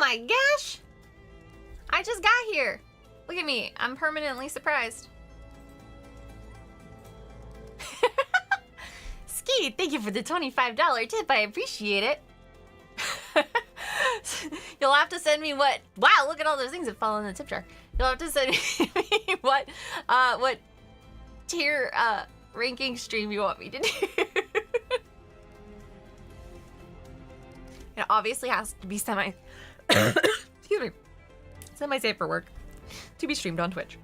my gosh! I just got here. Look at me. I'm permanently surprised. Ski, thank you for the $25 tip. I appreciate it. You'll have to send me what... Wow, look at all those things that fall in the tip jar. You'll have to send me what tier ranking stream you want me to do. It obviously has to be excuse me, semi-safe for work, to be streamed on Twitch.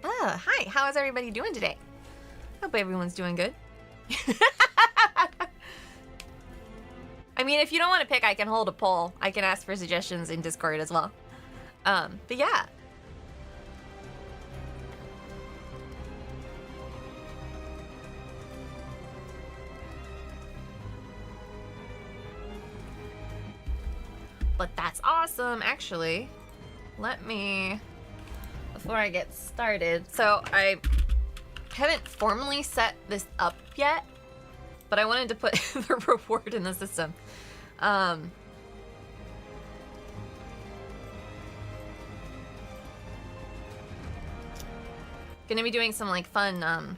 Hi, how is everybody doing today? Hope everyone's doing good. I mean, if you don't want to pick, I can hold a poll. I can ask for suggestions in Discord as well. But yeah. But that's awesome, actually. Let me, before I get started, so I haven't formally set this up yet, but I wanted to put the reward in the system. Gonna be doing some like fun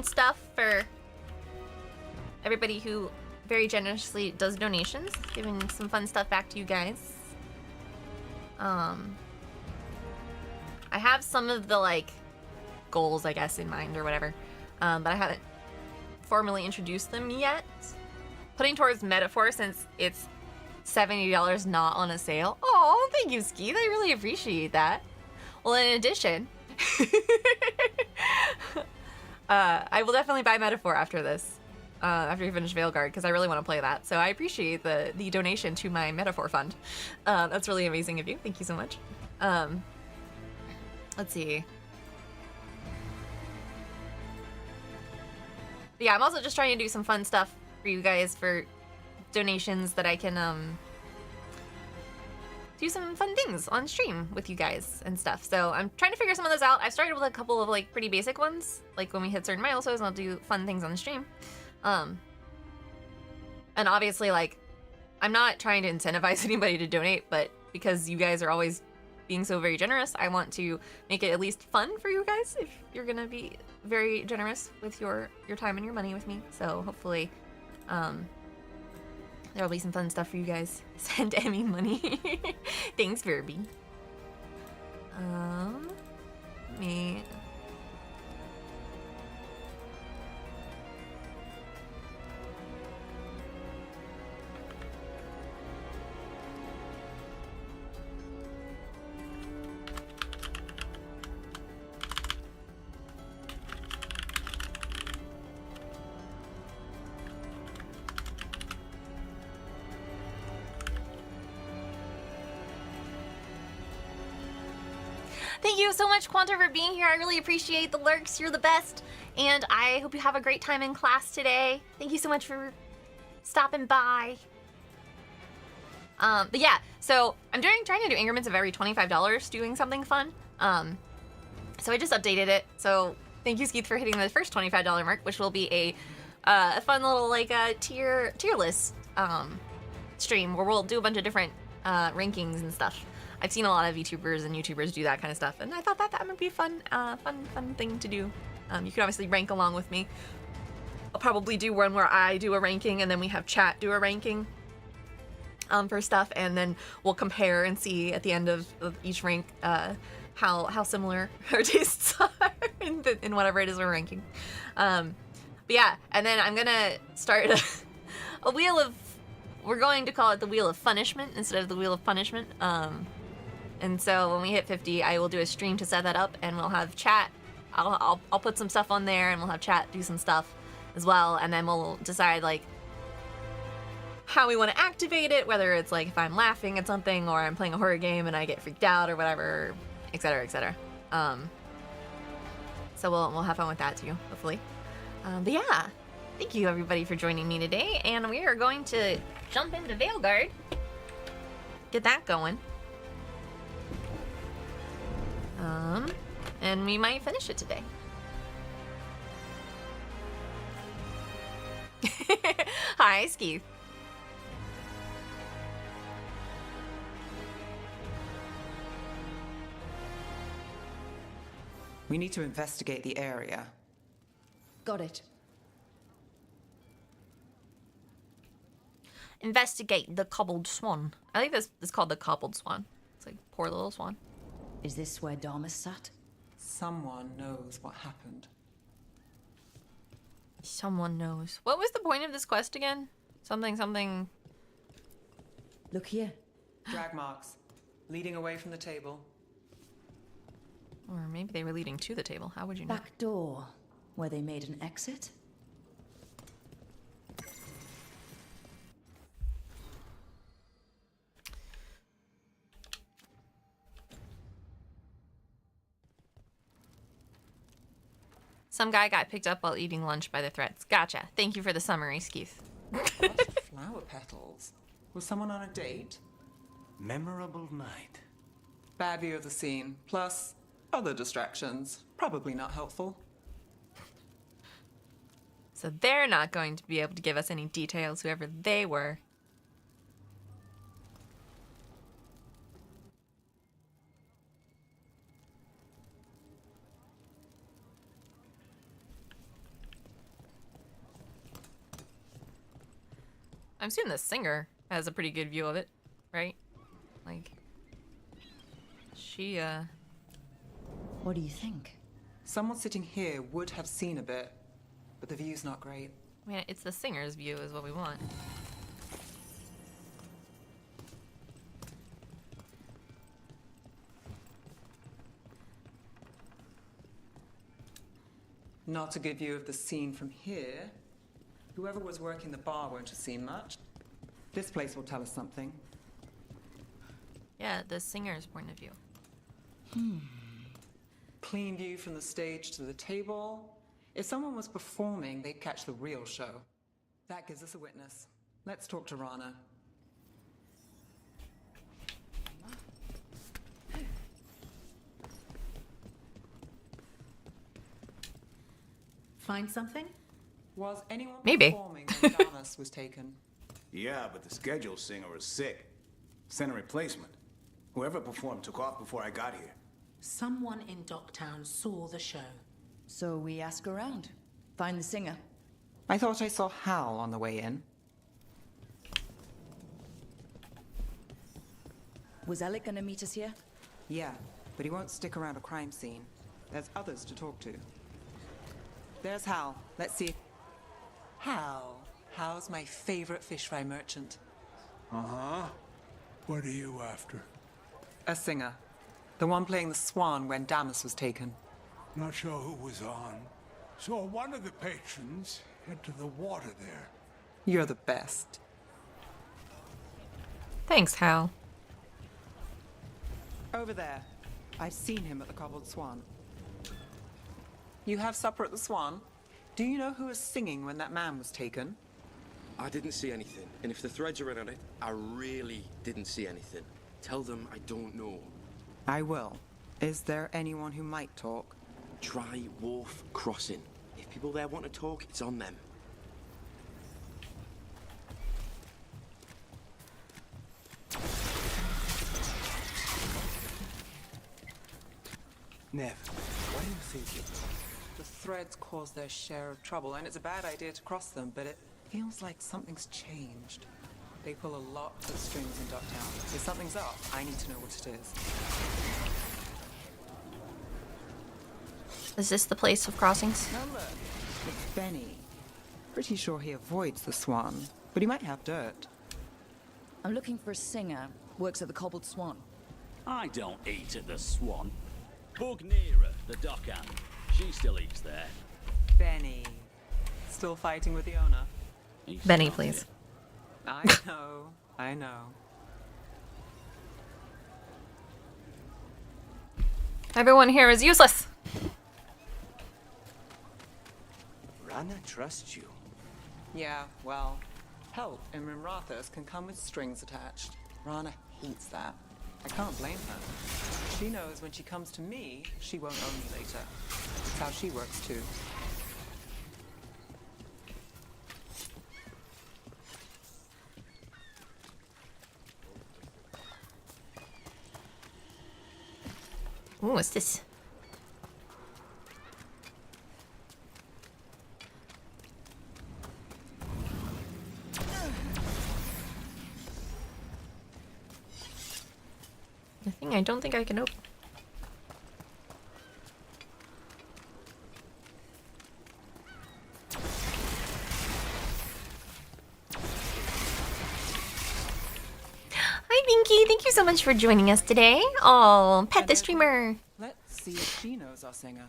stuff for everybody who very generously does donations, giving some fun stuff back to you guys. I have some of the like goals, I guess, in mind or whatever, but I haven't formally introduced them yet. Putting towards Metaphor, since it's $70 not on a sale. Oh, thank you, Skeeth. I really appreciate that. Well, in addition, I will definitely buy Metaphor after this, after we finish Veilguard, because I really want to play that. So I appreciate the donation to my Metaphor fund. That's really amazing of you. Thank you so much. Let's see. But yeah, I'm also just trying to do some fun stuff for you guys for donations that I can do some fun things on stream with you guys and stuff. So I'm trying to figure some of those out. I've started with a couple of like pretty basic ones, like when we hit certain milestones, I'll do fun things on the stream. And obviously, like, I'm not trying to incentivize anybody to donate, but because you guys are always being so very generous, I want to make it at least fun for you guys if you're gonna be very generous with your time and your money with me. So hopefully there'll be some fun stuff for you guys. Send Emmy money. Thanks, Verby. Me. Thank you so much, Quanta, for being here. I really appreciate the lurks. You're the best. And I hope you have a great time in class today. Thank you so much for stopping by. But yeah, so I'm trying to do increments of every $25 doing something fun. So I just updated it. So thank you, Skeeth, for hitting the first $25 mark, which will be a fun little like tier list stream where we'll do a bunch of different rankings and stuff. I've seen a lot of VTubers and YouTubers do that kind of stuff, and I thought that would be a fun thing to do. You can obviously rank along with me. I'll probably do one where I do a ranking, and then we have chat do a ranking for stuff, and then we'll compare and see at the end of each rank how similar our tastes are in whatever it is we're ranking. But yeah, and then I'm gonna start a wheel of. We're going to call it the Wheel of Punishment instead of the Wheel of Punishment. And so when we hit 50, I will do a stream to set that up, and we'll have chat. I'll put some stuff on there, and we'll have chat do some stuff as well, and then we'll decide like how we want to activate it, whether it's like if I'm laughing at something or I'm playing a horror game and I get freaked out or whatever, etc., etc. So we'll have fun with that too, hopefully. But yeah, thank you everybody for joining me today, and we are going to jump into Veilguard. Get that going. And we might finish it today. Hi, Skeeth. We need to investigate the area. Got it. Investigate the cobbled swan. I think this is called the cobbled swan. It's like poor little swan. Is this where Damas sat? Someone knows what happened. Someone knows. What was the point of this quest again? Something. Look here. Drag marks, leading away from the table. Or maybe they were leading to the table. How would you know? Back door, where they made an exit? Some guy got picked up while eating lunch by the threats. Gotcha. Thank you for the summary, Skeeth. Flower petals. Was someone on a date? Memorable night. Bad view of the scene, plus other distractions. Probably not helpful. So they're not going to be able to give us any details, whoever they were. I'm assuming the singer has a pretty good view of it, right? Like, she, What do you think? Someone sitting here would have seen a bit, but the view's not great. I mean, it's the singer's view is what we want. Not a good view of the scene from here. Whoever was working the bar won't have seen much. This place will tell us something. Yeah, the singer's point of view. Clean view from the stage to the table. If someone was performing, they'd catch the real show. That gives us a witness. Let's talk to Rana. Find something? Was anyone Maybe. performing when Damas was taken? Yeah, but the scheduled singer is sick. Sent a replacement. Whoever performed took off before I got here. Someone in Docktown saw the show. So we ask around. Find the singer. I thought I saw Hal on the way in. Was Alec gonna meet us here? Yeah, but he won't stick around a crime scene. There's others to talk to. There's Hal. Let's see. Hal. Hal's my favorite fish fry merchant. Uh-huh. What are you after? A singer. The one playing the swan when Damas was taken. Not sure who was on. Saw one of the patrons head to the water there. You're the best. Thanks, Hal. Over there. I've seen him at the Cobbled Swan. You have supper at the Swan? Do you know who was singing when that man was taken? I didn't see anything, and if the threads are in on it, I really didn't see anything. Tell them I don't know. I will. Is there anyone who might talk? Try Wharf Crossing. If people there want to talk, it's on them. Nev, what are you thinking? The threads cause their share of trouble, and it's a bad idea to cross them, but it feels like something's changed. They pull a lot of strings in Ducktown. If something's up, I need to know what it is. Is this the place of crossings? Now look, it's Benny. Pretty sure he avoids the Swan, but he might have dirt. I'm looking for a singer. Works at the Cobbled Swan. I don't eat at the Swan. Bug Nearer, the dockhand. She still eats there. Benny. Still fighting with the owner? He's Benny, not please. I know, I know. Everyone here is useless. Rana trusts you. Yeah, well, help in Rimrathas can come with strings attached. Rana hates that. I can't blame her. She knows when she comes to me, she won't own me later. It's how she works too. Ooh, what's this? I don't think I can open. Hi, Binky. Thank you so much for joining us today. Oh, pet the streamer. Let's see if she knows our singer.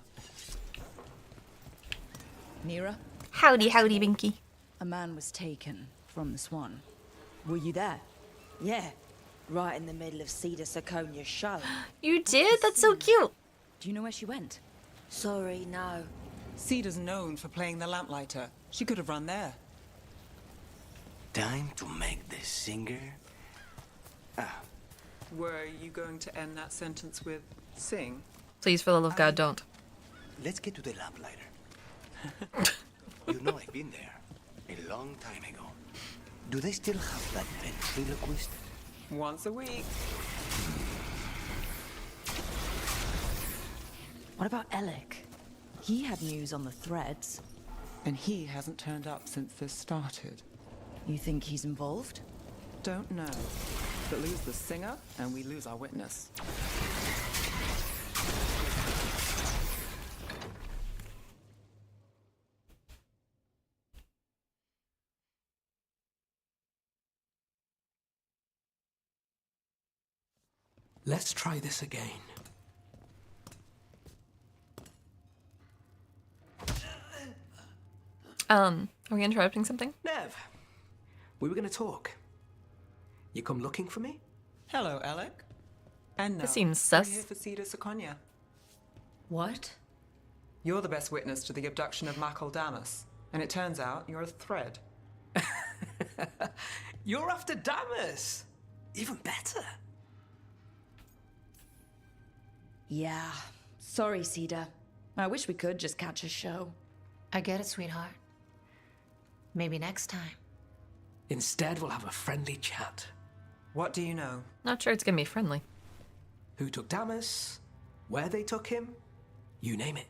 Nira, Howdy, howdy, Binky. a man was taken from the Swan. Were you there? Yeah, right in the middle of Cedar Siconia's show. You did? That's so cute. Do you know where she went? Sorry, no. Cedar's known for playing the lamplighter. She could have run there. Time to make the singer. Were you going to end that sentence with sing? Please, for the love of God, don't. Let's get to the lamplighter. You know I've been there a long time ago. Do they still have that ventriloquist? Once a week. What about Alec? He had news on the threads. And he hasn't turned up since this started. You think he's involved? Don't know. But lose the singer, and we lose our witness. Let's try this again. Are we interrupting something? Nev, we were going to talk. You come looking for me? Hello, Alec. And now, This seems we're sus. here for Cedar Siconia. What? You're the best witness to the abduction of Makal Damas, and it turns out you're a thread. You're after Damas. Even better. Yeah. Sorry, Cedar. I wish we could just catch a show. I get it, sweetheart. Maybe next time. Instead, we'll have a friendly chat. What do you know? Not sure it's gonna be friendly. Who took Damas? Where they took him? You name it.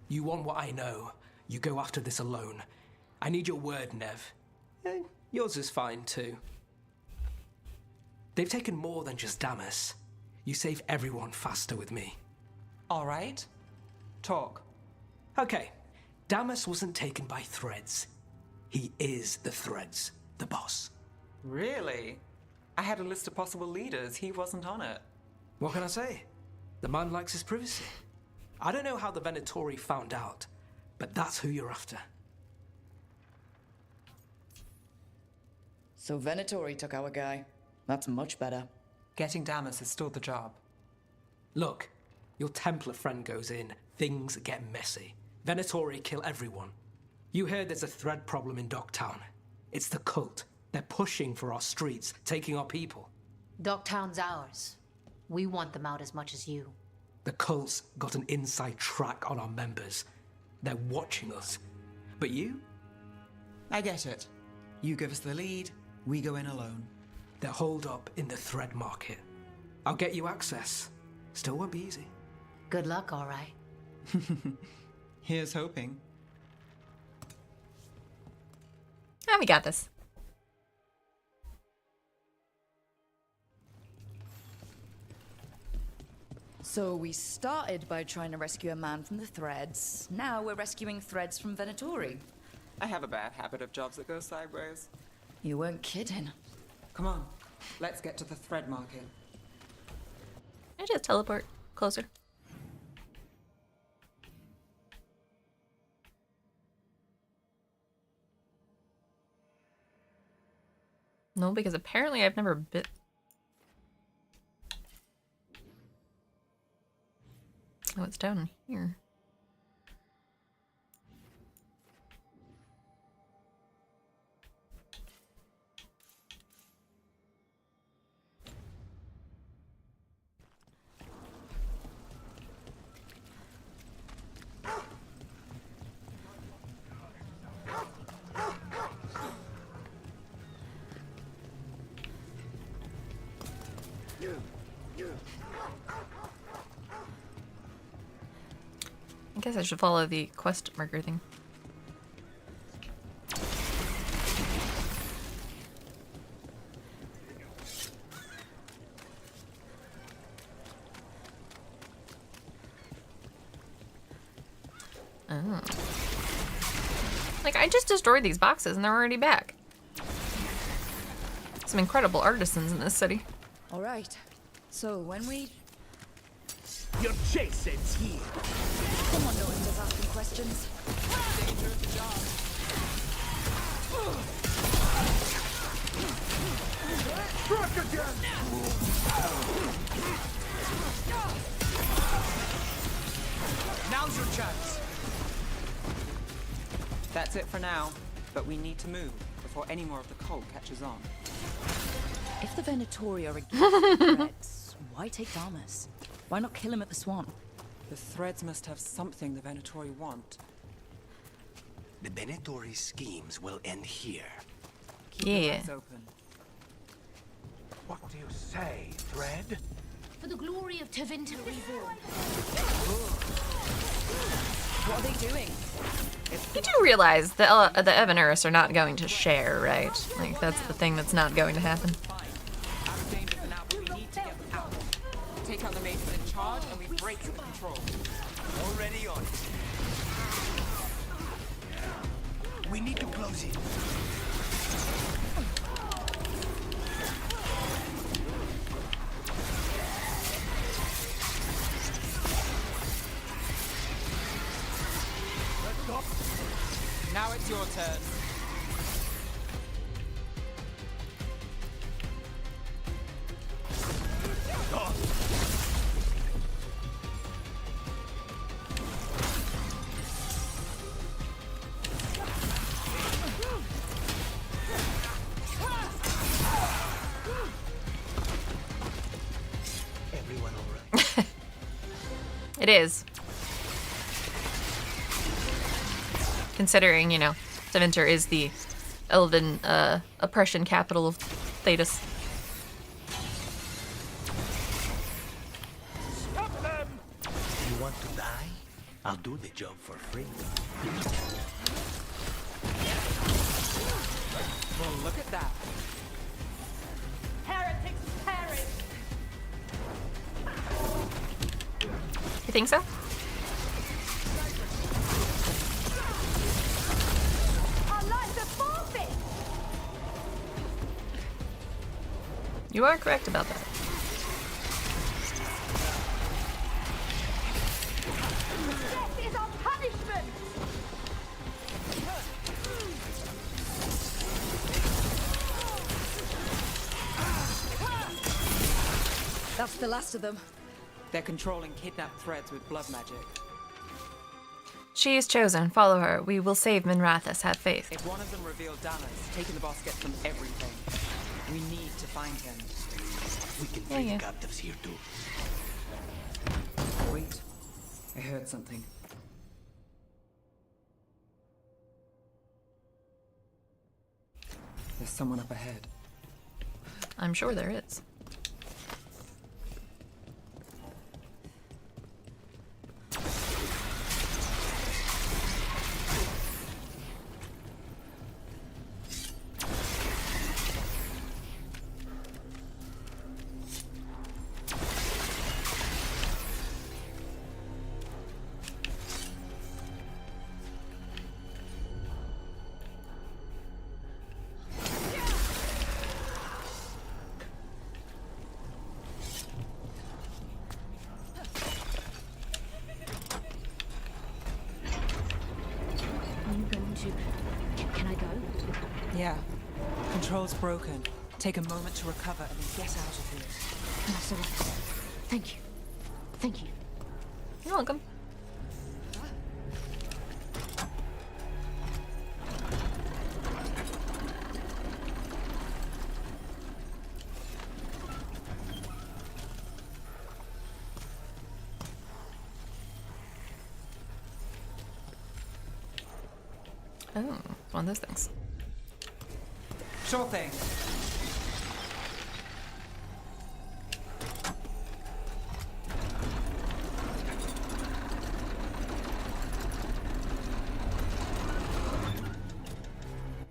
You want what I know. You go after this alone. I need your word, Nev. Yours is fine, too. They've taken more than just Damas. You save everyone faster with me. All right. Talk. Okay. Damas wasn't taken by threads. He is the threads. The boss. Really? I had a list of possible leaders. He wasn't on it. What can I say? The man likes his privacy. I don't know how the Venatori found out, but that's who you're after. So Venatori took our guy. That's much better. Getting Damas is still the job. Look, your Templar friend goes in, things get messy. Venatori kill everyone. You heard there's a thread problem in Docktown. It's the cult. They're pushing for our streets, taking our people. Docktown's ours. We want them out as much as you. The cult's got an inside track on our members. They're watching us. But you? I get it. You give us the lead, we go in alone. They're holed up in the thread market. I'll get you access. Still won't be easy. Good luck, all right. Here's hoping. Ah, we got this. So we started by trying to rescue a man from the threads. Now we're rescuing threads from Venatori. I have a bad habit of jobs that go sideways. You weren't kidding. Come on, let's get to the thread market. I just teleport closer. No, because apparently I've never bit. Oh, it's down here. I guess I should follow the quest marker thing. Oh. Like, I just destroyed these boxes and they're already back. Some incredible artisans in this city. All right. So when we... Your Jason's here. Someone knows us asking questions. Dangerous job. Struck again! Now's your chance. That's it for now, but we need to move before any more of the cult catches on. If the Venatori are against the threads, why take Damas? Why not kill him at the Swan? The threads must have something the Venatori want. The Venatori schemes will end here. Keep your Yeah. eyes open. What do you say, Thread? For the glory of Tevinter Reborn. What are they doing? You do realize the Evanurus are not going to share, right? Like, that's the thing that's not going to happen. Out of danger for now, but we need to get them out. Take out the mages in charge and we break the control. Already on it. We need to close it. Now it's your turn. Everyone all right? It is. Considering, you know, Tevinter is the elven oppression capital of Thedas. Stop them! You want to die? I'll do the job for free. Well, look at that. Heretics perish! You think so? Our lives are forfeit! You are correct about that. Death is our punishment! That's the last of them. They're controlling kidnapped threads with blood magic. She is chosen. Follow her. We will save Minrathus. Have faith. If one of them revealed Damas, taking the boss gets them everything. We need to find him. We can Yeah, free yeah. the captives here too. Wait, I heard something. There's someone up ahead. I'm sure there is. Are you going to... Can I go? Yeah. Control's broken. Take a moment to recover and then get out of here. Oh, sorry. Thank you. Thank you. You're welcome. Oh, it's one of those things. Sure thing.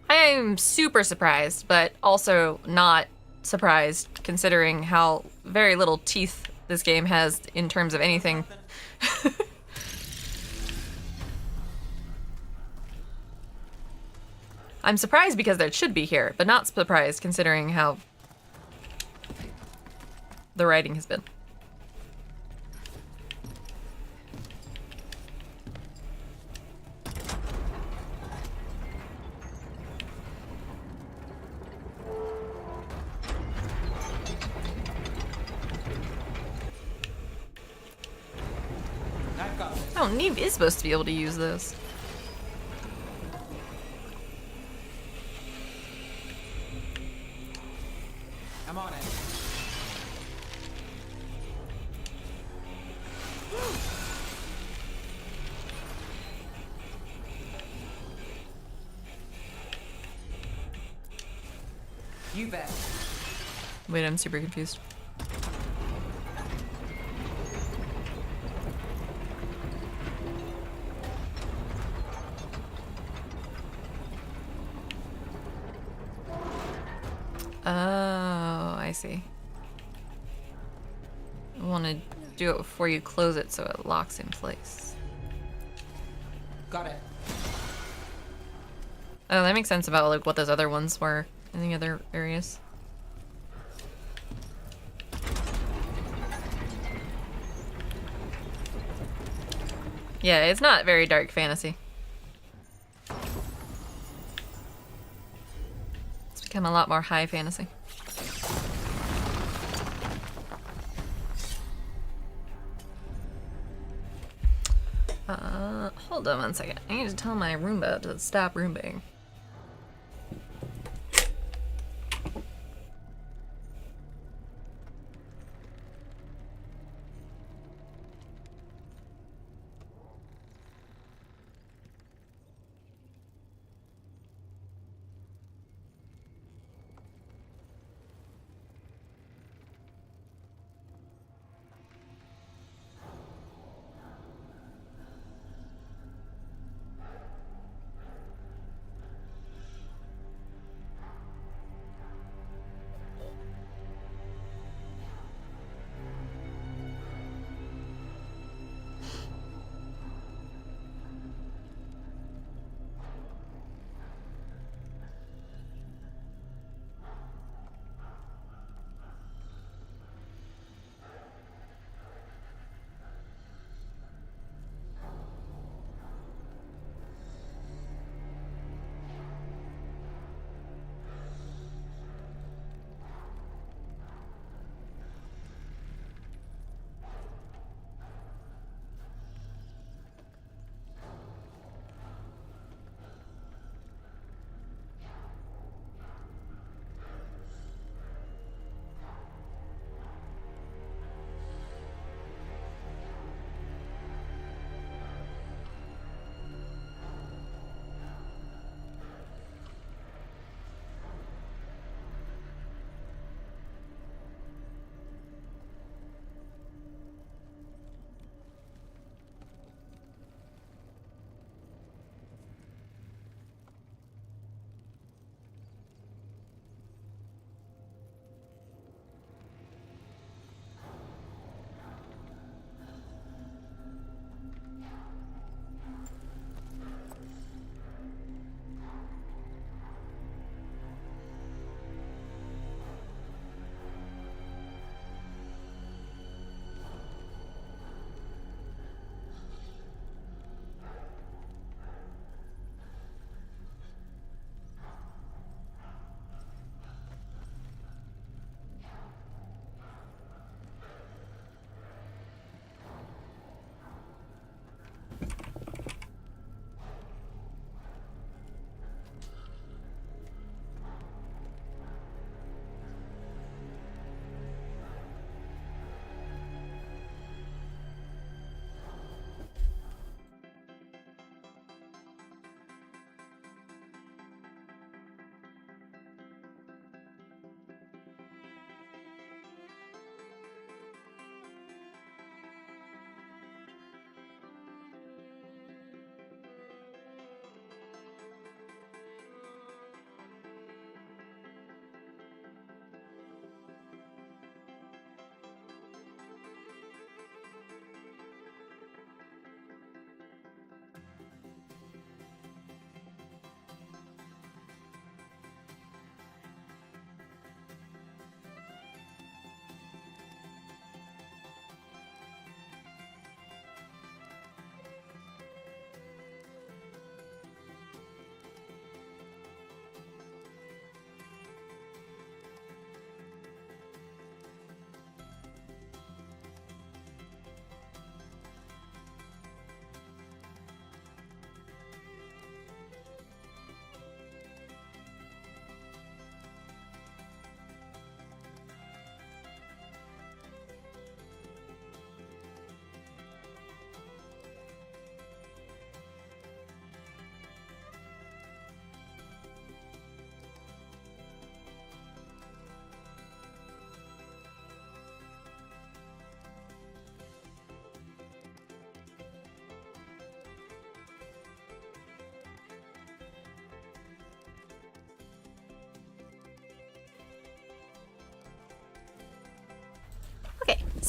I am super surprised, but also not surprised considering how very little teeth this game has in terms of anything. I'm surprised because there should be here, but not surprised considering how the writing has been. Oh, Neve is supposed to be able to use this. I'm on it. You bet. Wait, I'm super confused. Oh, I see. I want to do it before you close it so it locks in place. Got it. Oh, that makes sense about like what those other ones were in the other areas. Yeah, it's not very dark fantasy. It's become a lot more high fantasy. Hold on one second. I need to tell my Roomba to stop Roombing.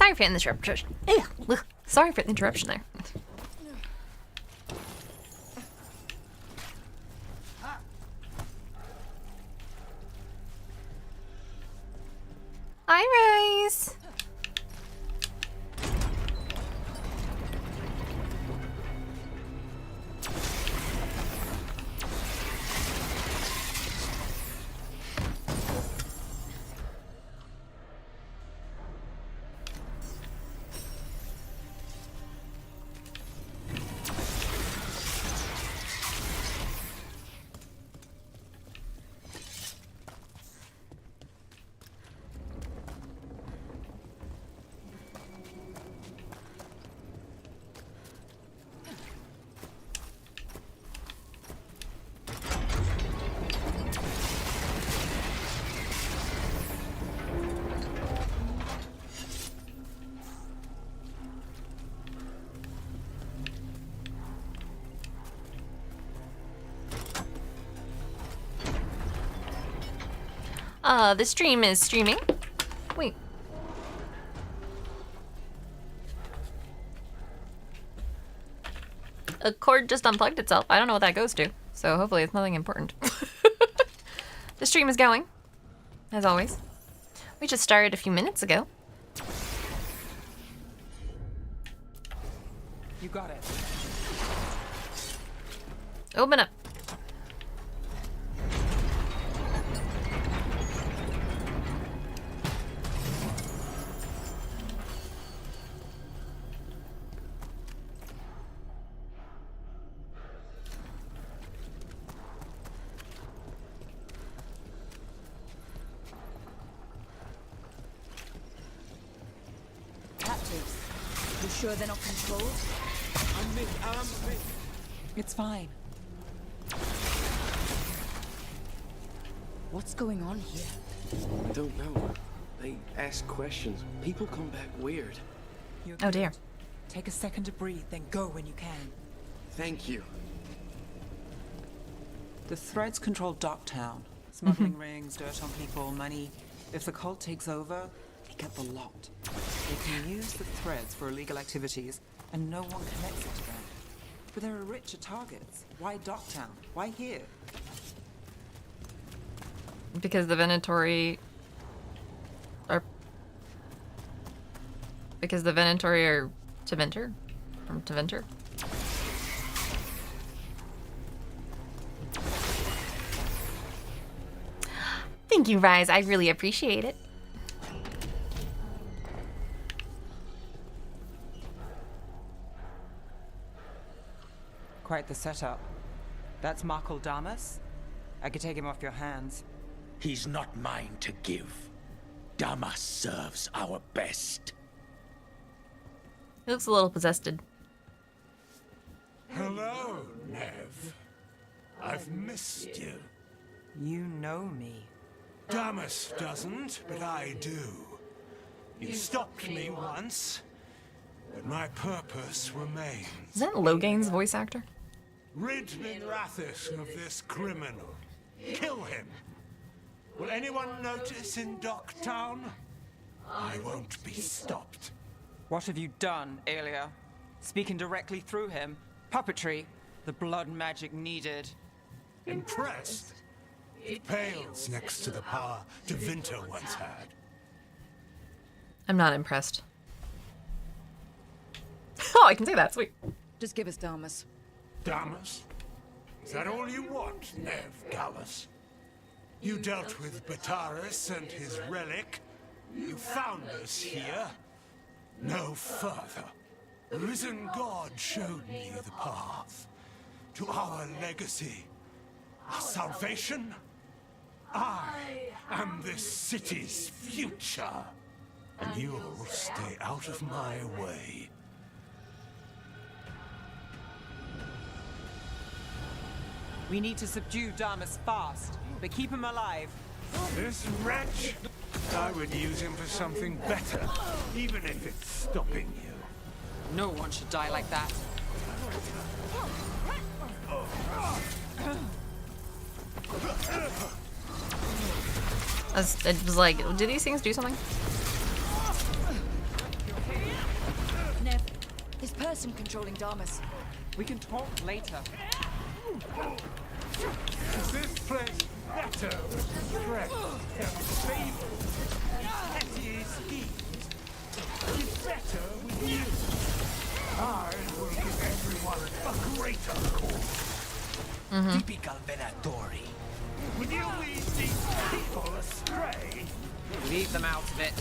Sorry for the interruption. Sorry for the interruption there. Hi, Rice. The stream is streaming. Wait. A cord just unplugged itself. I don't know what that goes to, so hopefully it's nothing important. The stream is going, as always. We just started a few minutes ago. You got it. Open up. Captives. You sure they're not controlled? It's fine. What's going on here? I don't know. They ask questions. People come back weird. You're Oh dear. good. Take a second to breathe, then go when you can. Thank you. The Threads control Docktown. Smuggling rings, dirt on people, money. If the cult takes over, they get the lot. They can use the Threads for illegal activities, and no one connects it to them. But there are richer targets. Why Docktown? Why here? Because the Venatori are... Because the Venatori are Teventer? From Teventer? Thank you, Rise. I really appreciate it. Quite the setup. That's Markle Damas. I could take him off your hands. He's not mine to give. Damas serves our best. He looks a little possessed. Hello, Nev. I've missed you. You know me. Damas doesn't, but I do. You stopped me once, but my purpose remains. Is that Logain's voice actor? Rid Minrathis of this criminal. Kill him. Will anyone notice in Docktown? I won't be stopped. What have you done, Aelia? Speaking directly through him? Puppetry? The blood magic needed? Impressed? It pales next to the power Tevinter once had. I'm not impressed. Oh, I can say that. Sweet. Just give us Damas. Damas? Is that all you want, Nev Gallus? You dealt with Bataris and his relic. You found us here. No further. The risen God showed me the path to our legacy, our salvation. I am this city's future, and you'll stay out of my way. We need to subdue Damas fast, but keep him alive. This wretch? I would use him for something better, even if it's stopping you. No one should die like that. It was like, do these things do something? person controlling Damas? We can talk later. Is this place better with strength and favor? Petty schemes. It's better with you. I will give everyone a greater cause. Typical Venatori. Will you lead these people astray? Leave them out of it.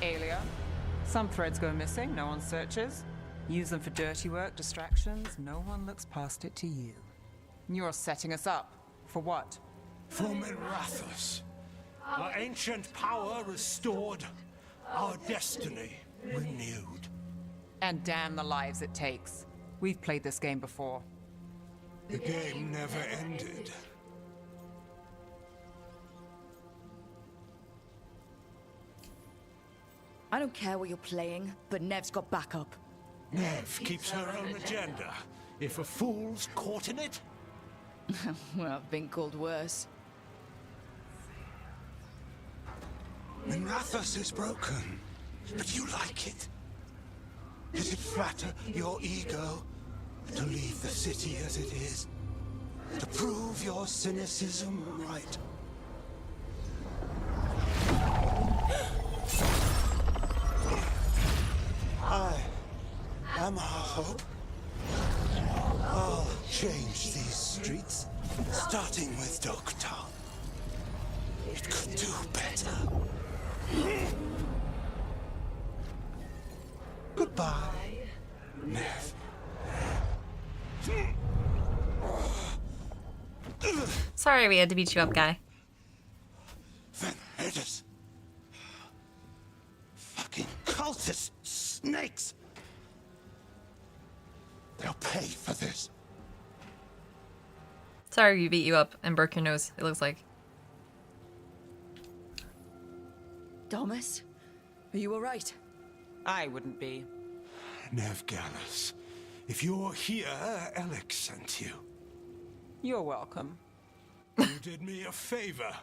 Aelia, some threads go missing, no one searches. Use them for dirty work, distractions, no one looks past it to you. You're setting us up. For what? For Minrathous. Our ancient power restored, our destiny renewed. And damn the lives it takes. We've played this game before. The game never ended. I don't care what you're playing, but Nev's got backup. Nev keeps her own agenda. If a fool's caught in it, Well, I've been called worse. Minrathous is broken, but you like it. Does it flatter your ego to leave the city as it is? To prove your cynicism right? I am our hope. I'll change these streets, starting with Dogtown. It could do better. Goodbye, Nev. Sorry we had to beat you up, guy. Venedis. Fucking cultists, snakes. They'll pay for this. Sorry we beat you up and broke your nose, it looks like. Damas, are you alright? I wouldn't be. Nev Gallus, if you're here, Alec sent you. You're welcome. You did me a favor.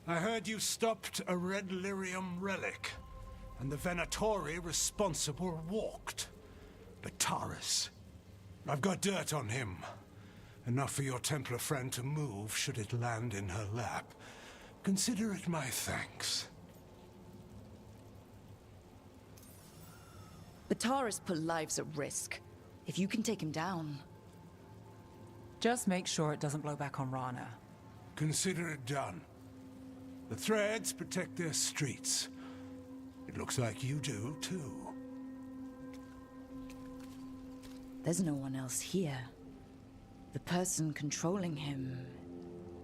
I heard you stopped a red lyrium relic, and the Venatori responsible walked. But Taurus, I've got dirt on him. Enough for your Templar friend to move should it land in her lap. Consider it my thanks. Bataris put lives at risk. If you can take him down... Just make sure it doesn't blow back on Rana. Consider it done. The Threads protect their streets. It looks like you do, too. There's no one else here. The person controlling him...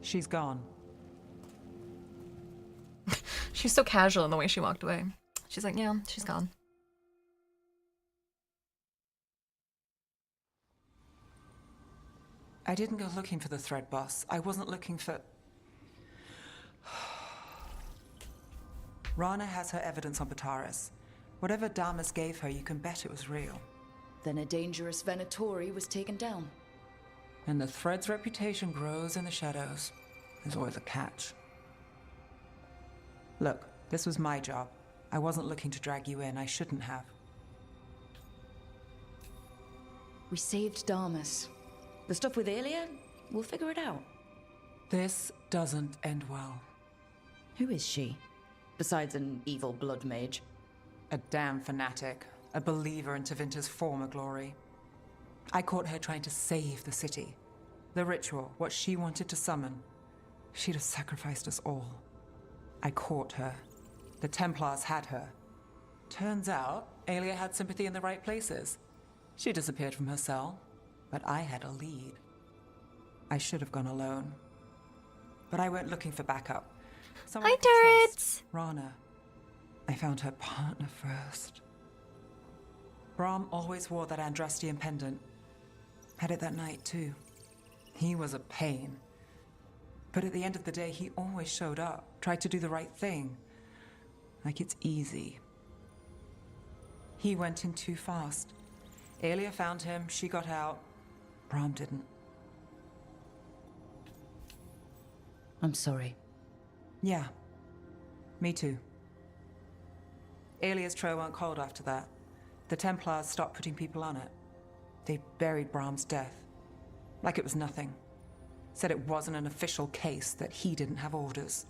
She's gone. She's so casual in the way she walked away. She's like, yeah, she's gone. I didn't go looking for the thread boss. I wasn't looking for... Rana has her evidence on Bataris. Whatever Damas gave her, you can bet it was real. Then a dangerous Venatori was taken down. And the thread's reputation grows in the shadows. There's always a catch. Look, this was my job. I wasn't looking to drag you in. I shouldn't have. We saved Damas. The stuff with Aelia, we'll figure it out. This doesn't end well. Who is she? Besides an evil blood mage. A damn fanatic. A believer in Tevinter's former glory. I caught her trying to save the city. The ritual, what she wanted to summon. She'd have sacrificed us all. I caught her. The Templars had her. Turns out, Aelia had sympathy in the right places. She disappeared from her cell, but I had a lead. I should have gone alone. But I went looking for backup. Someone Hi, I could trust. turrets! Rana. I found her partner first. Brahm always wore that Andrastian pendant. Had it that night, too. He was a pain. But at the end of the day, he always showed up, tried to do the right thing. Like it's easy. He went in too fast. Aelia found him, she got out. Brahm didn't. I'm sorry. Yeah. Me too. Alia's Tro weren't cold after that. The Templars stopped putting people on it. They buried Brahm's death. Like it was nothing. Said it wasn't an official case, that he didn't have orders.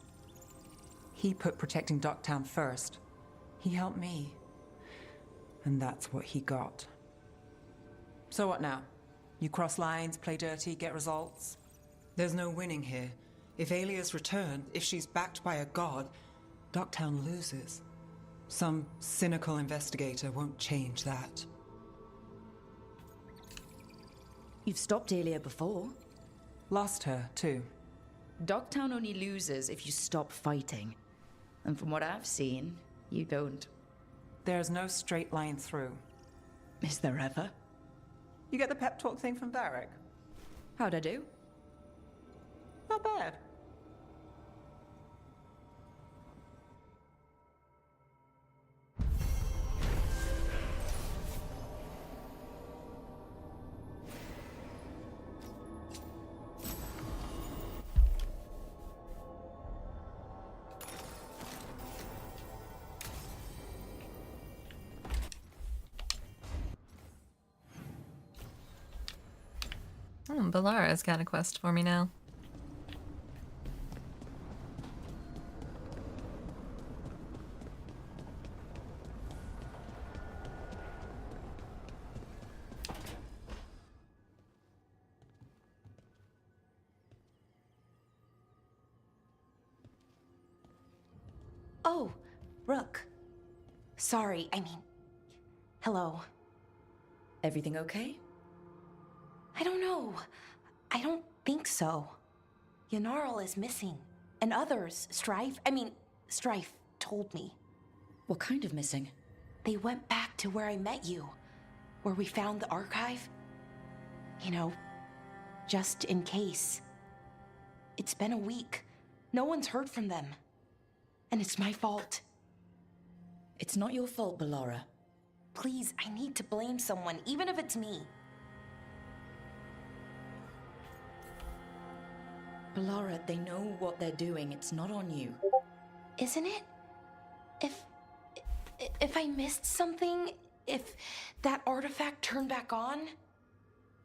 He put protecting Docktown first. He helped me. And that's what he got. So what now? You cross lines, play dirty, get results? There's no winning here. If Alia's returned, if she's backed by a god, Docktown loses. Some cynical investigator won't change that. You've stopped Alia before. Lost her, too. Docktown only loses if you stop fighting. And from what I've seen, you don't. There's no straight line through. Is there ever? You get the pep talk thing from Varric? How'd I do? Not bad. Oh, Balara's got a quest for me now. Oh, Rook. Sorry, I mean... Hello. Everything okay? I don't know. I don't think so. Yanarl is missing. And others, Strife told me. What kind of missing? They went back to where I met you. Where we found the archive. You know, just in case. It's been a week. No one's heard from them. And it's my fault. It's not your fault, Balara. Please, I need to blame someone, even if it's me. Balara, they know what they're doing. It's not on you. Isn't it? If I missed something, if that artifact turned back on,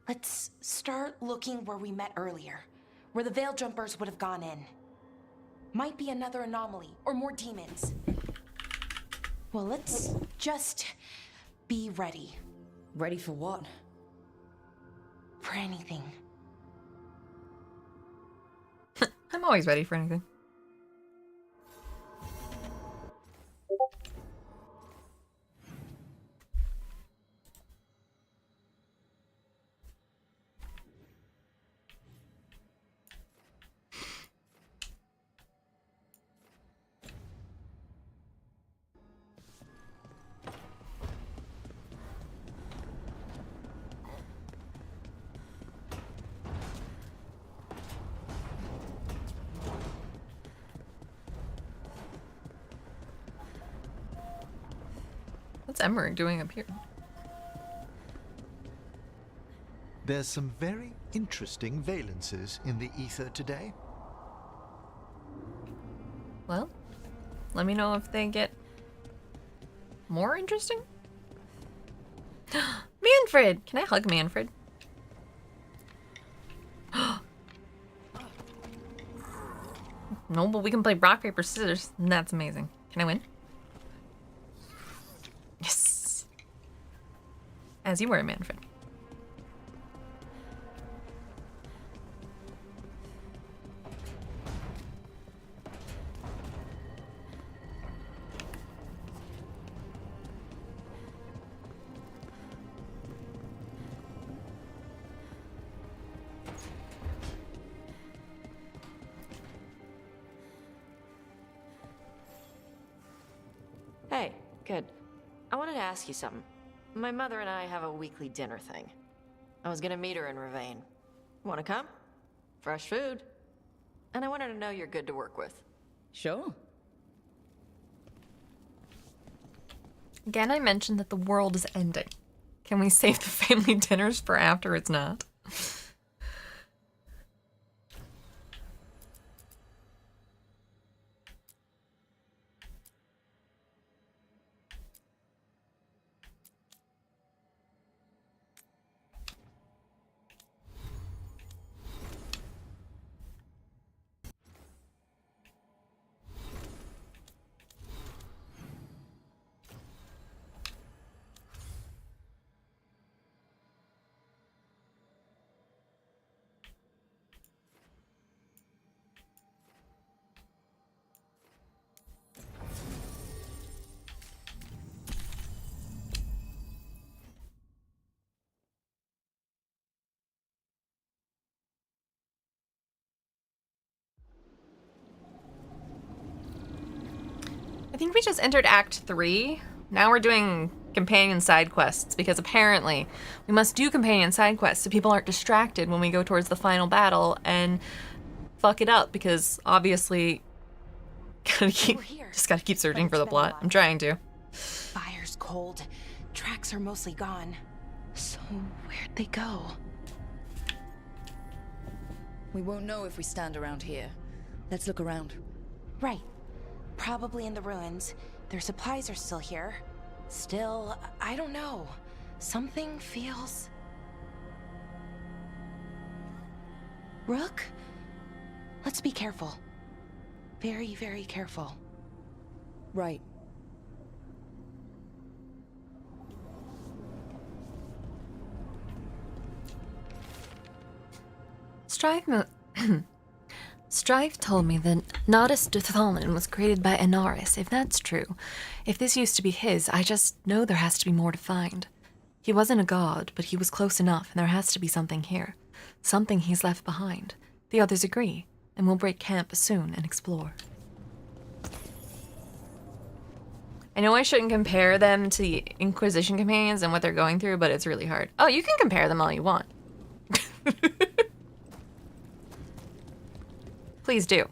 let's start looking where we met earlier, where the Veil Jumpers would have gone in. Might be another anomaly, or more demons. Well, let's just be ready. Ready for what? For anything. I'm always ready for anything. What's Emmerich doing up here? There's some very interesting valences in the ether today. Well, let me know if they get more interesting. Manfred! Can I hug Manfred? No, but we can play rock, paper, scissors. And that's amazing. Can I win? Yes! As you were, Manfred. Hey, good. I wanted to ask you something. My mother and I have a weekly dinner thing. I was gonna meet her in Ravane. Wanna come? Fresh food. And I wanted to know you're good to work with. Sure. Again, I mentioned that the world is ending. Can we save the family dinners for after it's not? think we just entered Act 3. Now we're doing companion side quests because apparently we must do companion side quests so people aren't distracted when we go towards the final battle and fuck it up, because obviously just gotta keep searching for the plot. I'm trying to. Fire's cold. Tracks are mostly gone. So where'd they go? We won't know if we stand around here. Let's look around. Right. Probably in the ruins. Their supplies are still here. Still, I don't know. Something feels... Rook? Let's be careful. Very, very careful. Right. Strife told me that Nodus Duthalin was created by Inaris, if that's true. If this used to be his, I just know there has to be more to find. He wasn't a god, but he was close enough, and there has to be something here. Something he's left behind. The others agree, and we'll break camp soon and explore. I know I shouldn't compare them to the Inquisition companions and what they're going through, but it's really hard. Oh, you can compare them all you want. Please do.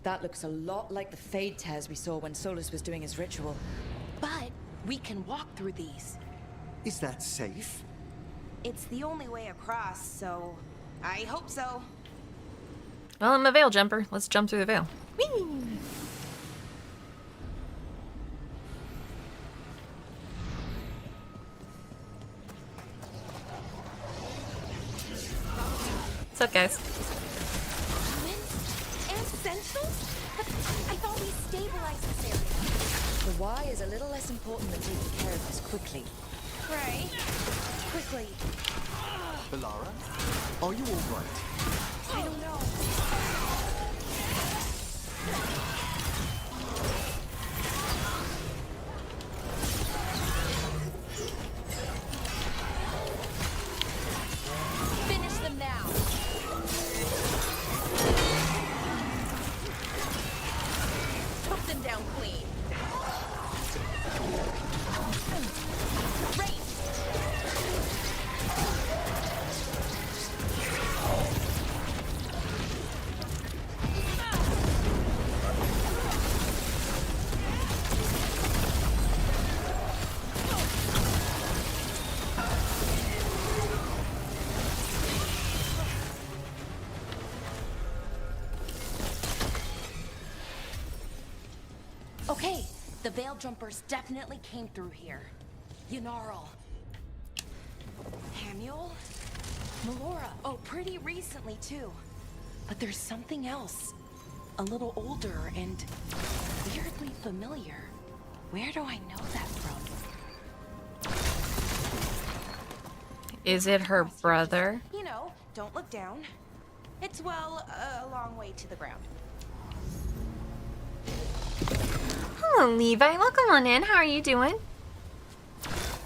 That looks a lot like the Fade tears we saw when Solus was doing his ritual. But we can walk through these. Is that safe? It's the only way across, so I hope so. Well, I'm a veil jumper. Let's jump through the veil. Whee! What's up, guys? And essentials? But I thought we stabilized this area. The why is a little less important than taking care of this quickly. Right. Quickly. Belara, are you all right? I don't know. Finish them now. Put them down clean. Great. Okay, the Veil Jumpers definitely came through here. Yunarl. Hamuel? Melora. Oh, pretty recently, too. But there's something else. A little older and weirdly familiar. Where do I know that from? Is it her brother? You know, don't look down. It's, well, a long way to the ground. Hello, Levi. Welcome on in. How are you doing?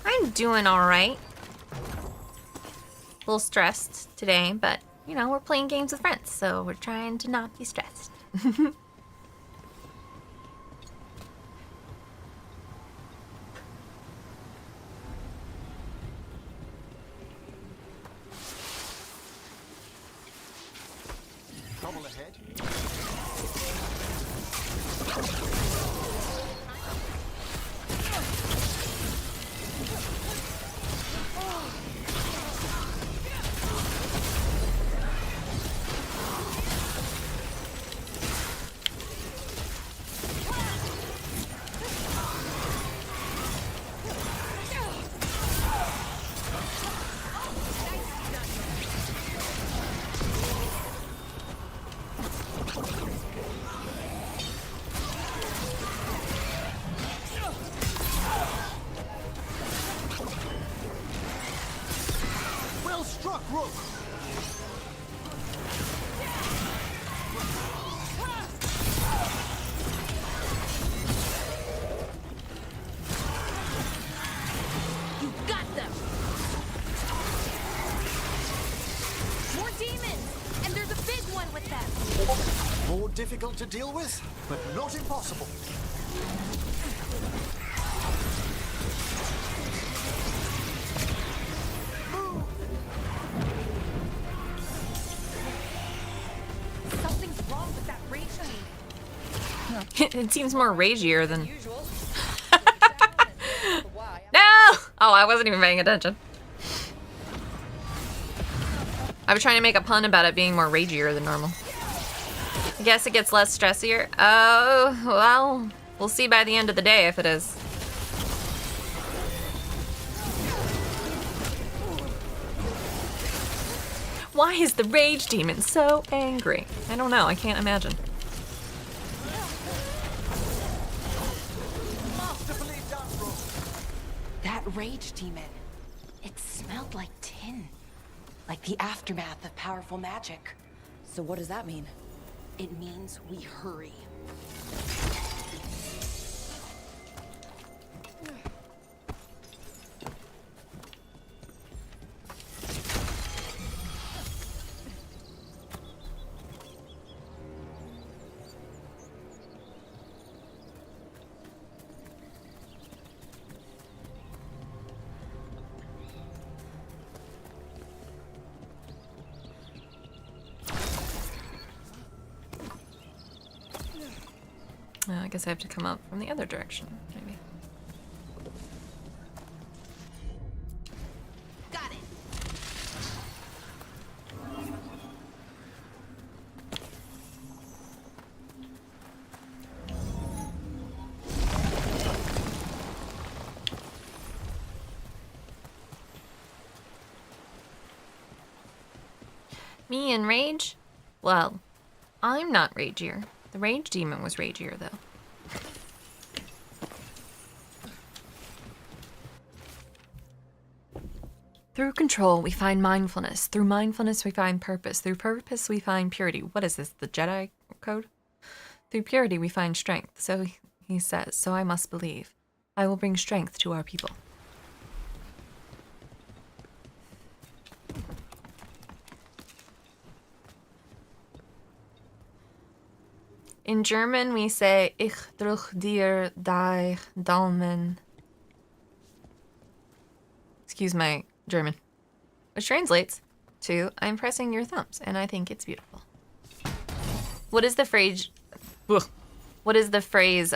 I'm doing all right. A little stressed today, but, you know, we're playing games with friends, so we're trying to not be stressed. Trouble ahead? Well struck, Rook! You got them! difficult to deal with, but not impossible. Something's wrong with that rage team. It seems more ragier than... No! Oh, I wasn't even paying attention. I was trying to make a pun about it being more ragier than normal. I guess it gets less stressier. Oh, well, we'll see by the end of the day if it is. Why is the rage demon so angry? I don't know, I can't imagine. That rage demon. It smelled like tin. Like the aftermath of powerful magic. So what does that mean? It means we hurry. I guess I have to come up from the other direction, maybe. Got it. Me and rage? Well, I'm not ragier. The rage demon was ragier, though. Through control, we find mindfulness. Through mindfulness, we find purpose. Through purpose, we find purity. What is this, the Jedi code? Through purity, we find strength. So he says, so I must believe. I will bring strength to our people. In German, we say, Ich drück dir dein Daumen. Excuse my German. Which translates to, I'm pressing your thumbs, and I think it's beautiful. What is the phrase... Ugh. What does the phrase,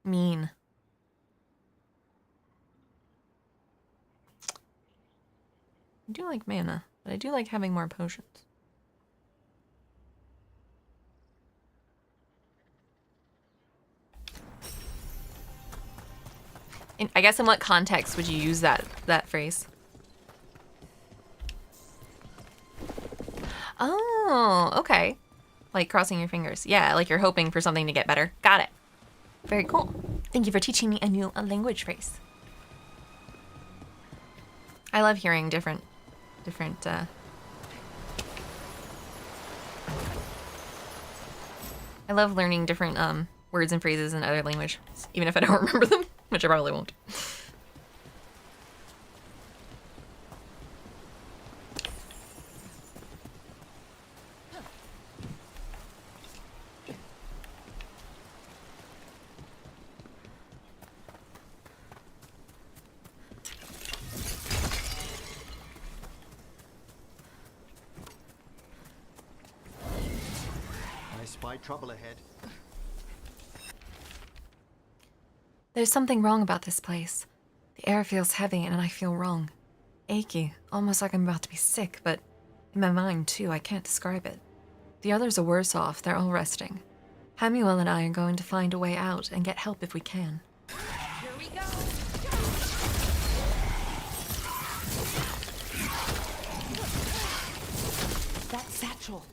mean? I do like mana, but I do like having more potions. I guess in what context would you use that phrase? Oh, okay. Like crossing your fingers. Yeah, like you're hoping for something to get better. Got it. Very cool. Thank you for teaching me a new language phrase. I love hearing different I love learning different words and phrases in other languages, even if I don't remember them, which I probably won't. I spy trouble ahead. There's something wrong about this place. The air feels heavy and I feel wrong. Achy, almost like I'm about to be sick, but in my mind too, I can't describe it. The others are worse off, they're all resting. Hamuel and I are going to find a way out and get help if we can. Here we go. That satchel.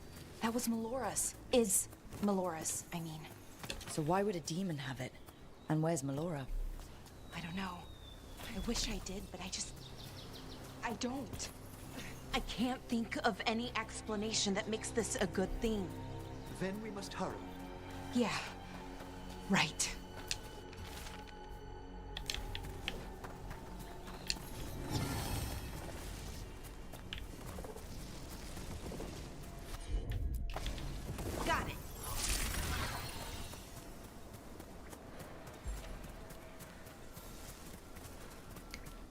That was Melora's. Is Melora's, I mean. So why would a demon have it? And where's Melora? I don't know. I wish I did, but I don't. I can't think of any explanation that makes this a good thing. Then we must hurry. Yeah. Right.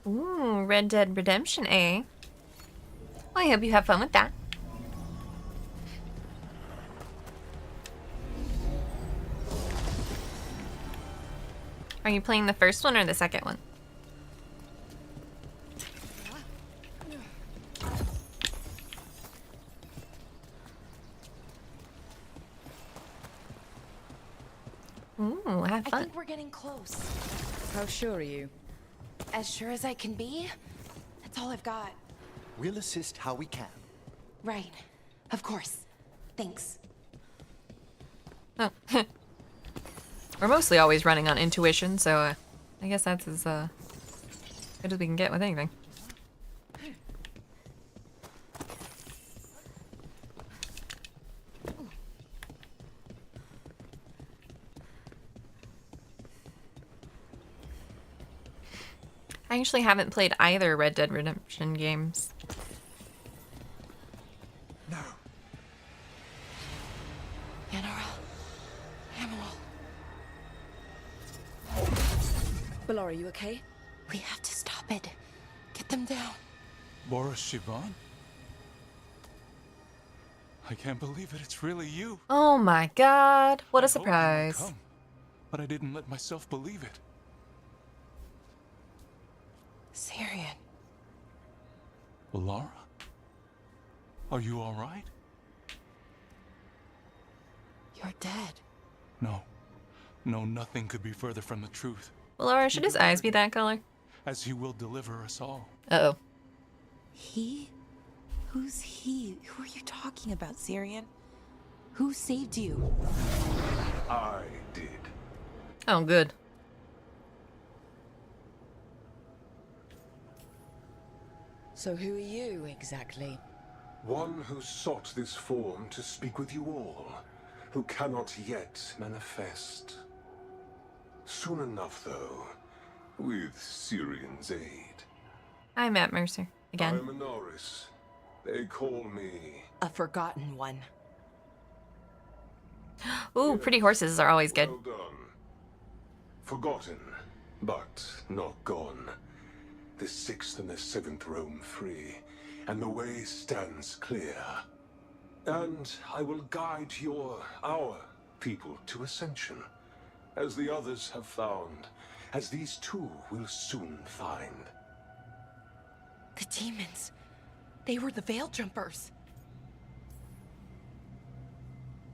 Ooh, Red Dead Redemption, eh? Well, I hope you have fun with that. Are you playing the first one or the second one? Ooh, have fun. I think we're getting close. How sure are you? As sure as I can be. That's all I've got. We'll assist how we can. Right. Of course. Thanks. Oh. We're mostly always running on intuition, so I guess that's as good as we can get with anything. I actually haven't played either Red Dead Redemption games. No. Balar, are you okay? We have to stop it. Get them down. Boris Sivan? I can't believe it. It's really you. Oh my god. What a I hoped you might surprise. come, but I didn't let myself believe it. Syrian. Laura? Are you all right? You're dead. No. No, nothing could be further from the truth. Well, Laura, should his eyes be that color? As he will deliver us all. Uh-oh. He? Who's he? Who are you talking about, Syrian? Who saved you? I did. Oh, good. So who are you, exactly? One who sought this form to speak with you all, who cannot yet manifest. Soon enough, though, with Syrian's aid. I'm Matt Mercer. Again. I'm Minoris. They call me... A forgotten one. Ooh, pretty horses are always good. Well done. Forgotten, but not gone. The 6th and the 7th roam free, and the way stands clear. And I will guide our people to ascension, as the others have found, as these two will soon find. The demons. They were the Veil Jumpers.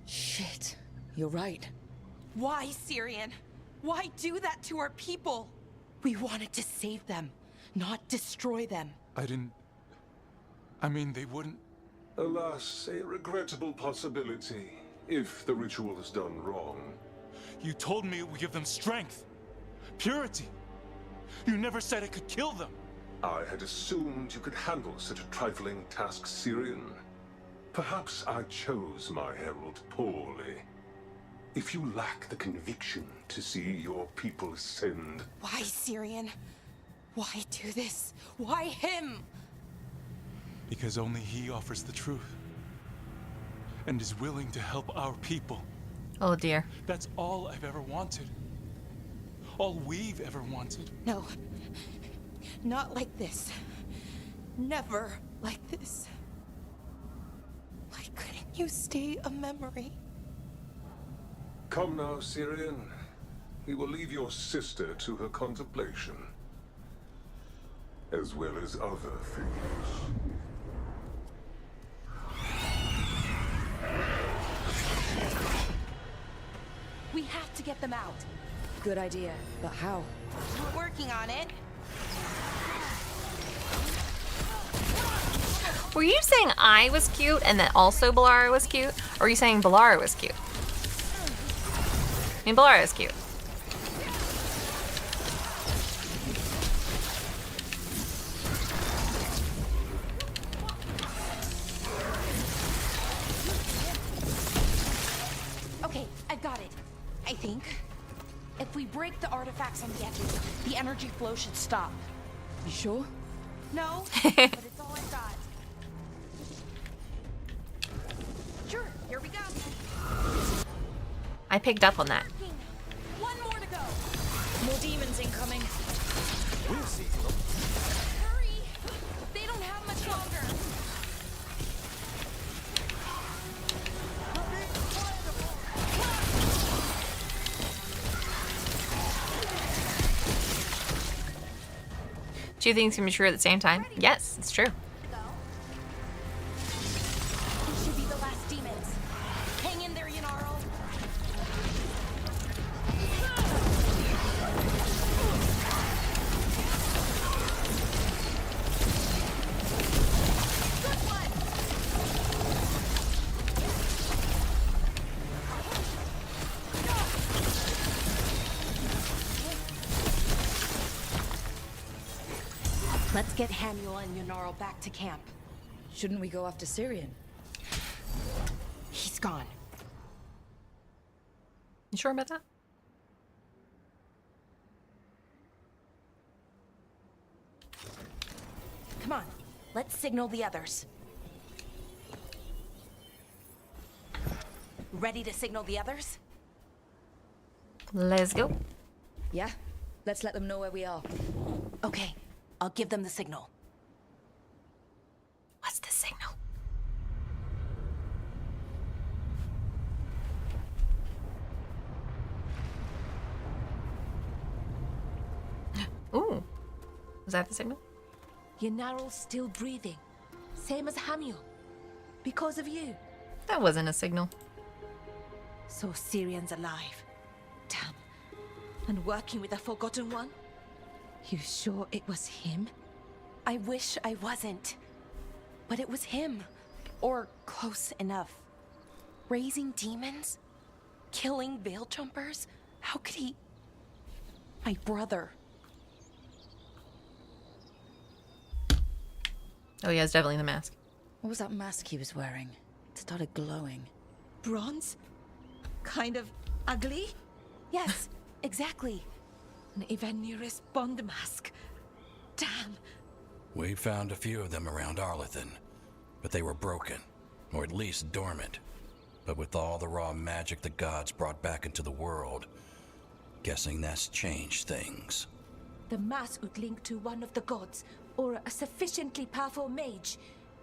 Shit. You're right. Why, Syrian? Why do that to our people? We wanted to save them, not destroy them. I mean, they wouldn't... Alas, a regrettable possibility, if the ritual is done wrong. You told me it would give them strength, purity. You never said it could kill them. I had assumed you could handle such a trifling task, Syrian. Perhaps I chose my herald poorly. If you lack the conviction to see your people ascend... Why, Syrian? Why do this? Why him? Because only he offers the truth. And is willing to help our people. Oh dear. That's all I've ever wanted. All we've ever wanted. No. Not like this. Never like this. Why couldn't you stay a memory? Come now, Syrian. We will leave your sister to her contemplation. As well as other things. We have to get them out. Good idea, but how? We're working on it. Were you saying I was cute and that also Balara was cute? Or were you saying Balara was cute? I mean, Balara is cute. Okay, I've got it. I think. If we break the artifacts on the edges, the energy flow should stop. You sure? No, but it's all I've got. Sure, here we go. I picked up on that. One more to go. More demons incoming. We'll see. Two things can be true at the same time. Yes, it's true. These should be the last demons. Hang in there, Yanarl. Good one. Let's get Hamuel and Yanarl back to camp. Shouldn't we go after Syrian? He's gone. You sure about that? Come on, let's signal the others. Ready to signal the others? Let's go. Yeah, let's let them know where we are. Okay, I'll give them the signal. What's the signal? Ooh. Was that the signal? Yanarl's still breathing. Same as Hamuel. Because of you. That wasn't a signal. So Syrian's alive. Damn. And working with the Forgotten One? You sure it was him? I wish I wasn't. But it was him. Or close enough. Raising demons? Killing veil jumpers? How could he... My brother. Oh yeah, it's definitely the mask. What was that mask he was wearing? It started glowing. Bronze? Kind of ugly? Yes, exactly. An Ivanirus Bond mask. Damn. We found a few of them around Arlethan, but they were broken, or at least dormant. But with all the raw magic the gods brought back into the world, guessing that's changed things. The mask would link to one of the gods, or a sufficiently powerful mage.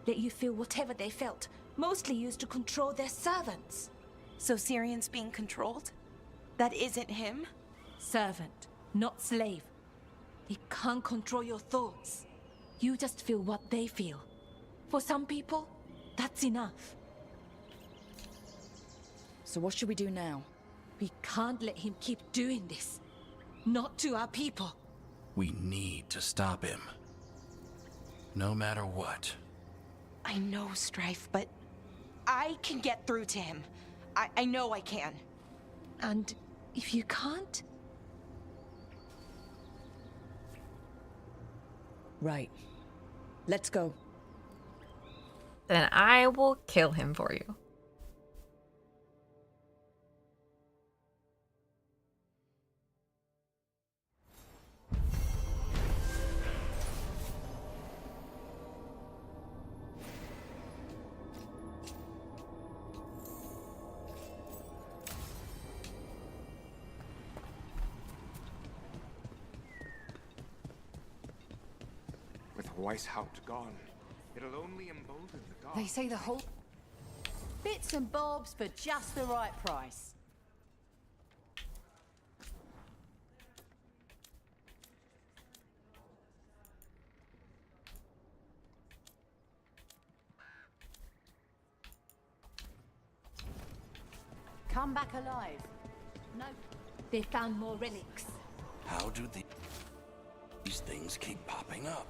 Let you feel whatever they felt, mostly used to control their servants. So Syrian's being controlled? That isn't him? Servant, not slave. They can't control your thoughts. You just feel what they feel. For some people, that's enough. So what should we do now? We can't let him keep doing this. Not to our people. We need to stop him. No matter what. I know, Strife, but I can get through to him. I know I can. And if you can't? Right. Let's go. Then I will kill him for you. With Weishaupt gone, it'll only embolden the gods. They say the whole... Bits and bobs for just the right price. Come back alive. No, They found more relics. How do these things keep popping up?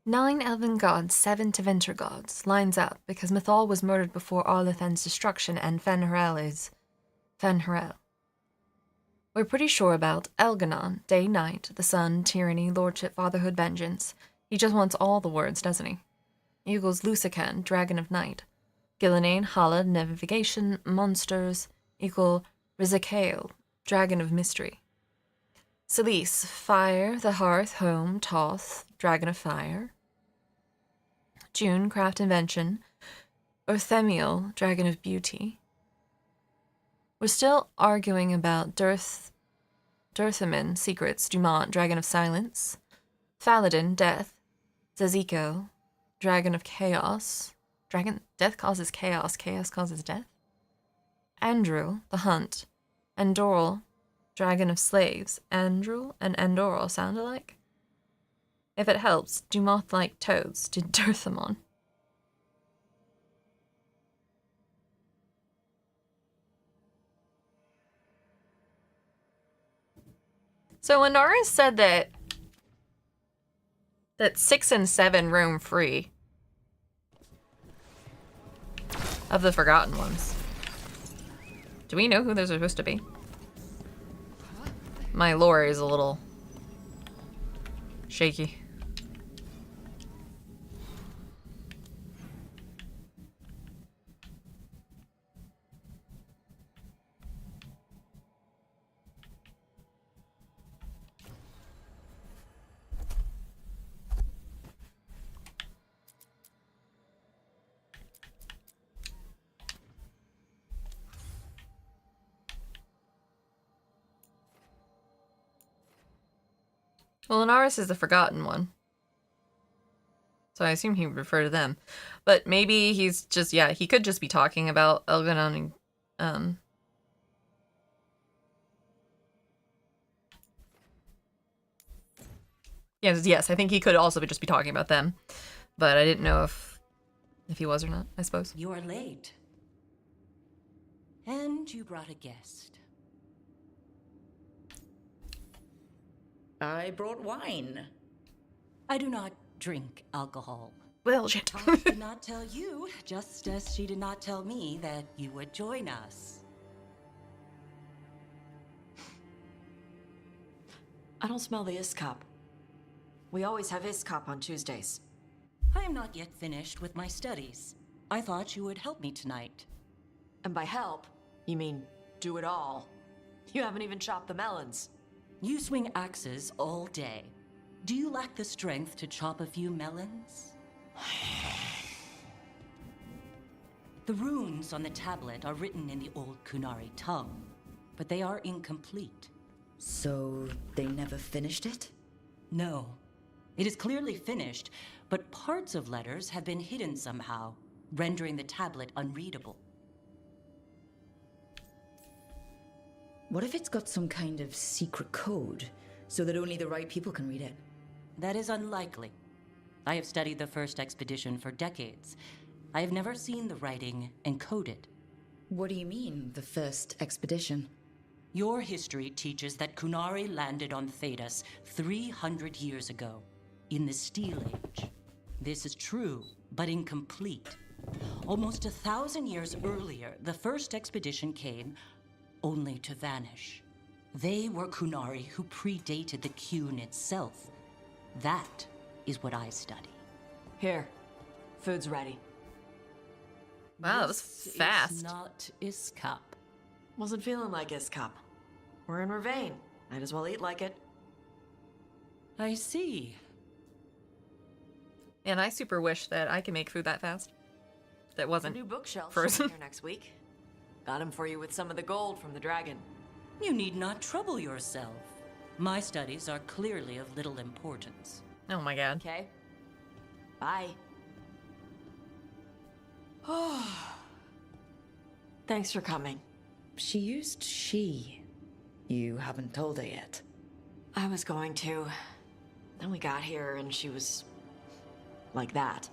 Nine elven gods, 7 Tevinter gods, lines up because Mythal was murdered before Arlethan's destruction and Fen'Harel is Fen'Harel. We're pretty sure about Elganon, day, night, the sun, tyranny, lordship, fatherhood, vengeance. He just wants all the words, doesn't he? Equals Lusican, dragon of night. Gillinane, Hala, navigation, monsters, equal Rizikael, dragon of mystery. Celise, fire, the hearth, home, Toth, dragon of fire. June, craft, invention. Orthemiel, dragon of beauty. We're still arguing about Durthamin, secrets, Dumont, dragon of silence. Faladin, death. Zaziko, dragon of chaos. Death causes chaos, chaos causes death. Andrew, the hunt. Andoril, dragon of slaves. Andril and Andoril sound alike? If it helps, do moth like toads did Dirthamon. So Inaris said that 6 and 7 roam free of the Forgotten Ones. Do we know who those are supposed to be? My lore is a little shaky. Well, Inaris is the Forgotten One. So I assume he would refer to them. But maybe he's just, yeah, he could just be talking about Elganon and, Yes, I think he could also just be talking about them. But I didn't know if he was or not, I suppose. You are late. And you brought a guest. I brought wine. I do not drink alcohol. Well, shit. Tante did not tell you, just as she did not tell me that you would join us. I don't smell the Iskop. We always have Iskop on Tuesdays. I am not yet finished with my studies. I thought you would help me tonight. And by help, you mean do it all. You haven't even chopped the melons. You swing axes all day. Do you lack the strength to chop a few melons? The runes on the tablet are written in the old Kunari tongue, but they are incomplete. So they never finished it? No. It is clearly finished, but parts of letters have been hidden somehow, rendering the tablet unreadable. What if it's got some kind of secret code, so that only the right people can read it? That is unlikely. I have studied the first expedition for decades. I have never seen the writing encoded. What do you mean, the first expedition? Your history teaches that Kunari landed on Thedas 300 years ago, in the Steel Age. This is true, but incomplete. Almost 1,000 years earlier, the first expedition came only to vanish. They were Kunari who predated the Qun itself. That is what I study. Here, food's ready. Wow, that was fast. It's not Iskop. Wasn't feeling like Iskop. We're in Ravane. Might as well eat like it. I see. And I super wish that I could make food that fast. That wasn't A new bookshelf frozen. here next week. Got him for you with some of the gold from the dragon. You need not trouble yourself. My studies are clearly of little importance. Oh my god. Okay. Bye. Thanks for coming. She used she. You haven't told her yet. I was going to. Then we got here and she was like that.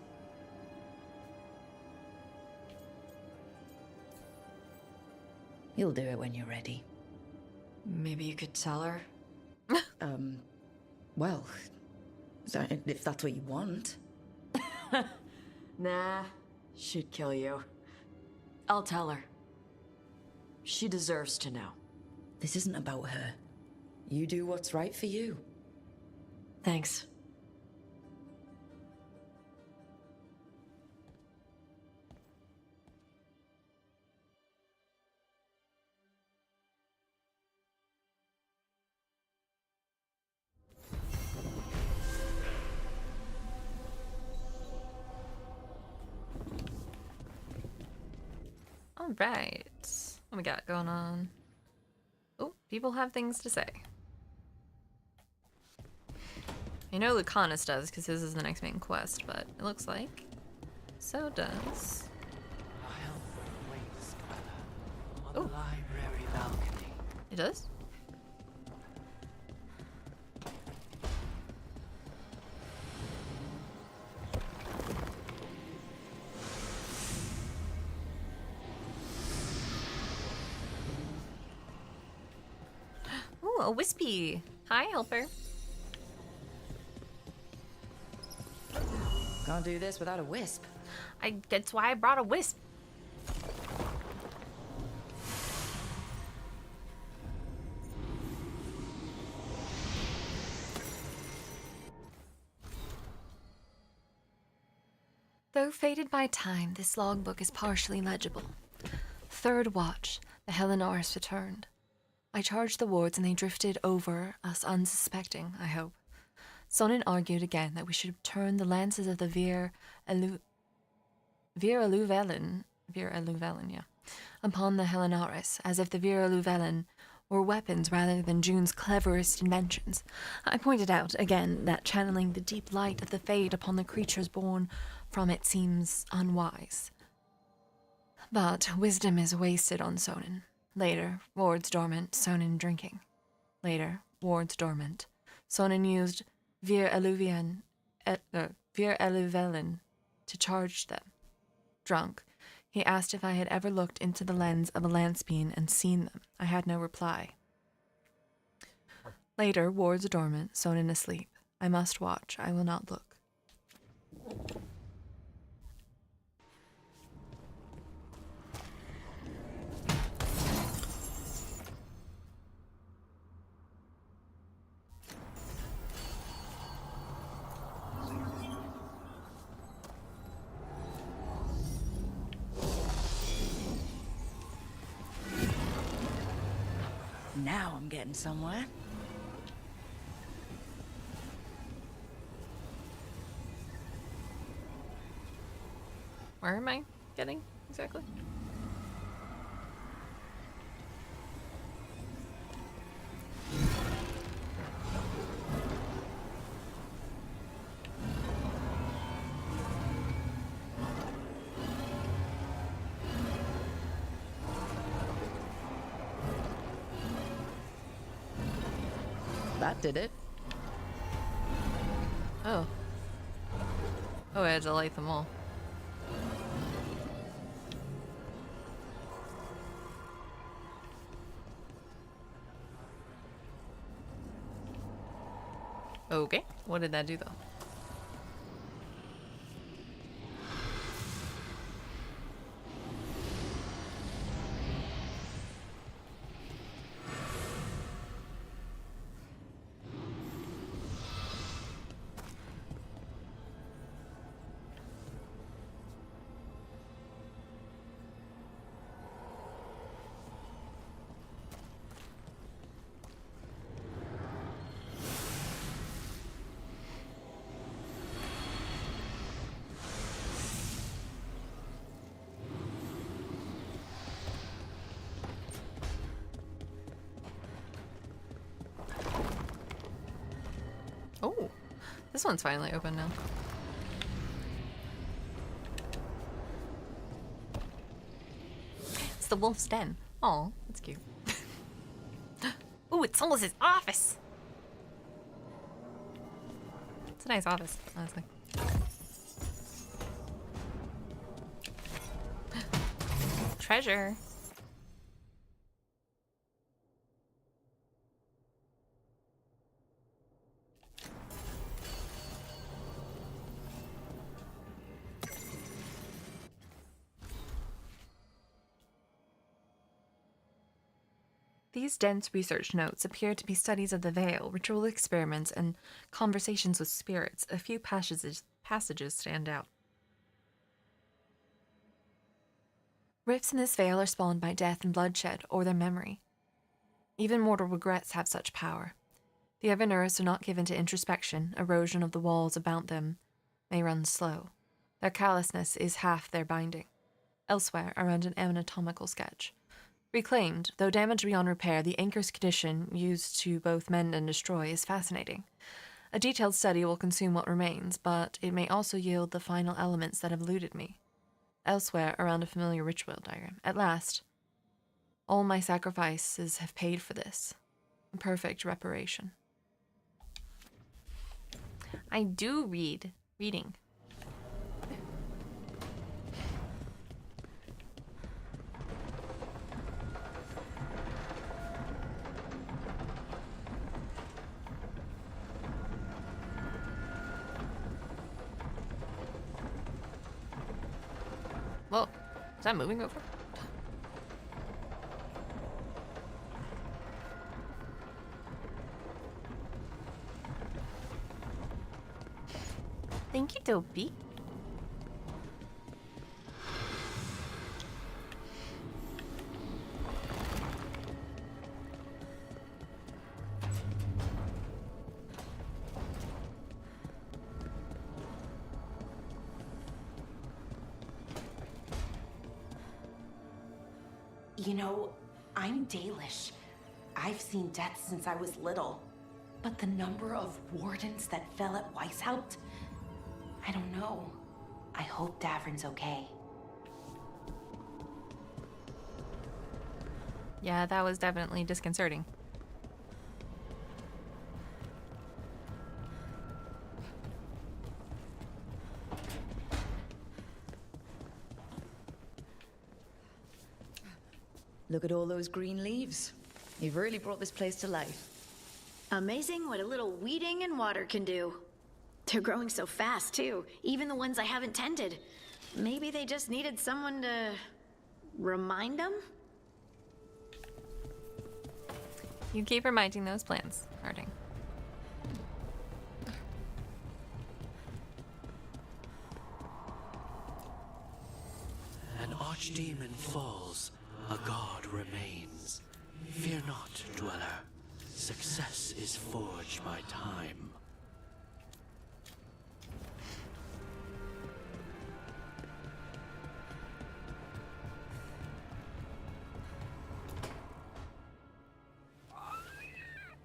You'll do it when you're ready. Maybe you could tell her? Well, if that's what you want. Nah, she'd kill you. I'll tell her. She deserves to know. This isn't about her. You do what's right for you. Thanks. All right. What we got going on? Oh, people have things to say. I know Lucanus does, because his is the next main quest, but it looks like so does. On the library balcony. does? Ooh, a wispy. Hi, helper. Can't do this without a wisp. That's why I brought a wisp. Though faded by time, this logbook is partially legible. Third watch, the Helenaris returned. I charged the wards and they drifted over us unsuspecting, I hope. Sonnen argued again that we should turn the lances of the Vir Eluvellan, upon the Helenaris, as if the Vir Eluvellan were weapons rather than June's cleverest inventions. I pointed out again that channeling the deep light of the Fade upon the creatures born from it seems unwise. But wisdom is wasted on Sonnen. Later, wards dormant, Sonnen drinking. Later, wards dormant. Sonnen used Vir Eluvellan to charge them. Drunk, he asked if I had ever looked into the lens of a lancebeam and seen them. I had no reply. Later, wards dormant, Sonnen asleep. I must watch. I will not look. Now I'm getting somewhere. Where am I getting exactly? That did it. Oh. Oh, I had to light them all. Okay, what did that do though? Oh, this one's finally open now. It's the wolf's den. Oh, that's cute. Ooh, it's almost his office. It's a nice office, honestly. Treasure. These dense research notes appear to be studies of the Veil, ritual experiments, and conversations with spirits. A few passages stand out. Rifts in this veil are spawned by death and bloodshed, or their memory. Even mortal regrets have such power. The Evanuris are not given to introspection. Erosion of the walls about them may run slow. Their callousness is half their binding. Elsewhere, around an anatomical sketch. Reclaimed, though damaged beyond repair, the anchor's condition, used to both mend and destroy, is fascinating. A detailed study will consume what remains, but it may also yield the final elements that have eluded me. Elsewhere, around a familiar ritual diagram. At last, All my sacrifices have paid for this. A perfect reparation. I do reading. Whoa, is that moving over? Thank you, Dopey. You know, I'm Dalish. I've seen death since I was little. But the number of wardens that fell at Weishaupt, I don't know. I hope Davrin's okay. Yeah, that was definitely disconcerting. Look at all those green leaves. You've really brought this place to life. Amazing what a little weeding and water can do. They're growing so fast, too. Even the ones I haven't tended. Maybe they just needed someone to remind them? You keep reminding those plants, Harding. An archdemon falls, a god remains. Fear not, dweller. Success is forged by time.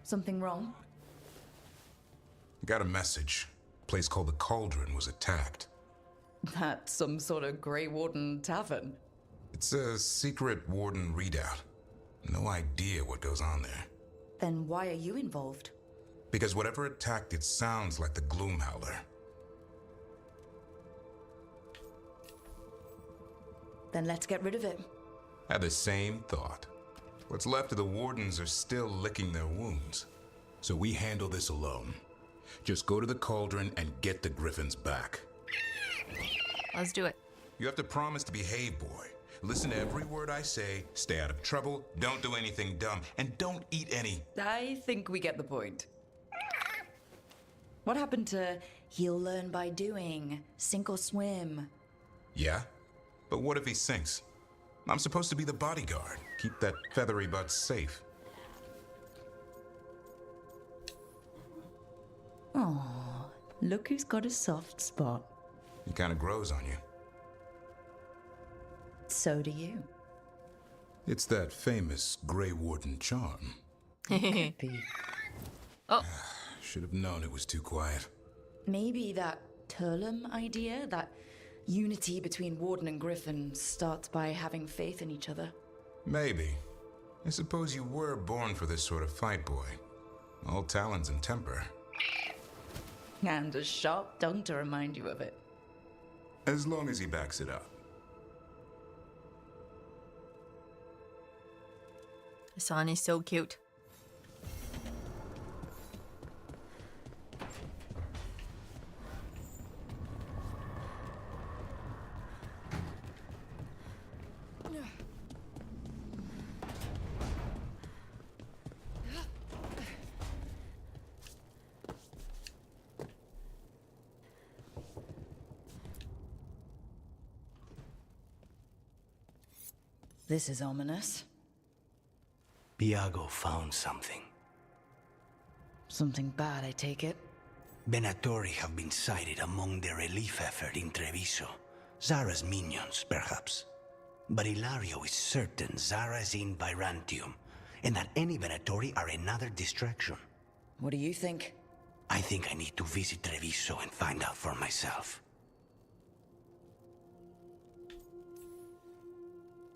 Something wrong? Got a message. A place called the Cauldron was attacked. That's some sort of Grey Warden tavern. It's a secret Warden readout. No idea what goes on there. Then why are you involved? Because whatever attacked it sounds like the Gloomhowler. Then let's get rid of it. Had the same thought. What's left of the Wardens are still licking their wounds. So we handle this alone. Just go to the Cauldron and get the Griffins back. Let's do it. You have to promise to behave, boy. Listen to every word I say, stay out of trouble, don't do anything dumb, and don't eat any. I think we get the point. What happened to he'll learn by doing, sink or swim? Yeah? But what if he sinks? I'm supposed to be the bodyguard. Keep that feathery butt safe. Oh, look who's got a soft spot. He kind of grows on you. So do you. It's that famous Grey Warden charm. Oh. Should have known it was too quiet. Maybe that Turlum idea, that unity between Warden and Griffin, starts by having faith in each other. Maybe. I suppose you were born for this sort of fight, boy. All talons and temper. And a sharp tongue to remind you of it. As long as he backs it up. Hassan is so cute. This is ominous. Iago found something. Something bad, I take it. Venatori have been sighted among the relief effort in Treviso. Zara's minions, perhaps. But Ilario is certain Zara is in Byrantium, and that any Venatori are another distraction. What do you think? I think I need to visit Treviso and find out for myself.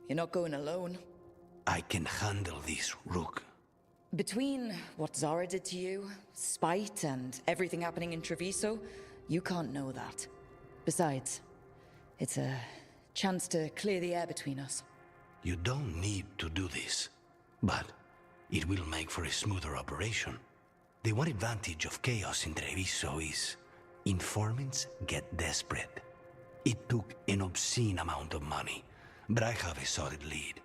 You're not going alone. I can handle this, Rook. Between what Zara did to you, spite, and everything happening in Treviso, you can't know that. Besides, it's a chance to clear the air between us. You don't need to do this, but it will make for a smoother operation. The one advantage of chaos in Treviso is informants get desperate. It took an obscene amount of money, but I have a solid lead.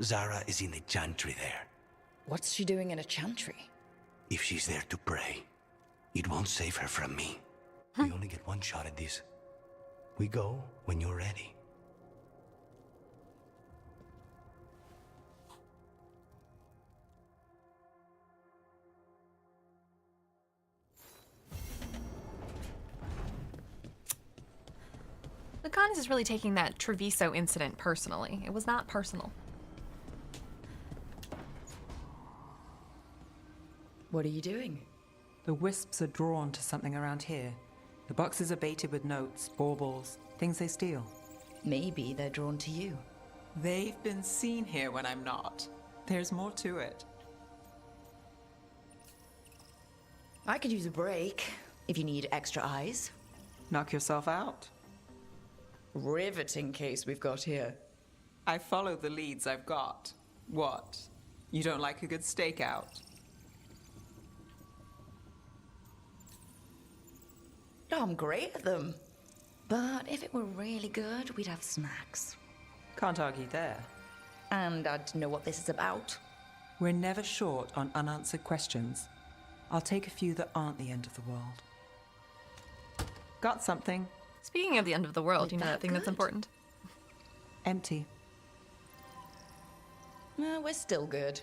Zara is in the chantry there. What's she doing in a chantry? If she's there to pray, it won't save her from me. We only get one shot at this. We go when you're ready. Lucanus is really taking that Treviso incident personally. It was not personal. What are you doing? The wisps are drawn to something around here. The boxes are baited with notes, baubles, things they steal. Maybe they're drawn to you. They've been seen here when I'm not. There's more to it. I could use a break, if you need extra eyes. Knock yourself out. Riveting case we've got here. I follow the leads I've got. What? You don't like a good stakeout? I'm great at them. But if it were really good, we'd have snacks. Can't argue there. And I'd know what this is about. We're never short on unanswered questions. I'll take a few that aren't the end of the world. Got something. Speaking of the end of the world, you know that thing that's important? Empty. We're still good.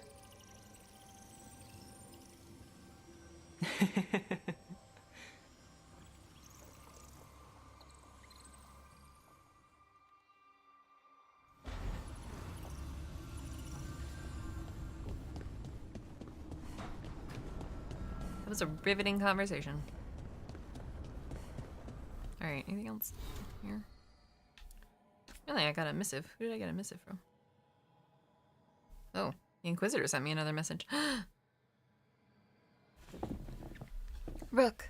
That was a riveting conversation. Alright, anything else here? Really, I got a missive. Who did I get a missive from? Oh, the Inquisitor sent me another message. Rook,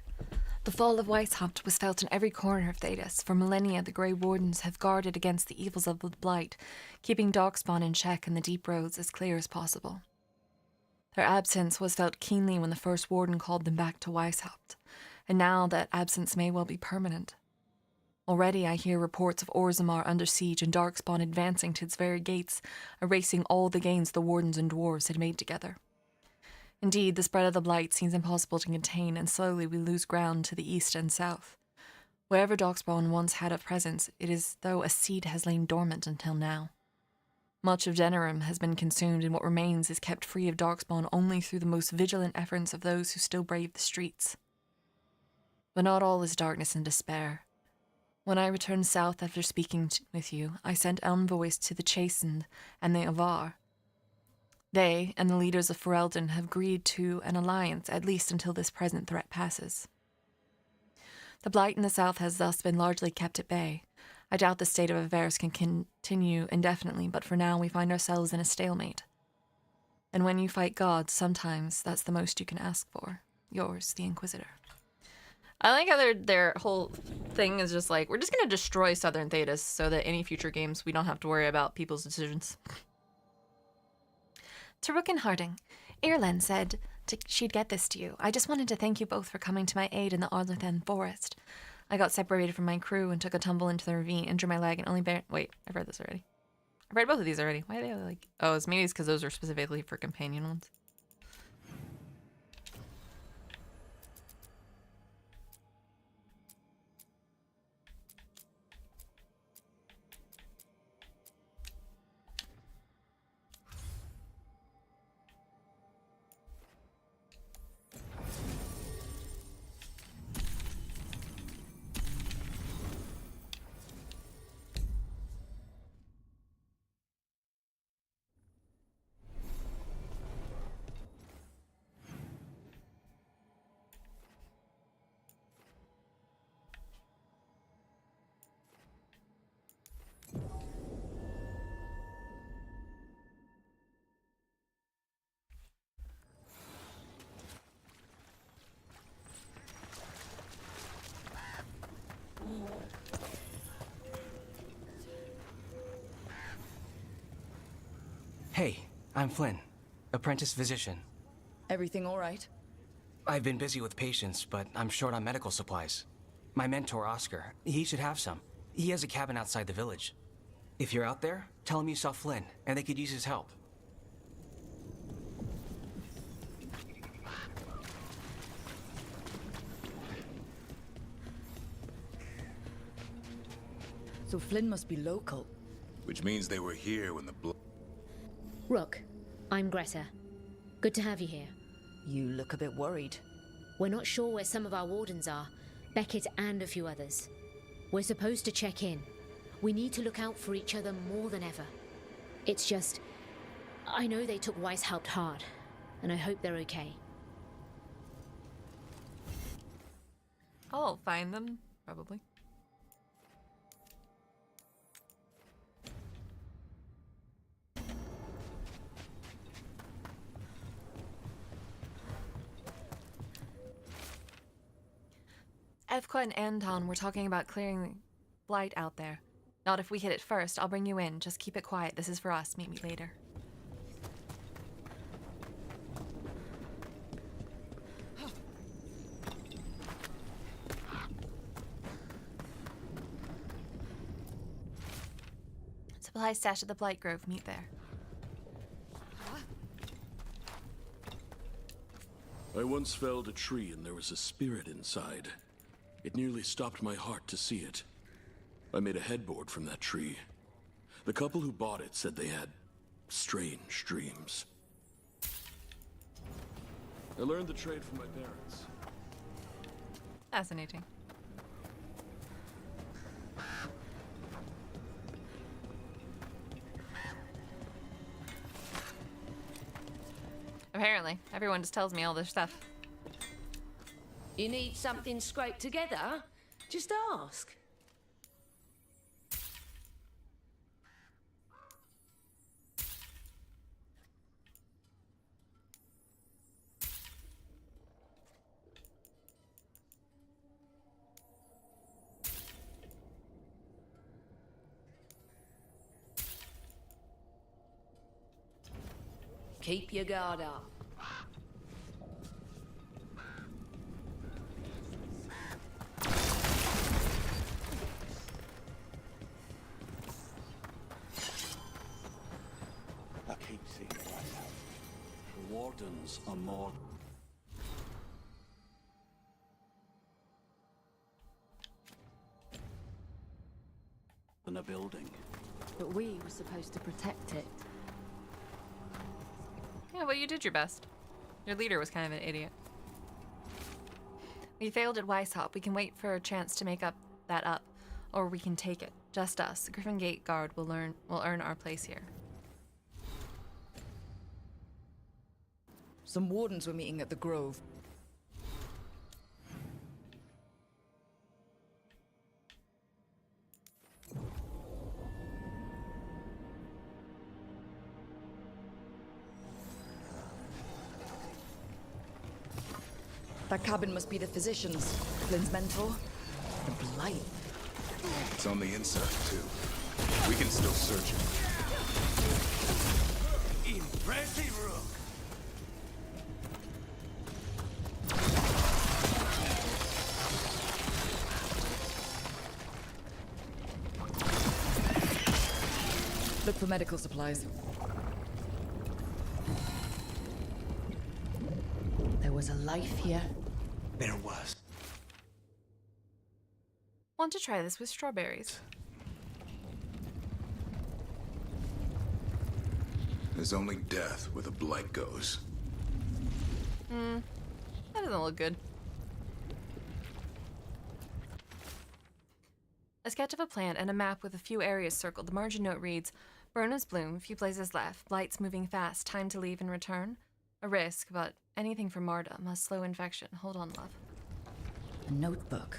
the fall of Weishaupt was felt in every corner of Thedas. For millennia, the Grey Wardens have guarded against the evils of the Blight, keeping Darkspawn in check and the deep roads as clear as possible. Their absence was felt keenly when the first Warden called them back to Weishaupt, and now that absence may well be permanent. Already I hear reports of Orzammar under siege and Darkspawn advancing to its very gates, erasing all the gains the Wardens and Dwarves had made together. Indeed, the spread of the Blight seems impossible to contain, and slowly we lose ground to the east and south. Wherever Darkspawn once had a presence, it is as though a seed has lain dormant until now. Much of Denerim has been consumed, and what remains is kept free of Darkspawn only through the most vigilant efforts of those who still brave the streets. But not all is darkness and despair. When I returned south after speaking with you, I sent envoys to the Chastened and the Avar. They and the leaders of Ferelden have agreed to an alliance, at least until this present threat passes. The Blight in the south has thus been largely kept at bay. I doubt the state of affairs can continue indefinitely, but for now we find ourselves in a stalemate. And when you fight gods, sometimes that's the most you can ask for. Yours, the Inquisitor. I like how their whole thing is just like, we're just going to destroy Southern Thedas so that any future games we don't have to worry about people's decisions. To Rook and Harding, Ireland said she'd get this to you. I just wanted to thank you both for coming to my aid in the Arlethan forest. I got separated from my crew and took a tumble into the ravine, injured my leg, and only wait, I've read this already. I've read both of these already. Why are they like... Oh, maybe it's because those are specifically for companion ones. I'm Flynn, apprentice physician. Everything all right? I've been busy with patients, but I'm short on medical supplies. My mentor, Oscar, he should have some. He has a cabin outside the village. If you're out there, tell him you saw Flynn, and they could use his help. So Flynn must be local. Which means they were here when the Rook, I'm Greta. Good to have you here. You look a bit worried. We're not sure where some of our wardens are. Beckett and a few others. We're supposed to check in. We need to look out for each other more than ever. It's just... I know they took Weishaupt hard, and I hope they're okay. I'll find them, probably. Evka and Anton were talking about clearing the blight out there. Not if we hit it first. I'll bring you in. Just keep it quiet. This is for us. Meet me later. Supply stash at the Blight Grove. Meet there. I once felled a tree and there was a spirit inside. It nearly stopped my heart to see it. I made a headboard from that tree. The couple who bought it said they had strange dreams. I learned the trade from my parents. Fascinating. Apparently, everyone just tells me all this stuff. You need something scraped together? Just ask. Keep your guard up. I keep seeing it right out. The wardens are more than a building. But we were supposed to protect it. Yeah, well, you did your best. Your leader was kind of an idiot. We failed at Weishaupt. We can wait for a chance to make that up, or we can take it. Just us. The Griffin Gate Guard will earn our place here. Some wardens were meeting at the Grove. That cabin must be the physician's. Flynn's mentor. The Blight. It's on the inside, too. We can still search it. Impressive, Rook. Look for medical supplies. There was a life here. There was. Want to try this with strawberries? There's only death where the blight goes. That doesn't look good. A sketch of a plant and a map with a few areas circled. The margin note reads, Burna's bloom, few places left, blight's moving fast, time to leave and return. A risk, but anything for Marta must slow infection. Hold on, love. A notebook.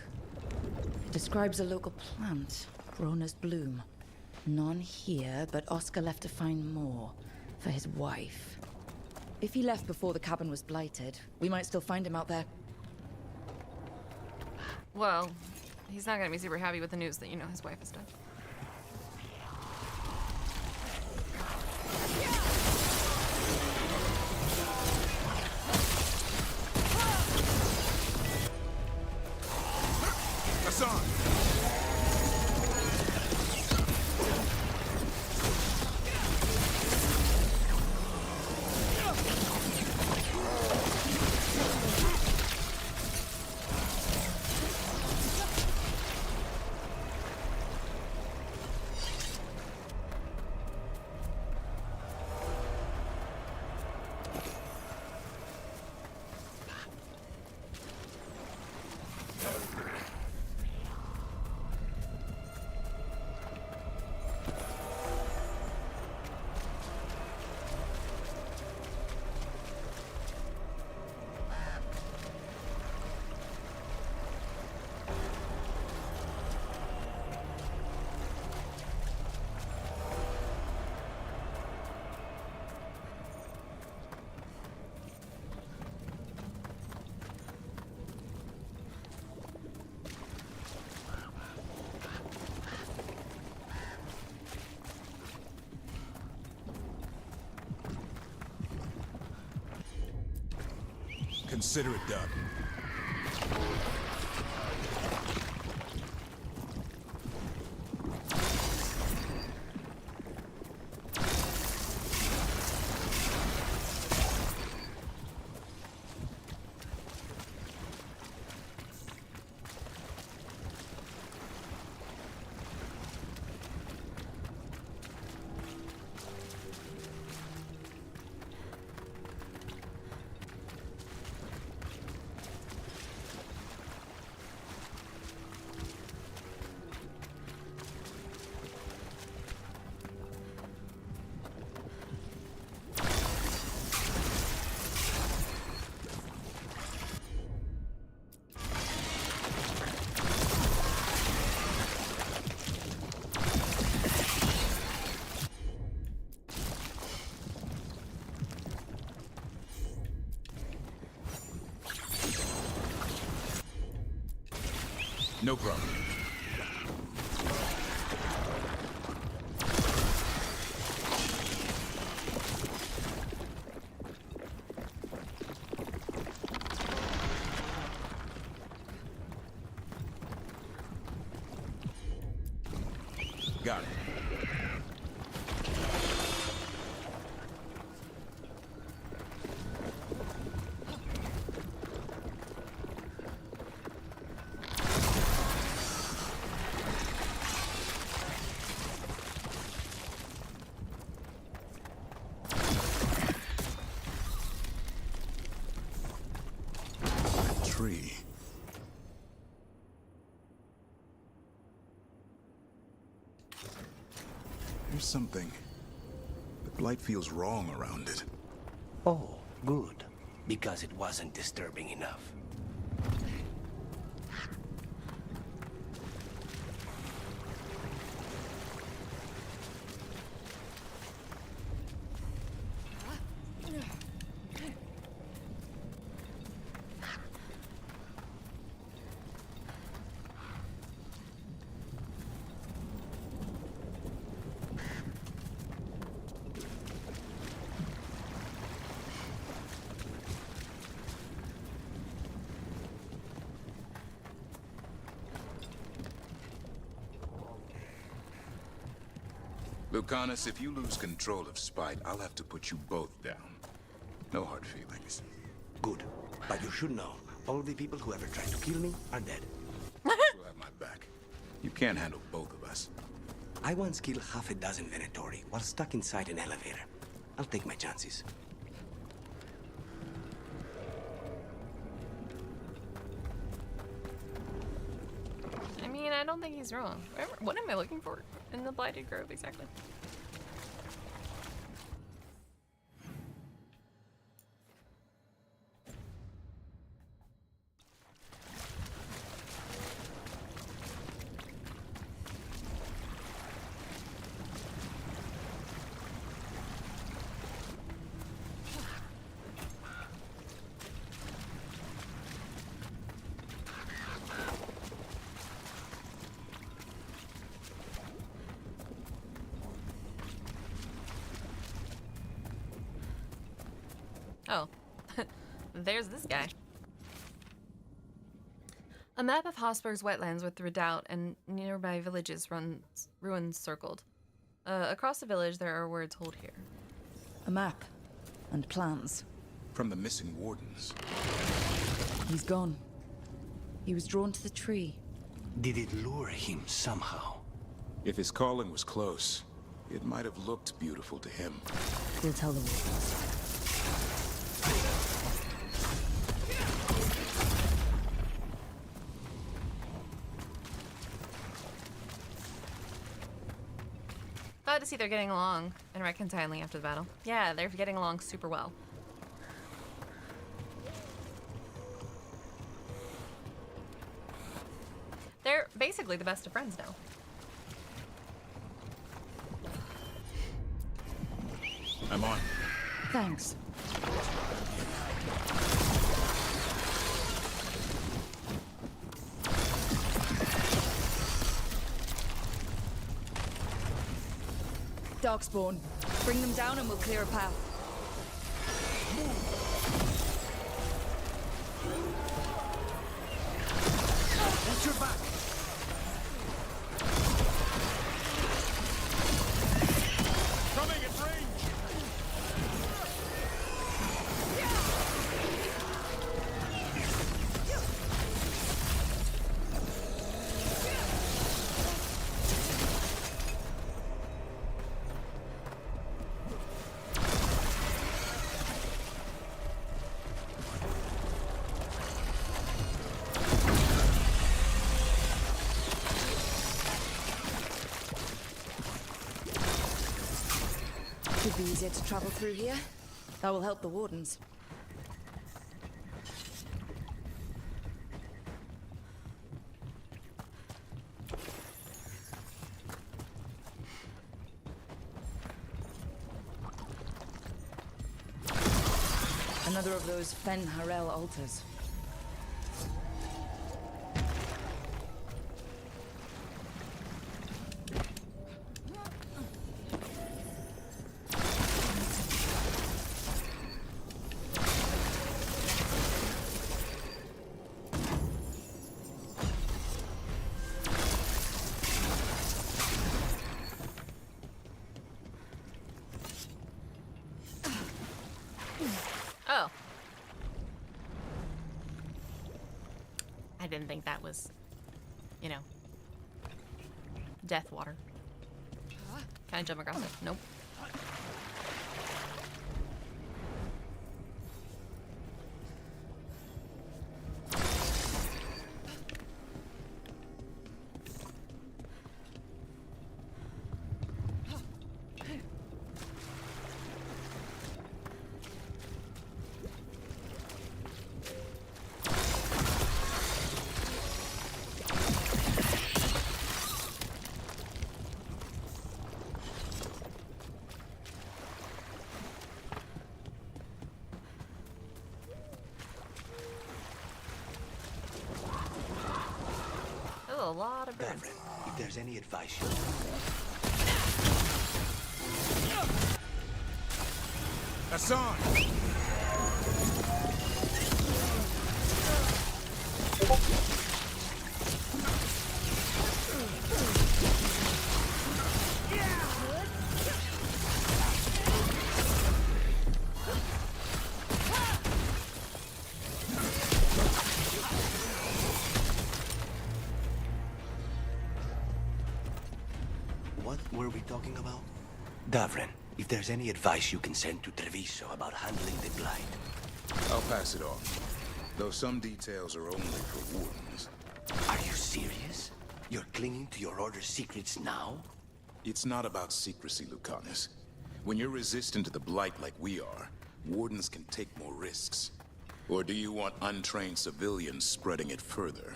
It describes a local plant, Burna's bloom. None here, but Oscar left to find more for his wife. If he left before the cabin was blighted, we might still find him out there. Well, he's not gonna be super happy with the news that, his wife is dead. Consider it done. No problem. Got it. Tree. There's something. The blight feels wrong around it. Oh, good. Because it wasn't disturbing enough. Lucanus, if you lose control of Spite, I'll have to put you both down. No hard feelings. Good. But you should know, all the people who ever tried to kill me are dead. You'll have my back. You can't handle both of us. I once killed half a dozen Venatori while stuck inside an elevator. I'll take my chances. I mean, I don't think he's wrong. What am I looking for in the Blighted Grove exactly? Oh, there's this guy. A map of Hosberg's wetlands with redoubt and nearby villages ruins circled. Across the village, there are words hold here. A map. And plans. From the missing wardens. He's gone. He was drawn to the tree. Did it lure him somehow? If his calling was close, it might have looked beautiful to him. We'll tell the wardens. Glad to see they're getting along and reconciling after the battle. Yeah, they're getting along super well. They're basically the best of friends now. I'm on. Thanks. Darkspawn. Bring them down and we'll clear a path. be easier to travel through here. That will help the wardens. Another of those Fen Harel altars. Oh. I didn't think that was, you know, death water. Can I jump across it? Nope. A lot of birds. If there's any advice you... Hassan! What were we talking about? Davren, if there's any advice you can send to Treviso about handling the Blight. I'll pass it on. Though some details are only for wardens. Are you serious? You're clinging to your order's secrets now? It's not about secrecy, Lucanus. When you're resistant to the Blight like we are, wardens can take more risks. Or do you want untrained civilians spreading it further?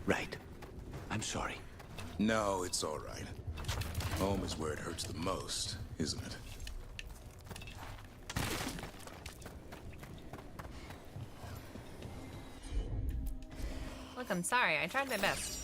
Right. I'm sorry. No, it's all right. Home is where it hurts the most, isn't it? Look, I'm sorry. I tried my best.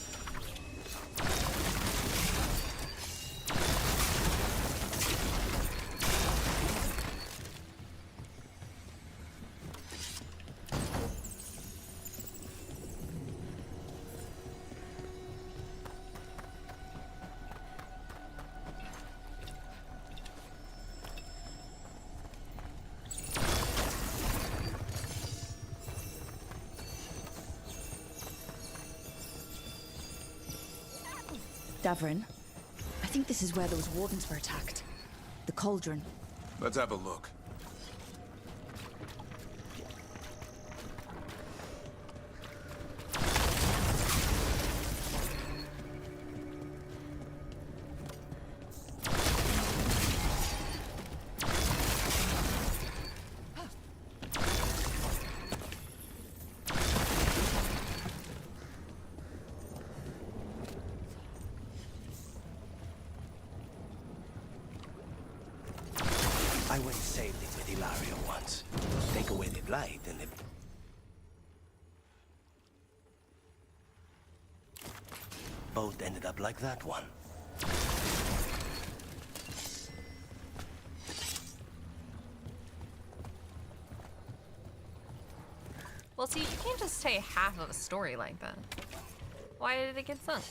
Davrin, I think this is where those wardens were attacked. The cauldron. Let's have a look. I went sailing with Ilario once. Take away the Blight and the... boat ended up like that one. Well, see, you can't just say half of a story like that. Why did it get sunk?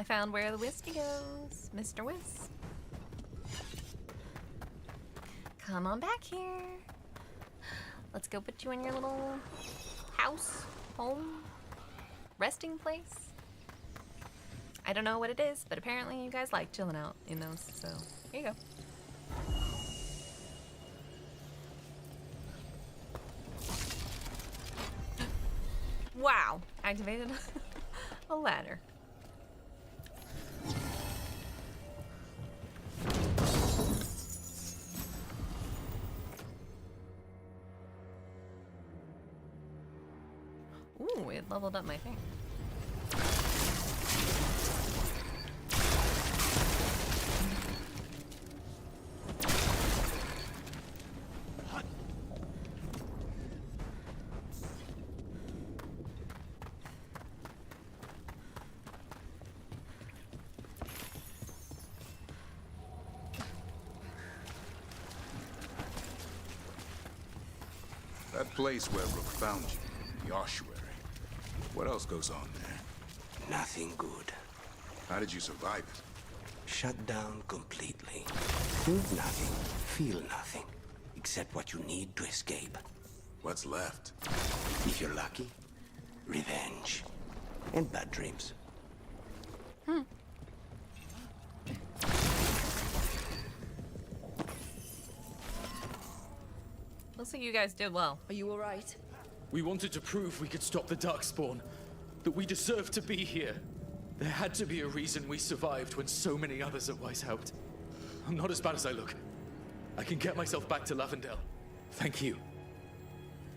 found where the whiskey goes, Mr. Whis. Come on back here. Let's go put you in your little house, home, resting place. I don't know what it is, but apparently you guys like chilling out in those, so here you go. Wow, activated a ladder. Ooh, it leveled up my thing. That place where Rook found you, the ossuary. What else goes on there? Nothing good. How did you survive it? Shut down completely. Move nothing, feel nothing, except what you need to escape. What's left? If you're lucky, revenge. And bad dreams. Looks like you guys did well. Are you alright? We wanted to prove we could stop the Darkspawn, that we deserved to be here. There had to be a reason we survived when so many others at Weiss helped. I'm not as bad as I look. I can get myself back to Lavendel. Thank you.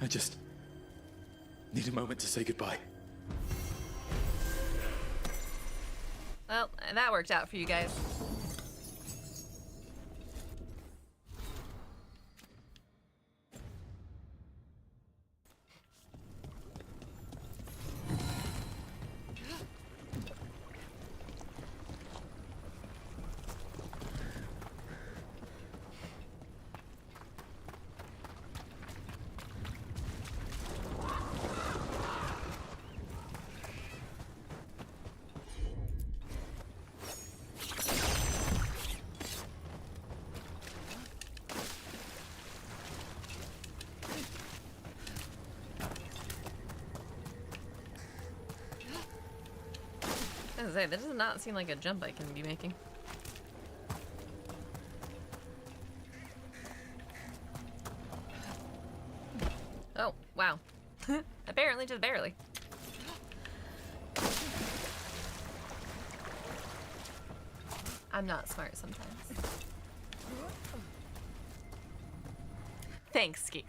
I just need a moment to say goodbye. Well, that worked out for you guys. I was gonna say, that does not seem like a jump I can be making. Oh, wow. Apparently just barely. I'm not smart sometimes. Thanks, Skeet.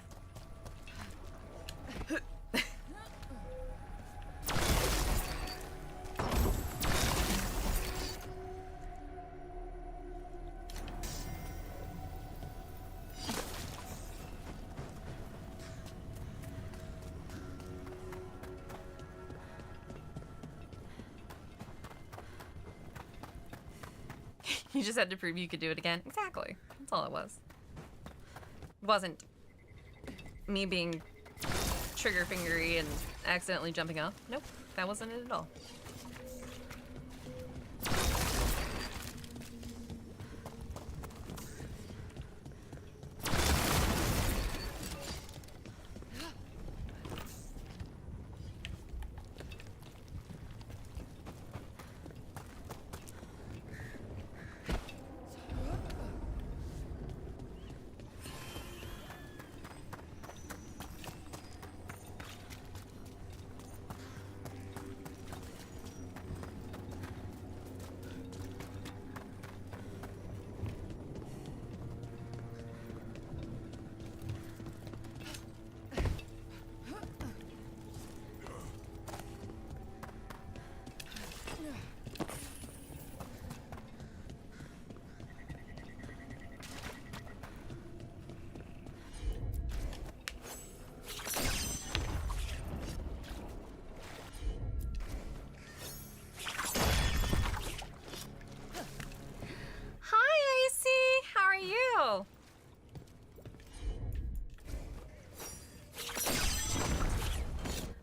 You just had to prove you could do it again. Exactly. That's all it was. It wasn't me being trigger fingery and accidentally jumping off. Nope, that wasn't it at all.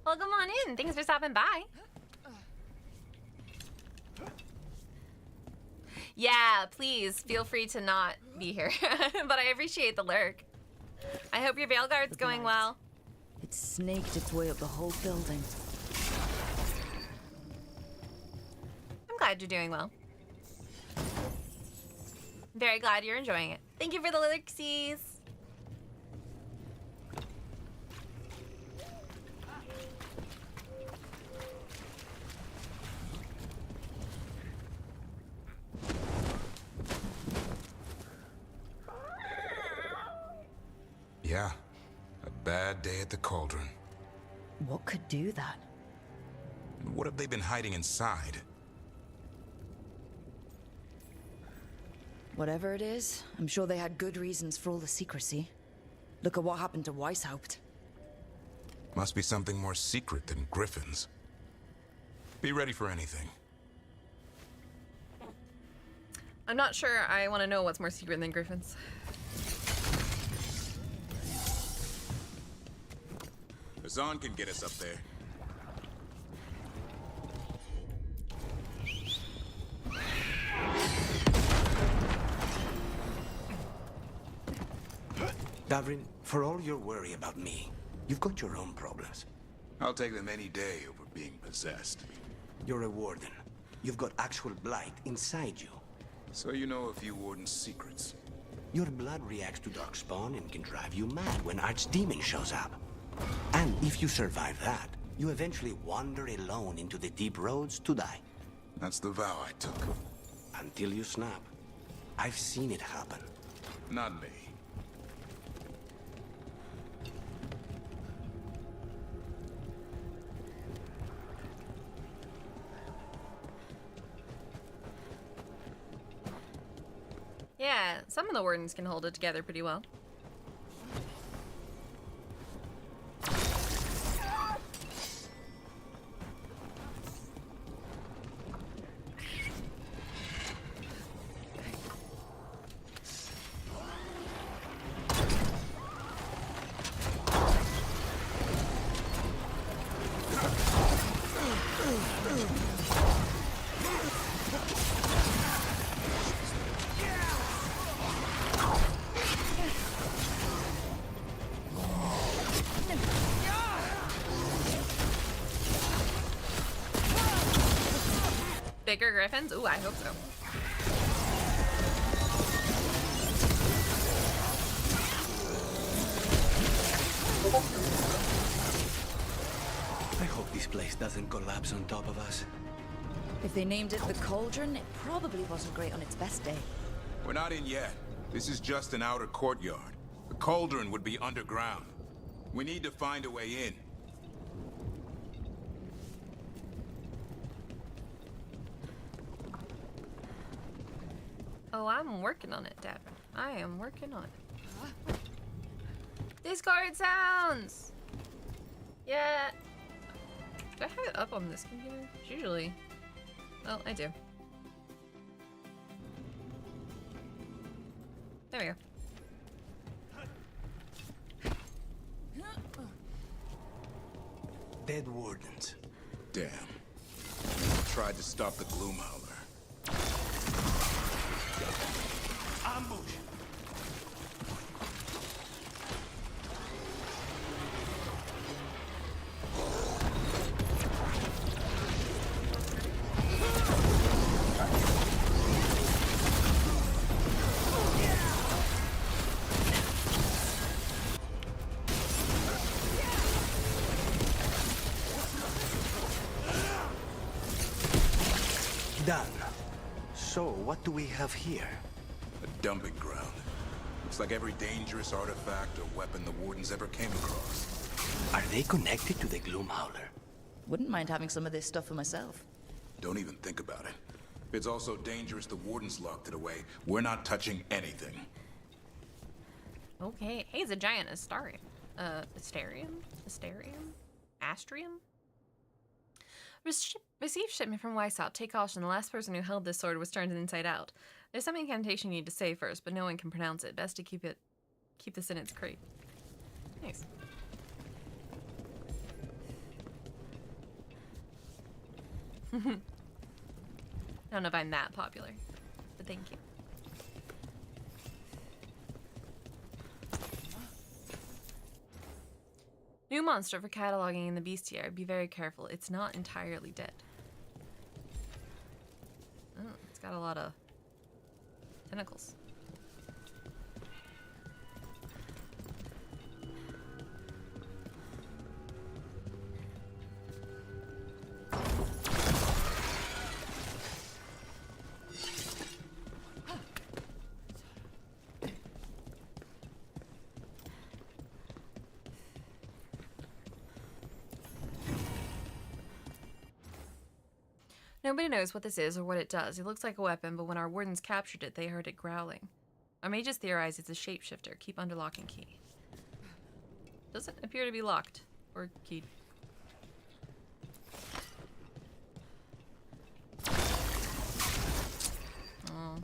Well, come on in. Thanks for stopping by. Yeah, please feel free to not be here. But I appreciate the lurk. I hope your Veilguard's going well. It snaked its way up the whole building. I'm glad you're doing well. Very glad you're enjoying it. Thank you for the lurksies. Yeah, a bad day at the cauldron. What could do that? What have they been hiding inside? Whatever it is, I'm sure they had good reasons for all the secrecy. Look at what happened to Weishaupt. Must be something more secret than griffins. Be ready for anything. I'm not sure I want to know what's more secret than griffins. Hazan can get us up there. Davrin, for all your worry about me, you've got your own problems. I'll take them any day over being possessed. You're a warden. You've got actual blight inside you. So you know a few warden's secrets. Your blood reacts to darkspawn and can drive you mad when Archdemon shows up. And if you survive that, you eventually wander alone into the deep roads to die. That's the vow I took. Until you snap. I've seen it happen. Not me. Yeah, some of the wardens can hold it together pretty well. Bigger griffins? Ooh, I hope so. I hope this place doesn't collapse on top of us. If they named it the Cauldron, it probably wasn't great on its best day. We're not in yet. This is just an outer courtyard. The cauldron would be underground. We need to find a way in. Oh, I'm working on it, Davin. I am working on it. Discord sounds! Yeah. Do I have it up on this computer? Usually. Well, I do. There we go. Dead wardens. Damn. Tried to stop the Gloomhowler. Ambush! Done. So, what do we have here? A dumping ground. Looks like every dangerous artifact or weapon the Wardens ever came across. Are they connected to the Gloomhowler? Wouldn't mind having some of this stuff for myself. Don't even think about it. If it's also dangerous the Wardens locked it away, we're not touching anything. Okay. Hey, it's a giant Astarium. Asterium? Asterium? Astrium? Receive shipment from Weishaupt. Take caution. The last person who held this sword was turned inside out. There's some incantation you need to say first, but no one can pronounce it. Best to keep this in its crate. Nice. I don't know if I'm that popular. but thank you. New monster for cataloging in the bestiary. Be very careful. It's not entirely dead. Oh, it's got a lot of tentacles. Nobody knows what this is or what it does. It looks like a weapon, but when our wardens captured it, they heard it growling. Our mages theorize it's a shapeshifter. Keep under lock and key. Doesn't appear to be locked or keyed. Oh.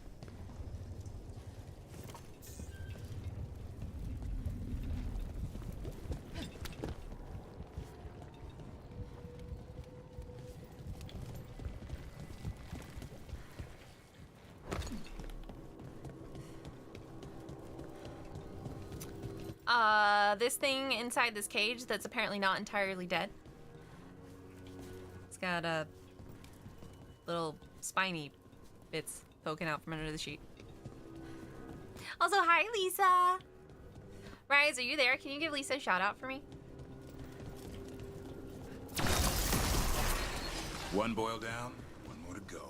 This thing inside this cage that's apparently not entirely dead. It's got little spiny bits poking out from under the sheet. Also, hi, Lisa. Rise, are you there? Can you give Lisa a shout out for me? One boil down, one more to go.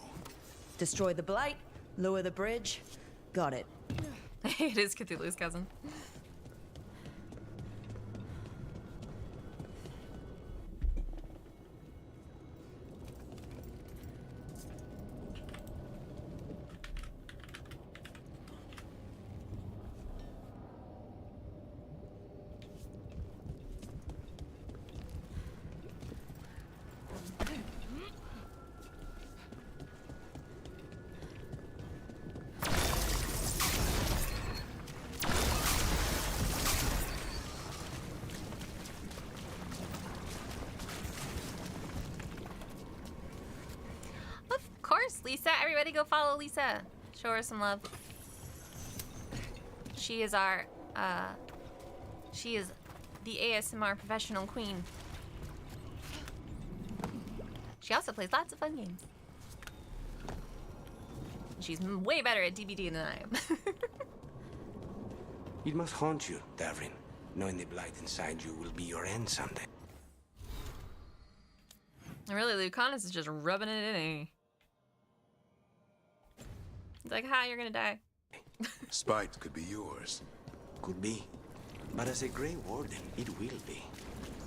Destroy the blight, lower the bridge. Got it. It is Cthulhu's cousin. Lisa, everybody go follow Lisa. Show her some love. She is our, she is the ASMR professional queen. She also plays lots of fun games. She's way better at DBD than I am. It must haunt you, Davrin. Knowing the blight inside you will be your end someday. And really, Lucanus is just rubbing it in, ain't he? He's like, hi, you're gonna die. Spite could be yours. Could be. But as a Grey Warden, it will be.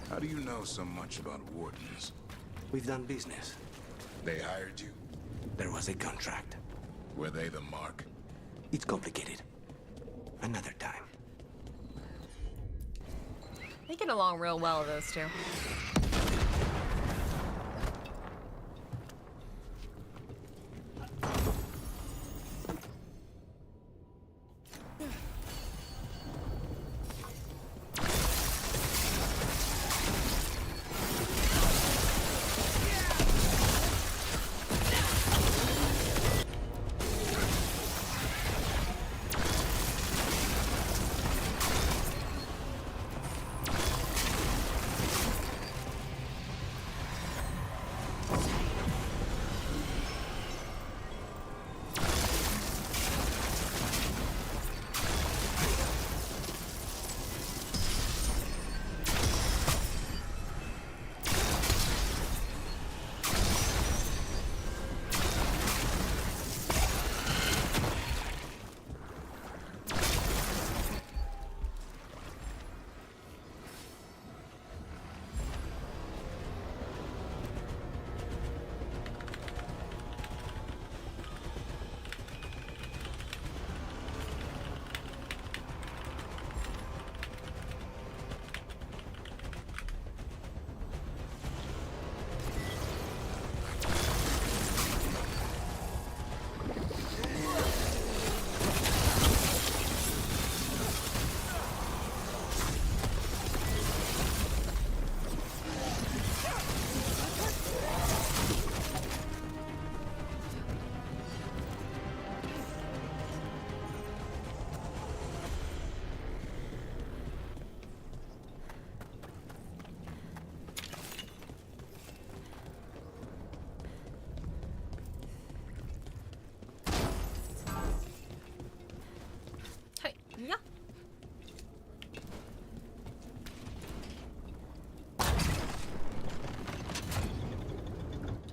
How do you know so much about wardens? We've done business. They hired you? There was a contract. Were they the mark? It's complicated. Another time. They get along real well, those two.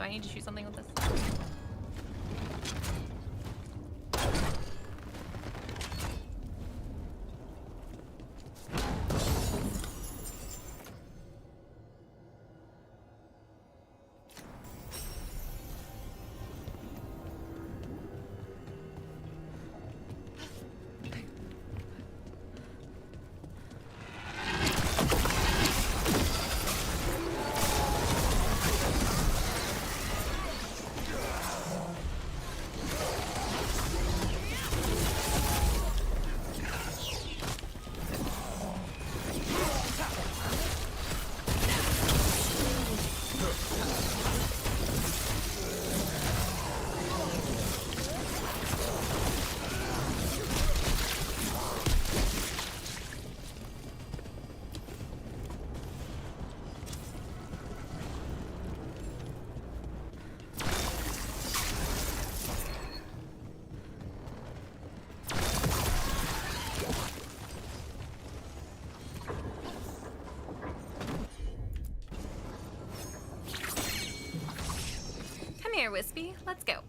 Do I need to shoot something with this? Come here, Wispy. Let's go.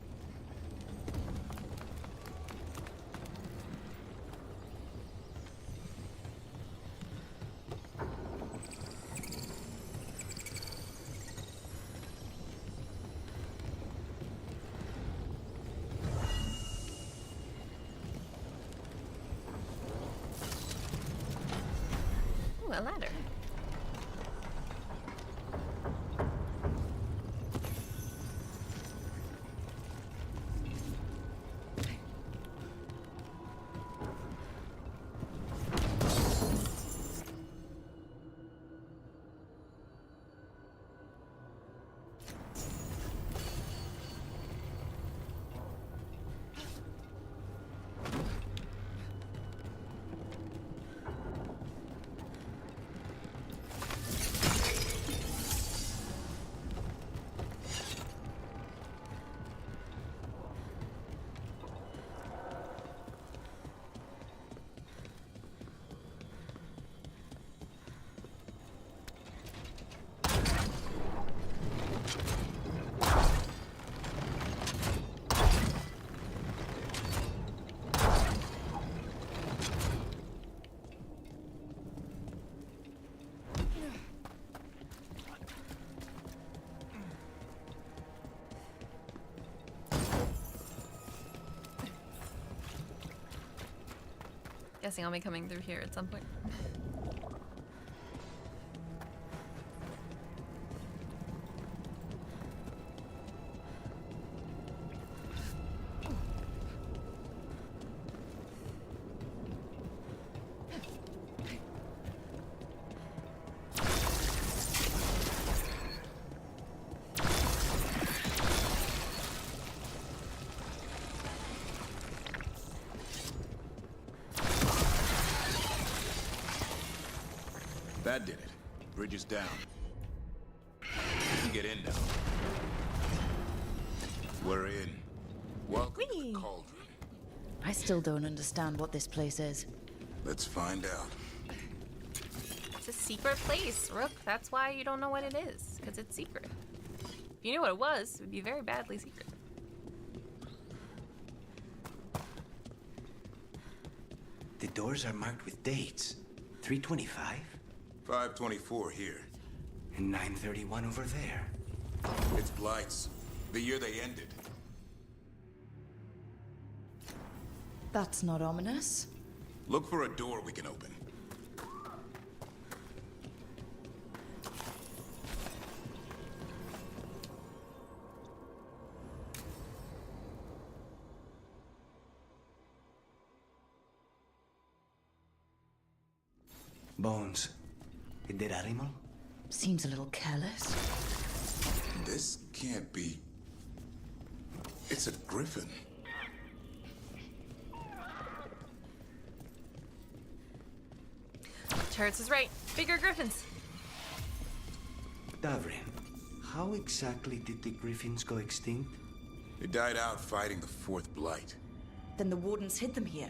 Ooh, a ladder. Guessing I'll be coming through here at some point. That did it. Bridge is down. We can get in now. We're in. Welcome to the cauldron. I still don't understand what this place is. Let's find out. It's a secret place, Rook. That's why you don't know what it is, because it's secret. If you knew what it was, it would be very badly secret. The doors are marked with dates. 325? 524 here. And 931 over there. It's Blight's. The year they ended. That's not ominous. Look for a door we can open. Bones. A dead animal? Seems a little careless. This can't be... It's a griffin. Turrets is right. Bigger griffins. Davrin, how exactly did the griffins go extinct? They died out fighting the fourth blight. Then the wardens hid them here.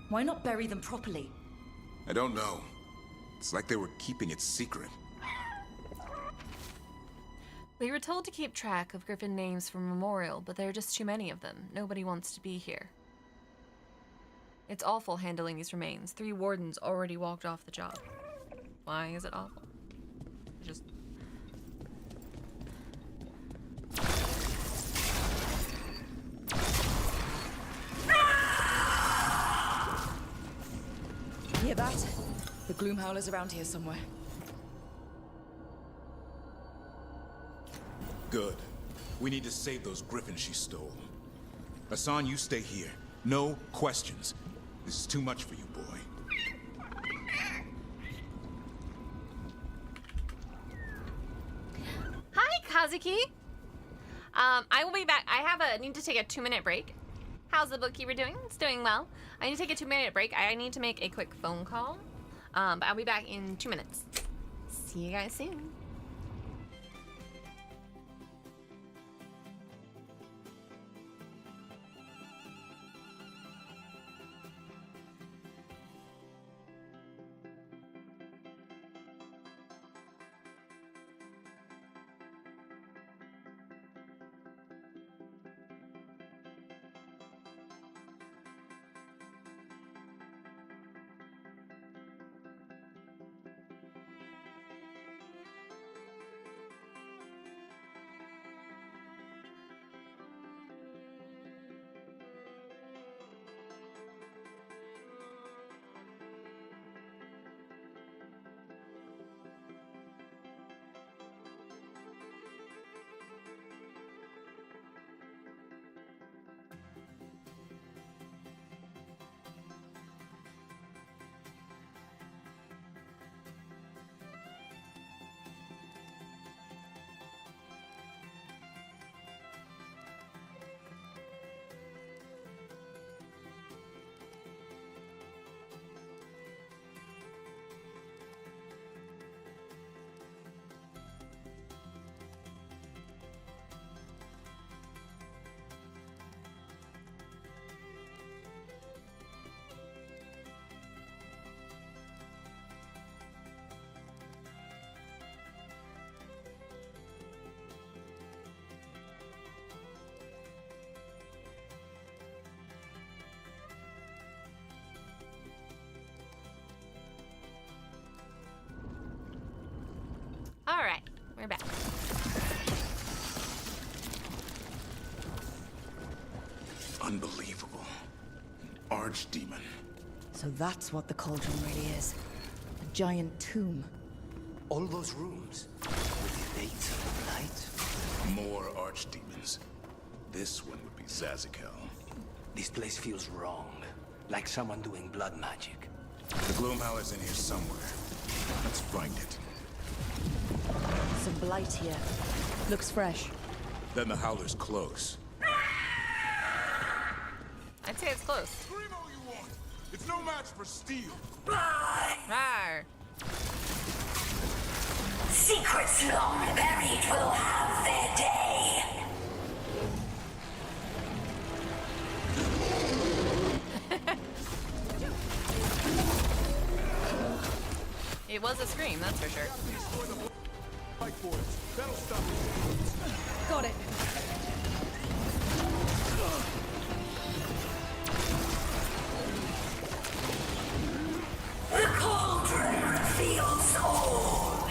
Why not bury them properly? I don't know. It's like they were keeping it secret. We were told to keep track of Griffin names for Memorial, but there are just too many of them. Nobody wants to be here. It's awful handling these remains. 3 wardens already walked off the job. Why is it awful? Just... Hear that? The Gloomhowler's around here somewhere. Good. We need to save those griffins she stole. Hassan, you stay here. No questions. This is too much for you, boy. Hi, Kazuki! I will be back. I need to take a 2-minute break. How's the bookkeeper doing? It's doing well. I need to take a 2-minute break. I need to make a quick phone call. But I'll be back in 2 minutes. See you guys soon. All right, we're back. Unbelievable. Archdemon. So that's what the cauldron really is. A giant tomb. All those rooms with the dates of the night. More archdemons. This one would be Zazikel. This place feels wrong. Like someone doing blood magic. The Gloomhowler's in here somewhere. Let's find it. Some blight here. Looks fresh. Then the Howler's close. I'd say it's close. Scream all you want. It's no match for steel. Rawr. Secrets long buried will have their day. It was a scream, that's for sure. That'll stop Got it. The cauldron reveals all.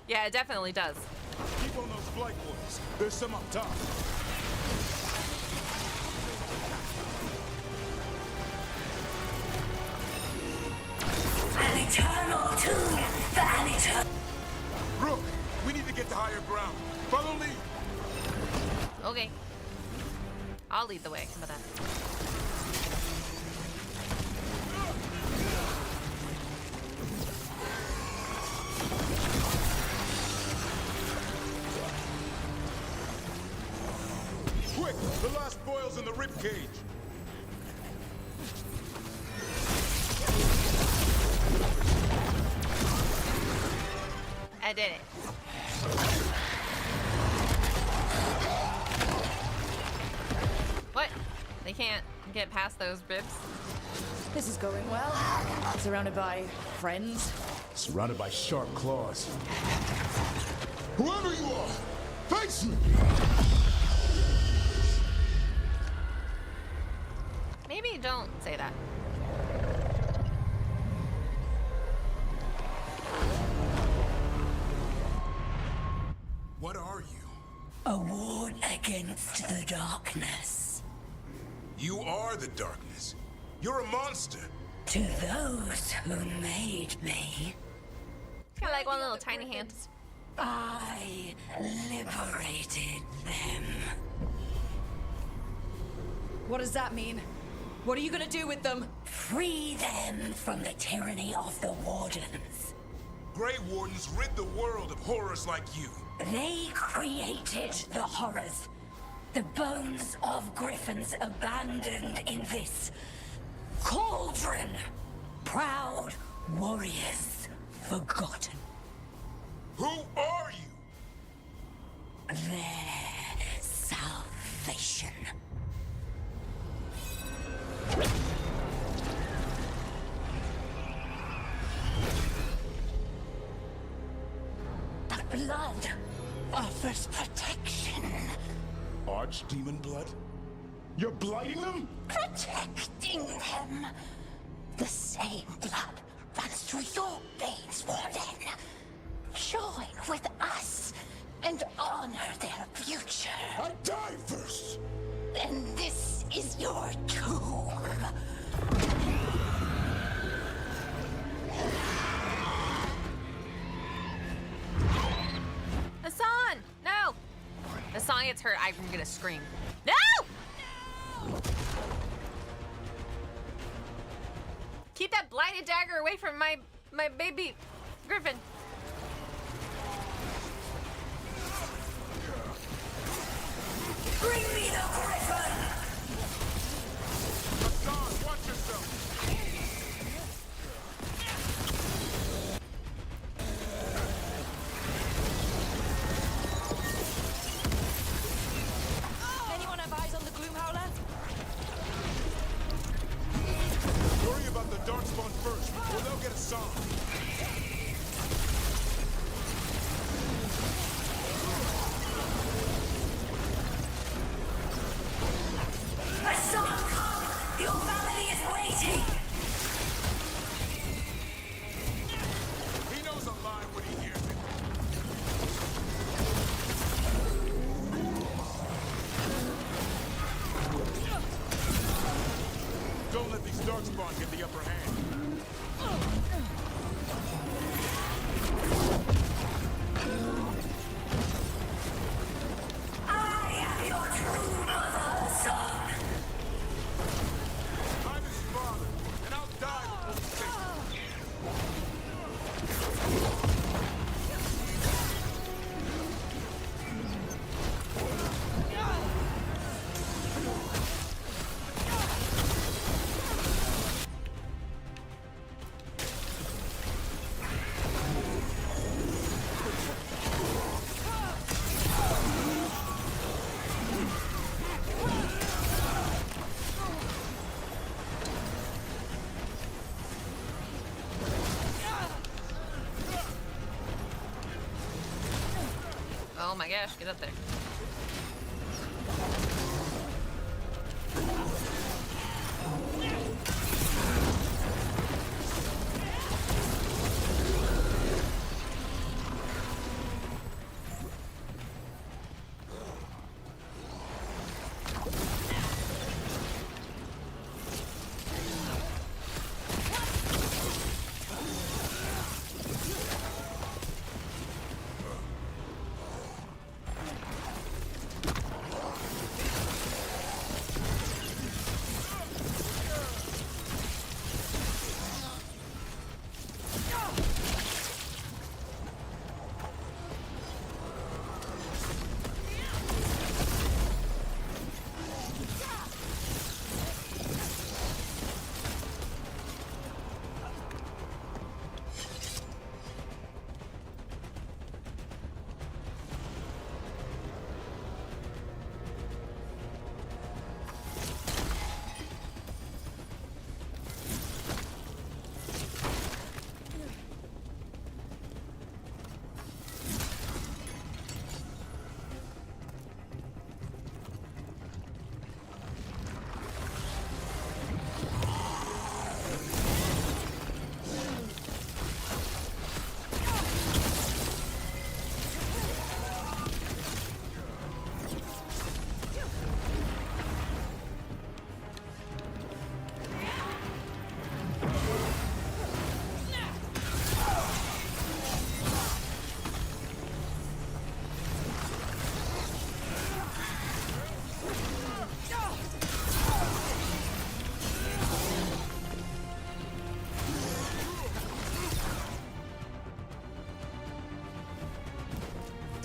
Yeah, it definitely does. Keep on those flight boys. There's some up top. An eternal tomb for an eternal... Rook, we need to get to higher ground. Follow me. Okay. I'll lead the way. How about that? Quick, the last boil's in the rib cage. I did it. What? They can't get past those ribs. This is going well. Surrounded by friends. Surrounded by sharp claws. Whoever you are, face me! Maybe don't say that. What are you? A ward against the darkness. You are the darkness. You're a monster. To those who made me, It's got like one little tiny hand. I liberated them. What does that mean? What are you gonna do with them? Free them from the tyranny of the Wardens. Grey Wardens rid the world of horrors like you. They created the horrors. The bones of griffins abandoned in this cauldron. Proud warriors forgotten. Who are you? Their salvation. The blood offers protection. Archdemon blood? You're blighting them? Protecting them. The same blood runs through your veins, Warden. Join with us and honor their future. I die first! Then this is your tomb. Hassan! No! Hassan gets hurt, I'm gonna scream. No! Keep that blighted dagger away from my baby griffin. Bring me the griffin! Hassan, watch yourself! Anyone have eyes on the Gloom Howler? Worry about the Darkspawn first, or they'll get Hassan. Hassan, your family is waiting. He knows I'm lying when he hears it. Don't let these Darkspawn get the upper hand. I am your true mother, son. I'm his father, and I'll die before he takes me. Oh my gosh, get up there.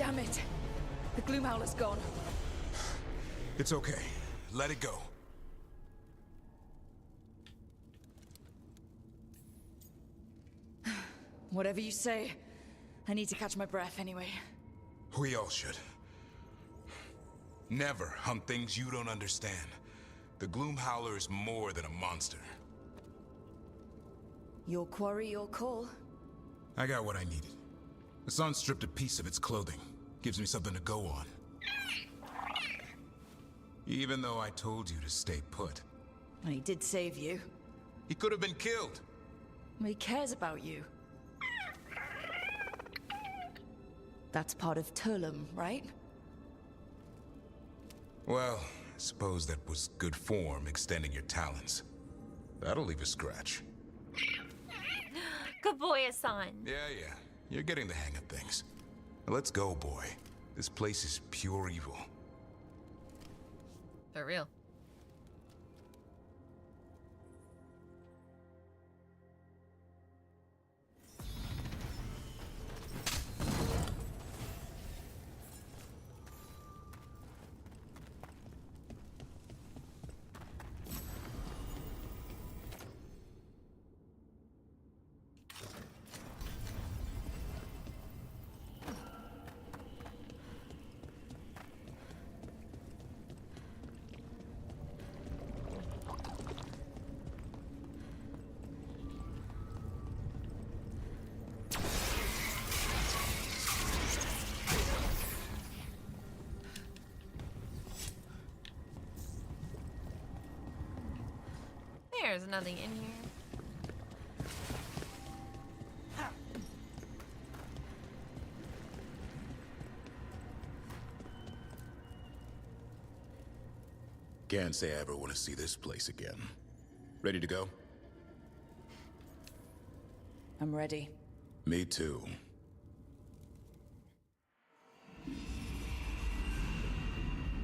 Damn it! The Gloomhowler's gone. It's okay. Let it go. Whatever you say. I need to catch my breath anyway. We all should. Never hunt things you don't understand. The Gloomhowler is more than a monster. Your quarry, your call. I got what I needed. The sun stripped a piece of its clothing. Gives me something to go on. Even though I told you to stay put. He did save you. He could have been killed. He cares about you. That's part of Turlum, right? Well, I suppose that was good form, extending your talons. That'll leave a scratch. Good boy, Asan. Yeah. You're getting the hang of things. Now let's go, boy. This place is pure evil. For real. There's nothing in here. Can't say I ever want to see this place again. Ready to go? I'm ready. Me too.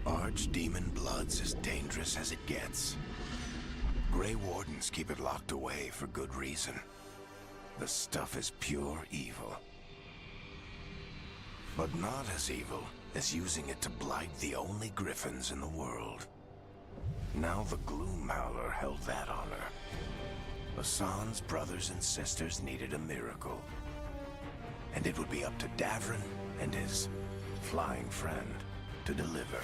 Archdemon blood's as dangerous as it gets. Grey Wardens keep it locked away for good reason. The stuff is pure evil. But not as evil as using it to blight the only griffins in the world. Now the Gloomhowler held that honor. Asan's brothers and sisters needed a miracle. And it would be up to Davrin and his flying friend to deliver.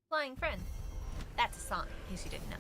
Flying friend. That's a song, in case you didn't know.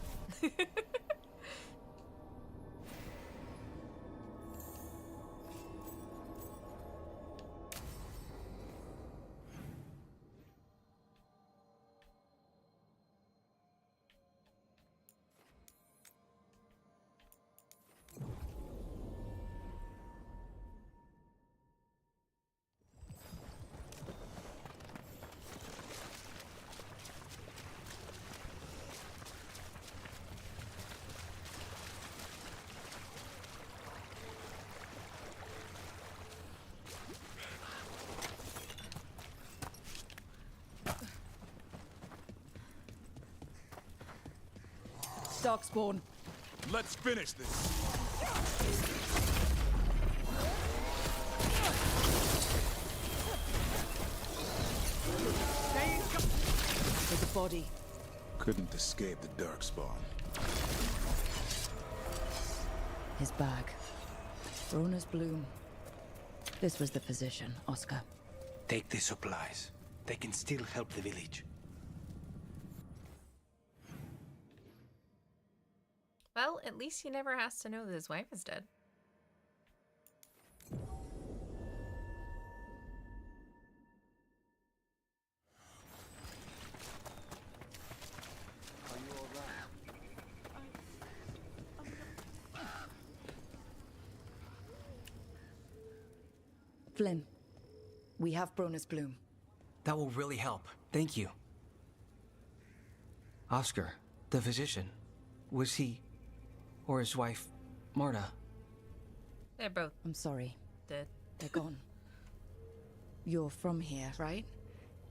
Darkspawn. Let's finish this. There's a body. Couldn't escape the Darkspawn. His bag. Rona's bloom. This was the physician, Oscar. Take the supplies. They can still help the village. Well, at least he never has to know that his wife is dead. Flynn, we have Brona's bloom. That will really help. Thank you. Oscar, the physician, was he, or his wife, Marta? They're both I'm sorry. dead. They're gone. You're from here, right?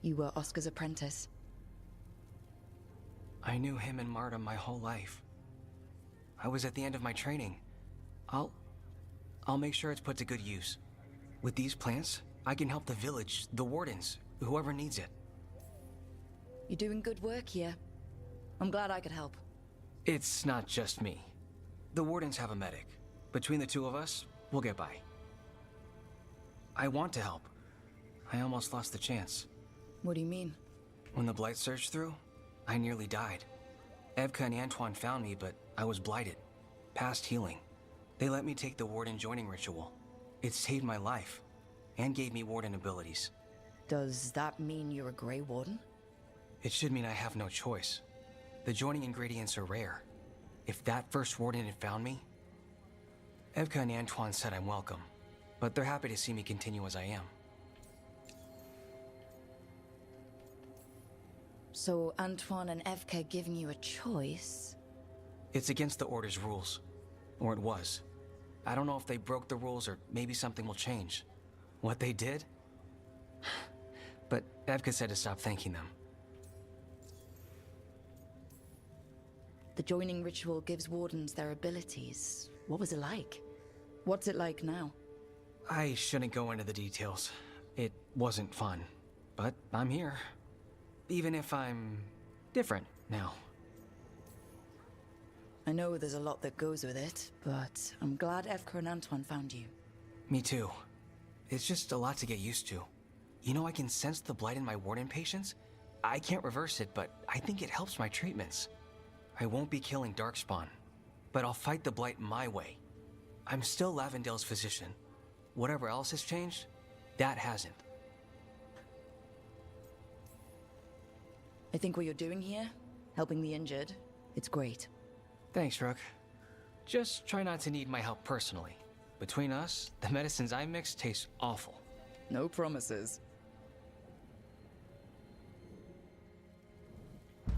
You were Oscar's apprentice. I knew him and Marta my whole life. I was at the end of my training. I'll make sure it's put to good use. With these plants, I can help the village, the wardens, whoever needs it. You're doing good work here. I'm glad I could help. It's not just me. The wardens have a medic. Between the two of us, we'll get by. I want to help. I almost lost the chance. What do you mean? When the blight surged through, I nearly died. Evka and Antoine found me, but I was blighted. Past healing. They let me take the warden joining ritual. It saved my life, and gave me warden abilities. Does that mean you're a Grey Warden? It should mean I have no choice. The joining ingredients are rare. If that first warden had found me... Evka and Antoine said I'm welcome, but they're happy to see me continue as I am. So Antoine and Evka are giving you a choice? It's against the Order's rules. Or it was. I don't know if they broke the rules or maybe something will change. What they did? But Evka said to stop thanking them. The joining ritual gives wardens their abilities. What was it like? What's it like now? I shouldn't go into the details. It wasn't fun. But I'm here. Even if I'm different now. I know there's a lot that goes with it, but I'm glad Evka and Antoine found you. Me too. It's just a lot to get used to. You know, I can sense the blight in my warden patients. I can't reverse it, but I think it helps my treatments. I won't be killing Darkspawn, but I'll fight the blight my way. I'm still Lavendale's physician. Whatever else has changed, that hasn't. I think what you're doing here, helping the injured, it's great. Thanks, Rook. Just try not to need my help personally. Between us, the medicines I mix taste awful. No promises. I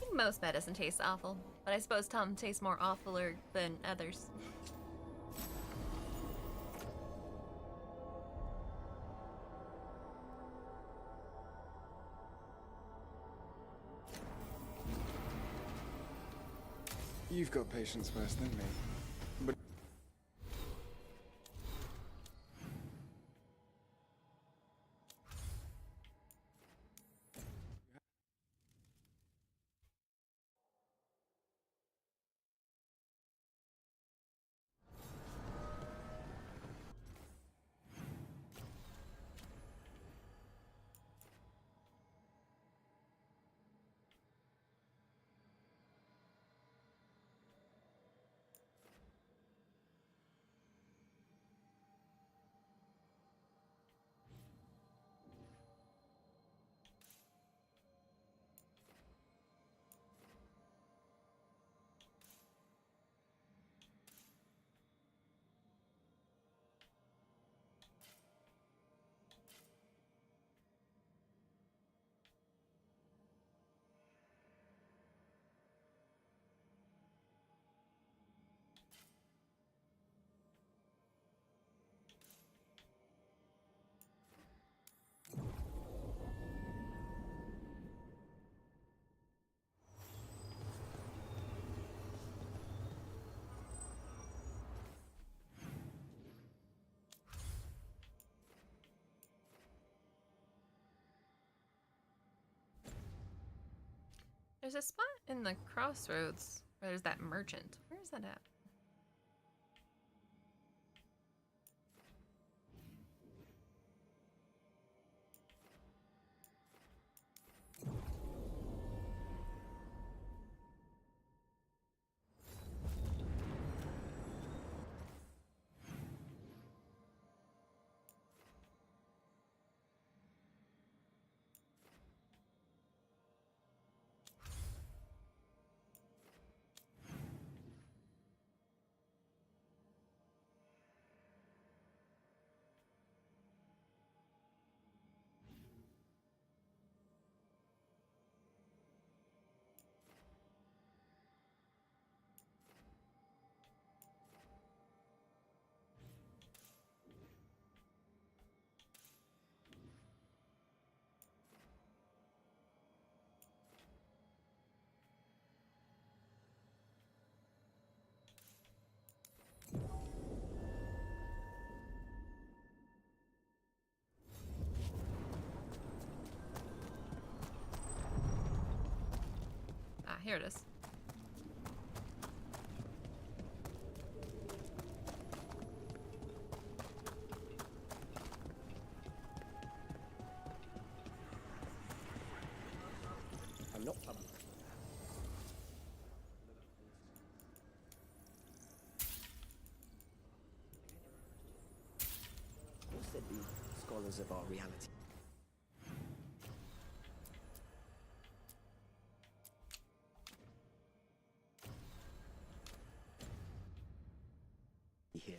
think most medicine tastes awful, but I suppose Tom tastes more awfuler than others. You've got patience worse than me. But There's a spot in the crossroads where there's that merchant. Where is that at? here it is. I'm not public. Who said the scholars of our reality? Here.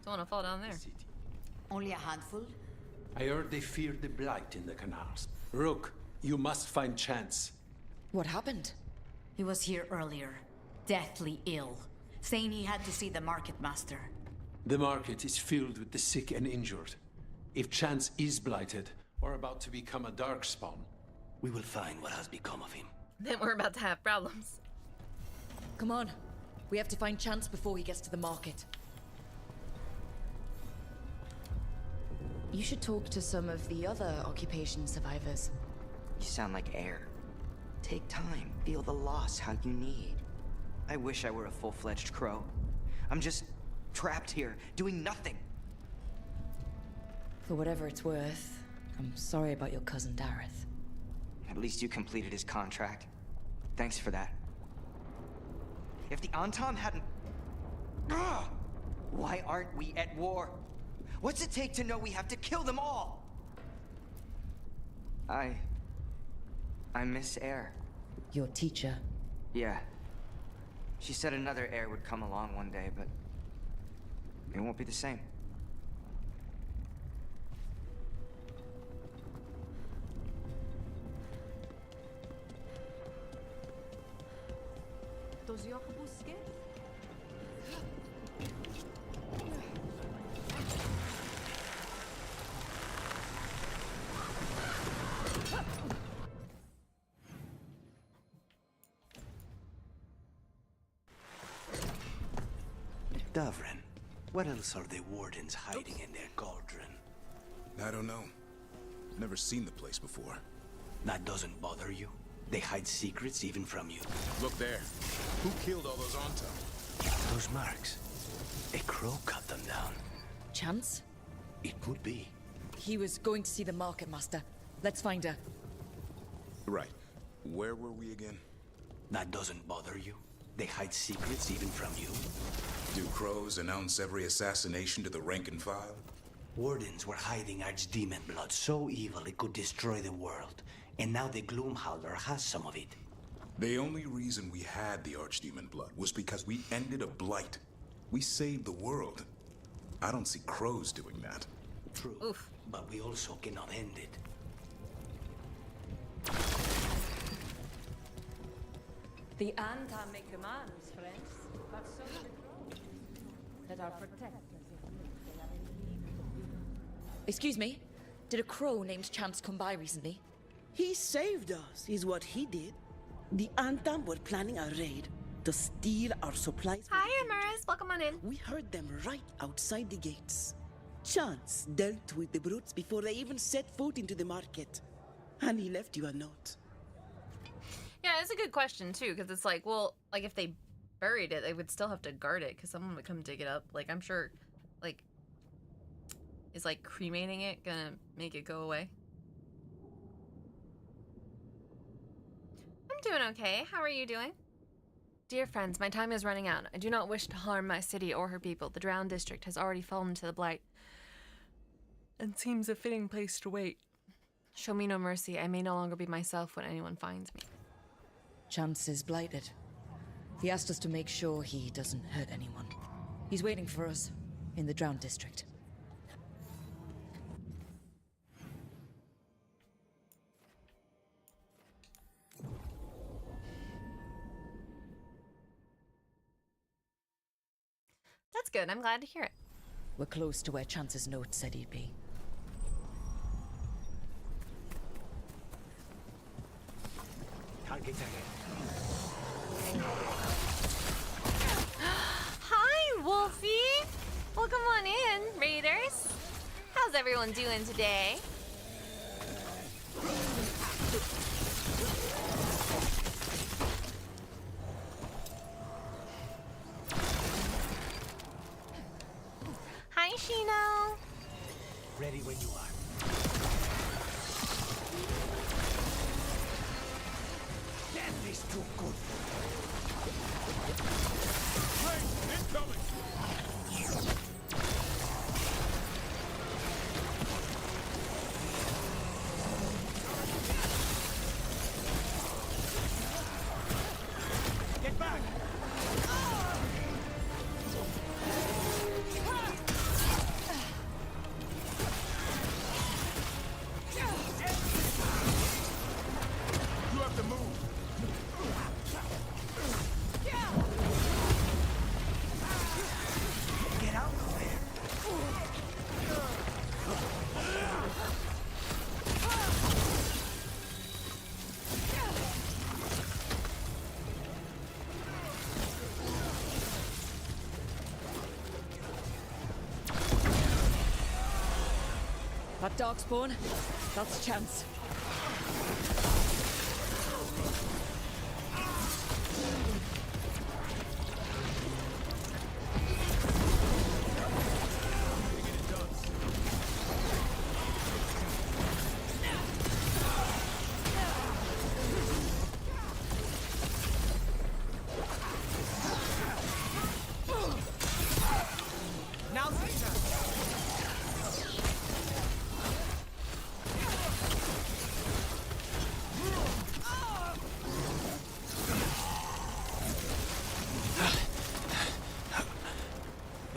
Don't want to fall down there. Only a handful? I heard they feared the blight in the canals. Rook, you must find Chance. What happened? He was here earlier, deathly ill, saying he had to see the market master. The market is filled with the sick and injured. If Chance is blighted, or about to become a darkspawn, we will find what has become of him. Then we're about to have problems. Come on. We have to find Chance before he gets to the market. You should talk to some of the other occupation survivors. You sound like air. Take time, feel the loss how you need. I wish I were a full-fledged crow. I'm just trapped here, doing nothing. For whatever it's worth, I'm sorry about your cousin Dareth. At least you completed his contract. Thanks for that. If the Antam hadn't... Ah! Why aren't we at war? What's it take to know we have to kill them all? I miss Air. Your teacher? Yeah. She said another Air would come along one day, but it won't be the same. Does your busque? Davrin, what else are the wardens hiding in their cauldron? I don't know. Never seen the place before. That doesn't bother you? They hide secrets even from you. Look there. Who killed all those Antam? Those marks. A crow cut them down. Chance? It could be. He was going to see the market master. Let's find her. Right. Where were we again? That doesn't bother you? They hide secrets even from you? Do crows announce every assassination to the rank and file? Wardens were hiding archdemon blood so evil it could destroy the world. And now the Gloomhowler has some of it. The only reason we had the archdemon blood was because we ended a blight. We saved the world. I don't see crows doing that. True. Oof. But we also cannot end it. The Antam make commands, friends, but so do the crows. That are protectors if they are in need of you. Excuse me? Did a crow named Chance come by recently? He saved us, is what he did. The Antam were planning a raid to steal our supplies. Hi, Amaris. Welcome on in. We heard them right outside the gates. Chance dealt with the brutes before they even set foot into the market. And he left you a note. Yeah, it's a good question, too, because it's like, well, like, if they buried it, they would still have to guard it, because someone would come dig it up. Like, I'm sure, like, is, like, cremating it gonna make it go away? I'm doing okay. How are you doing? Dear friends, my time is running out. I do not wish to harm my city or her people. The Drowned District has already fallen to the blight and seems a fitting place to wait. Show me no mercy. I may no longer be myself when anyone finds me. Chance is blighted. He asked us to make sure he doesn't hurt anyone. He's waiting for us in the Drowned District. That's good. I'm glad to hear it. We're close to where Chance's note said he'd be. Target Hi, Wolfie! Welcome on in, Raiders. How's everyone doing today? Hi, Shino. Ready when you are. Death is too good. Incoming! Get back! You have to move! Get out of there! That darkspawn, that's Chance. Now, Caesar!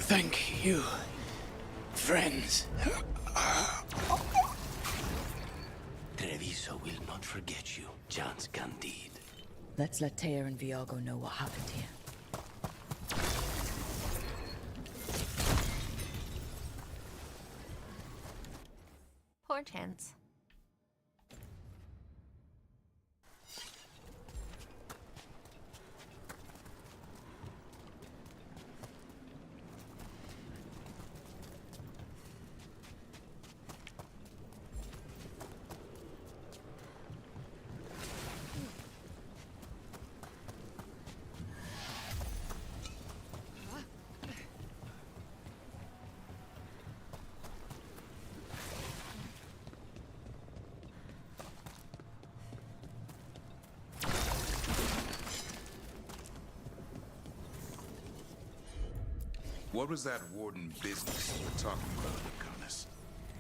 Thank you, friends. Treviso will not forget you, Chance Candide. Let's let Taya and Viago know what happened here. Poor Chance. What was that warden business you were talking about, Lucanus?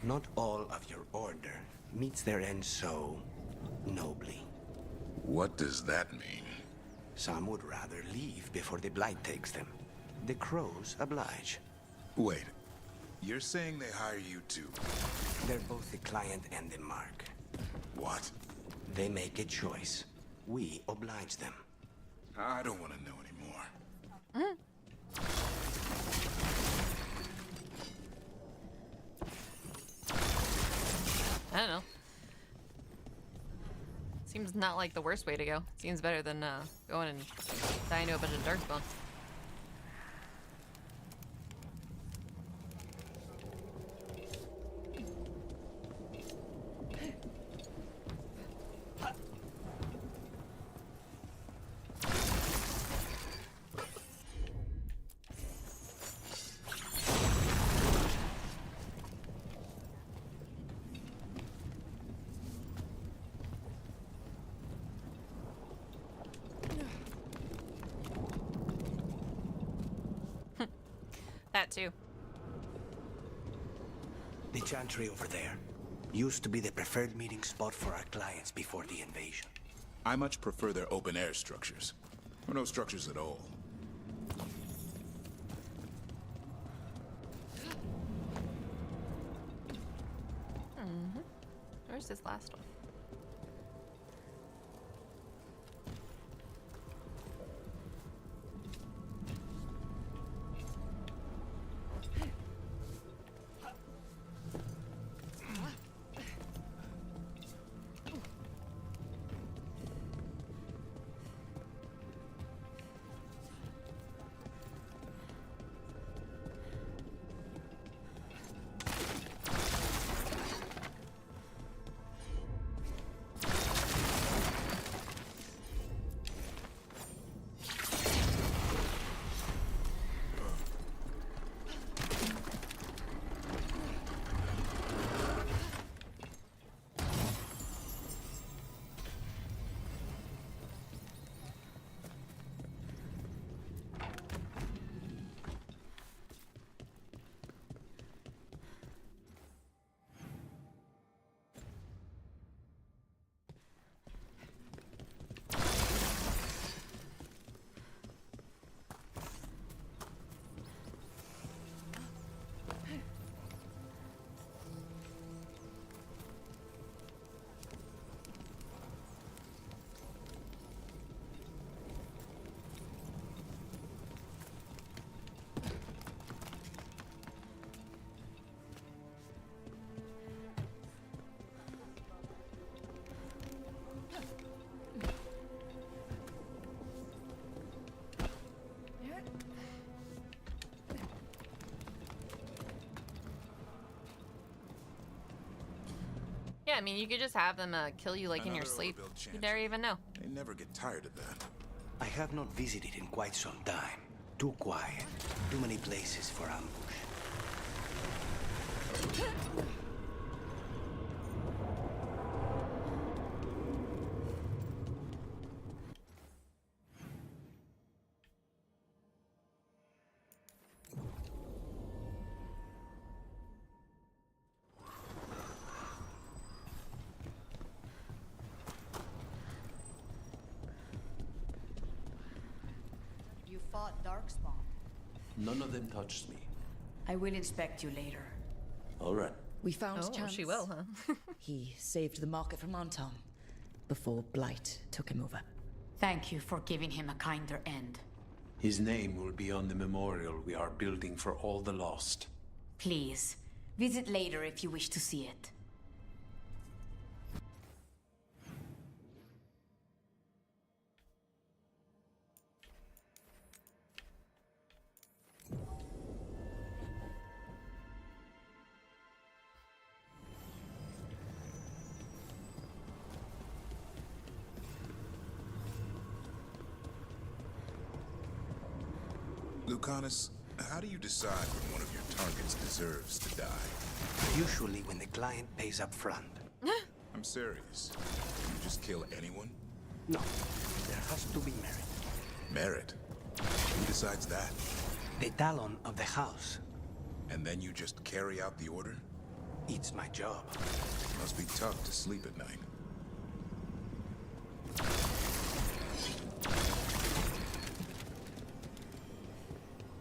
Not all of your order meets their end so nobly. What does that mean? Some would rather leave before the blight takes them. The crows oblige. Wait, you're saying they hire you too? They're both the client and the mark. What? They make a choice. We oblige them. I don't want to know anymore. I don't know. Seems not like the worst way to go. Seems better than going and dying to a bunch of darkspawn. That too. The chantry over there used to be the preferred meeting spot for our clients before the invasion. I much prefer their open-air structures. Or no structures at all. Where's this last one? Yeah, I mean, you could just have them kill you like in your sleep. You never even know. They never get tired of that. I have not visited in quite some time. Too quiet. Too many places for ambush. You fought Darkspawn. None of them touched me. I will inspect you later. All right. We found Oh, Chance. she will, huh? He saved the market from Anton before Blight took him over. Thank you for giving him a kinder end. His name will be on the memorial we are building for all the lost. Please, visit later if you wish to see it. Lucanus, how do you decide when one of your targets deserves to die? Usually when the client pays up front. I'm serious. You just kill anyone? No, there has to be merit. Merit? Who decides that? The Talon of the house. And then you just carry out the order? It's my job. Must be tough to sleep at night.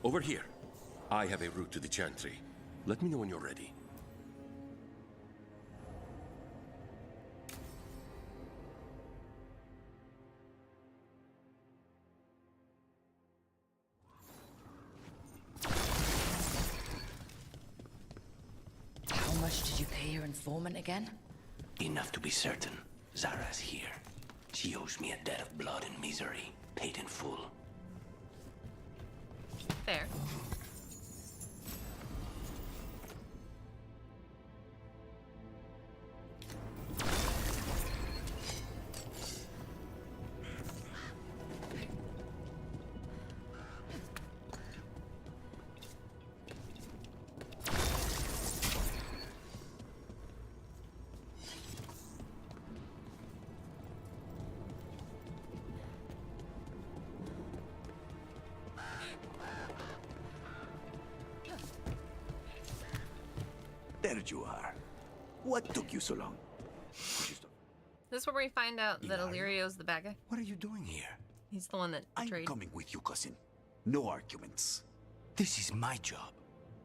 Over here. I have a route to the Chantry. Let me know when you're ready. How much did you pay your informant again? Enough to be certain. Zara's here. She owes me a debt of blood and misery, paid in full. Fair. There you are. What took you so long? This is where we find out that Illyrio's the bad guy. What are you doing here? He's the one that betrayed. I'm coming with you, cousin. No arguments. This is my job.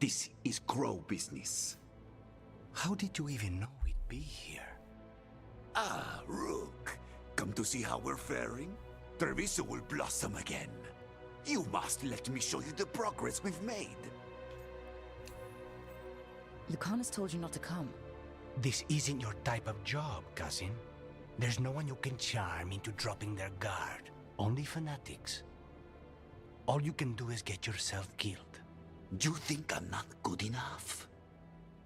This is Crow business. How did you even know we'd be here? Ah, Rook. Come to see how we're faring? Treviso will blossom again. You must let me show you the progress we've made. Lucanus told you not to come. This isn't your type of job, cousin. There's no one you can charm into dropping their guard. Only fanatics. All you can do is get yourself killed. You think I'm not good enough?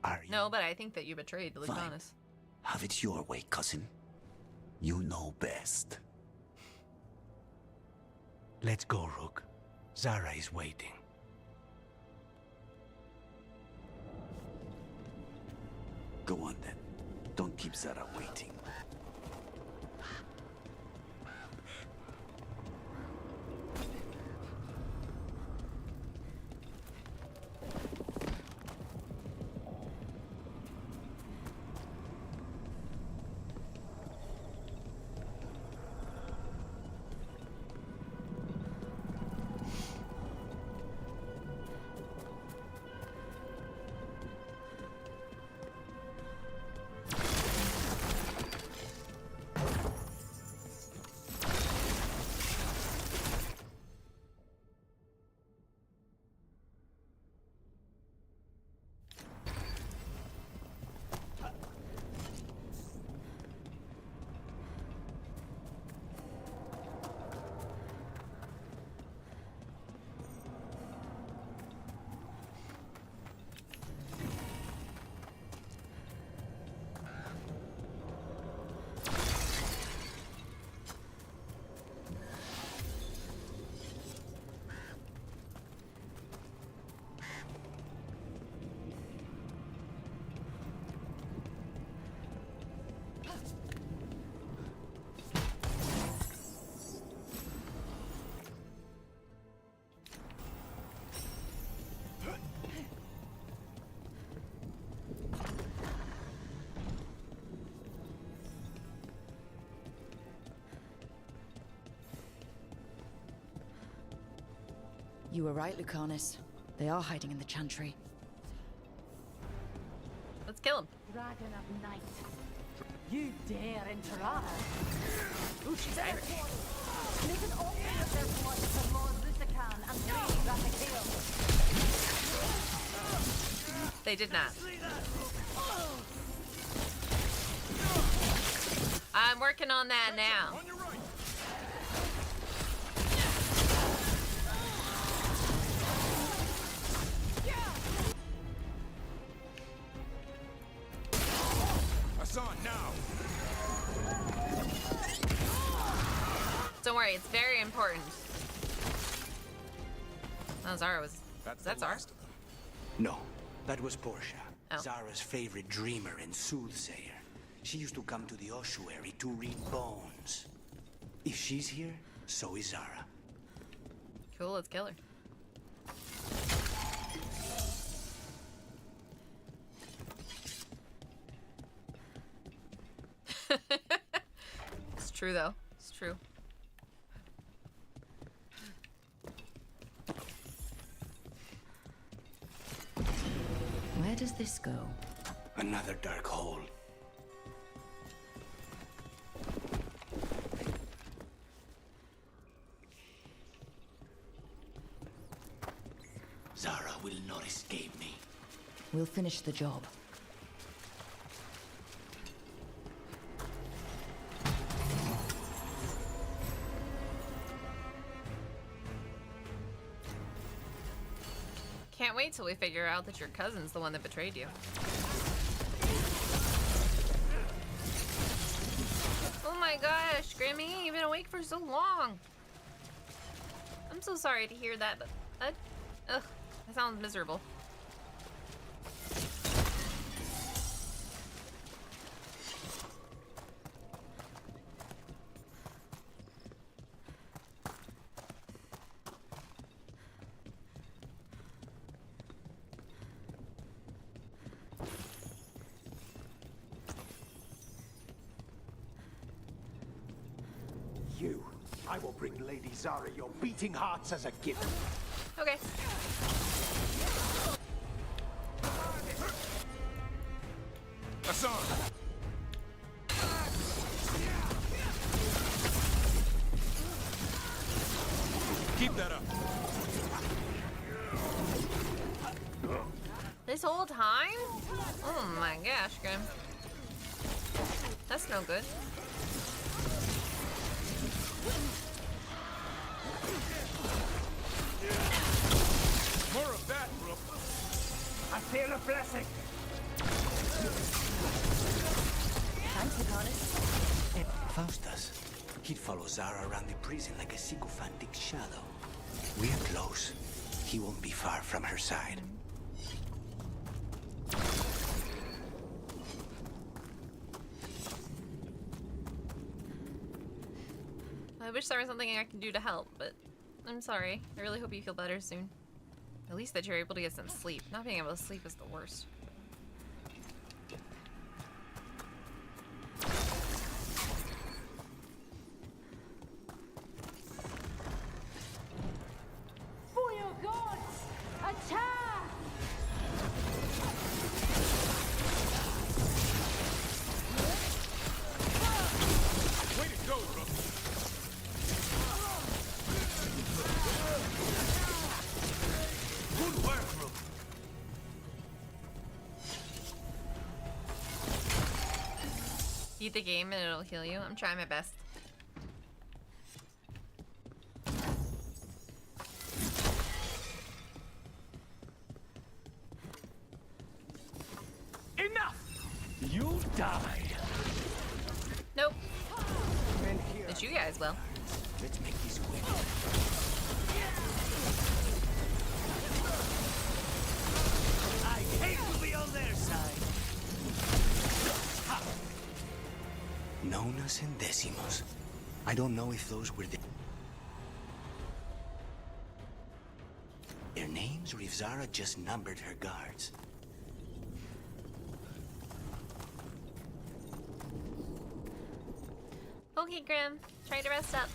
Are you? No, but I think that you betrayed Lucanus. Have it your way, cousin. You know best. Let's go, Rook. Zara is waiting. Go on then. Don't keep Zara waiting. You were right, Lucanus. They are hiding in the chantry. Let's kill him. Dragon of Night. You dare enter us? Ooh, she's Irish. Make an offering of their blood to Lord Lusican and Lady Rathakale. They did not. I'm working on that now. Don't worry, it's very important. Oh, Zara was... That's Zara? No, that was Portia. Oh. Zara's favorite dreamer and soothsayer. She used to come to the ossuary to read bones. If she's here, so is Zara. Cool, let's kill her. It's true, though. It's true. Where does this go? Another dark hole. Zara will not escape me. We'll finish the job. Can't wait till we figure out that your cousin's the one that betrayed you. Oh my gosh, Grammy, you've been awake for so long. I'm so sorry to hear that, but ugh, that sounds miserable. you. I will bring Lady Zara your beating hearts as a gift. Okay. Hassan! Keep that up. This whole time? Oh my gosh, Grim. That's no good. More of that, Rook. I feel a blessing. Thanks, Adonis. Faustus. He'd follow Zara around the prison like a sycophantic shadow. We're close. He won't be far from her side. I wish there was something I could do to help, but I'm sorry. I really hope you feel better soon. At least that you're able to get some sleep. Not being able to sleep is the worst. For your gods, attack! Way to go, Rook. Good work, Rook. Beat the game and it'll heal you. I'm trying my best. Enough! You die. Nope. But you guys will. Let's make this quick. I hate to be on their side. Nonas and decimos. I don't know if those were their names or if Zara just numbered her guards. Okay, Grim. Try to rest up.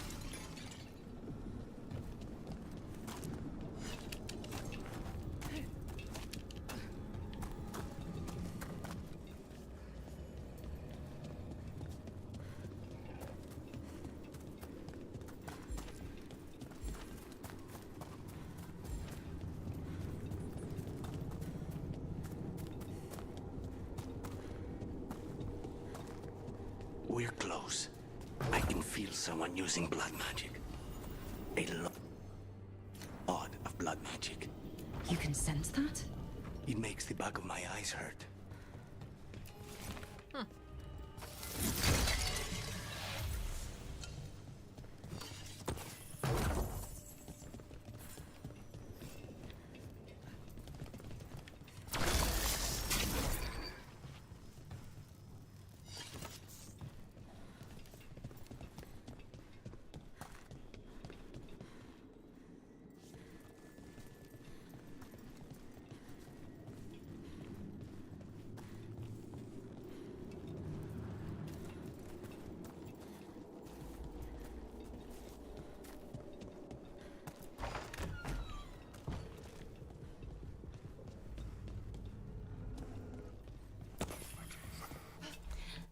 We're close. I can feel someone using blood magic. A lot of blood magic. You can sense that? It makes the back of my eyes hurt.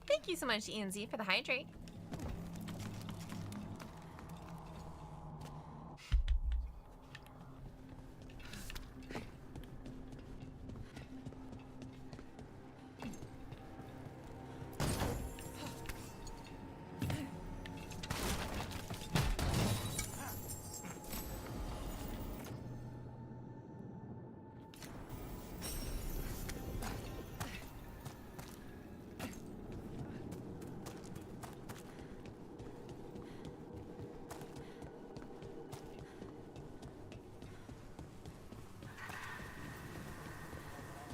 Thank you so much, ENZ, for the hydrate.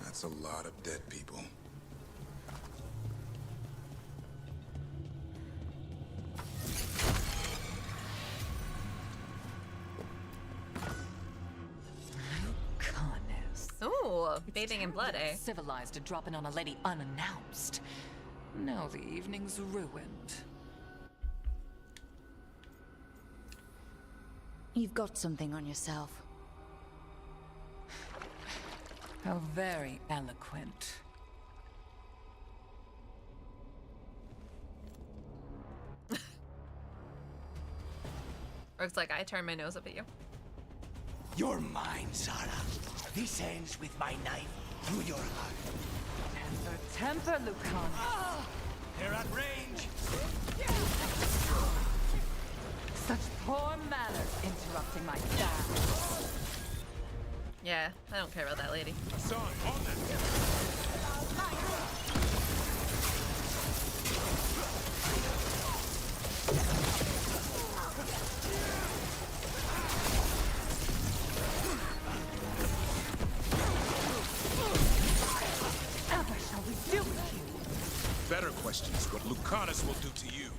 That's a lot of dead people. Ooh, bathing in blood, eh? Civilized to drop in on a lady unannounced. Now the evening's ruined. You've got something on yourself. How very eloquent. Looks like I turned my nose up at you. You're mine, Zara. This ends with my knife through your heart. Temper, Lucan. They're at range. Such poor manners interrupting my dance. Yeah, I don't care about that lady. Son, on that. Ever shall we do with you? Better question is what Lucanus will do to you.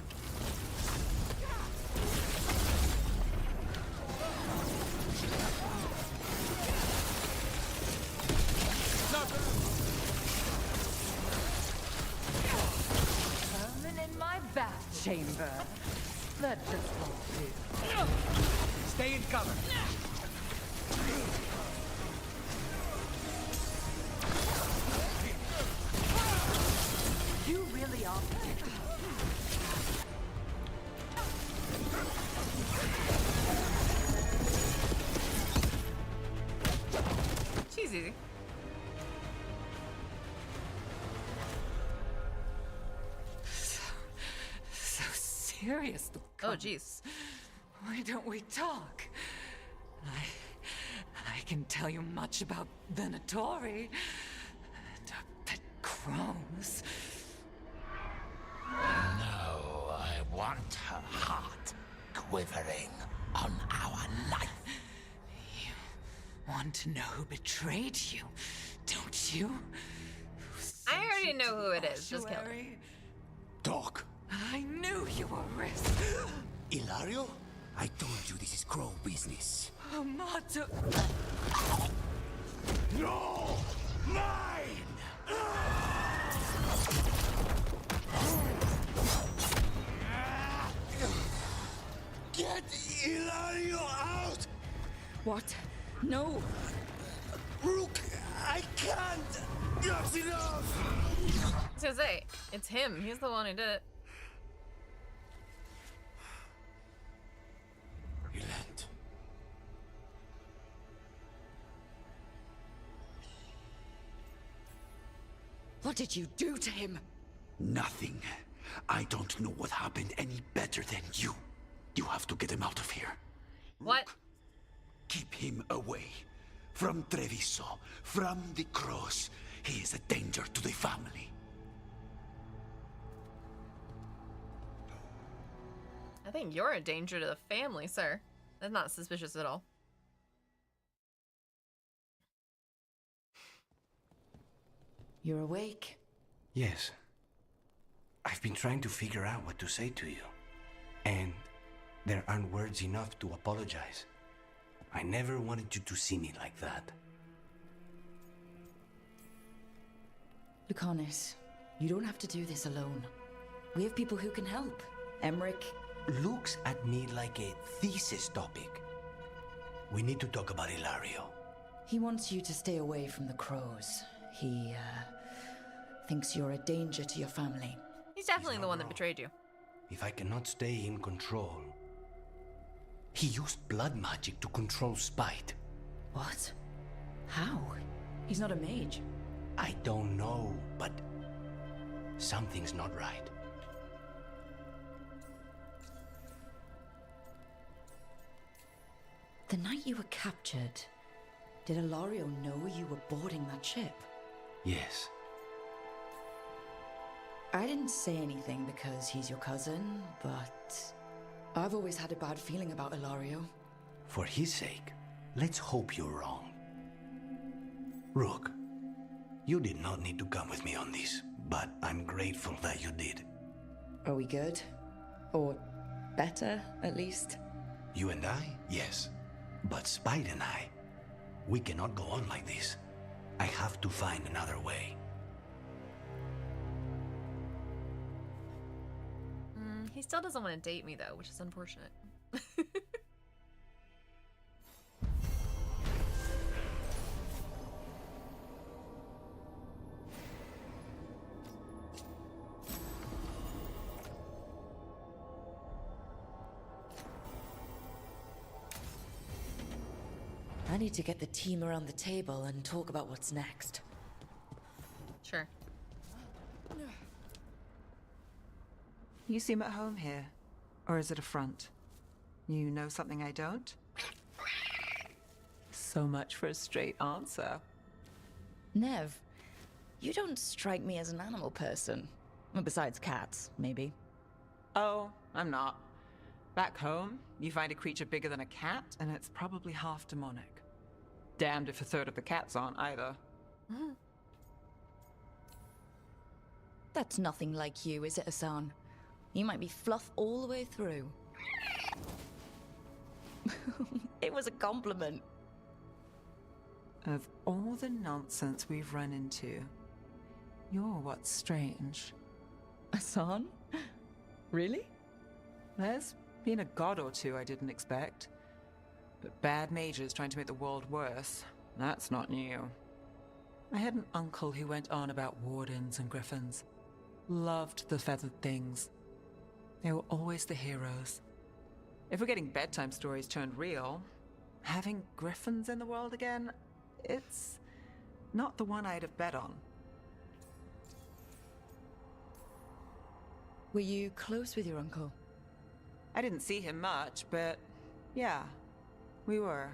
Vermin in my bath chamber. That just won't do. Stay in cover. You really are. She's easy. So serious. Oh, jeez. Why don't we talk? I can tell you much about Venatori. And our pet crows. No, I want her heart quivering on our knife. You want to know who betrayed you, don't you? I already know who it is. Just kill her. Talk. I knew you were risk. Ilario? I told you this is Crow business. Amato. No! Mine! Get Ilario out! What? No! Rook, I can't! That's enough! I was gonna say, it's him. He's the one who did it. Relent. What did you do to him? Nothing. I don't know what happened any better than you. You have to get him out of here. What? Keep him away. From Treviso. From the cross. He is a danger to the family. I think you're a danger to the family, sir. That's not suspicious at all. You're awake. Yes. I've been trying to figure out what to say to you. And there aren't words enough to apologize. I never wanted you to see me like that. Lucanus, you don't have to do this alone. We have people who can help. Emmerich looks at me like a thesis topic. We need to talk about Ilario. He wants you to stay away from the crows. He, thinks you're a danger to your family. He's definitely the one that betrayed you. If I cannot stay in control... He used blood magic to control spite. What? How? He's not a mage. I don't know, but... something's not right. The night you were captured, did Ilario know you were boarding that ship? Yes. I didn't say anything because he's your cousin, but I've always had a bad feeling about Ilario. For his sake, let's hope you're wrong. Rook, you did not need to come with me on this, but I'm grateful that you did. Are we good? Or better, at least? You and I? Yes. But Spite and I, we cannot go on like this. I have to find another way. He still doesn't want to date me, though, which is unfortunate. I need to get the team around the table and talk about what's next. Sure. You seem at home here. Or is it a front? You know something I don't? So much for a straight answer. Nev, you don't strike me as an animal person. Well, besides cats, maybe. Oh, I'm not. Back home, you find a creature bigger than a cat, and it's probably half demonic. Damned if a third of the cats aren't either. That's nothing like you, is it, Hassan? You might be fluff all the way through. It was a compliment. Of all the nonsense we've run into, you're what's strange. Hassan? Really? There's been a god or two I didn't expect. But bad mages trying to make the world worse, that's not new. I had an uncle who went on about wardens and griffins. Loved the feathered things. They were always the heroes. If we're getting bedtime stories turned real, having griffins in the world again, it's not the one I'd have bet on. Were you close with your uncle? I didn't see him much, but yeah, we were.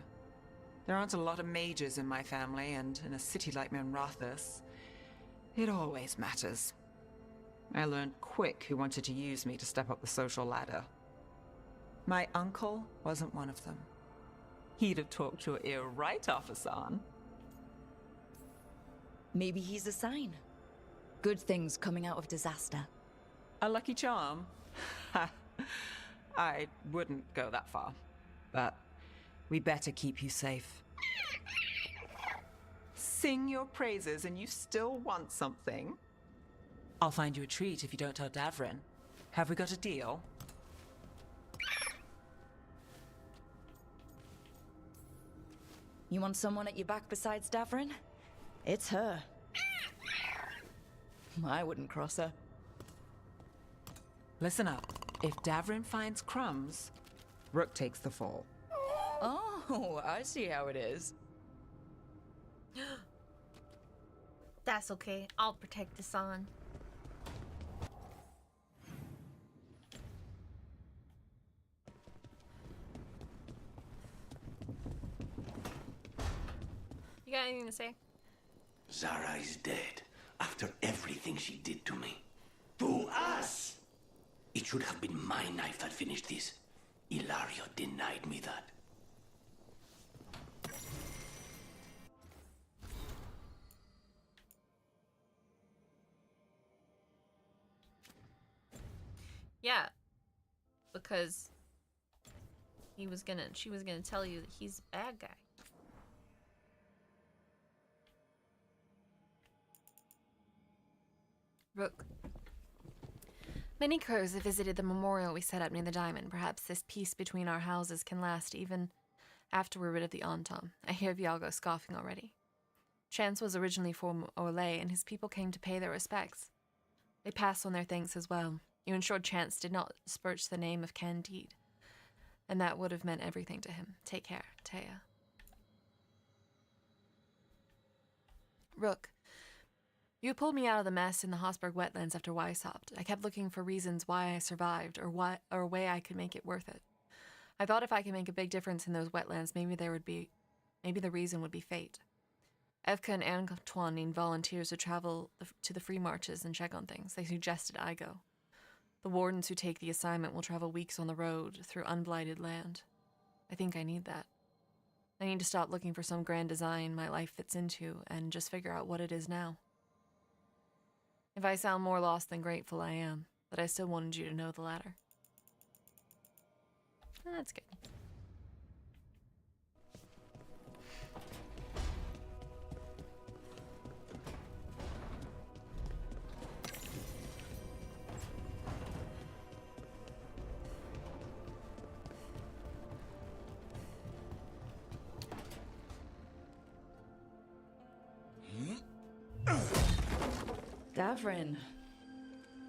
There aren't a lot of mages in my family, and in a city like Minrathous, it always matters. I learned quick who wanted to use me to step up the social ladder. My uncle wasn't one of them. He'd have talked your ear right off, Hassan. Maybe he's a sign. Good things coming out of disaster. A lucky charm? I wouldn't go that far, but we better keep you safe. Sing your praises and you still want something? I'll find you a treat if you don't tell Davrin. Have we got a deal? You want someone at your back besides Davrin? It's her. I wouldn't cross her. Listen up. If Davrin finds crumbs, Rook takes the fall. Oh, I see how it is. That's okay. I'll protect Hassan. You got anything to say? Zara is dead after everything she did to me. To us! It should have been my knife that finished this. Ilario denied me that. Yeah. Because she was gonna tell you that he's a bad guy. Rook. Many crows have visited the memorial we set up near the diamond. Perhaps this peace between our houses can last even after we're rid of the Antom. I hear Vialgo scoffing already. Chance was originally from Orlais, and his people came to pay their respects. They passed on their thanks as well. You ensured Chance did not besmirch the name of Candide, and that would have meant everything to him. Take care, Taya. Rook. You pulled me out of the mess in the Hosberg wetlands after Weishaupt. I kept looking for reasons why I survived, or a way I could make it worth it. I thought if I could make a big difference in those wetlands, maybe the reason would be fate. Evka and Antoine need volunteers to travel to the free marches and check on things. They suggested I go. The wardens who take the assignment will travel weeks on the road through unblighted land. I think I need that. I need to stop looking for some grand design my life fits into and just figure out what it is now. If I sound more lost than grateful, I am, but I still wanted you to know the latter. That's good. Davrin.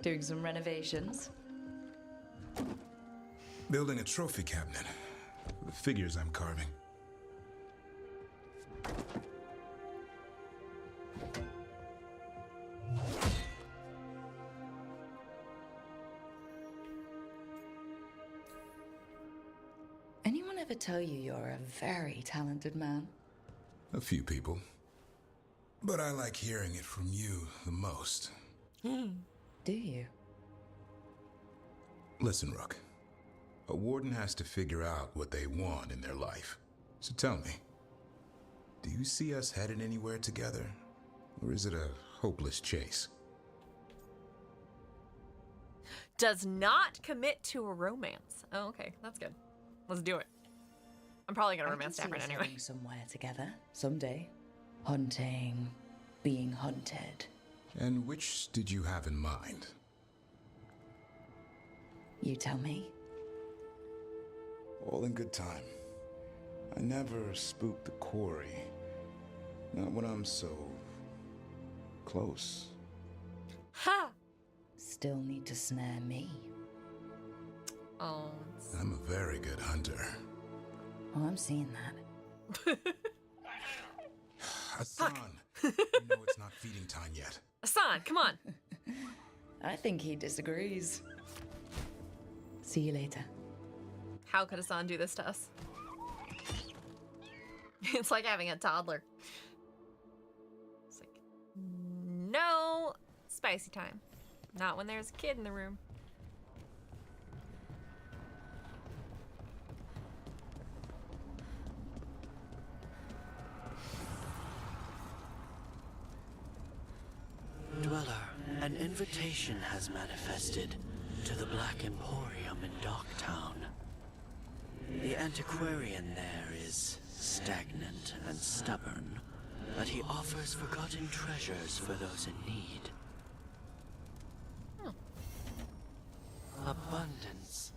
Doing some renovations? Building a trophy cabinet for the figures I'm carving. ever tell you you're a very talented man? A few people. But I like hearing it from you the most. Do you? Listen, Rook. A warden has to figure out what they want in their life. So tell me, do you see us headed anywhere together? Or is it a hopeless chase? Does not commit to a romance. Oh, okay. That's good. Let's do it. I'm probably gonna romance Dameron anyway. Heading somewhere together someday. Hunting, being hunted. And which did you have in mind? You tell me. All in good time. I never spook the quarry. Not when I'm so close. Ha! Still need to snare me. Oh. I'm a very good hunter. Oh, I'm seeing that. Hassan, you know it's not feeding time yet. Hassan, come on. I think he disagrees. See you later. How could Hassan do this to us? It's like having a toddler. It's like, no spicy time. Not when there's a kid in the room. Dweller, an invitation has manifested to the Black Emporium in Docktown. The antiquarian there is stagnant and stubborn, but he offers forgotten treasures for those in need. Abundance.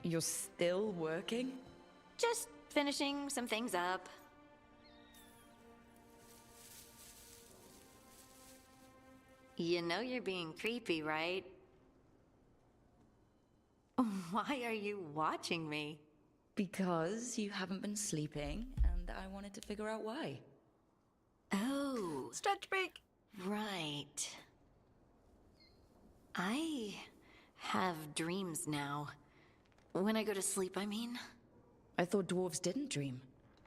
You're still working? Just finishing some things up. You know you're being creepy, right? Why are you watching me? Because you haven't been sleeping, and I wanted to figure out why. Oh. Stretch break. Right. I have dreams now. When I go to sleep, I mean. I thought dwarves didn't dream.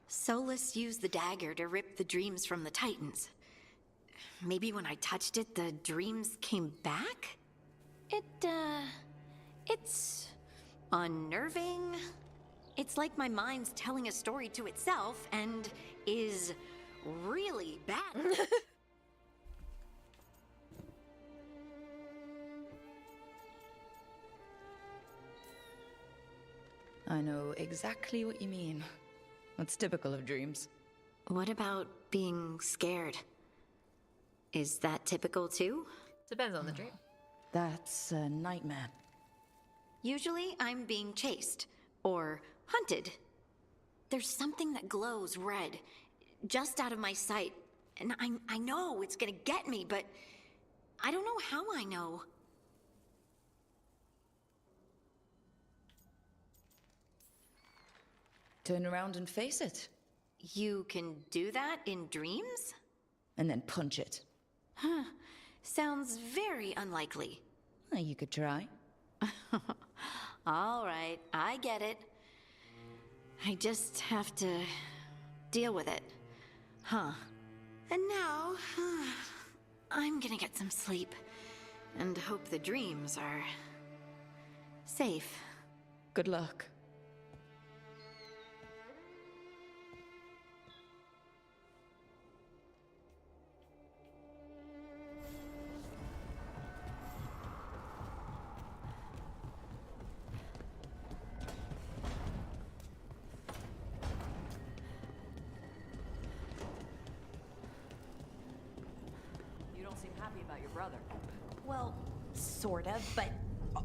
Solus used the dagger to rip the dreams from the Titans. Maybe when I touched it, the dreams came back? It's unnerving. It's like my mind's telling a story to itself and is really bad. I know exactly what you mean. That's typical of dreams. What about being scared? Is that typical too? Depends on the dream. That's a nightmare. Usually I'm being chased or hunted. There's something that glows red, just out of my sight. And I know it's gonna get me, but I don't know how I know. Turn around and face it. You can do that in dreams? And then punch it. Huh. Sounds very unlikely. You could try. All right, I get it. I just have to deal with it. Huh. And now, I'm gonna get some sleep. And hope the dreams are safe. Good luck. Well, sort of, but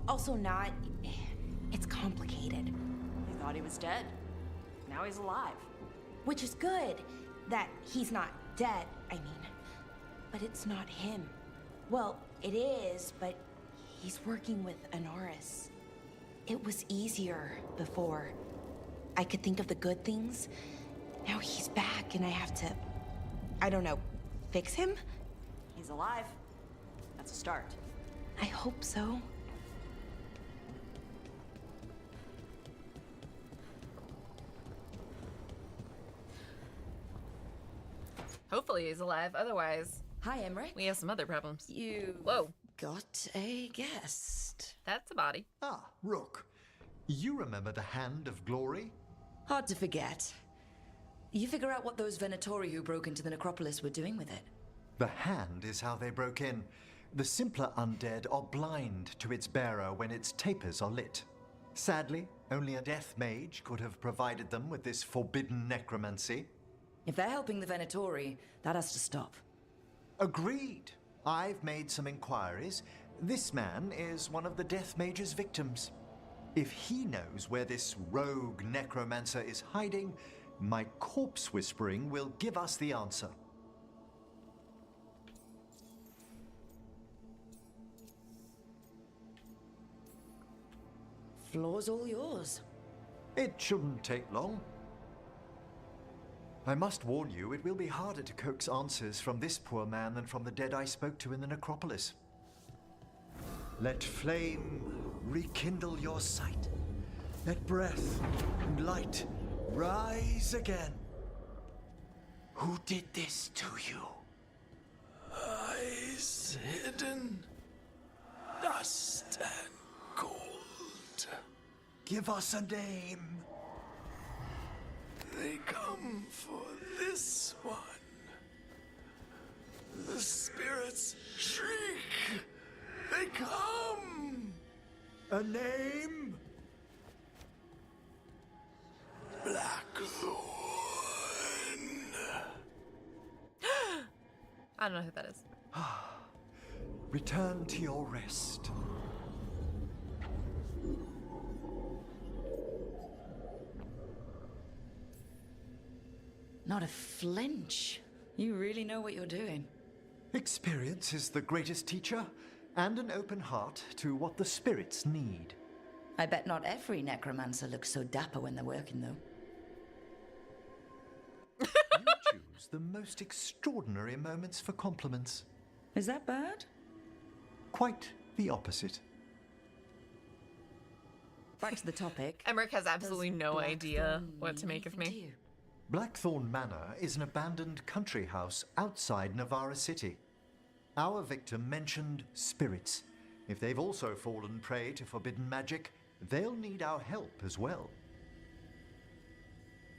also not. It's complicated. You thought he was dead. Now he's alive. Which is good, that he's not dead, I mean. But it's not him. Well, it is, but he's working with Anaris. It was easier before. I could think of the good things. Now he's back and I have to, I don't know, fix him? He's alive. That's a start. I hope so. Hopefully he's alive. Otherwise, hi, Emmerich. We have some other problems. You Whoa. got a guest. That's a body. Ah, Rook. You remember the Hand of Glory? Hard to forget. You figure out what those Venatori who broke into the necropolis were doing with it. The Hand is how they broke in. The simpler undead are blind to its bearer when its tapers are lit. Sadly, only a death mage could have provided them with this forbidden necromancy. If they're helping the Venatori, that has to stop. Agreed. I've made some inquiries. This man is one of the death mage's victims. If he knows where this rogue necromancer is hiding, my corpse whispering will give us the answer. Floor's all yours. It shouldn't take long. I must warn you, it will be harder to coax answers from this poor man than from the dead I spoke to in the necropolis. Let flame rekindle your sight. Let breath and light rise again. Who did this to you? Eyes hidden, dust and gold. Give us a name. They come for this one. The spirits shriek. They come. A name? Blackthorn. I don't know who that is. Return to your rest. Not a flinch. You really know what you're doing. Experience is the greatest teacher, and an open heart to what the spirits need. I bet not every necromancer looks so dapper when they're working, though. You choose the most extraordinary moments for compliments. Is that bad? Quite the opposite. Back to the topic. Emmerich has absolutely no idea what to make of me. Blackthorn Manor is an abandoned country house outside Navarra City. Our victim mentioned spirits. If they've also fallen prey to forbidden magic, they'll need our help as well.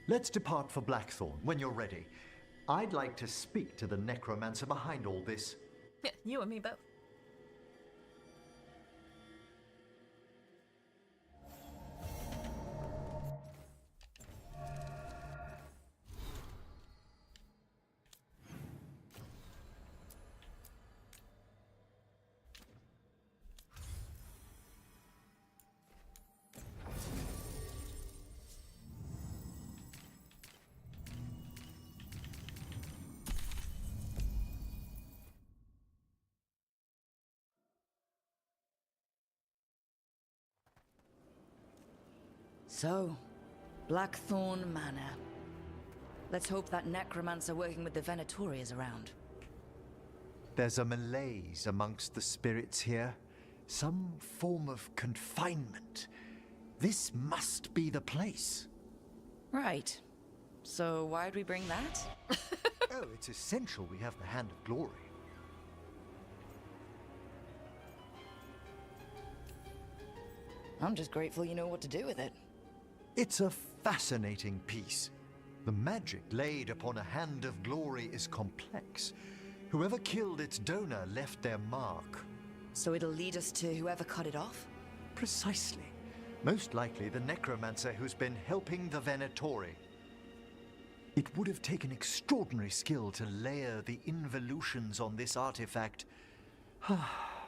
Let's depart for Blackthorn when you're ready. I'd like to speak to the necromancer behind all this. Yeah, you and me both. So, Blackthorn Manor. Let's hope that necromancer working with the Venatori is around. There's a malaise amongst the spirits here. Some form of confinement. This must be the place. Right. So why'd we bring that? Oh, it's essential we have the Hand of Glory. I'm just grateful you know what to do with it. It's a fascinating piece. The magic laid upon a Hand of Glory is complex. Whoever killed its donor left their mark. So it'll lead us to whoever cut it off? Precisely. Most likely the necromancer who's been helping the Venatori. It would have taken extraordinary skill to layer the involutions on this artifact.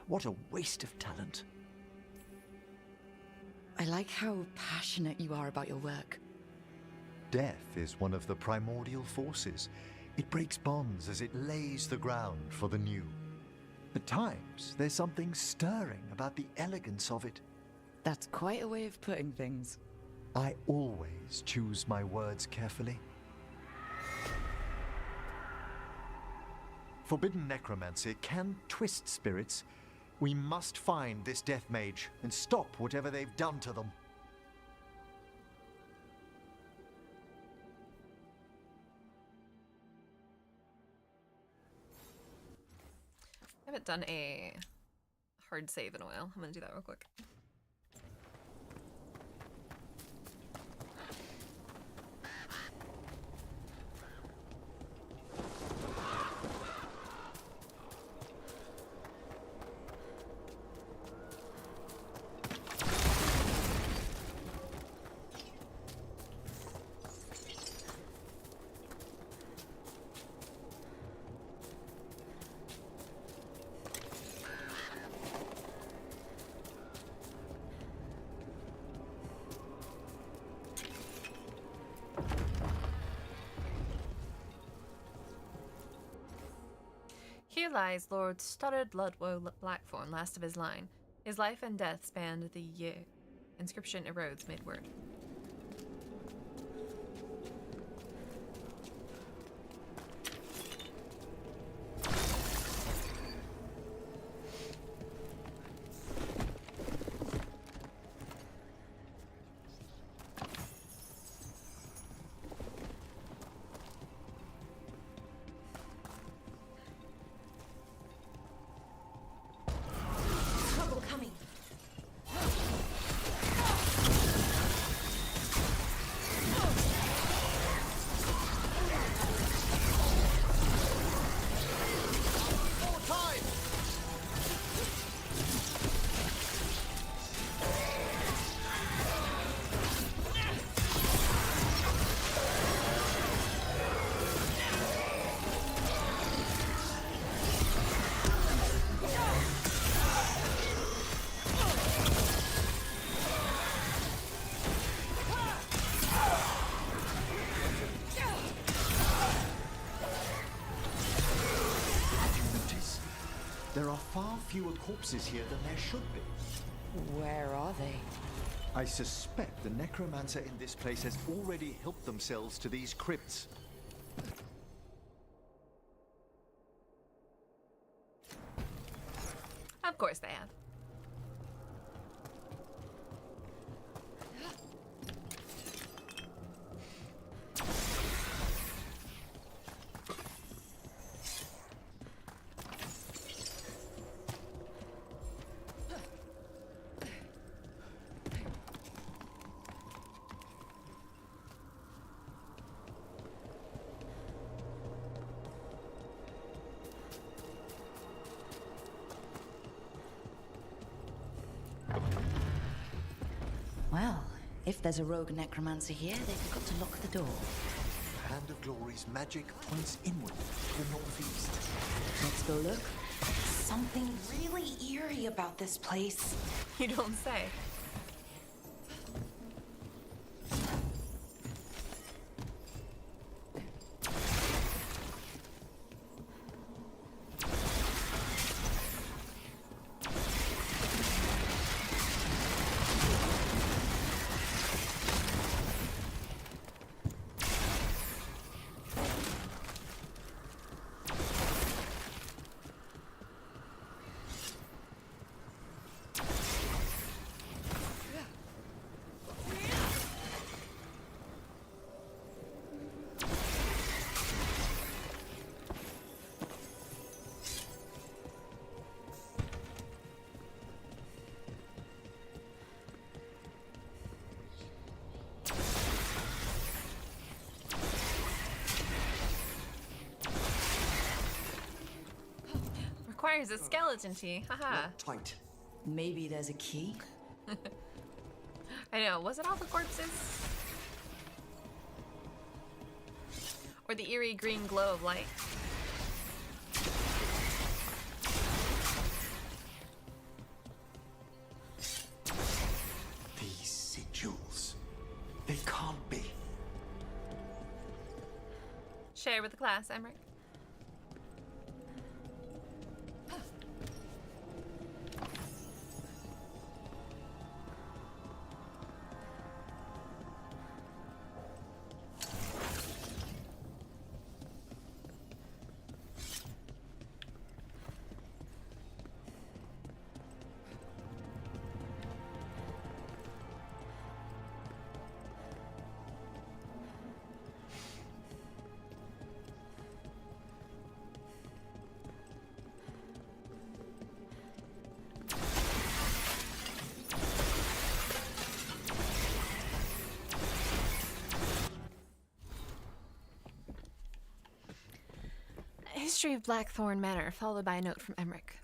What a waste of talent. I like how passionate you are about your work. Death is one of the primordial forces. It breaks bonds as it lays the ground for the new. At times, there's something stirring about the elegance of it. That's quite a way of putting things. I always choose my words carefully. Forbidden necromancy can twist spirits. We must find this death mage and stop whatever they've done to them. I haven't done a hard save in a while. I'm gonna do that real quick. Here lies Lord Studdard Ludwoe Blackthorn, last of his line. His life and death spanned the year. Inscription erodes mid-word. Trouble coming. There are far fewer corpses here than there should be. Where are they? I suspect the necromancer in this place has already helped themselves to these crypts. Of course they have. Well, if there's a rogue necromancer here, they've got to lock the door. The Hand of Glory's magic points inward to the northeast. Let's go look. Something really eerie about this place. You don't say. Requires a skeleton key. Haha. Tight. Maybe there's a key? I know. Was it all the corpses? Or the eerie green glow of light? These sigils. They can't be. Share with the class, Emmerich. History of Blackthorn Manor, followed by a note from Emmerich.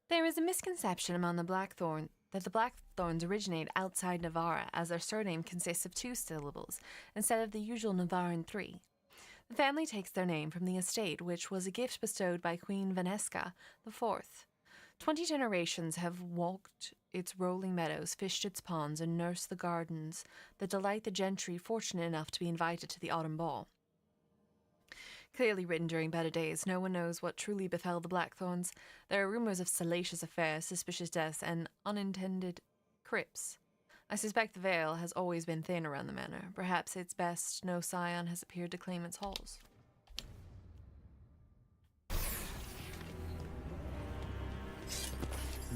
There is a misconception among the Blackthorn that the Blackthorns originate outside Navarra, as their surname consists of 2 syllables, instead of the usual Navarran 3. The family takes their name from the estate, which was a gift bestowed by Queen Vanesca IV. 20 generations have walked its rolling meadows, fished its ponds, and nursed the gardens that delight the gentry fortunate enough to be invited to the autumn ball. Clearly written during better days, no one knows what truly befell the Blackthorns. There are rumors of salacious affairs, suspicious deaths, and unintended crypts. I suspect the veil has always been thin around the manor. Perhaps it's best no scion has appeared to claim its halls.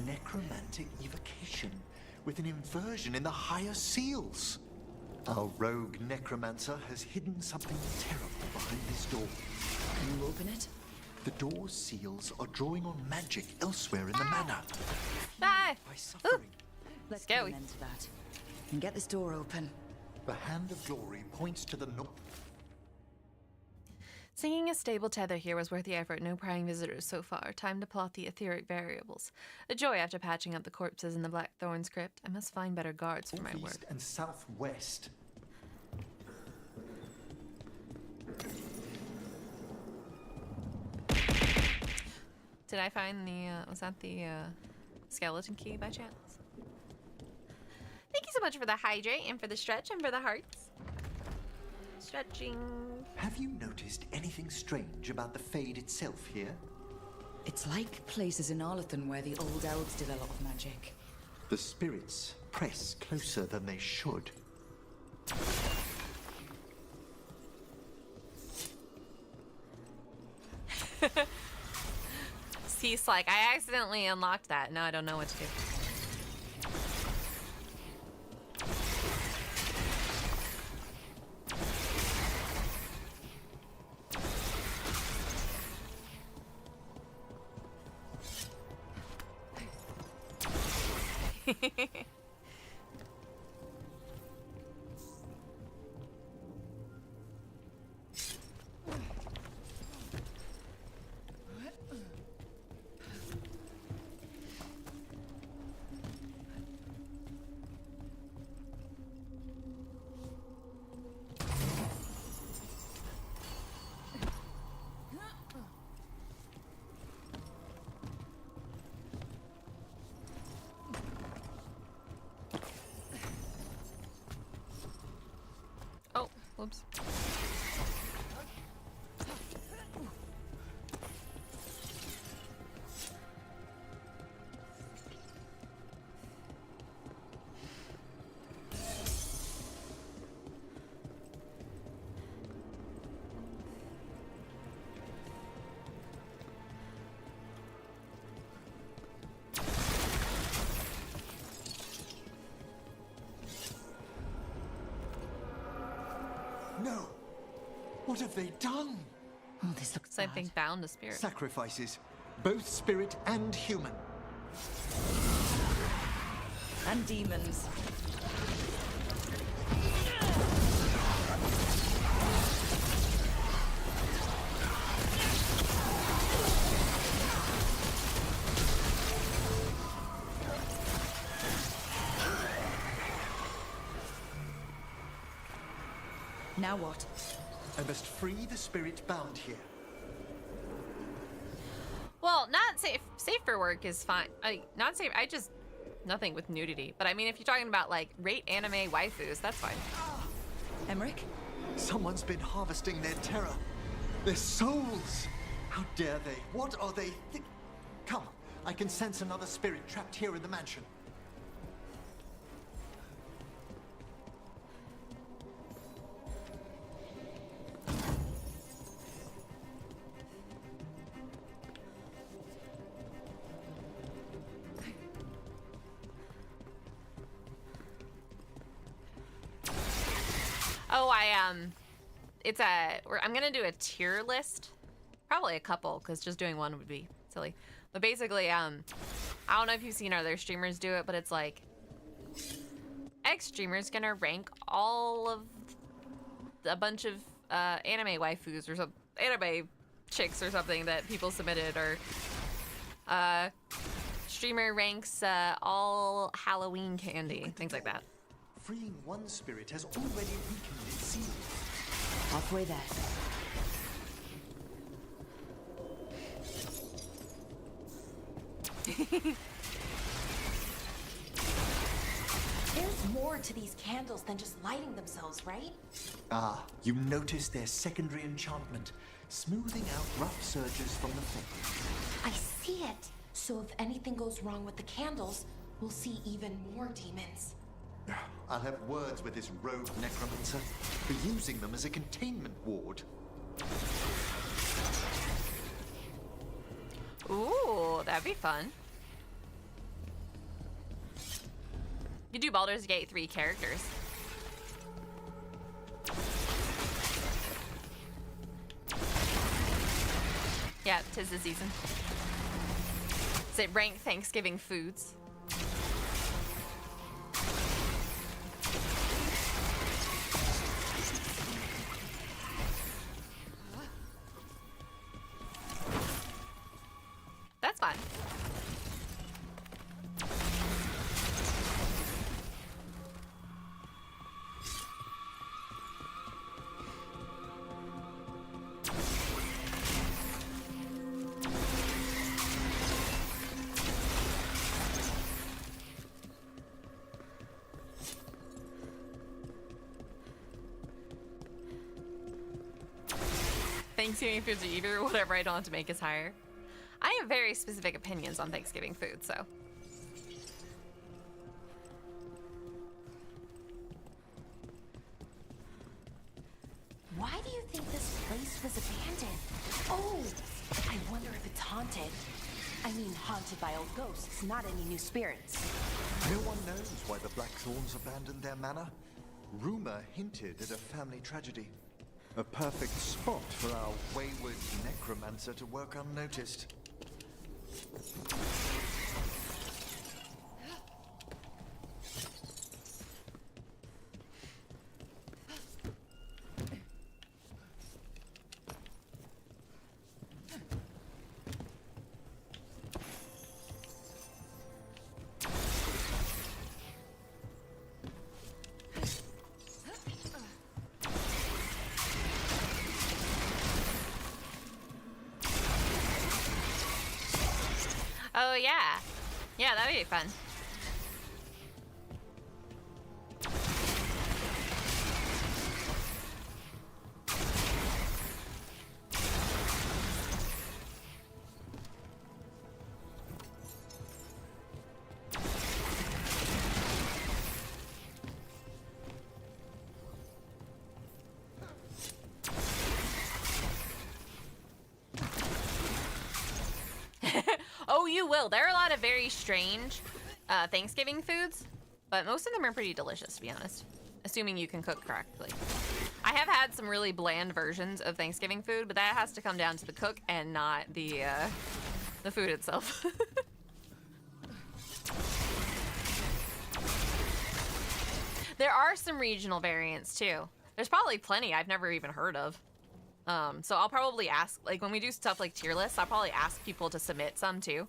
Necromantic evocation, with an inversion in the higher seals. Our rogue necromancer has hidden something terrible behind this door. Can you open it? The door's seals are drawing on magic elsewhere in the manor. Ah! By suffering. Let's get an end to that. And get this door open. The hand of glory points to the north. Singing a stable tether here was worth the effort. No prying visitors so far. Time to plot the etheric variables. A joy after patching up the corpses in the Blackthorn's crypt. I must find better guards for my work. Northeast and southwest. Did I find the, was that the skeleton key by chance? Thank you so much for the hydrate and for the stretch and for the hearts. Stretching. Have you noticed anything strange about the Fade itself here? It's like places in Arlathan where the old elves did a lot of magic. The spirits press closer than they should. He's like, I accidentally unlocked that. Now I don't know what to do. Whoops. No! What have they done? Oh, this looks Something bound to spirit. Sacrifices, both spirit and human. And demons. Now what? I must free the spirit bound here. Well, not safe. Safe for work is fine. Not safe. I just nothing with nudity. But I mean, if you're talking about like rate anime waifus, that's fine. Emmerich? Someone's been harvesting their terror. Their souls. How dare they? What are they? Come, I can sense another spirit trapped here in the mansion. Oh, I'm gonna do a tier list. Probably a couple, because just doing one would be silly. But basically, I don't know if you've seen other streamers do it, but it's like, X streamer's gonna rank all of a bunch of anime waifus or some anime chicks or something that people submitted, or streamer ranks all Halloween candy, things like that. Freeing one spirit has already weakened its seal. Halfway there. There's more to these candles than just lighting themselves, right? Ah, you notice their secondary enchantment, smoothing out rough surges from the flame. I see it. So if anything goes wrong with the candles, we'll see even more demons. I'll have words with this rogue necromancer for using them as a containment ward. Ooh, that'd be fun. You do Baldur's Gate 3 characters. Yeah, 'tis the season. Is it rank Thanksgiving foods? That's fine. Thanksgiving foods are either whatever I don't have to make is higher. I have very specific opinions on Thanksgiving food, so. Why do you think this place was abandoned? Oh, I wonder if it's haunted. I mean, haunted by old ghosts, not any new spirits. No one knows why the Blackthorns abandoned their manor. Rumor hinted at a family tragedy. A perfect spot for our wayward necromancer to work unnoticed. Oh yeah. Yeah, that would be fun. Oh, you will. There are a lot of very strange Thanksgiving foods, but most of them are pretty delicious, to be honest, assuming you can cook correctly. I have had some really bland versions of Thanksgiving food, but that has to come down to the cook and not the food itself. There are some regional variants too. There's probably plenty I've never even heard of. So I'll probably ask, like when we do stuff like tier lists, I'll probably ask people to submit some too.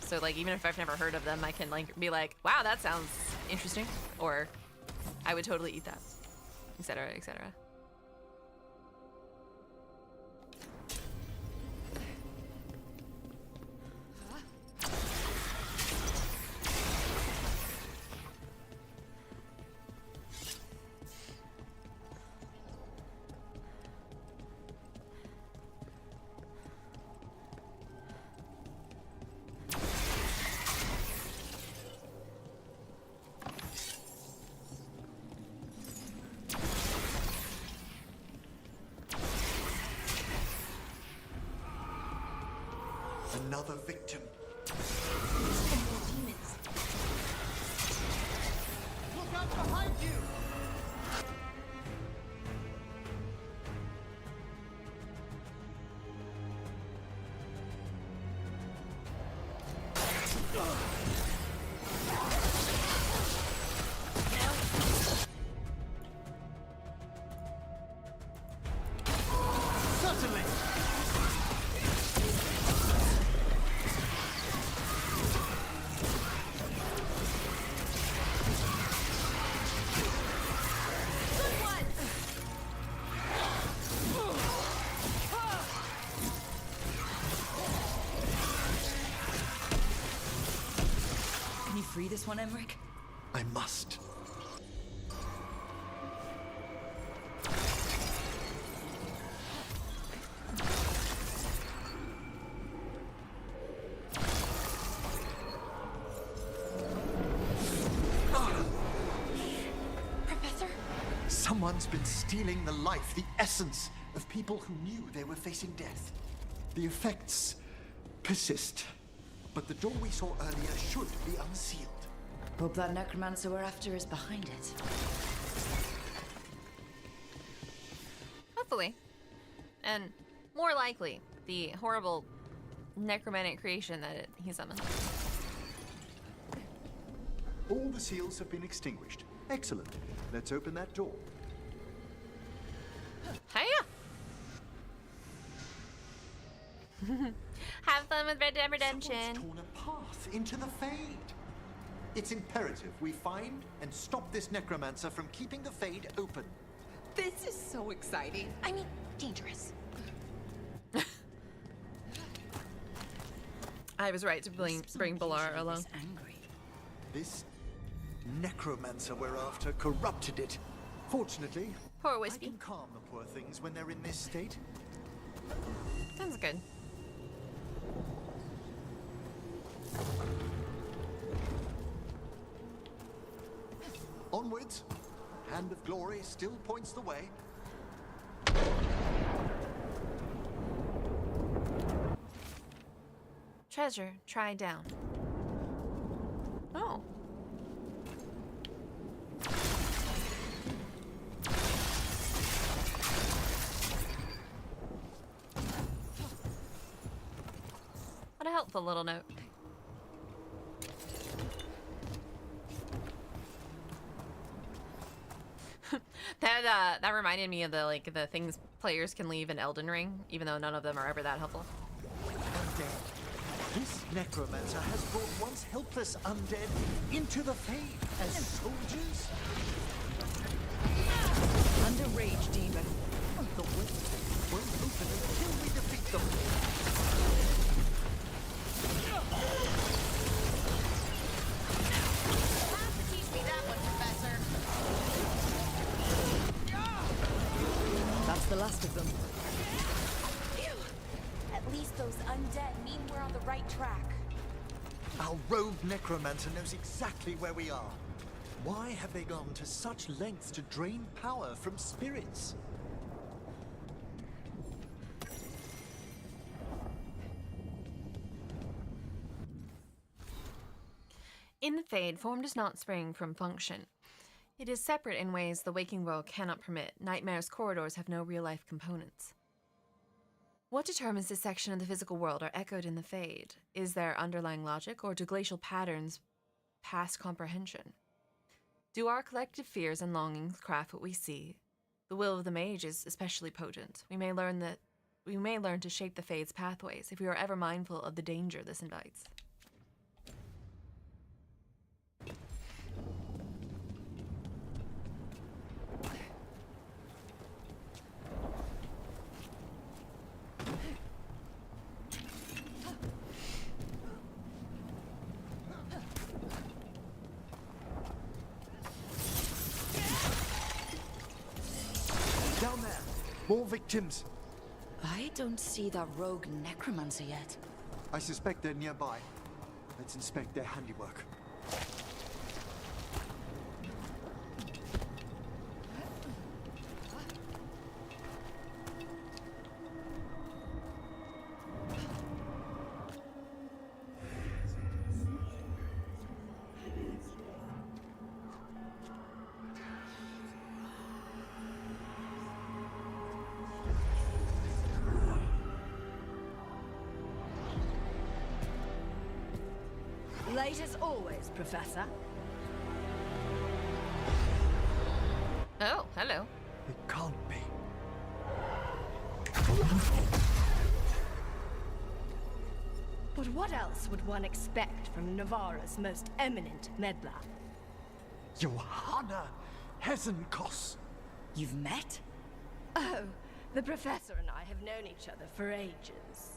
So like even if I've never heard of them, I can like be like, wow, that sounds interesting, or I would totally eat that, etc., etc. Another victim. Look out behind you! Certainly! me this one, Emmerich? I must. Professor? Someone's been stealing the life, the essence of people who knew they were facing death. The effects persist, but the door we saw earlier should be unsealed. Hope that necromancer we're after is behind it. Hopefully. And more likely, the horrible necromantic creation that he summoned. All the seals have been extinguished. Excellent. Let's open that door. Hiya! Have fun with Red Dead Redemption. Someone's torn a path into the Fade. It's imperative we find and stop this necromancer from keeping the Fade open. This is so exciting. I mean, dangerous. I was right to bring Balar along. This necromancer we're after corrupted it. Fortunately, Poor I Wispy. can calm the poor things when they're in this state. Sounds good. Onwards. Hand of Glory still points the way. Treasure, try down. Oh. What a helpful little note. That reminded me of the things players can leave in Elden Ring, even though none of them are ever that helpful. Undead. This necromancer has brought once helpless undead into the Fade as soldiers. Under rage, demon. The way won't open until we defeat them. Have to teach me that one, Professor. That's the last of them. Phew. At least those undead mean we're on the right track. Our rogue necromancer knows exactly where we are. Why have they gone to such lengths to drain power from spirits? In the Fade, form does not spring from function. It is separate in ways the waking world cannot permit. Nightmare's corridors have no real-life components. What determines this section of the physical world are echoed in the Fade? Is there underlying logic, or do glacial patterns pass comprehension? Do our collective fears and longings craft what we see? The will of the mage is especially potent. We may learn to shape the Fade's pathways if we are ever mindful of the danger this invites. Down there. More victims. I don't see that rogue necromancer yet. I suspect they're nearby. Let's inspect their handiwork. Late as always, Professor. Oh, hello. It can't be. But what else would one expect from Navarra's most eminent meddler? Johanna Hesenkos. You've met? Oh, the Professor and I have known each other for ages.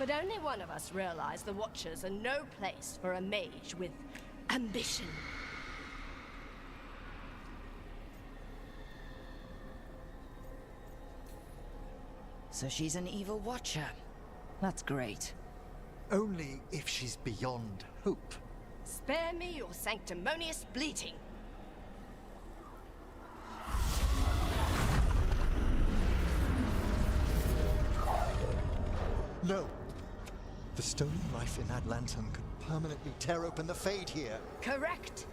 But only one of us realized the Watchers are no place for a mage with ambition. So she's an evil Watcher. That's great. Only if she's beyond hope. Spare me your sanctimonious bleating. No! The stolen life in that lantern could permanently tear open the Fade here. Correct.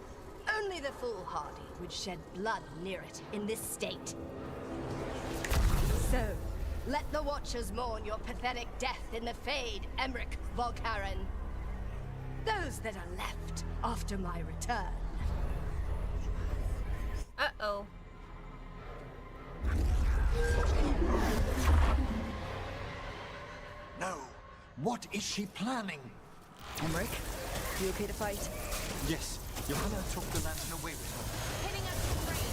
Only the foolhardy would shed blood near it in this state. So, let the Watchers mourn your pathetic death in the Fade, Emmerich Volkaren. Those that are left after my return. Uh-oh. No! What is she planning? Emmerich, you okay to fight? Yes, Johanna took the lantern away with her. Hitting us with rain.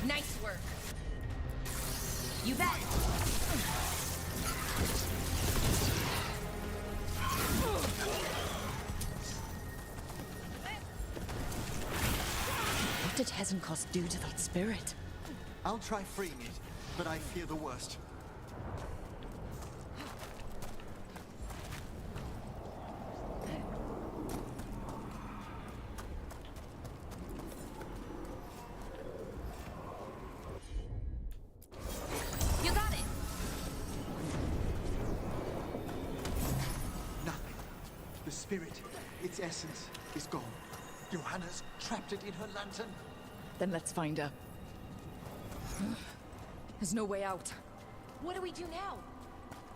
Nice work. You bet. What did Hezenkos do to that spirit? I'll try freeing it, but I fear the worst. You got it. Nothing. The spirit, its essence, is gone. Johanna's trapped it in her lantern. Then let's find her. There's no way out. What do we do now?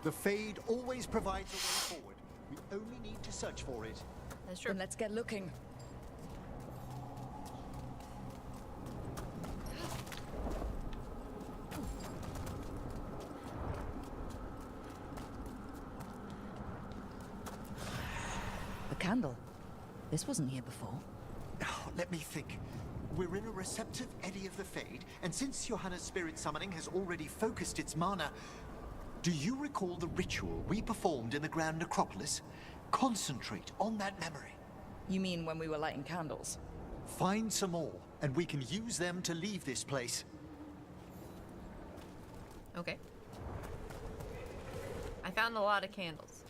The Fade always provides a way forward. We only need to search for it. That's true. Then let's get looking. The candle. This wasn't here before. Oh, let me think. We're in a receptive eddy of the Fade, and since Johanna's spirit summoning has already focused its mana, do you recall the ritual we performed in the Grand Necropolis? Concentrate on that memory. You mean when we were lighting candles? Find some more, and we can use them to leave this place. Okay. I found a lot of candles.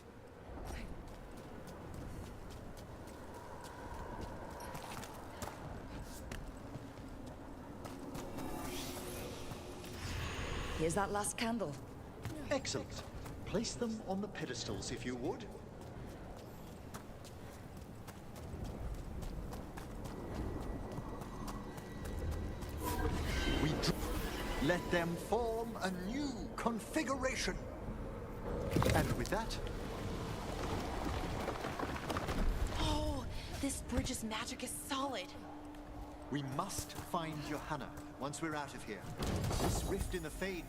Here's that last candle. Excellent. Place them on the pedestals, if you would. Let them form a new configuration. And with that... Oh, this bridge's magic is solid. we must find Johanna once we're out of here. This rift in the Fade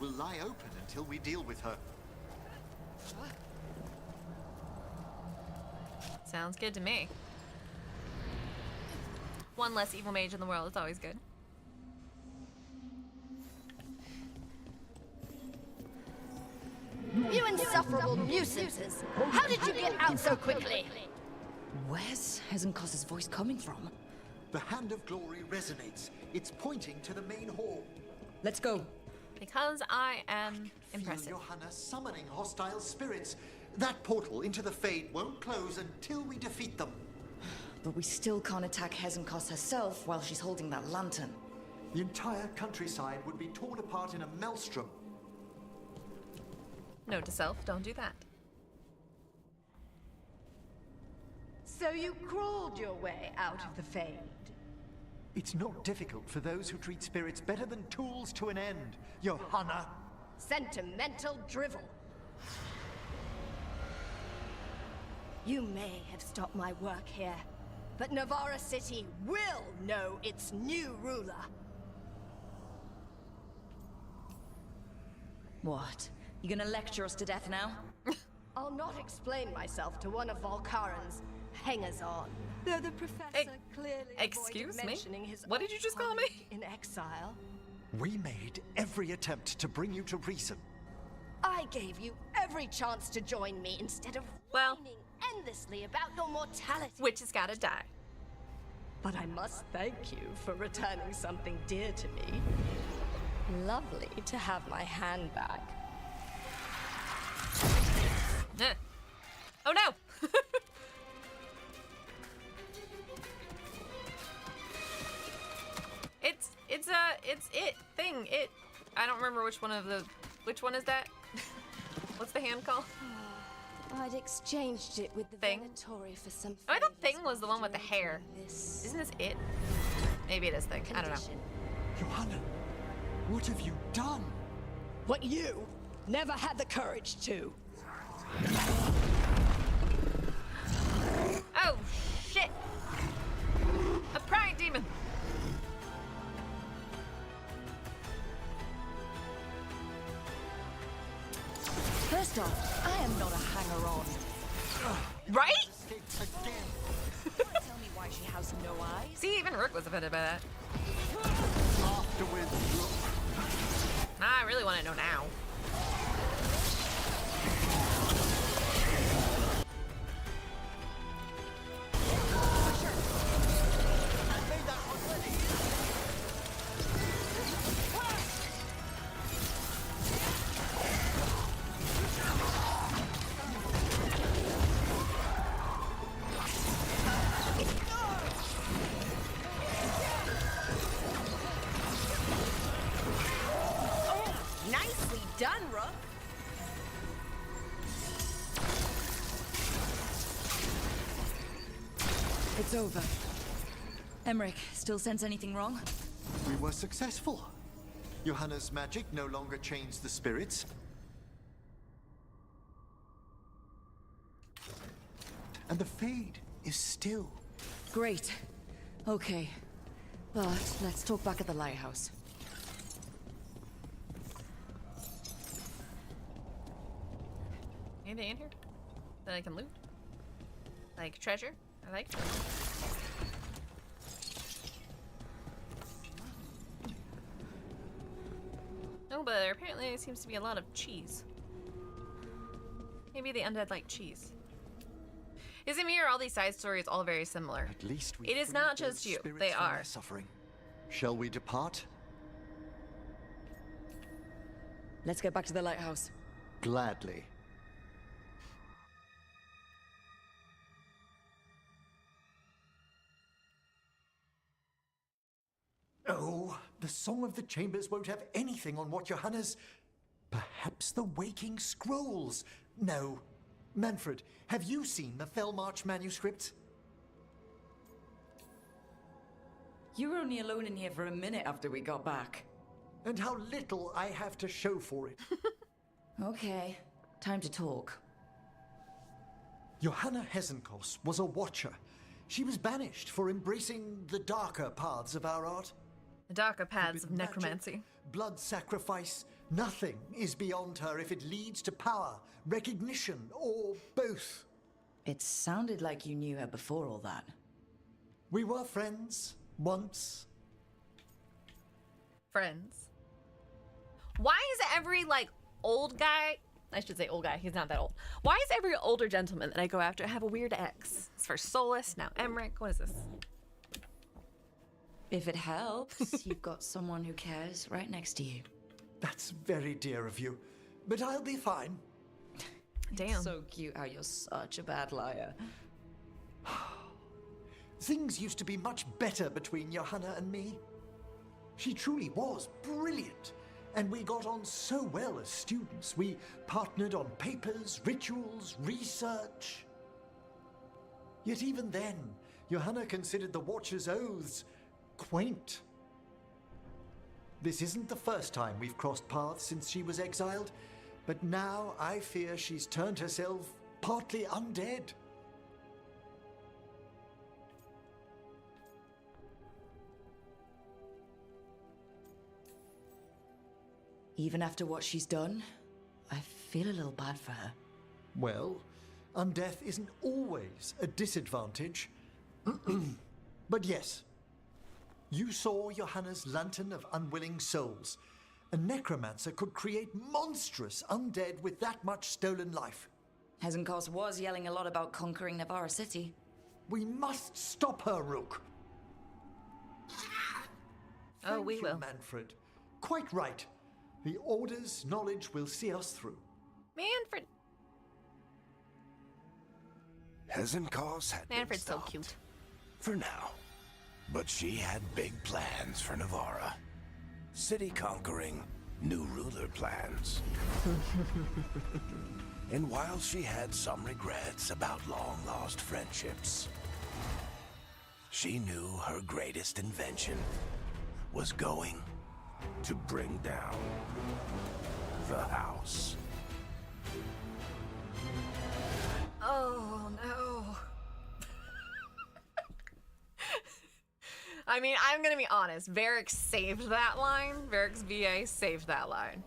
will lie open until we deal with her. Sounds good to me. One less evil mage in the world is always good. You insufferable nuisances! How did you get out so quickly? Where's Hezenkos's voice coming from? The Hand of Glory resonates. It's pointing to the main hall. Let's go. Because I am impressive. Feel Johanna summoning hostile spirits. That portal into the Fade won't close until we defeat them. But we still can't attack Hezenkos herself while she's holding that lantern. The entire countryside would be torn apart in a maelstrom. Note to self, don't do that. So you crawled your way out of the Fade. It's not difficult for those who treat spirits better than tools to an end, Johanna. Sentimental drivel. You may have stopped my work here, but Navarra City will know its new ruler. What? You gonna lecture us to death now? I'll not explain myself to one of Volkaren's hangers-on. Though the professor clearly excuse avoided me? mentioning his What did you just call me? colleague in exile. We made every attempt to bring you to reason. I gave you every chance to join me instead of whining endlessly about your mortality. Witch has gotta die. But I must thank you for returning something dear to me. Lovely to have my hand back. Oh no! it's it thing. I don't remember which one is that? What's the hand called? I'd exchanged it with the Thing. Veilguard for some. Oh, I thought Thing was the one with the hair. Isn't this it? Maybe it is Thing. I don't know. Johanna, what have you done? What you never had the courage to. Oh, shit! A pride demon! First off, I am not a hanger-on. Right? Tell me why she has no eyes. See, even Rook was offended by that. Afterwards, I really want to know now. Nicely done, Rook. It's over. Emmerich, still sense anything wrong? we were successful. Johanna's magic no longer chains the spirits. And the Fade is still. Great. Okay. But let's talk back at the lighthouse. Anything in here that I can loot? Like treasure? I like treasure. No, but there apparently seems to be a lot of cheese. Maybe the undead like cheese. Isn't me or all these side stories all very similar? At least we it is freed not those just you. spirits They from are. their suffering. Shall we depart? Let's get back to the lighthouse. Gladly. Oh, the Song of the Chambers won't have anything on what Johanna's... Perhaps the Waking Scrolls? No. Manfred, have you seen the Fellmarch manuscript? You were only alone in here for a minute after we got back. And how little I have to show for it. Okay, time to talk. Johanna Hezenkos was a watcher. She was banished for embracing the darker paths of our art. The darker paths of Forbidden necromancy. Magic, blood sacrifice. Nothing is beyond her if it leads to power, recognition, or both. It sounded like you knew her before all that. We were friends, once. Friends. Why is every, like, old guy... I should say old guy, he's not that old. Why is every older gentleman that I go after have a weird ex? It's for Solus, now Emmerich. What is this? If it helps, you've got someone who cares right next to you. That's very dear of you, but I'll be fine. Damn. It's so cute how you're such a bad liar. Things used to be much better between Johanna and me. She truly was brilliant, and we got on so well as students. We partnered on papers, rituals, research. Yet even then, Johanna considered the Watcher's oaths quaint. This isn't the first time we've crossed paths since she was exiled, but now I fear she's turned herself partly undead. Even after what she's done, I feel a little bad for her. Well, undeath isn't always a disadvantage. But yes, you saw Johanna's Lantern of Unwilling Souls. A necromancer could create monstrous undead with that much stolen life. Hezenkos was yelling a lot about conquering Navarra City. We must stop her, Rook. Oh, we will. Manfred. Quite right. The Order's knowledge will see us through. Manfred. Hezenkos had been Manfred's so stopped. cute. For now. But she had big plans for Navarra. City conquering, new ruler plans. And while she had some regrets about long-lost friendships, she knew her greatest invention was going to bring down the house. Oh, no. I mean, I'm gonna be honest. Varric saved that line. Varric's VA saved that line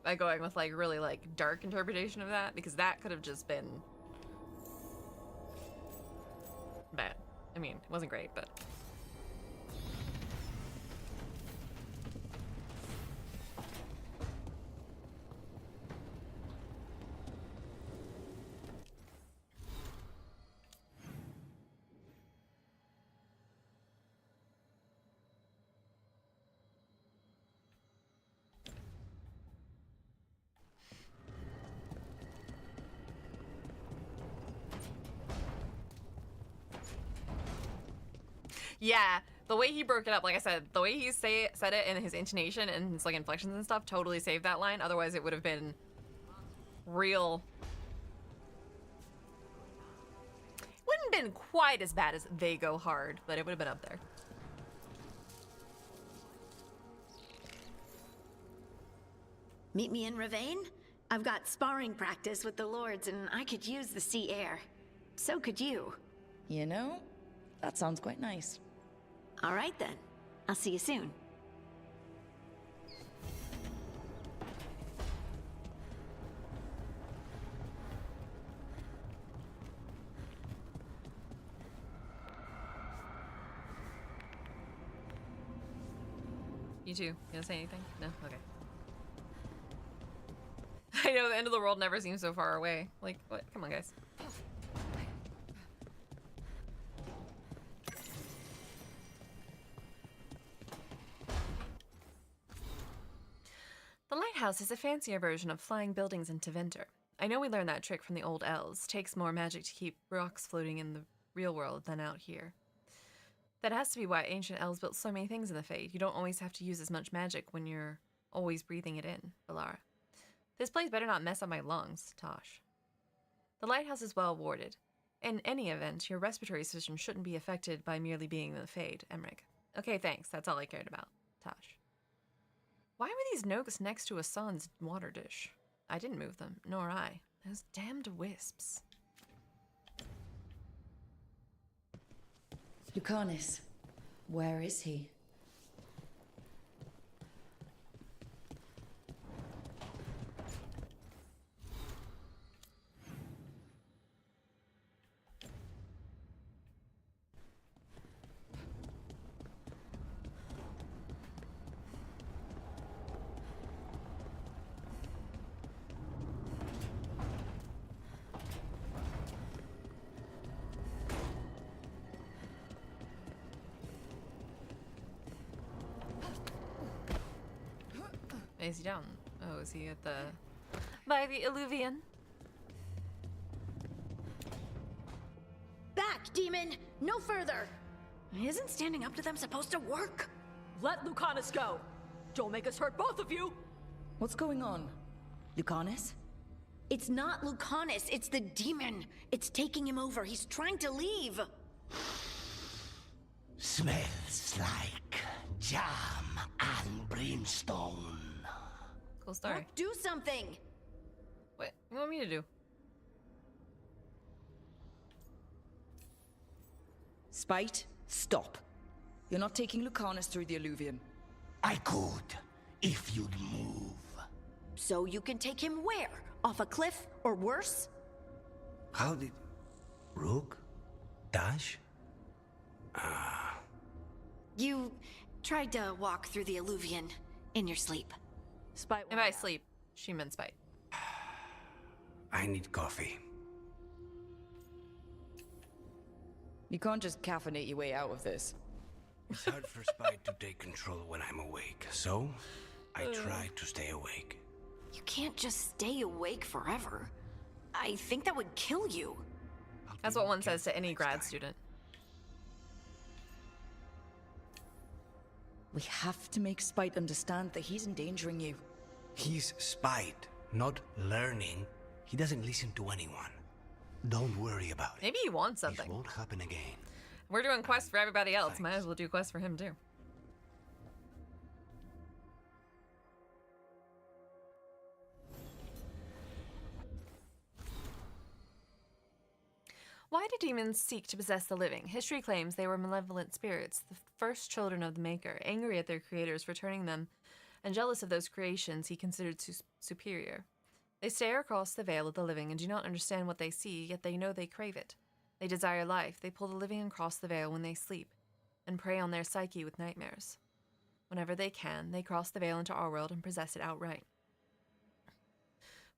by going with like really like dark interpretation of that, because that could have just been bad. I mean, it wasn't great, but yeah, the way he broke it up, like I said, the way he said it and his intonation and his like inflections and stuff totally saved that line. Otherwise, it would have been real. Wouldn't have been quite as bad as They Go Hard, but it would have been up there. Meet me in Ravane? I've got sparring practice with the lords and I could use the sea air. So could you. You know, that sounds quite nice. All right then. I'll see you soon. You too. You gonna say anything? No? Okay. I know the end of the world never seems so far away. Like, what? Come on, guys. The lighthouse is a fancier version of flying buildings in Tevinter. I know we learned that trick from the old elves. Takes more magic to keep rocks floating in the real world than out here. That has to be why ancient elves built so many things in the Fade. You don't always have to use as much magic when you're always breathing it in, Valara. This place better not mess up my lungs, Tosh. The lighthouse is well warded. In any event, your respiratory system shouldn't be affected by merely being in the Fade, Emmerich. Okay, thanks. That's all I cared about, Tosh. Why were these notes next to Hassan's water dish? I didn't move them, nor I. Those damned wisps. Lucanis, where is he? Is he down? Oh, is he at the... by the Illuvian? Back, demon! No further! Isn't standing up to them supposed to work? Let Lucanus go! Don't make us hurt both of you! What's going on? Lucanus? It's not Lucanus, it's the demon. It's taking him over. He's trying to leave. Smells like jam and brimstone. Cool story. Rook, do something! What you want me to do? Spite, stop. You're not taking Lucanus through the Illuvian. I could, if you'd move. So you can take him where? Off a cliff, or worse? How did... Rook? Dash? You tried to walk through the Illuvian in your sleep. Spite. If I sleep, she meant Spite. I need coffee. You can't just caffeinate your way out of this. It's hard for Spite to take control when I'm awake, so I try to stay awake. You can't just stay awake forever. I think that would kill you. That's what one says to any grad student. We have to make Spite understand that he's endangering you. He's Spite, not learning. He doesn't listen to anyone. Don't worry about it. Maybe he wants something. It won't happen again. We're doing quests for everybody else. Might as well do quests for him too. Why do demons seek to possess the living? History claims they were malevolent spirits, the first children of the Maker, angry at their creators for turning them, and jealous of those creations he considered superior. They stare across the veil of the living and do not understand what they see, yet they know they crave it. They desire life. They pull the living across the veil when they sleep, and prey on their psyche with nightmares. Whenever they can, they cross the veil into our world and possess it outright.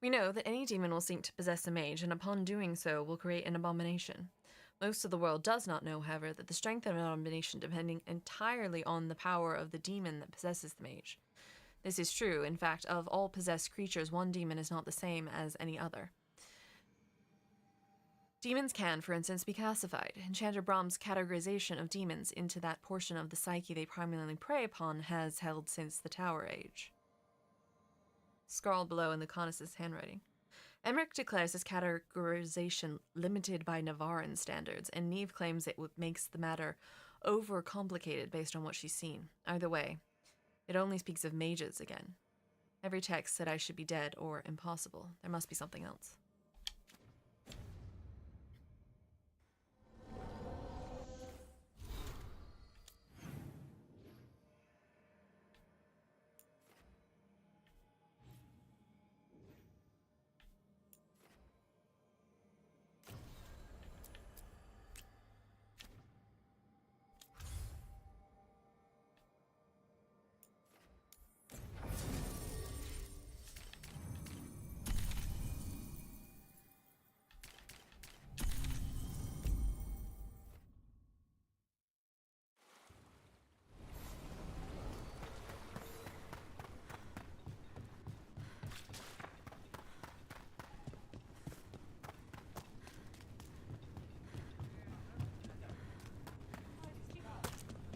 We know that any demon will seek to possess a mage, and upon doing so will create an abomination. Most of the world does not know, however, that the strength of an abomination depending entirely on the power of the demon that possesses the mage. This is true. In fact, of all possessed creatures, one demon is not the same as any other. Demons can, for instance, be classified. Enchanter Brahm's categorization of demons into that portion of the psyche they primarily prey upon has held since the Tower Age. Scrawled below in Lucanus's handwriting. Emmerich declares his categorization limited by Navarran standards, and Neve claims it makes the matter overcomplicated based on what she's seen. Either way, it only speaks of mages again. Every text said I should be dead or impossible. There must be something else.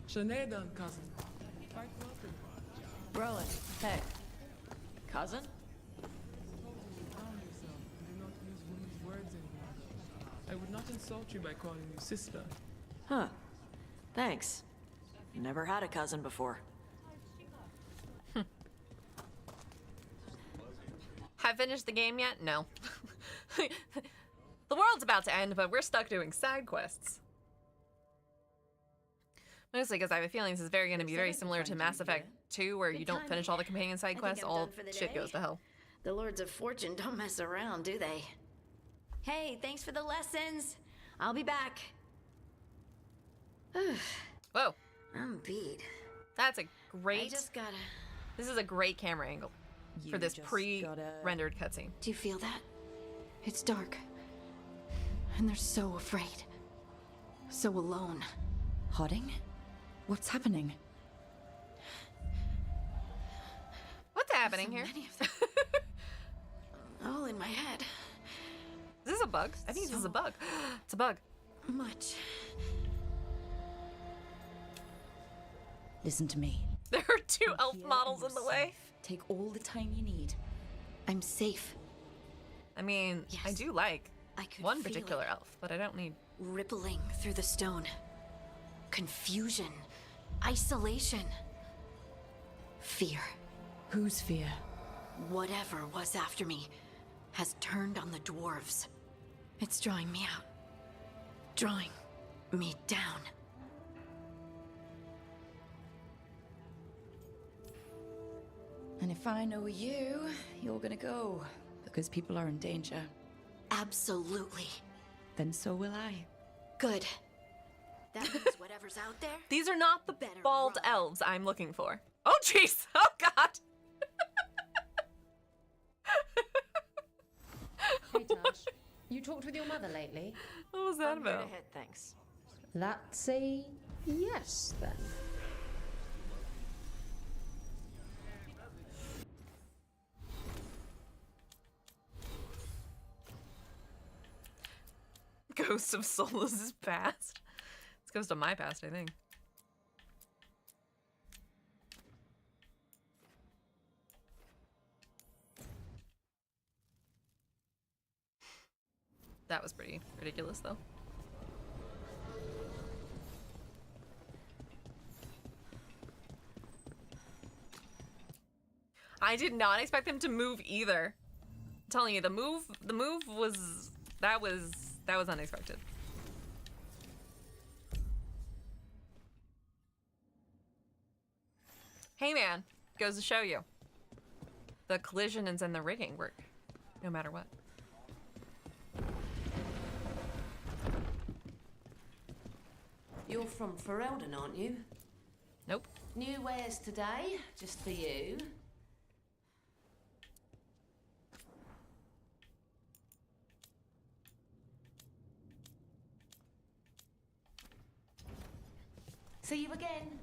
Sinead, cousin. Quite welcome. Rowan, hey. Cousin? I would not insult you by calling you sister. Huh. Thanks. Never had a cousin before. Have finished the game yet? No. The world's about to end, but we're stuck doing side quests. Mostly because I have a feeling this is going to be very similar to Mass Effect 2, where you don't finish all the companion side quests, all shit goes to hell. The Lords of Fortune don't mess around, do they? Hey, thanks for the lessons. I'll be back. Whoa. I'm beat. That's a great... I just gotta... This is a great camera angle for this pre-rendered cutscene. Do you feel that? It's dark. And they're so afraid. So alone. Hodding? What's happening? What the happening here? All in my head. Is this a bug? I think this is a bug. It's a bug. Much. Listen to me. There are two elf models in the way. Take all the time you need. I'm safe. I mean, Yes. I do like I could one feel particular it. elf, but I don't need. Rippling through the stone. Confusion. Isolation. Fear. Whose fear? Whatever was after me has turned on the dwarves. It's drawing me out. Drawing me down. And if I know you, you're gonna go. Because people are in danger. Absolutely. Then so will I. Good. That means whatever's out there. These are not the Better bald run. elves I'm looking for. Oh, jeez. Oh, God. Hey, Tash. You talked with your mother lately? What was that I'm here about? to hit, thanks. That's a yes, then. Ghost of Sola's past. It's Ghost of my past, I think. That was pretty ridiculous, though. I did not expect them to move either. I'm telling you, the move was that was unexpected. Hey man, goes to show you. The collisions and the rigging work, no matter what. You're from Ferelden, aren't you? Nope. New wares today, just for you. See you again.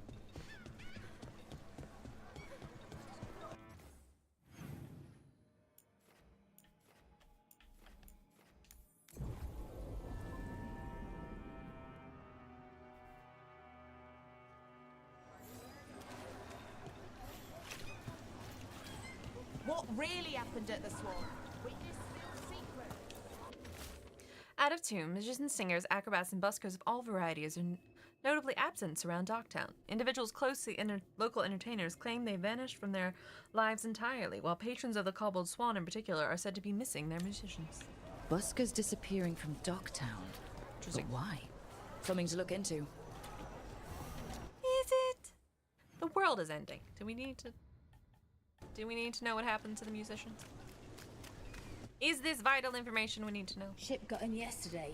What really happened at the Swan? Witness still secret. Out of tune, magicians, singers, acrobats, and buskers of all varieties are notably absent around Docktown. Individuals close to the local entertainers claim they vanished from their lives entirely, while patrons of the Cobbled Swan in particular are said to be missing their musicians. Buskers disappearing from Docktown. But why? Something to look into. Is it? The world is ending. Do we need to know what happened to the musicians? Is this vital information we need to know? Ship got in yesterday.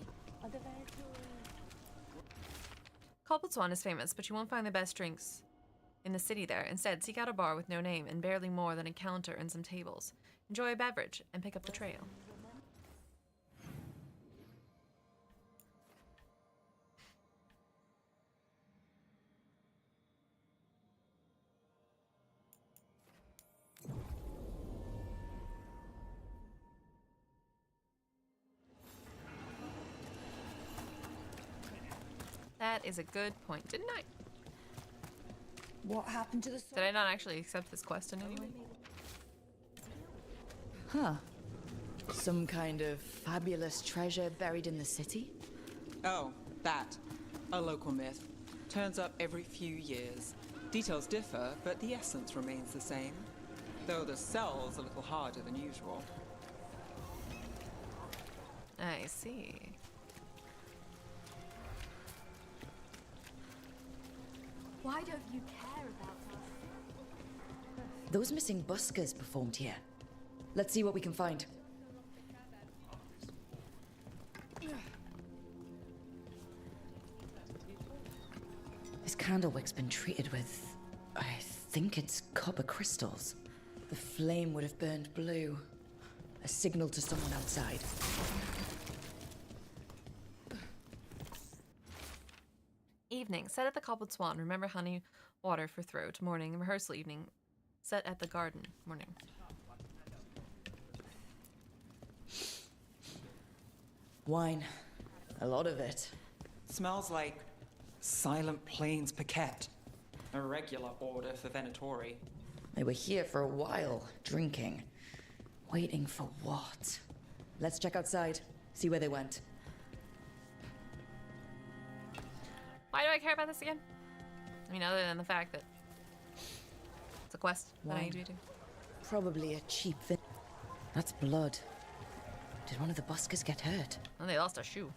Cobbled Swan is famous, but you won't find the best drinks in the city there. Instead, seek out a bar with no name and barely more than a counter and some tables. Enjoy a beverage and pick up the trail. That is a good point, didn't I? What happened to the Did I not actually accept this quest in any way? Huh. Some kind of fabulous treasure buried in the city? Oh, that. A local myth. Turns up every few years. Details differ, but the essence remains the same. Though the sell's a little harder than usual. I see. Why don't you care about us? Those missing buskers performed here. Let's see what we can find. This candlewick's been treated with, I think it's copper crystals. The flame would have burned blue. A signal to someone outside. Evening. Set at the Cobbled Swan. Remember honey water for throat. Morning. Rehearsal evening. Set at the garden. Morning. Wine. A lot of it. Smells like Silent Plains Paquette. A regular order for Venatori. They were here for a while, drinking. Waiting for what? Let's check outside, see where they went. Why do I care about this again? I mean, other than the fact that it's a quest that I need to do. Probably a cheap thing. That's blood. Did one of the buskers get hurt? Oh, they lost a shoe.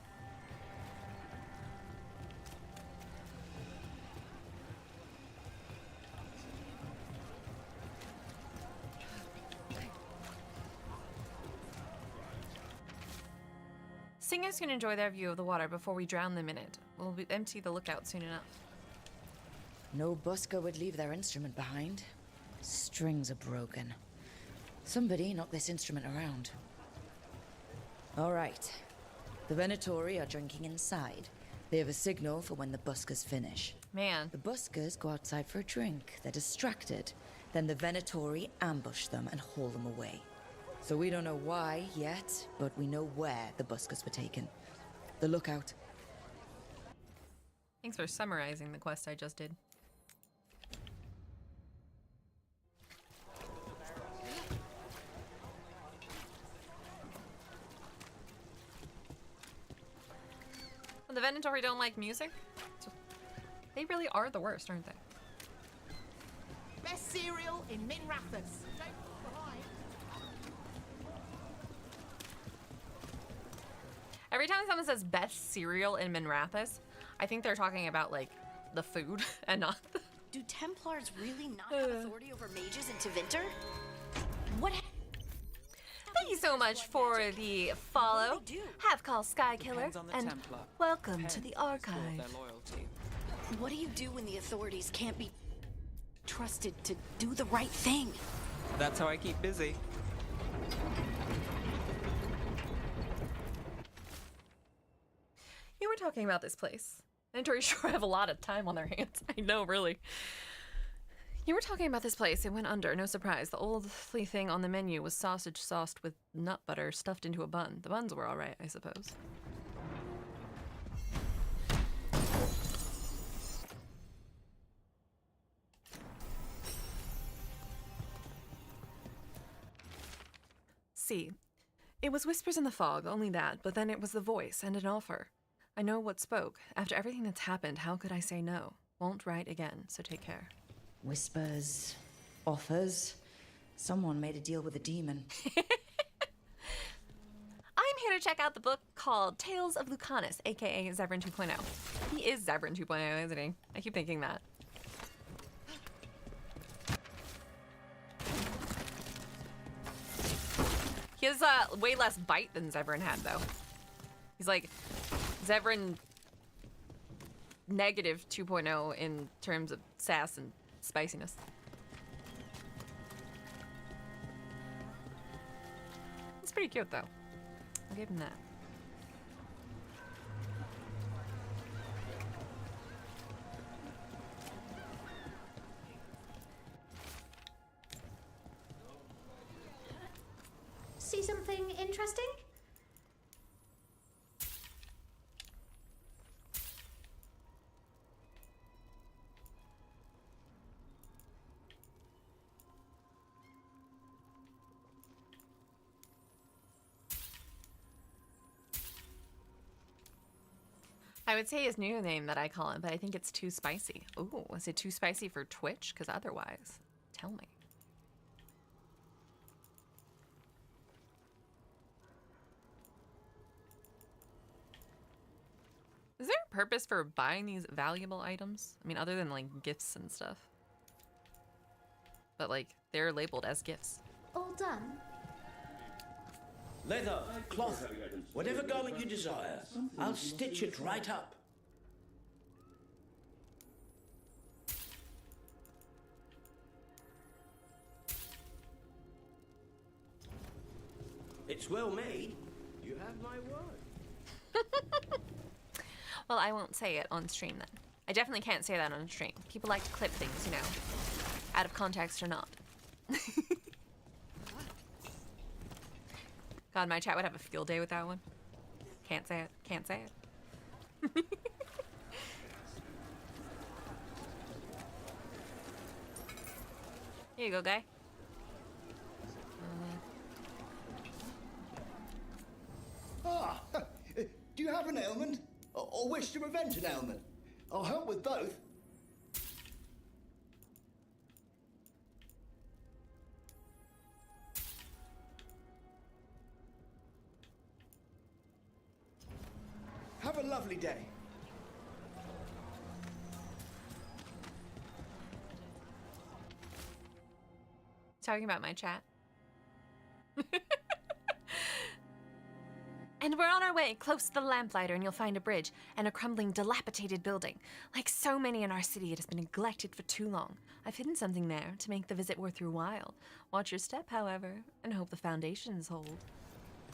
Singers can enjoy their view of the water before we drown them in it. We'll empty the lookout soon enough. No busker would leave their instrument behind. Strings are broken. Somebody knocked this instrument around. All right. The Venatori are drinking inside. They have a signal for when the buskers finish. Man. The buskers go outside for a drink. They're distracted. Then the Venatori ambush them and haul them away. So we don't know why yet, but we know where the buskers were taken. The lookout. Thanks for summarizing the quest I just did. Well, the Venatori don't like music? They really are the worst, aren't they? Best cereal in Minrathus. Every time someone says best cereal in Minrathus, I think they're talking about, like, the food and not the... Do Templars really not have authority over mages in Tevinter? What? Thank you so much for the follow. Have call Sky Killer, and Templar. welcome to the archive. What do you do when the authorities can't be trusted to do the right thing? That's how I keep busy. You were talking about this place. Venatori sure have a lot of time on their hands. I know, really. You were talking about this place. It went under. No surprise. The only thing on the menu was sausage sauced with nut butter stuffed into a bun. The buns were all right, I suppose. See, it was whispers in the fog, only that, but then it was the voice and an offer. I know what spoke. After everything that's happened, how could I say no? Won't write again, so take care. Whispers. Offers. Someone made a deal with a demon. I'm here to check out the book called Tales of Lucanus, aka Zevran 2.0. He is Zevran 2.0, isn't he? I keep thinking that. He has way less bite than Zevran had, though. He's like Zevran negative 2.0 in terms of sass and spiciness. It's pretty cute, though. I'll give him that. See something interesting? I would say his new name that I call him, but I think it's too spicy. Ooh, is it too spicy for Twitch? Because otherwise, tell me. Is there a purpose for buying these valuable items? I mean, other than like gifts and stuff. But like, they're labeled as gifts. All done? Leather, cloth, whatever garment you desire, I'll stitch it right up. It's well made. You have my word. Well, I won't say it on stream then. I definitely can't say that on stream. People like to clip things, you know, out of context or not. God, my chat would have a field day with that one. Can't say it. Can't say it. Here you go, guy. Ah, do you have an ailment? Or wish to prevent an ailment? I'll help with both. Have a lovely day. Talking about my chat. And we're on our way, close to the lamplighter, and you'll find a bridge and a crumbling, dilapidated building. Like so many in our city, it has been neglected for too long. I've hidden something there to make the visit worth your while. Watch your step, however, and hope the foundations hold.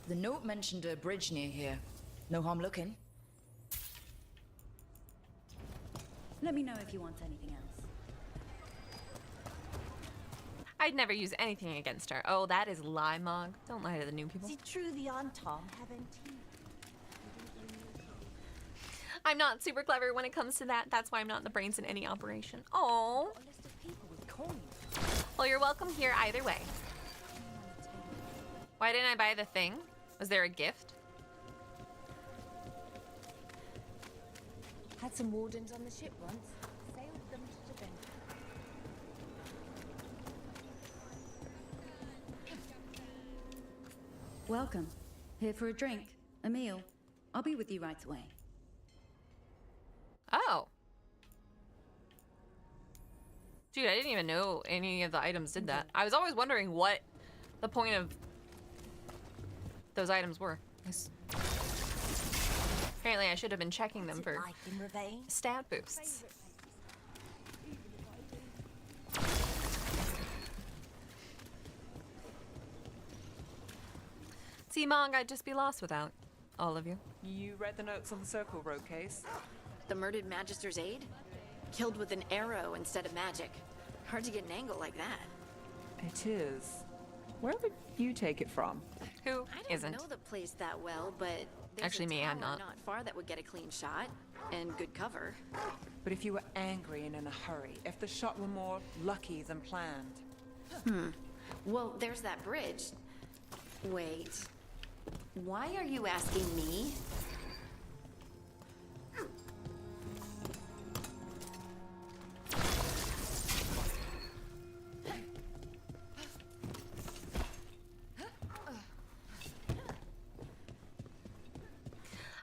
The note mentioned a bridge near here. No harm looking. Let me know if you want anything else. I'd never use anything against her. Oh, that is lie, Mog. Don't lie to the new people. The truly on Tom, haven't you? I'm not super clever when it comes to that. That's why I'm not the brains in any operation. Oh. Well, you're welcome here either way. Why didn't I buy the thing? Was there a gift? Had some wardens on the ship once. Sailed them to Japan. Welcome. Here for a drink, a meal. I'll be with you right away. Oh. Dude, I didn't even know any of the items did that. I was always wondering what the point of those items were. Apparently I should have been checking them for stat boosts. See, Mog, I'd just be lost without all of you. You read the notes on the Circle Road case? The murdered Magister's aide? Killed with an arrow instead of magic. Hard to get an angle like that. It is. Where would you take it from? Who I don't know the place that well, but there's Actually, a me, tower I'm not. far that would get a clean shot and good cover. But if you were angry and in a hurry, if the shot were more lucky than planned. Well, there's that bridge. Wait. Why are you asking me?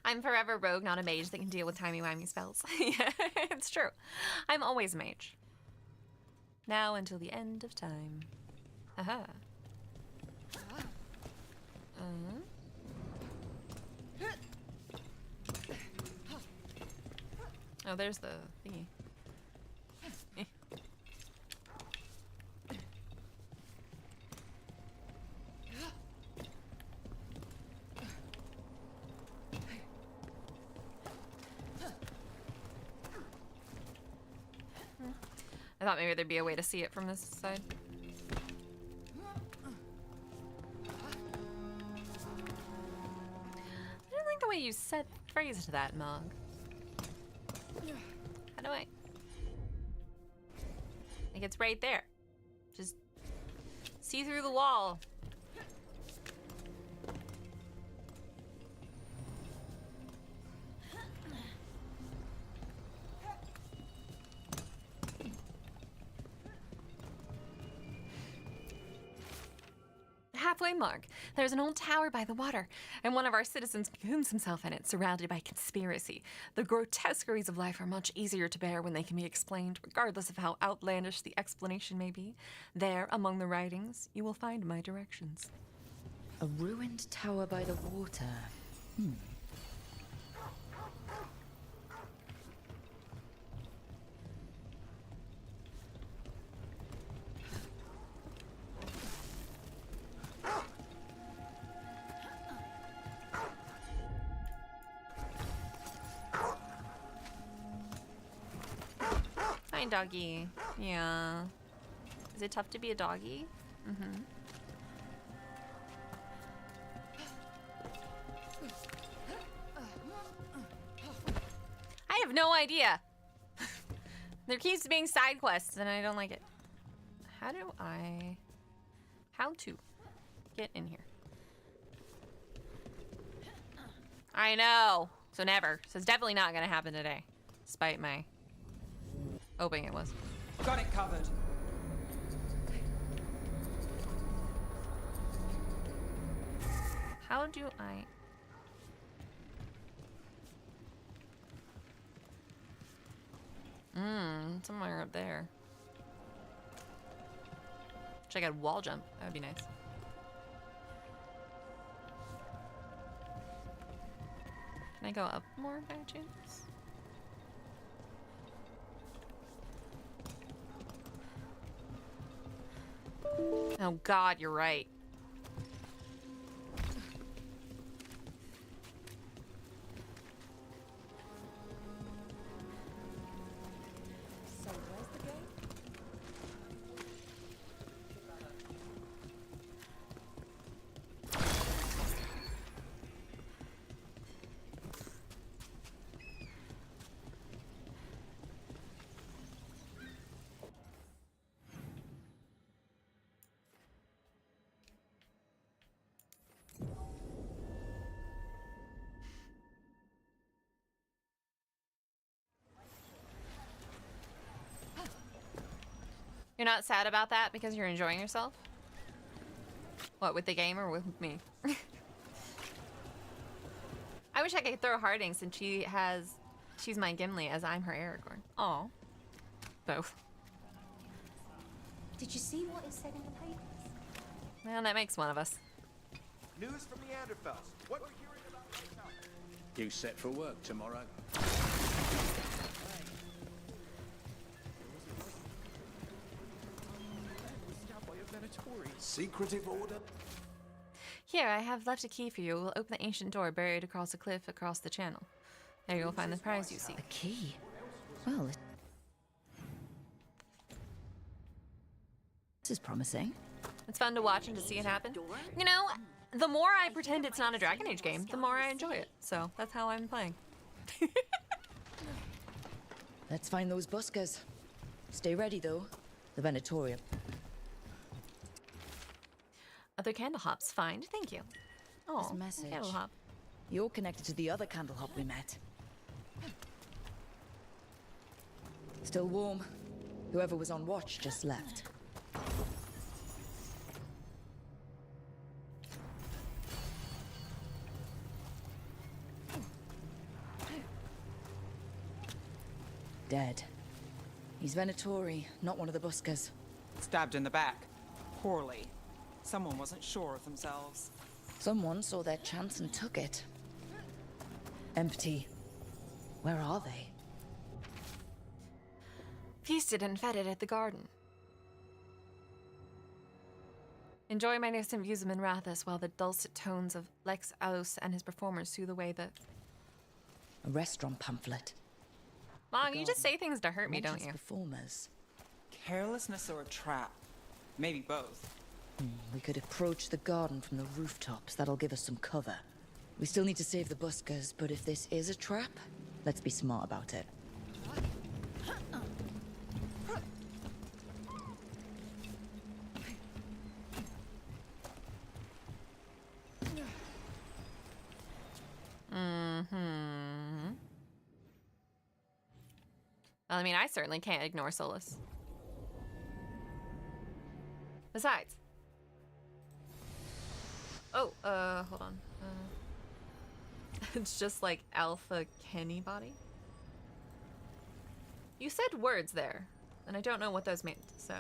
I'm forever rogue, not a mage that can deal with timey-wimey spells. Yeah, it's true. I'm always a mage. Now until the end of time. Haha. Oh, there's the thingy. I thought maybe there'd be a way to see it from this side. I don't like the way you said phrased that, Mog. How do I? Like it's right there. Just see through the wall. Halfway mark, there's an old tower by the water, and one of our citizens cocoons himself in it, surrounded by conspiracy. The grotesqueries of life are much easier to bear when they can be explained, regardless of how outlandish the explanation may be. There, among the writings, you will find my directions. A ruined tower by the water. Fine, doggy. Yeah. Is it tough to be a doggy? Mm-hmm. I have no idea. There keeps being side quests and I don't like it. How to get in here? I know. So never. So it's definitely not gonna happen today. Despite my hoping it was. Got it covered. How do I... somewhere up there. Check out wall jump. That would be nice. Can I go up more by chance? Oh God, you're right. So where's the game? You're not sad about that because you're enjoying yourself? What, with the game or with me? I wish I could throw Harding since she's my Gimli as I'm her Aragorn. Aw. Both. Did you see what it said in the papers? Well, that makes one of us. News from Neanderthals. What we're hearing about right now. You set for work tomorrow? Secretive order? Here, I have left a key for you. We'll open the ancient door buried across a cliff across the channel. There you'll find the prize you seek. A key? Well, this is promising. It's fun to watch and to see it happen. You know, the more I pretend it's not a Dragon Age game, the more I enjoy it. So that's how I'm playing. Let's find those buskers. Stay ready, though. The Venatorium. Other candle hops, find. Thank you. There's Oh, a message. candle hop. You're connected to the other candle hop we met. Still warm. Whoever was on watch just left. Dead. He's Venatori, not one of the buskers. Stabbed in the back. Poorly. Someone wasn't sure of themselves. Someone saw their chance and took it. Empty. Where are they? Feasted and feted at the garden. Enjoy my nascent views of Minrathous while the dulcet tones of Lex Aus and his performers soothe away the... A restaurant pamphlet. Mom, you just say things to hurt me, don't Mentions you? Performers. Carelessness or a trap? Maybe both. We could approach the garden from the rooftops. That'll give us some cover. We still need to save the buskers, but if this is a trap, let's be smart about it. Mm-hmm. Well, I mean, I certainly can't ignore Solus. Besides. Oh, hold on. It's just like Alpha Kenny body. You said words there, and I don't know what those meant, so.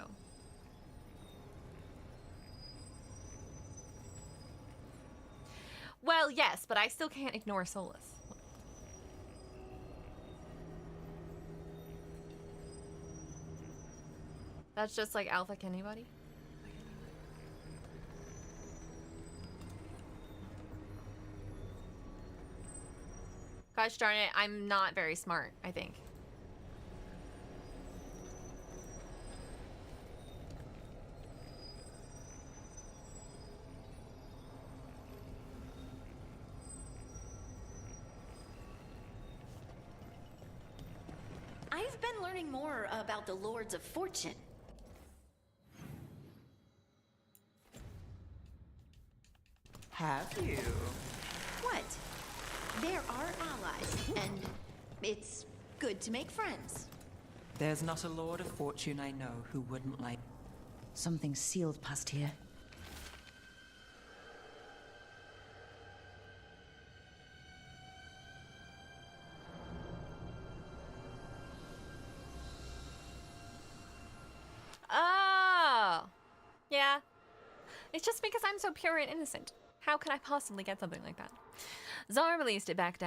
Well, yes, but I still can't ignore Solus. That's just like Alpha Kenny body? Gosh darn it, I'm not very smart, I think. I've been learning more about the Lords of Fortune. Have you? What? They're our allies, and it's good to make friends. There's not a Lord of Fortune I know who wouldn't like... Something sealed past here. Oh! Yeah. It's just because I'm so pure and innocent. How could I possibly get something like that? Zara released it back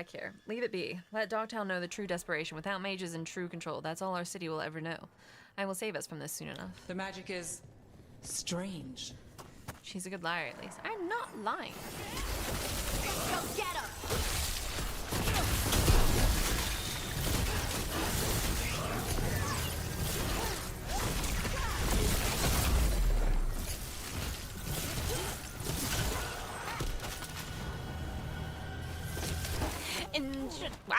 here. Leave it be. Let Dogtown know the true desperation. Without mages in true control, that's all our city will ever know. I will save us from this soon enough. The magic is... strange. She's a good liar, at least. I'm not lying. Go get him! Wow.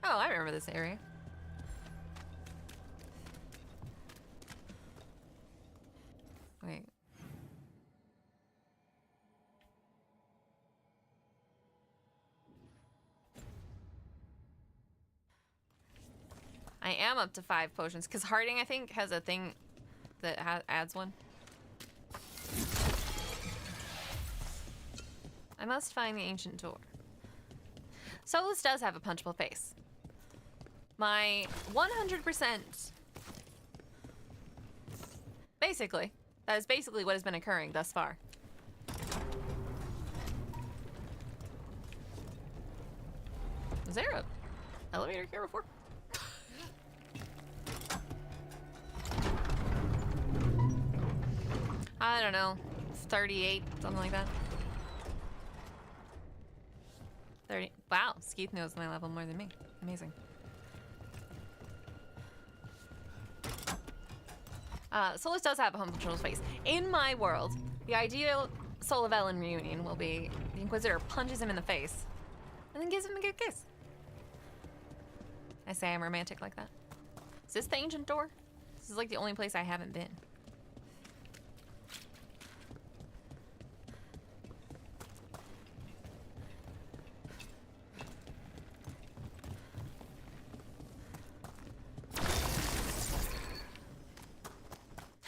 Oh, I remember this area. Wait. I am up to 5 potions because Harding, I think, has a thing that adds one. I must find the ancient door. Solus does have a punchable face. My 100%. Basically. That is basically what has been occurring thus far. Was there a elevator here before? I don't know. 38, something like that. 30. Wow, Skeeth knows my level more than me. Amazing. Solus does have a humble control face. In my world, the ideal Solavellan reunion will be the Inquisitor punches him in the face and then gives him a good kiss. I say I'm romantic like that. Is this the ancient door? This is like the only place I haven't been.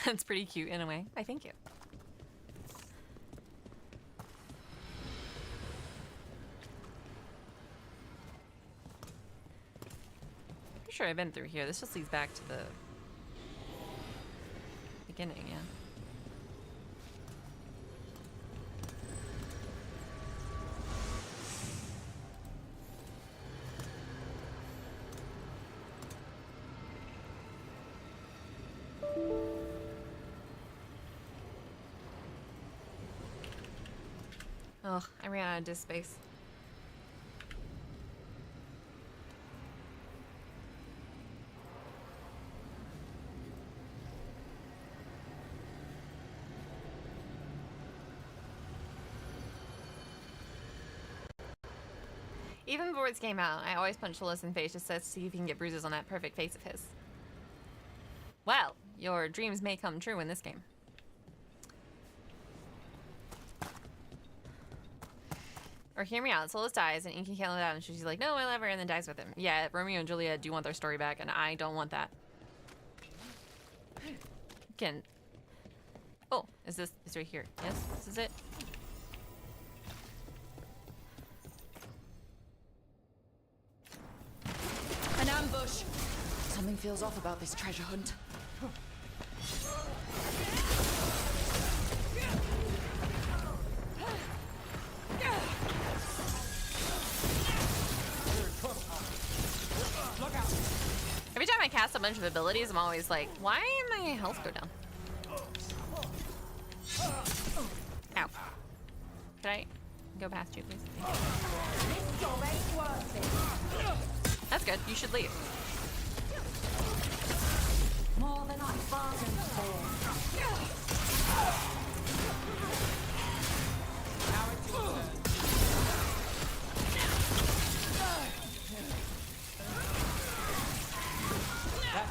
That's pretty cute in a way. I thank you. Pretty sure I've been through here. This just leads back to the beginning, yeah. Oh, I ran out of disk space. Even before this came out, I always punch Solus in the face just to see if he can get bruises on that perfect face of his. Well, your dreams may come true in this game. Or hear me out, Solus dies and Inky can't let out and she's like, no, I love her, and then dies with him. Yeah, Romeo and Juliet do want their story back and I don't want that. Oh, is right here? Yes, this is it. An ambush! Something feels off about this treasure hunt. Every time I cast a bunch of abilities, I'm always like, why did my health go down? Ow. Could I go past you, please? That's good. You should leave. More than I bargained for.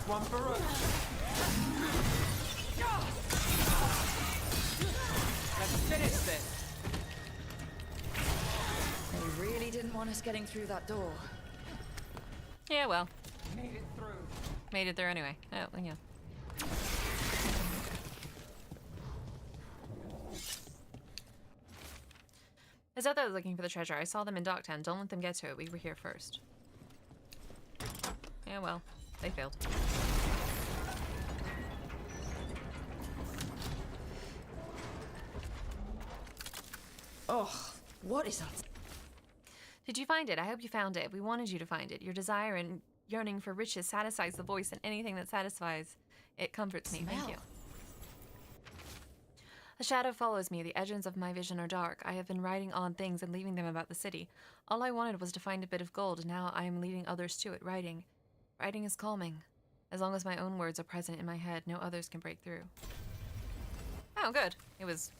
one for us. Let's finish this. They really didn't want us getting through that door. Yeah, well. Made it through. Made it there anyway. Oh, yeah. As I was looking for the treasure, I saw them in Docktown. Don't let them get to it. We were here first. Yeah, well. They failed. Oh, what is that? Did you find it? I hope you found it. We wanted you to find it. Your desire and yearning for riches satisfies the voice, and anything that satisfies it comforts me. Thank you. A shadow follows me. The edges of my vision are dark. I have been writing on things and leaving them about the city. All I wanted was to find a bit of gold. Now I am leading others to it. Writing. Writing is calming. As long as my own words are present in my head, no others can break through. Oh, good. It was...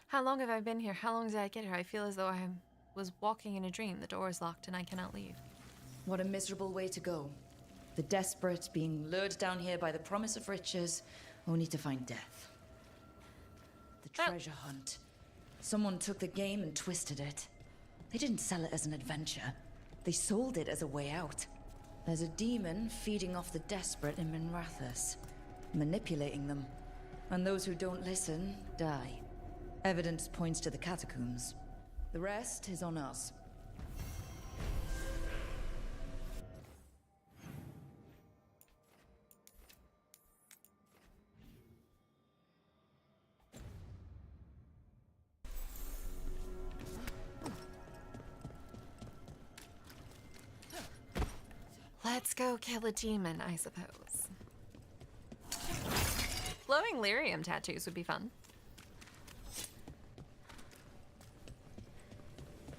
How long have I been here? How long did I get here? I feel as though I was walking in a dream. The door is locked and I cannot leave. What a miserable way to go. The desperate being lured down here by the promise of riches, only to find death. The treasure hunt. Someone took the game and twisted it. They didn't sell it as an adventure. They sold it as a way out. There's a demon feeding off the desperate in Minrathous, manipulating them. And those who don't listen, die. Evidence points to the catacombs. The rest is on us. Let's go kill a demon, I suppose. Glowing lyrium tattoos would be fun.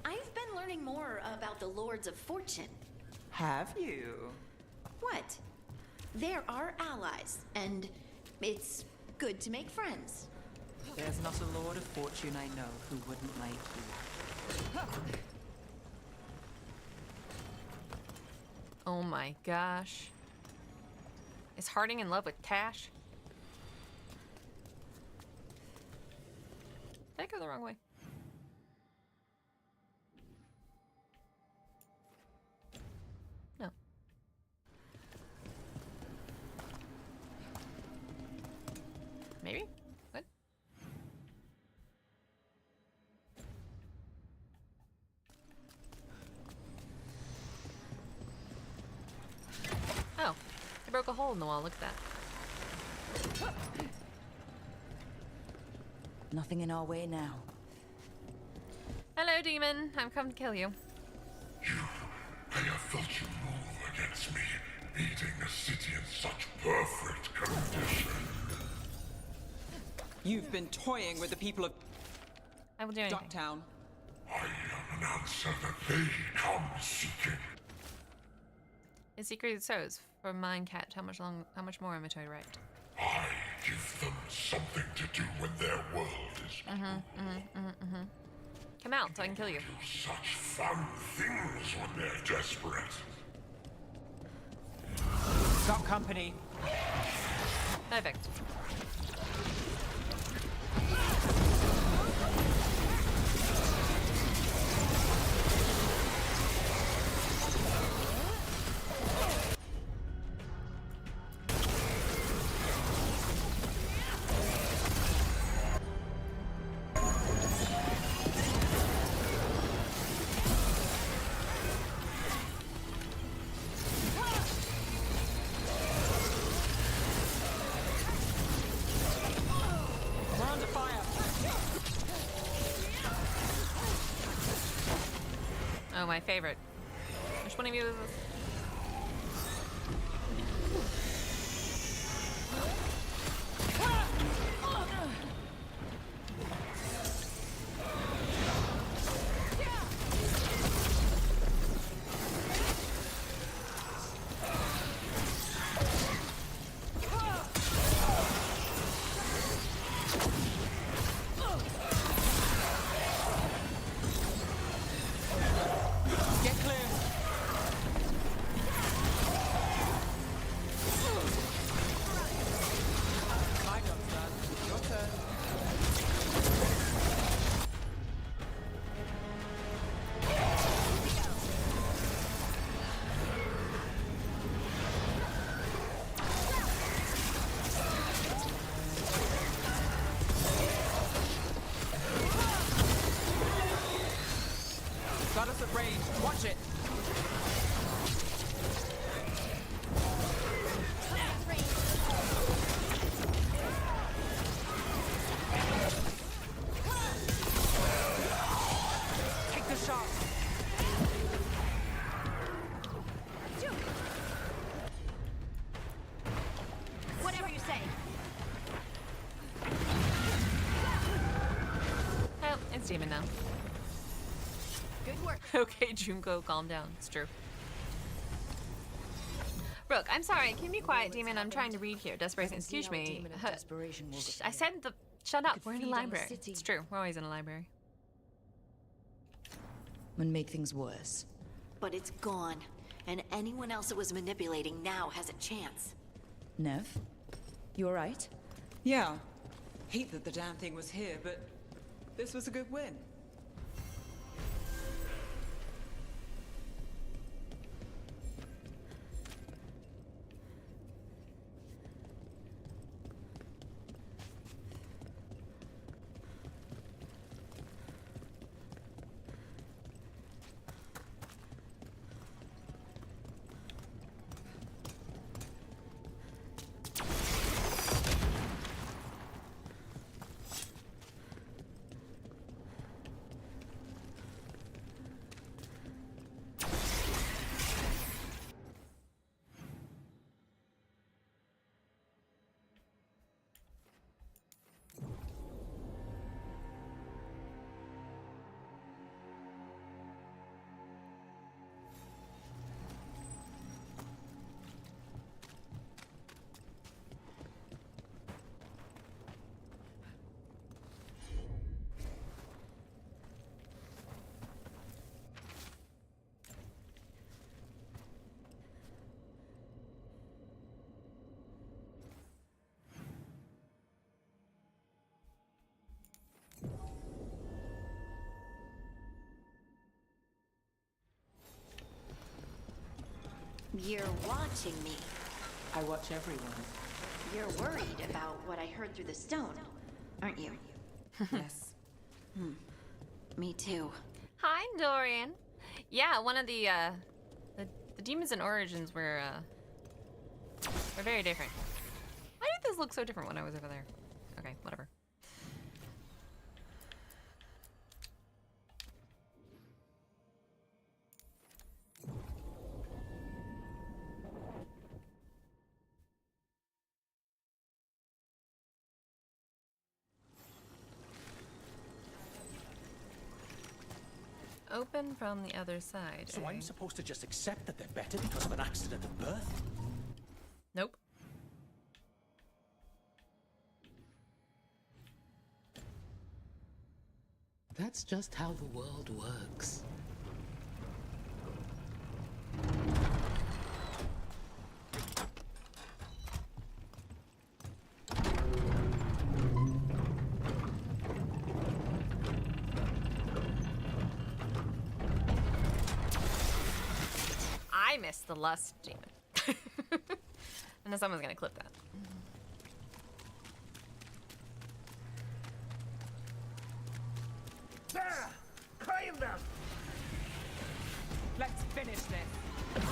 I've been learning more about the Lords of Fortune. Have you? What? They're our allies, and it's good to make friends. There's not a Lord of Fortune I know who wouldn't like you. Oh my gosh. Is Harding in love with Cash? Did I go the wrong way? No. Maybe? What? Oh, I broke a hole in the wall. Look at that. Nothing in our way now. Hello, demon. I've come to kill you. I have felt you move against me, beating the city in such perfect condition. You've been toying with the people of I will do anything. Docktown. I am an answer that they come seeking. In Secret Sows for mine cat. How much more am I to write? I give them something to do when their world is Come out so I can kill you. such fun things when they're desperate. Got company. Perfect. We're under fire. Oh, my favorite. Which one of you is this? range. Watch it. Take the shot. Whatever you say. Oh, it's Demon now. Good work. Okay, Junko, calm down. It's true. Rook, I'm sorry. Can you be quiet, Demon? I'm trying to read here. Desperation. Excuse me. I said the. Shut up. We're in the library. It's true. We're always in a library. And make things worse. But it's gone. And anyone else that was manipulating now has a chance. Nev, you alright? Yeah. Hate that the damn thing was here, but this was a good win. You're watching me. I watch everyone. You're worried about what I heard through the stone, aren't you? Yes. Me too. Hi, Dorian. Yeah, one of the demons in Origins were very different. Why did this look so different when I was over there? Okay, whatever. Open from the other side. So I'm supposed to just accept that they're better because of an accident of birth? Nope. That's just how the world works. I missed the lust demon. And then someone's gonna clip that. There! Claim them! Let's finish this.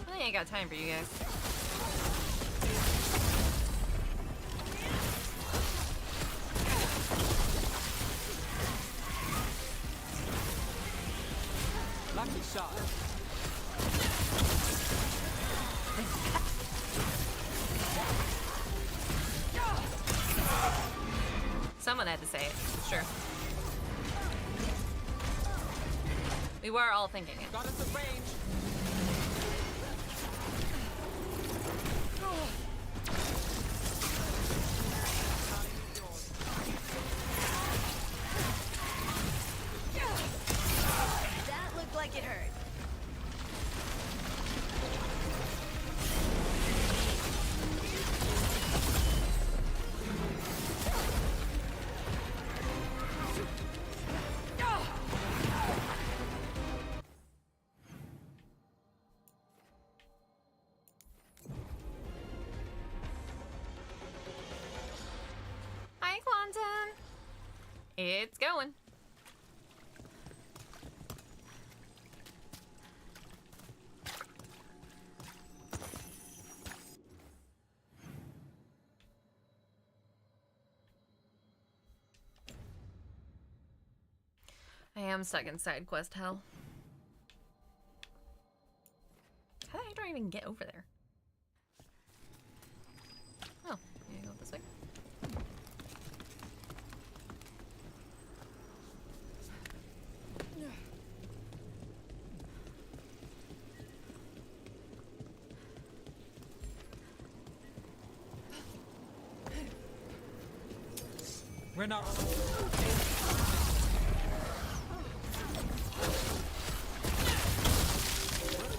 I ain't got time for you guys. Lucky shot. Someone had to say it. Sure. We were all thinking it. Got us a range. That looked like it hurt. Hi, Quantum. It's going. I am stuck in side quest hell. How the heck do I even get over there? Oh, you go this way. We're not.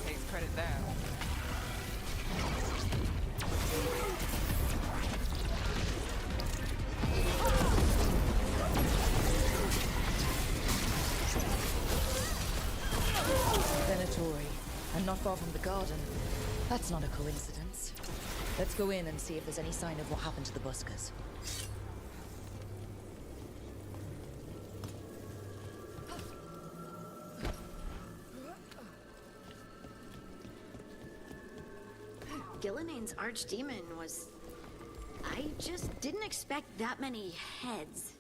Takes credit there. Venatori, and not far from the garden. That's not a coincidence. Let's go in and see if there's any sign of what happened to the buskers. Gillimane's archdemon was... I just didn't expect that many heads.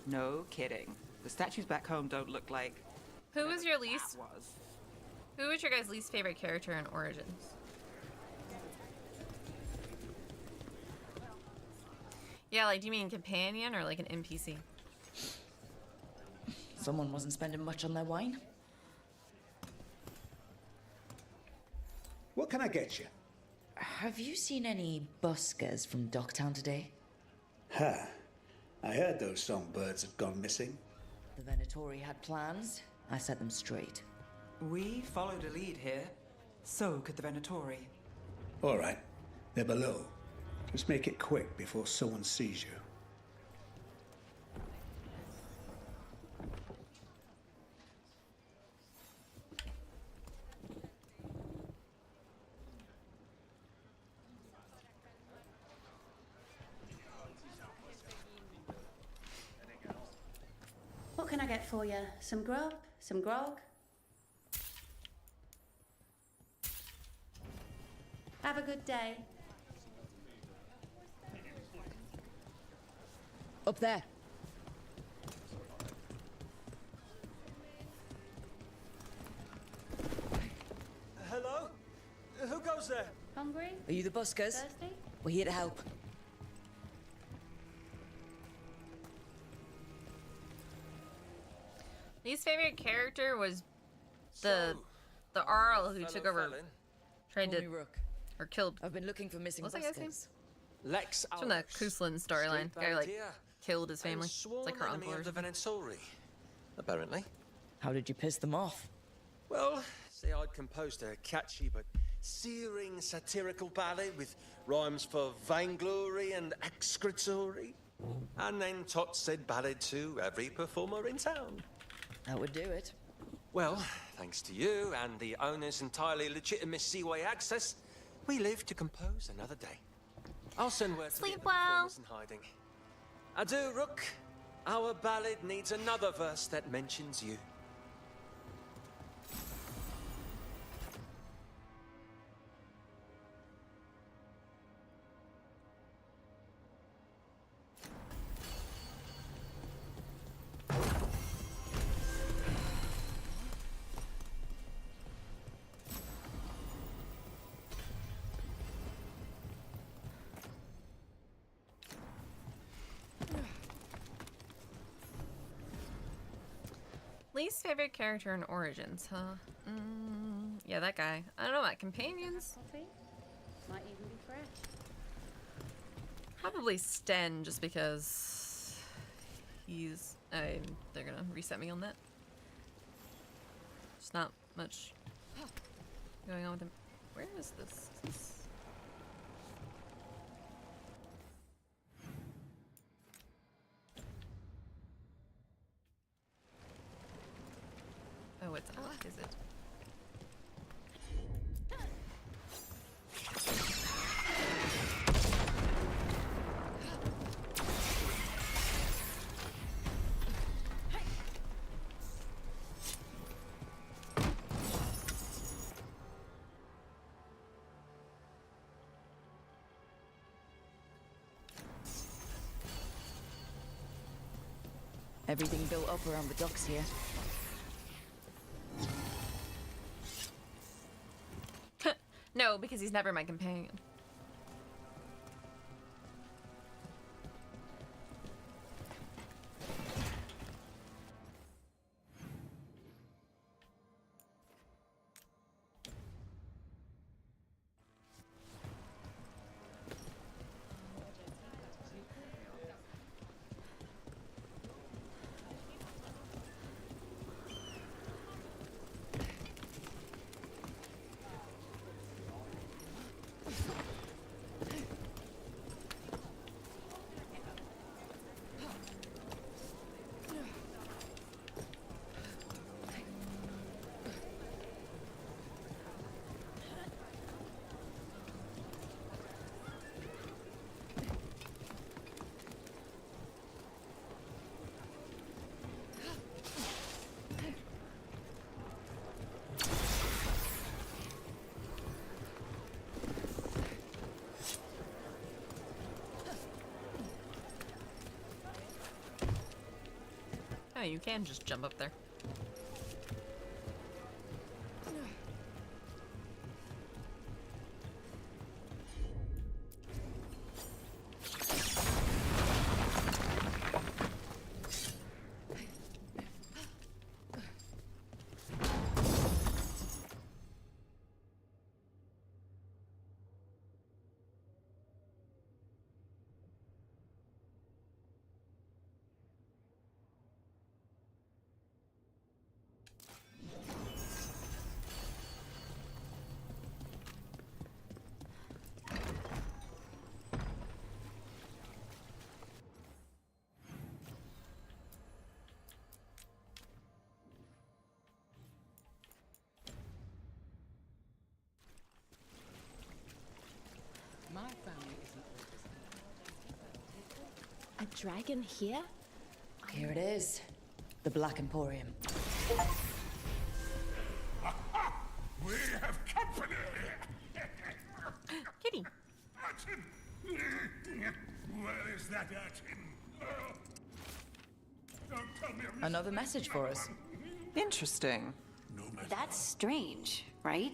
No kidding. The statues back home don't look like... Who was your least... Who was your guys' least favorite character in Origins? Yeah, like, do you mean companion or like an NPC? Someone wasn't spending much on their wine. What can I get you? Have you seen any buskers from Docktown today? Huh. I heard those songbirds had gone missing. The Venatori had plans. I set them straight. We followed a lead here. So could the Venatori. All right. They're below. Just make it quick before someone sees you. What can I get for you? Some grub? Some grog? Have a good day. Up there. Hello? Who goes there? Hungry? Are you the buskers? Thirsty? We're here to help. Least favorite character was the Arl who took over, tried to, or killed. I've been looking for missing What's that guy's name? buskers. Lex It's from the Kuslin storyline. Guy like killed his family. It's like her uncle or the something. Venatori, apparently. How did you piss them off? Well, see, I'd composed a catchy but searing satirical ballad with rhymes for vainglory and excretory. And then Tot said ballad to every performer in town. That would do it. Well, thanks to you and the owner's entirely legitimate seaway access, we live to compose another day. I'll send word to the Sleep other well. performers in hiding. Adieu, Rook. Our ballad needs another verse that mentions you. Least favorite character in Origins, huh? Yeah, that guy. I don't know about companions. Coffee? Might even be fresh. Probably Sten, just because he's. They're gonna reset me on that. There's not much going on with him. Where is this? Is this... Oh, it's up, is it? Everything built up around the docks here. No, because he's never my companion. Oh, you can just jump up there. My family isn't A dragon here? Here it is. The Black Emporium. We have company! Kitty. Urchin! Where is that urchin? Don't tell me I'm Another message for us. Interesting. That's strange, right?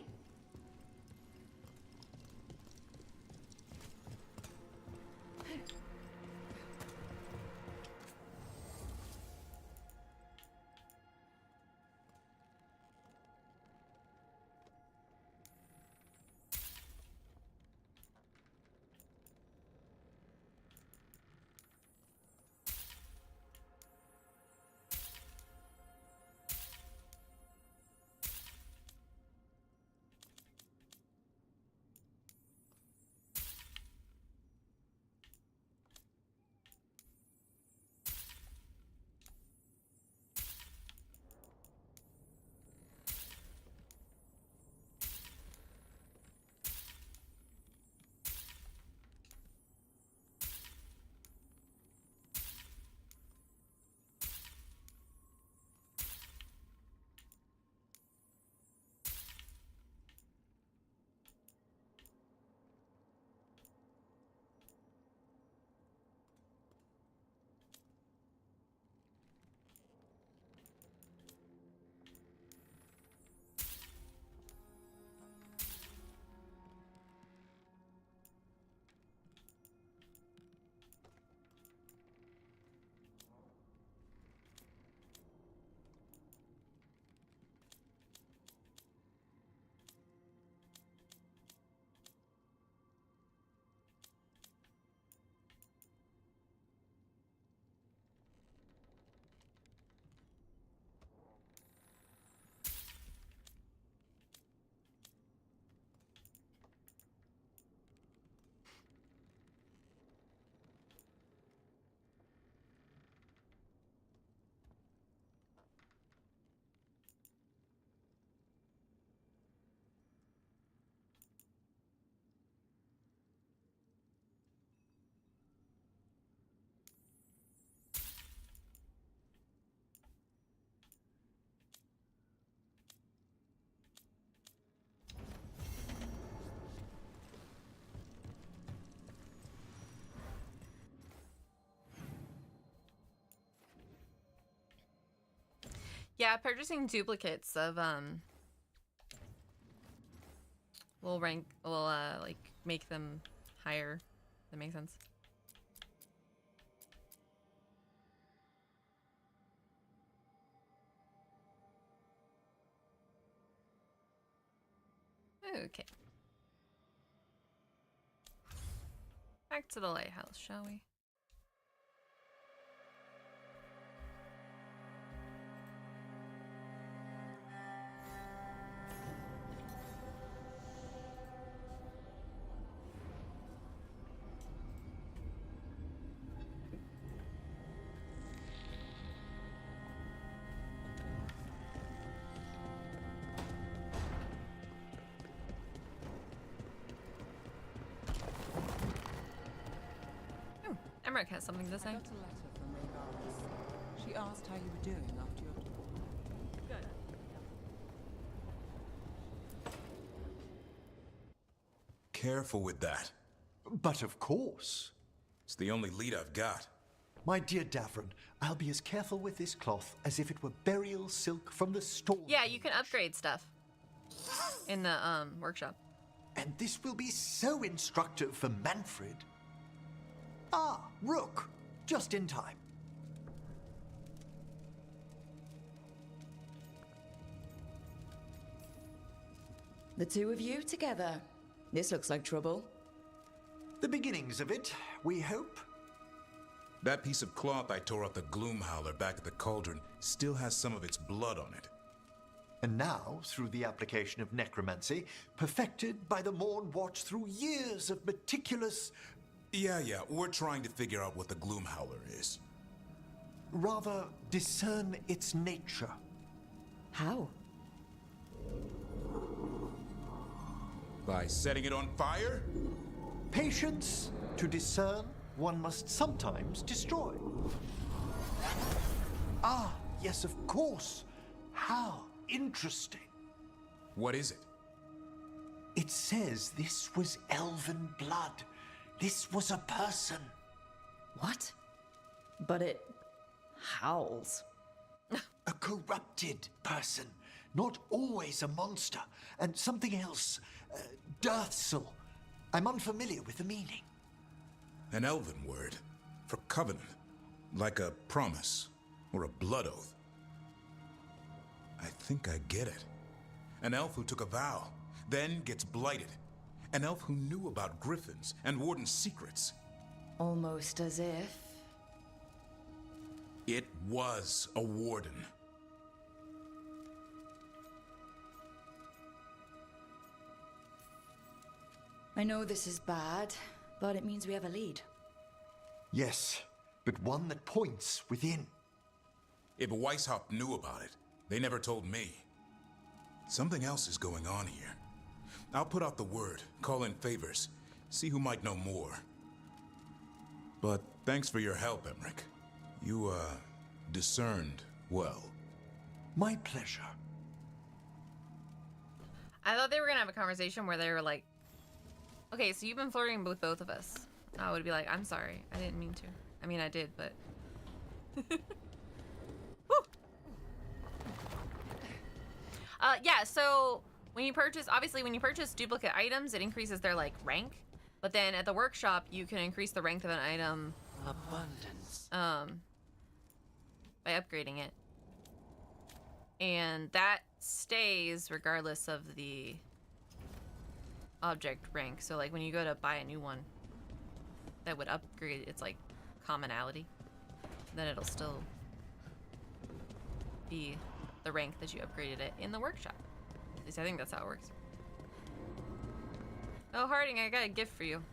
Yeah, purchasing duplicates of We'll like make them higher. That makes sense. Okay. Back to the lighthouse, shall we? Emmerich has something to say. I got a letter from Veilguard. She asked how you were doing after your... Good. Careful with that. But of course. It's the only lead I've got. My dear Davron, I'll be as careful with this cloth as if it were burial silk from the store. Yeah, you can upgrade stuff in the workshop. And this will be so instructive for Manfred. Ah, Rook, just in time. The two of you together. This looks like trouble. The beginnings of it, we hope. That piece of cloth I tore off the Gloom Howler back at the cauldron still has some of its blood on it. And now, through the application of necromancy, perfected by the Morn Watch through years of meticulous... Yeah, we're trying to figure out what the Gloom Howler is. Rather, discern its nature. How? By setting it on fire? Patience. To discern, one must sometimes destroy. Ah, yes, of course. How interesting. What is it? It says this was elven blood. This was a person. What? But it howls. A corrupted person. Not always a monster. And something else. Deathsel. I'm unfamiliar with the meaning. An elven word. For covenant. Like a promise. Or a blood oath. I think I get it. An elf who took a vow. Then gets blighted. An elf who knew about griffins and Warden's secrets. Almost as if... It was a Warden. I know this is bad, but it means we have a lead. Yes, but one that points within. If Weishaupt knew about it, they never told me. Something else is going on here. I'll put out the word, call in favors, see who might know more. But thanks for your help, Emmerich. You, discerned well. My pleasure. I thought they were gonna have a conversation where they were like, okay, so you've been flirting with both of us. I would be like, I'm sorry, I didn't mean to. I mean, I did, but... yeah, so when you purchase, obviously when you purchase duplicate items, it increases their like rank. But then at the workshop, you can increase the rank of an item Abundance. By upgrading it. And that stays regardless of the object rank. So like when you go to buy a new one that would upgrade its like commonality, then it'll still be the rank that you upgraded it in the workshop. At least I think that's how it works. Oh, Harding, I got a gift for you.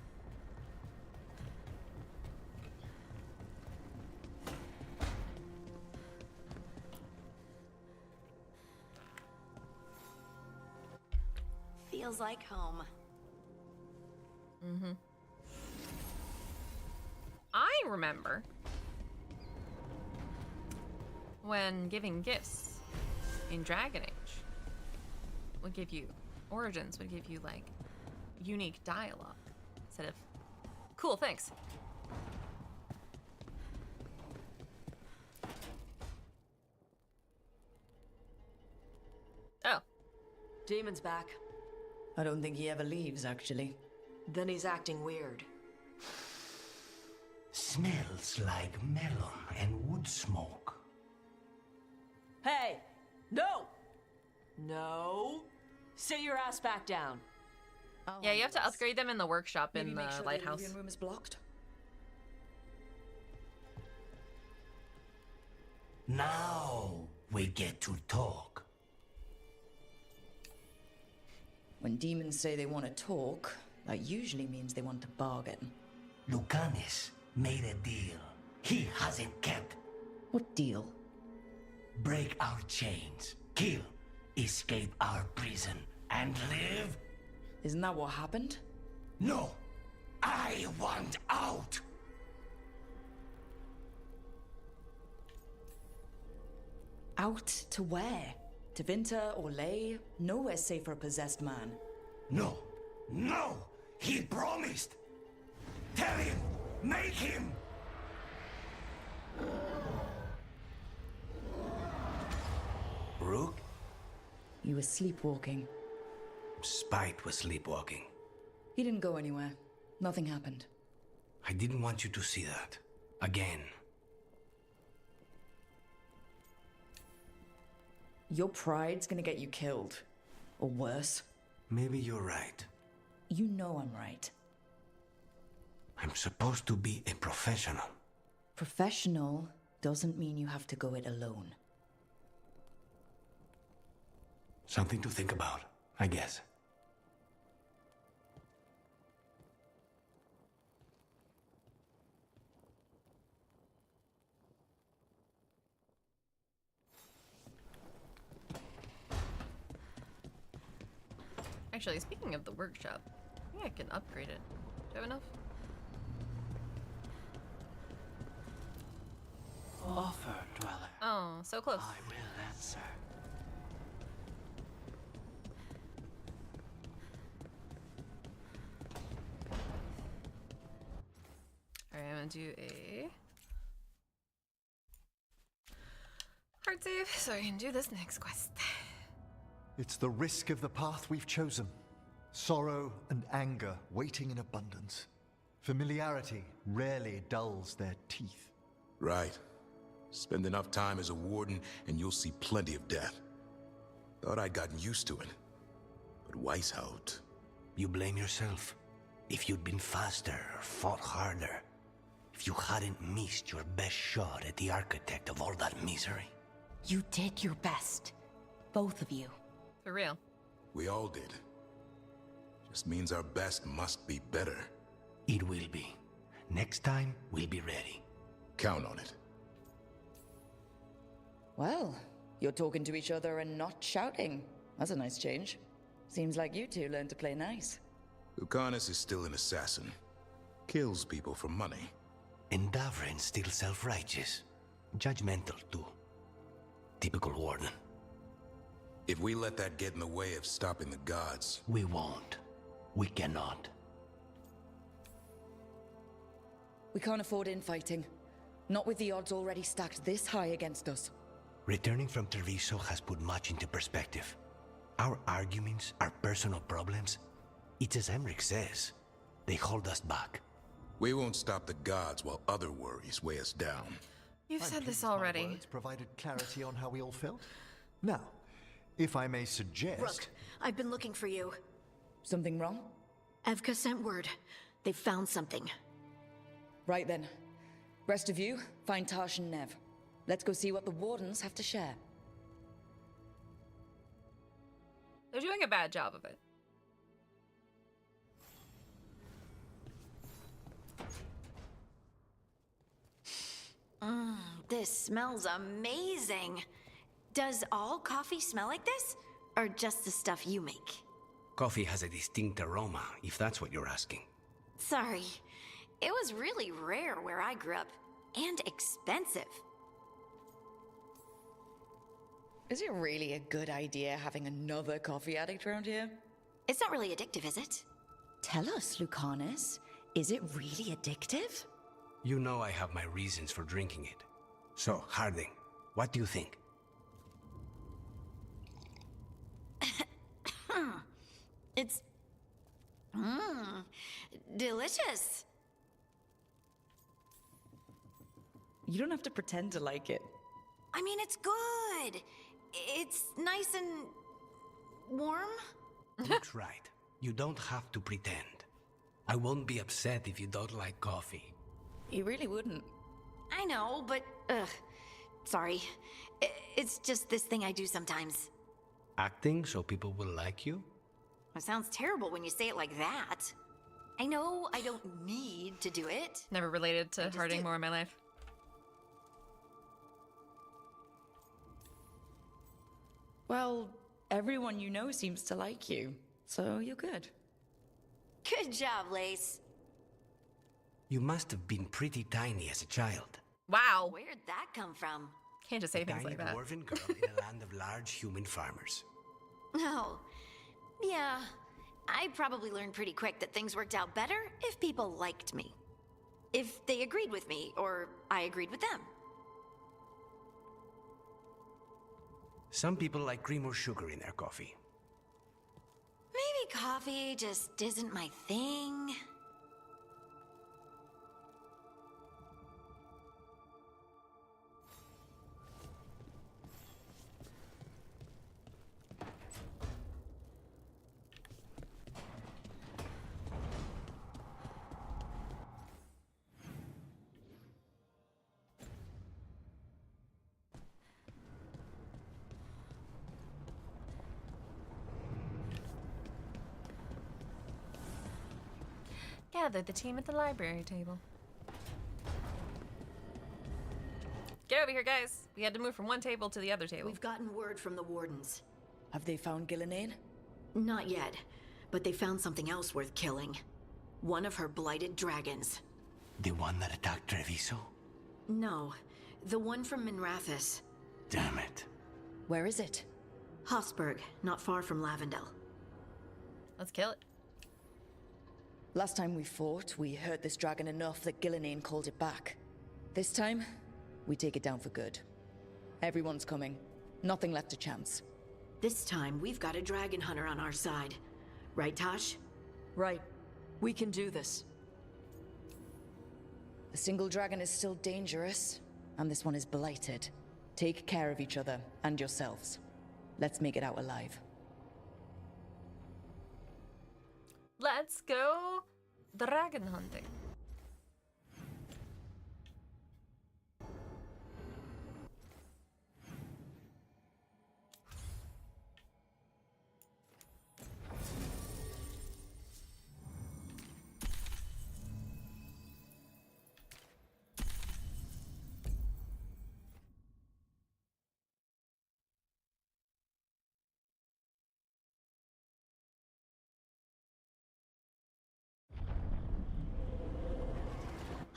Feels like home. Mm-hmm. I remember when giving gifts in Dragon Age would give you, Origins would give you like unique dialogue instead of, cool, thanks. Oh. Demon's back. I don't think he ever leaves, actually. Then he's acting weird. Smells like melon and wood smoke. Hey! No! No! Sit your ass back down. Yeah, you have to upgrade them in the workshop in Maybe make the sure lighthouse. The living room is blocked. Now we get to talk. When demons say they want to talk, that usually means they want to bargain. Lucanus made a deal he hasn't kept. What deal? Break our chains, kill, escape our prison, and live? Isn't that what happened? No! I want out! Out to where? To Vinter or Ley? Nowhere safe for a possessed man. No! No! He promised! Tell him! Make him! Rook? You were sleepwalking. Spite was sleepwalking. He didn't go anywhere. Nothing happened. I didn't want you to see that. Again. Your pride's gonna get you killed. Or worse. Maybe you're right. You know I'm right. I'm supposed to be a professional. Professional doesn't mean you have to go it alone. Something to think about, I guess. Actually, speaking of the workshop, I think I can upgrade it. Do I have enough? Offer, dweller. Oh, so close. I will answer. Alright, I'm gonna do a hard save so I can do this next quest. It's the risk of the path we've chosen. Sorrow and anger waiting in abundance. Familiarity rarely dulls their teeth. Right. Spend enough time as a warden and you'll see plenty of death. Thought I'd gotten used to it. But Weishaupt... You blame yourself. If you'd been faster or fought harder. If you hadn't missed your best shot at the architect of all that misery. You did your best. Both of you. For real. We all did. Just means our best must be better. It will be. Next time, we'll be ready. Count on it. Well, you're talking to each other and not shouting. That's a nice change. Seems like you two learned to play nice. Lucanus is still an assassin. Kills people for money. And Davrin's still self-righteous. Judgmental, too. Typical warden. If we let that get in the way of stopping the gods... We won't. We cannot. We can't afford infighting. Not with the odds already stacked this high against us. Returning from Treviso has put much into perspective. Our arguments, our personal problems, it's as Emmerich says. They hold us back. We won't stop the gods while other worries weigh us down. You've said this already. Words provided clarity on how we all felt. Now, if I may suggest... Rook, I've been looking for you. Something wrong? Evka sent word. They've found something. Right then. Rest of you, find Tash and Nev. Let's go see what the Wardens have to share. They're doing a bad job of it. This smells amazing. Does all coffee smell like this? Or just the stuff you make? Coffee has a distinct aroma, if that's what you're asking. Sorry. It was really rare where I grew up. And expensive. Is it really a good idea having another coffee addict around here? It's not really addictive, is it? Tell us, Lucanus. Is it really addictive? You know I have my reasons for drinking it. So, Harding, what do you think? It's... delicious. You don't have to pretend to like it. I mean, it's good. It's nice and... warm? Luke's right. You don't have to pretend. I won't be upset if you don't like coffee. You really wouldn't. I know, but... sorry. It's just this thing I do sometimes. Acting so people will like you? It sounds terrible when you say it like that. I know I don't need to do it. Never related to Harding more in my life. Well, everyone you know seems to like you, so you're good. Good job, Lace. You must have been pretty tiny as a child. Wow. Where'd that come from? Can't just say things Tiny like that. dwarven girl in a land of large human farmers. Oh, yeah. I probably learned pretty quick that things worked out better if people liked me. If they agreed with me, or I agreed with them. Some people like cream or sugar in their coffee. Maybe coffee just isn't my thing. Gather the team at the library table. Get over here, guys. We had to move from one table to the other table. We've gotten word from the wardens. Have they found Gillenane? Not yet, but they found something else worth killing. One of her blighted dragons. The one that attacked Treviso? No, the one from Minrathis. Damn it. Where is it? Hosberg, not far from Lavendel. Let's kill it. Last time we fought, we hurt this dragon enough that Gillenane called it back. This time, we take it down for good. Everyone's coming. Nothing left to chance. This time, we've got a dragon hunter on our side. Right, Tosh? Right. We can do this. The single dragon is still dangerous, and this one is blighted. Take care of each other and yourselves. Let's make it out alive. Let's go dragon hunting.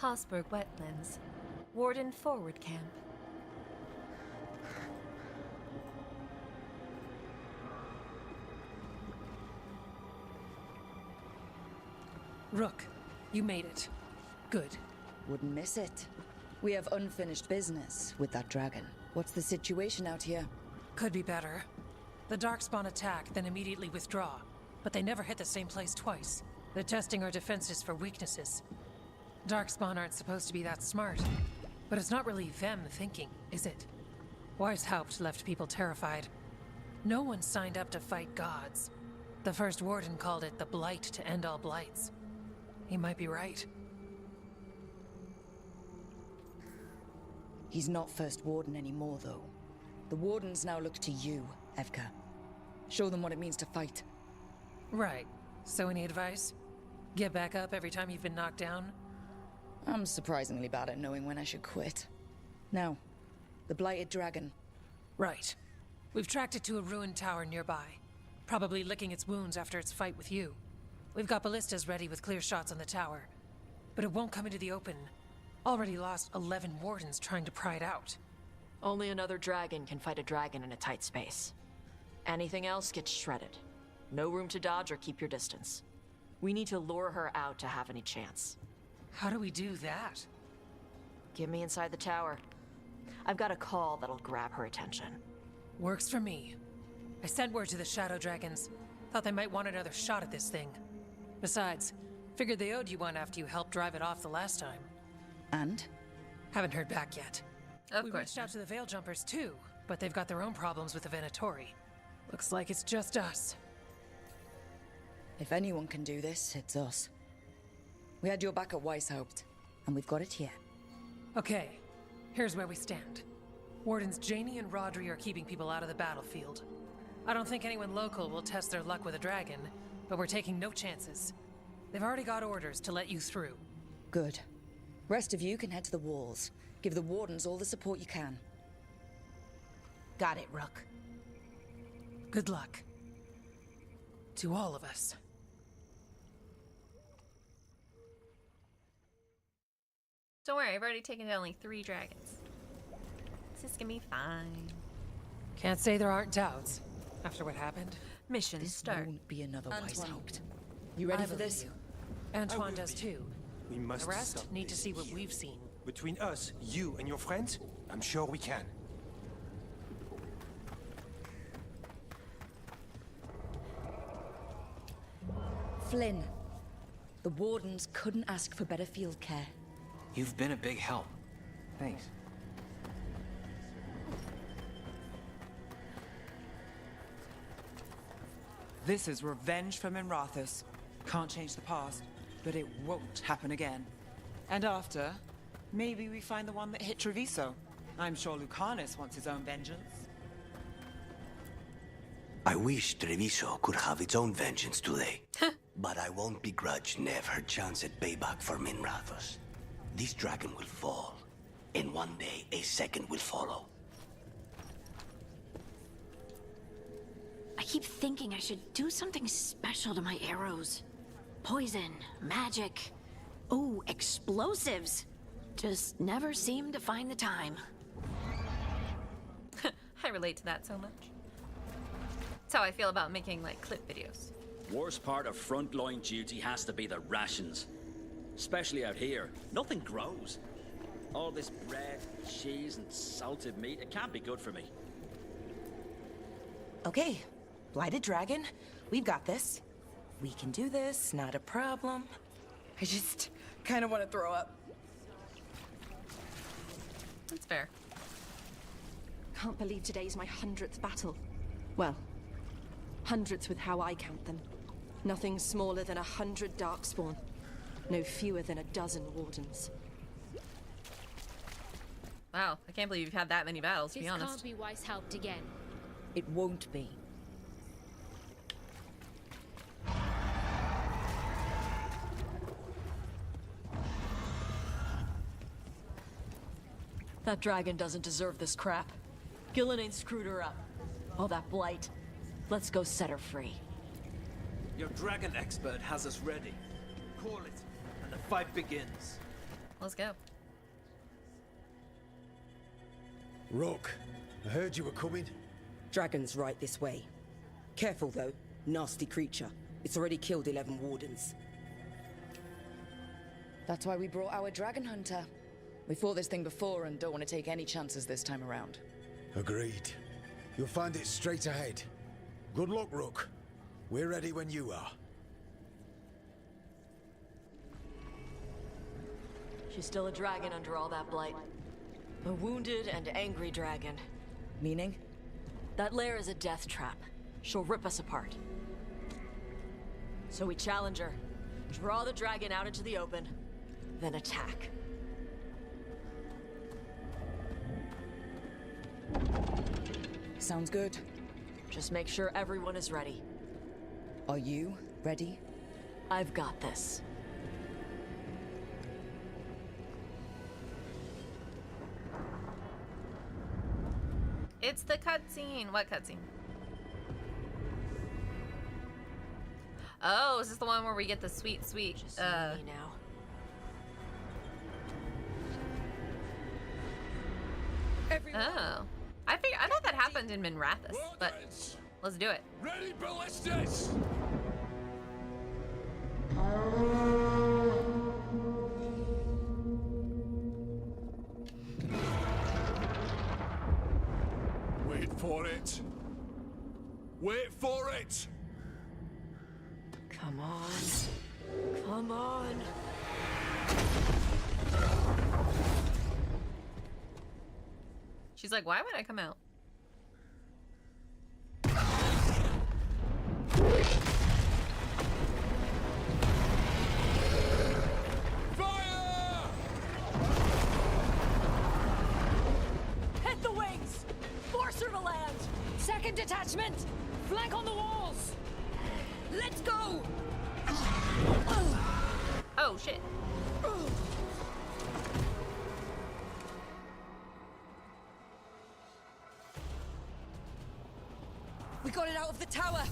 Hosberg Wetlands. Warden Forward Camp. Rook, you made it. Good. Wouldn't miss it. We have unfinished business with that dragon. What's the situation out here? Could be better. The Darkspawn attack, then immediately withdraw. But they never hit the same place twice. They're testing our defenses for weaknesses. Darkspawn aren't supposed to be that smart. But it's not really them thinking, is it? Weishaupt left people terrified. No one signed up to fight gods. The first warden called it the blight to end all blights. He might be right. He's not First Warden anymore, though. The Wardens now look to you, Evka. Show them what it means to fight. Right. So any advice? Get back up every time you've been knocked down? I'm surprisingly bad at knowing when I should quit. Now, the Blighted Dragon. Right. We've tracked it to a ruined tower nearby. Probably licking its wounds after its fight with you. We've got ballistas ready with clear shots on the tower. But it won't come into the open. Already lost 11 wardens trying to pry it out. Only another dragon can fight a dragon in a tight space. Anything else gets shredded. No room to dodge or keep your distance. We need to lure her out to have any chance. How do we do that? Get me inside the tower. I've got a call that'll grab her attention. Works for me. I sent word to the Shadow Dragons. Thought they might want another shot at this thing. Besides, figured they owed you one after you helped drive it off the last time. And? Haven't heard back yet. Of we course. reached out to the Veil Jumpers too, but they've got their own problems with the Venatori. Looks like it's just us. If anyone can do this, it's us. We had your back at Weishaupt, and we've got it here. Okay, here's where we stand. Wardens Janie and Rodri are keeping people out of the battlefield. I don't think anyone local will test their luck with a dragon, but we're taking no chances. They've already got orders to let you through. Good. Rest of you can head to the walls. Give the Wardens all the support you can. Got it, Rook. Good luck. To all of us. Don't worry, I've already taken down like 3 dragons. This is gonna be fine. Can't say there aren't doubts after what happened. Mission start. Won't be another Antoine. Weishaupt. You ready I for believe this? you. Antoine does too. We must The rest stop need to this see what here. we've seen. Between us, you and your friends, I'm sure we can. Flynn. The Wardens couldn't ask for better field care. You've been a big help. Thanks. This is revenge for Minrathous. Can't change the past, but it won't happen again. And after, maybe we find the one that hit Treviso. I'm sure Lucanus wants his own vengeance. I wish Treviso could have its own vengeance today. But I won't begrudge Nev her chance at payback for Minrathous. This dragon will fall, and one day a second will follow. I keep thinking I should do something special to my arrows. Poison, magic, ooh, explosives. Just never seem to find the time. I relate to that so much. That's how I feel about making like clip videos. Worst part of frontline duty has to be the rations. Especially out here, nothing grows. All this bread, cheese, and salted meat, it can't be good for me. Okay, Blighted Dragon, we've got this. We can do this, not a problem. I just kind of want to throw up. That's fair. Can't believe today's my 100th battle. Well, 100th with how I count them. Nothing smaller than 100 Darkspawn. No fewer than 12 Wardens. Wow, I can't believe you've had that many battles, to be This honest. can't be Weishaupt again. It won't be. That dragon doesn't deserve this crap. Gillen ain't screwed her up. All that blight. Let's go set her free. Your dragon expert has us ready. Call it, and the fight begins. Let's go. Rook, I heard you were coming. Dragon's right this way. Careful though, nasty creature. It's already killed 11 Wardens. That's why we brought our Dragon Hunter. We fought this thing before and don't want to take any chances this time around. Agreed. You'll find it straight ahead. Good luck, Rook. We're ready when you are. She's still a dragon under all that blight. A wounded and angry dragon. Meaning? That lair is a death trap. She'll rip us apart. So we challenge her, draw the dragon out into the open, then attack. Sounds good. Just make sure everyone is ready. Are you ready? I've got this. It's the cutscene. What cutscene? Oh, is this the one where we get the sweet? Just me now. Oh, I thought that happened in Minrathous, but let's do it. Ready, ballistas! Wait for it. Wait for it. Come on. Come on. She's like, why would I come out? Hit the wings! Force her to land! Second detachment! Flank on the walls! Let's go! Oh, shit. We got it out of the tower!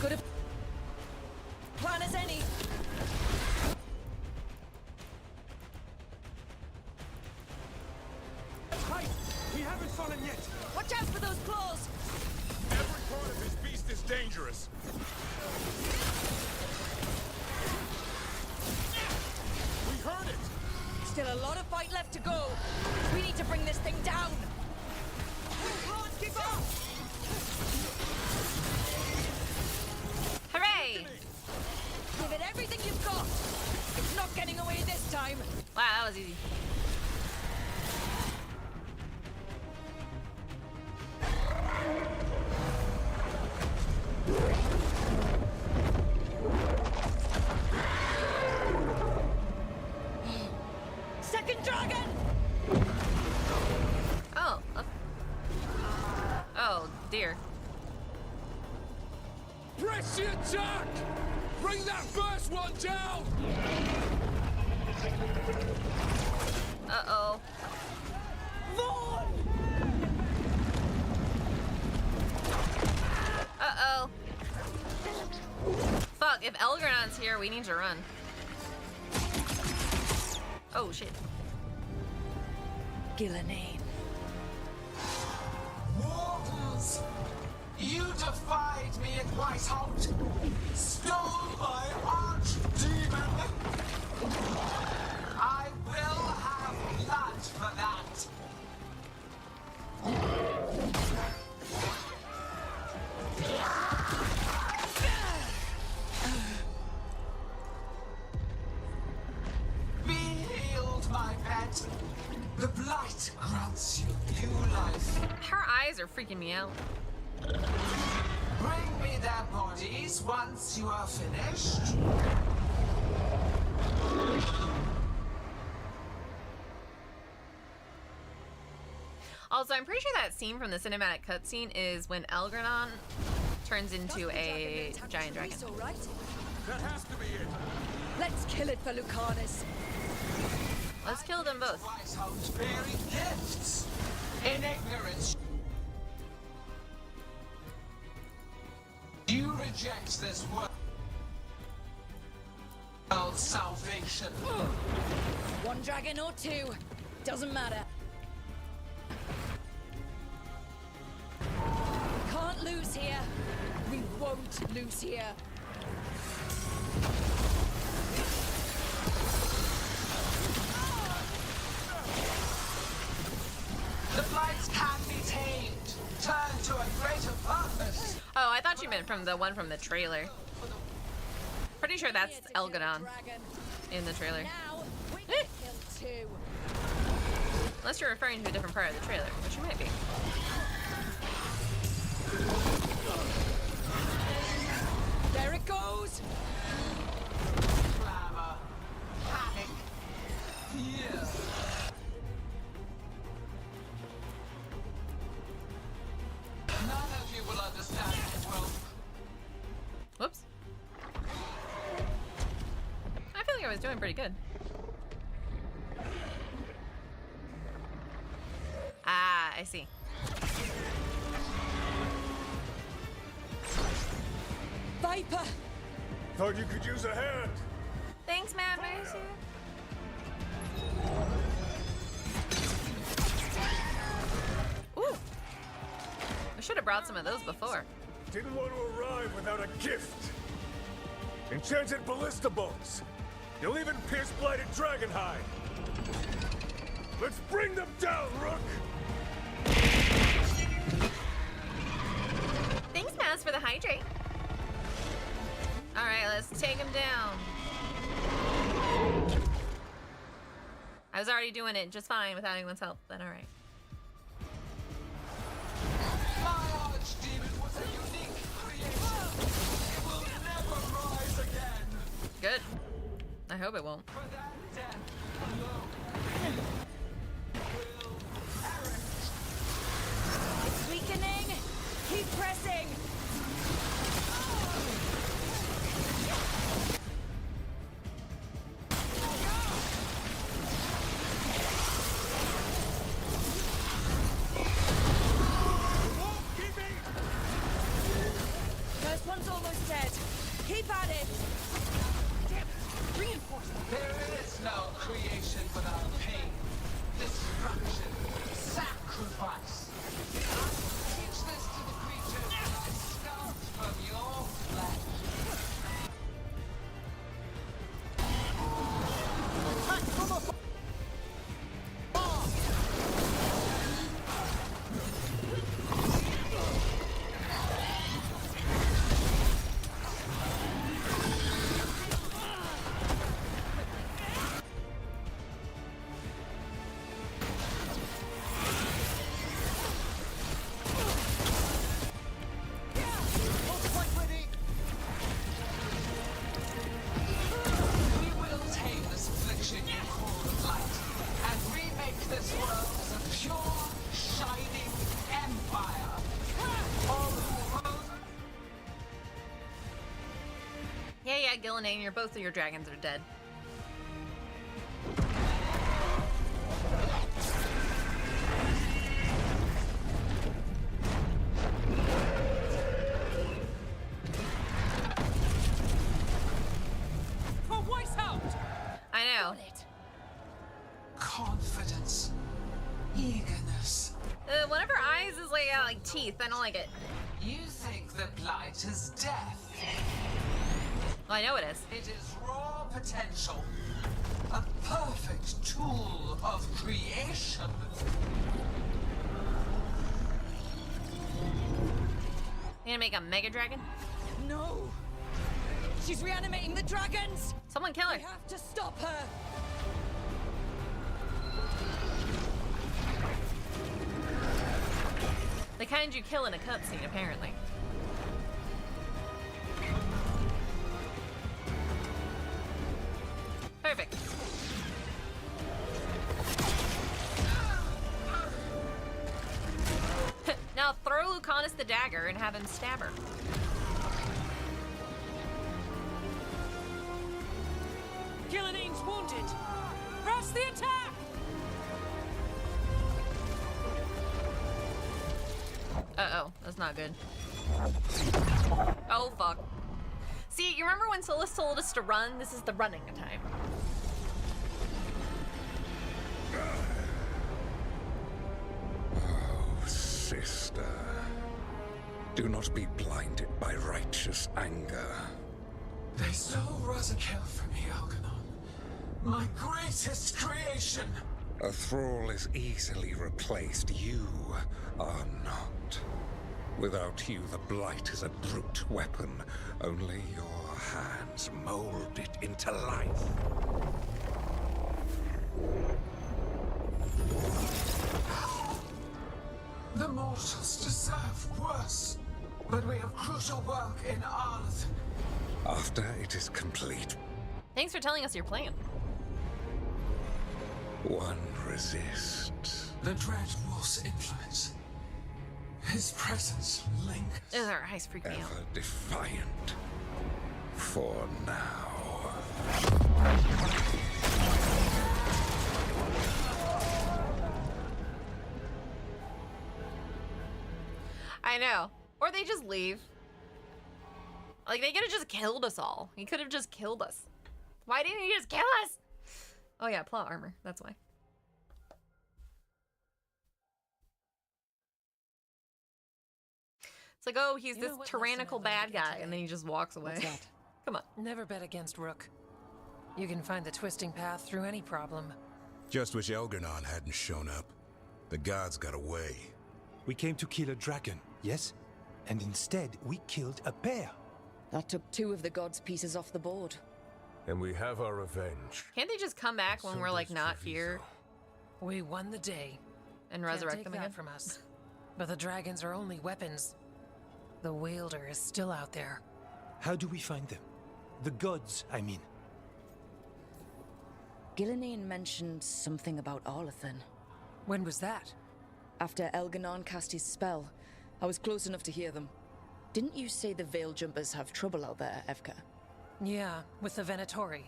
Good a plan as any. Hey, we haven't fallen yet. Watch out for those claws! Every part of this beast is dangerous. We heard it! Still a lot of fight left to go. We need to bring this thing down. Keep up! Hooray! Give it everything you've got. It's not getting away this time. Wow, that was easy. Second dragon! Oh. Oh, dear. Press the attack! Bring that first one down! Uh-oh. Vaughn! Uh-oh. Fuck, if Elgernon's here, we need to run. Oh, shit. Gillenane. Mortals! You defied me at Whitehout! Stole my archdemon! I will have blood for that! Be healed, my pet! The blight grants you new life. Her eyes are freaking me out. Bring me their bodies once you are finished. Also, I'm pretty sure that scene from the cinematic cutscene is when Elgernon turns into a giant dragon. That has to be it. Let's kill it for Lucanus. Let's kill them both. Whitehouse bearing gifts in ignorance. You reject this world's salvation. One dragon or two, doesn't matter. Can't lose here. We won't lose here. The blights can be tamed, turned to a greater purpose. Oh, I thought you meant from the one from the trailer. Pretty sure that's Elgernon in the trailer. Unless you're referring to a different part of the trailer, which you might be. There it goes! Clamor, panic, fear. None of you will understand the world. Whoops. I feel like I was doing pretty good. Ah, I see. Viper! Thought you could use a hand. Thanks, Mad Mercy. Ooh. I should have brought some of those before. Didn't want to arrive without a gift. Enchanted ballista bolts. You'll even pierce blighted dragonhide. Let's bring them down, Rook! for the hydrate. All right, let's take him down. I was already doing it just fine without anyone's help, but all right. My archdemon was a unique creation. It will never rise again. Good. I hope it won't. For that death alone will perish. It's weakening. Keep pressing. First one's almost dead. Keep at it. Damn it. Reinforcement. There is no creation without pain, destruction, sacrifice. I teach this to the creatures that I scout from your flesh. We will tame this affliction you call light, and remake this world as a pure, shining empire. All who Yeah, Gillenane, both of your dragons are dead. For Weishaupt! I know. confidence, eagerness. One of her eyes is like teeth. I don't like it. You think the blight is death? Well, I know it is. It is raw potential. A perfect tool of creation. You gonna make a mega dragon? No! She's reanimating the dragons! Someone kill her! We have to stop her! The kind you kill in a cutscene, apparently. Perfect. Now throw Lucanus the dagger and have him stab her. Gillenane's wounded. Press the attack! Uh-oh, that's not good. Oh, fuck. See, you remember when Solus told us to run? This is the running time. Oh, sister. Do not be blinded by righteous anger. They stole Razakel from me, Algernon. My greatest creation. A thrall is easily replaced. You are not. Without you, the blight is a brute weapon. Only your hands mold it into life. The mortals deserve worse. But we have crucial work in Arth. After it is complete, Thanks for telling us your plan. one resists. The Dread Wolf's influence. His presence lingers. Ugh, her eyes freak me out. Ever defiant. For now. I know. Or they just leave. Like, they could have just killed us all. He could have just killed us. Why didn't he just kill us? Oh yeah, plot armor. That's why. It's like, oh, he's You this know what tyrannical lesson I learned bad again guy, and then he just walks away. What's that? Come on. Never bet against Rook. You can find the twisting path through any problem. Just wish Elgernon hadn't shown up. The gods got away. We came to kill a dragon, yes? And instead, we killed a pair. That took 2 of the gods' pieces off the board. And we have our revenge. Can't they just come back when we're like not here We won the day. and Can't resurrect take them that again? from us. But the dragons are only weapons. The wielder is still out there. How do we find them? The gods, I mean. Gillenane mentioned something about Arlathan. When was that? After Elganon cast his spell, I was close enough to hear them. Didn't you say the Veil Jumpers have trouble out there, Evka? Yeah, with the Venatori.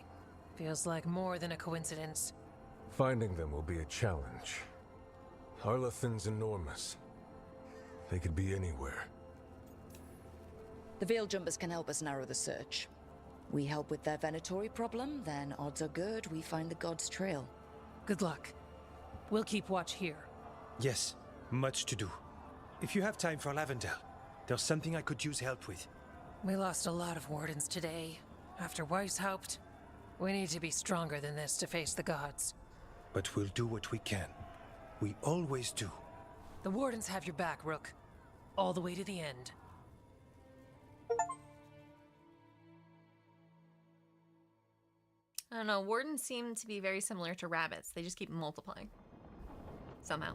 Feels like more than a coincidence. Finding them will be a challenge. Arlathan's enormous. They could be anywhere. The Veil Jumpers can help us narrow the search. We help with their Venatori problem, then odds are good we find the gods' trail. Good luck. We'll keep watch here. Yes, much to do. If you have time for Lavendel, there's something I could use help with. We lost a lot of wardens today. After Weishaupt, we need to be stronger than this to face the gods. But we'll do what we can. We always do. The wardens have your back, Rook. All the way to the end. I don't know. Wardens seem to be very similar to rabbits. They just keep multiplying. Somehow.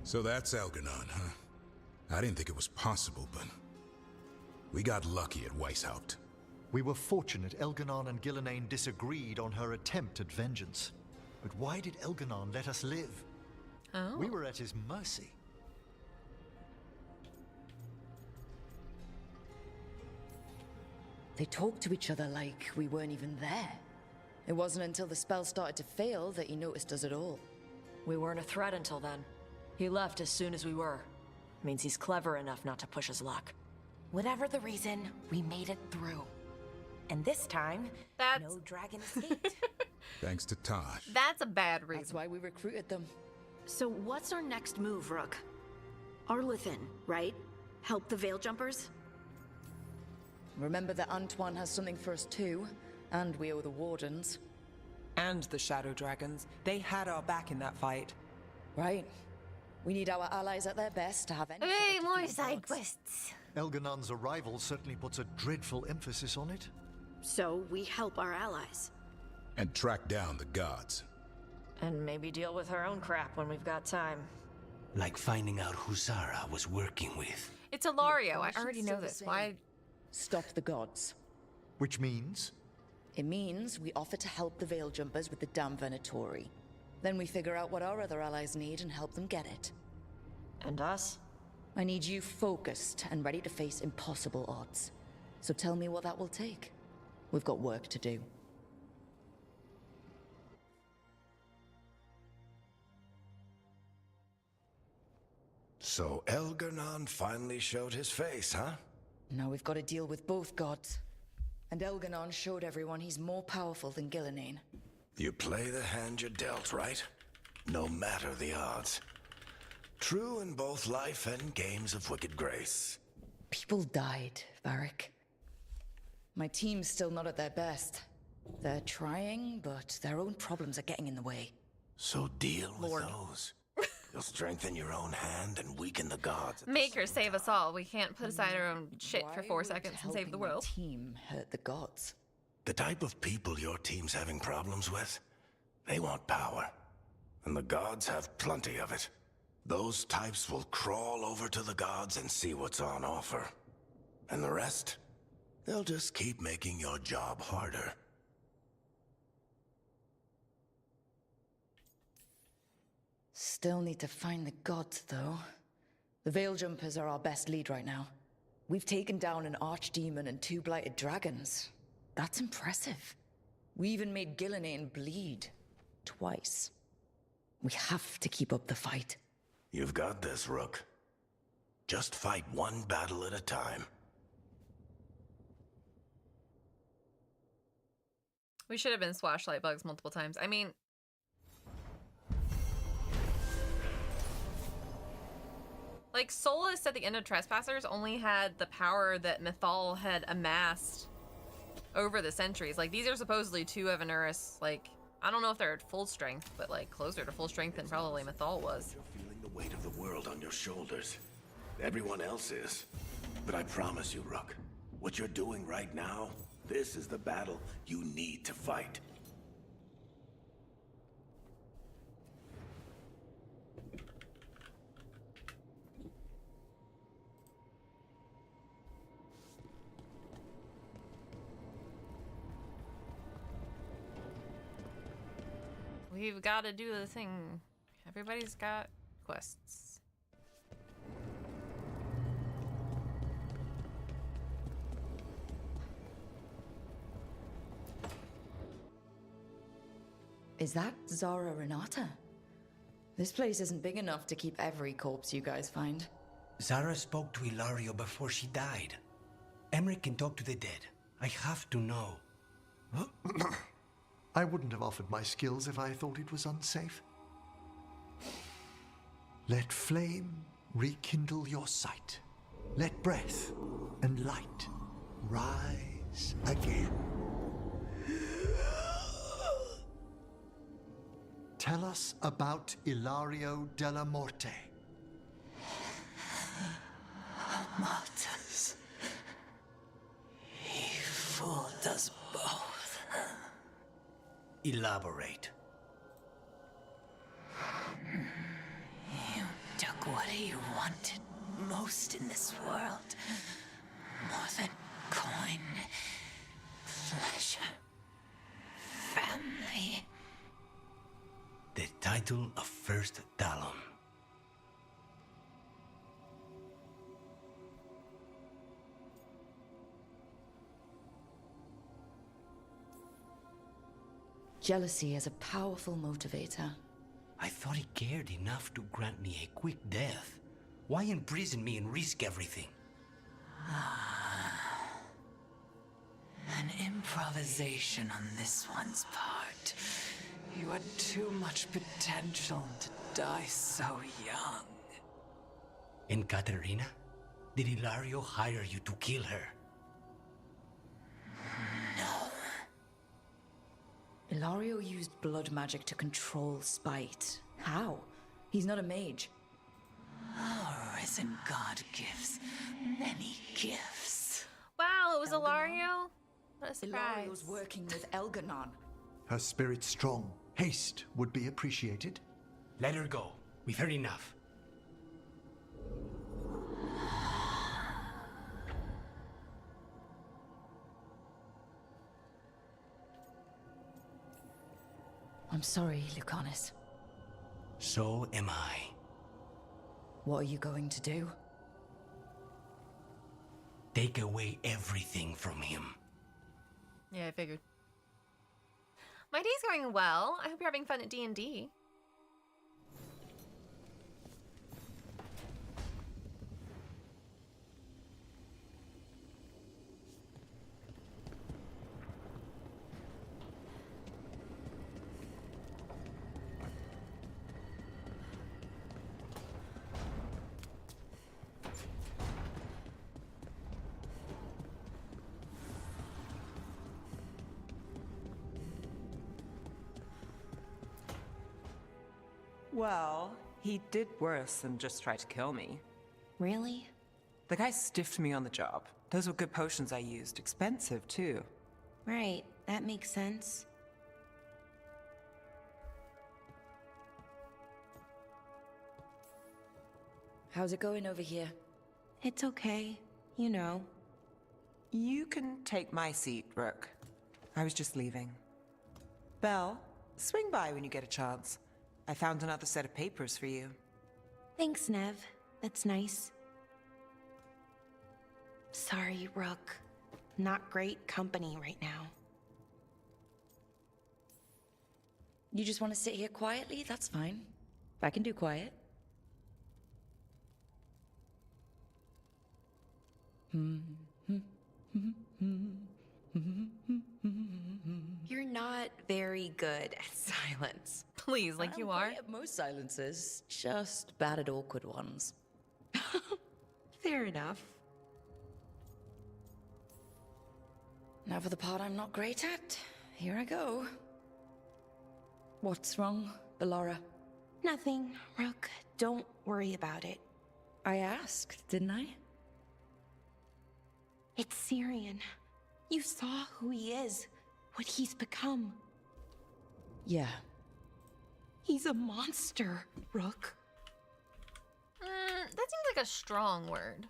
So that's Elganon, huh? I didn't think it was possible, but we got lucky at Weishaupt. We were fortunate Elganon and Gillenane disagreed on her attempt at vengeance. But why did Elganon let us live? Oh. We were at his mercy. They talked to each other like we weren't even there. It wasn't until the spell started to fail that he noticed us at all. We weren't a threat until then. He left as soon as we were. Means he's clever enough not to push his luck. Whatever the reason, we made it through. And this time, no dragon escaped. Thanks to Taj. That's a bad reason. That's why we recruited them. So what's our next move, Rook? Arlathan, right? Help the Veil Jumpers? Remember that Antoine has something for us too, and we owe the Wardens. And the Shadow Dragons. They had our back in that fight. Right. We need our allies at their best to have any. Hey, more side quests. Elganon's arrival certainly puts a dreadful emphasis on it. So we help our allies. And track down the gods. And maybe deal with our own crap when we've got time. Like finding out who Zara was working with. It's Ilario. I already know this. Why? Stop the gods. Which means? It means we offer to help the Veil Jumpers with the damn Venatori. Then we figure out what our other allies need and help them get it. And us? I need you focused and ready to face impossible odds. So tell me what that will take. We've got work to do. So Elganon finally showed his face, huh? Now we've got to deal with both gods. And Elganon showed everyone he's more powerful than Gillenane. You play the hand you're dealt, right? No matter the odds. True in both life and games of wicked grace. People died, Varric. My team's still not at their best. They're trying, but their own problems are getting in the way. So deal with those. You'll strengthen your own hand and weaken the gods. Maker save us all. We can't put aside our own shit for 4 seconds and save the world. Team hurt the gods. The type of people your team's having problems with, they want power. And the gods have plenty of it. Those types will crawl over to the gods and see what's on offer. And the rest, they'll just keep making your job harder. Still need to find the gods, though. The Veil Jumpers are our best lead right now. We've taken down an archdemon and 2 blighted dragons. That's impressive. We even made Gillenane bleed. Twice. We have to keep up the fight. You've got this, Rook. Just fight one battle at a time. We should have been swashlight bugs multiple times. I mean... Like, Solus at the end of Trespassers only had the power that Mythal had amassed over the centuries. Like, these are supposedly 2 of Anuris, like, I don't know if they're at full strength, but like closer to full strength than probably Mythal was. You're feeling the weight of the world on your shoulders. Everyone else is. But I promise you, Rook, what you're doing right now, this is the battle you need to fight. We've got to do the thing. Everybody's got quests. Is that Zara Renata? This place isn't big enough to keep every corpse you guys find. Zara spoke to Ilario before she died. Emmerich can talk to the dead. I have to know. I wouldn't have offered my skills if I thought it was unsafe. Let flame rekindle your sight. Let breath and light rise again. Tell us about Ilario della Morte. Martyrs. He fooled us both. Elaborate. You took what he wanted most in this world. More than coin, pleasure, family. The title of First Talon. Jealousy is a powerful motivator. I thought he cared enough to grant me a quick death. Why imprison me and risk everything? An improvisation on this one's part. You had too much potential to die so young. And Katerina? Did Ilario hire you to kill her? Ilario used blood magic to control spite. How? He's not a mage. Our risen god gives many gifts. Wow, it was Ilario? What a surprise. Ilario's working with Elganon. Her spirit strong. Haste would be appreciated. Let her go. We've heard enough. I'm sorry, Lucanus. So am I. What are you going to do? Take away everything from him. Yeah, I figured. My day's going well. I hope you're having fun at D&D. Well, he did worse than just try to kill me. Really? The guy stiffed me on the job. Those were good potions I used. Expensive, too. Right, that makes sense. How's it going over here? It's okay. You know. You can take my seat, Rook. I was just leaving. Belle, swing by when you get a chance. I found another set of papers for you. Thanks, Nev. That's nice. Sorry, Rook. Not great company right now. You just want to sit here quietly? That's fine. I can do quiet. You're not very good at silence. Please, like you are. Most silences, just bad at awkward ones. Fair enough. Now for the part I'm not great at. Here I go. What's wrong, Bellara? Nothing, Rook. Don't worry about it. I asked, didn't I? It's Syrian. You saw who he is, what he's become. Yeah. He's a monster, Rook. That seems like a strong word.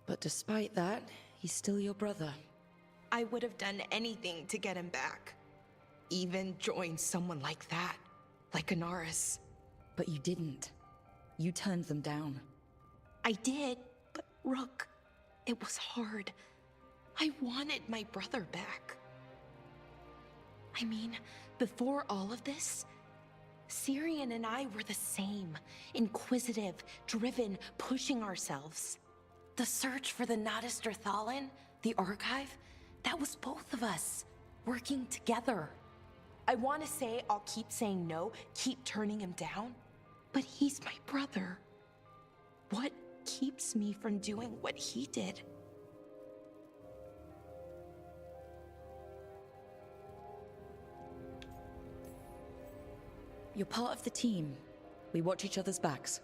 But despite that, he's still your brother. I would have done anything to get him back. Even join someone like that, like Anaris. But you didn't. You turned them down. I did, but Rook, it was hard. I wanted my brother back. I mean, before all of this, Syrian and I were the same. Inquisitive, driven, pushing ourselves. The search for the Natus Thalin, the archive, that was both of us, working together. I want to say I'll keep saying no, keep turning him down, but he's my brother. What keeps me from doing what he did? You're part of the team. We watch each other's backs.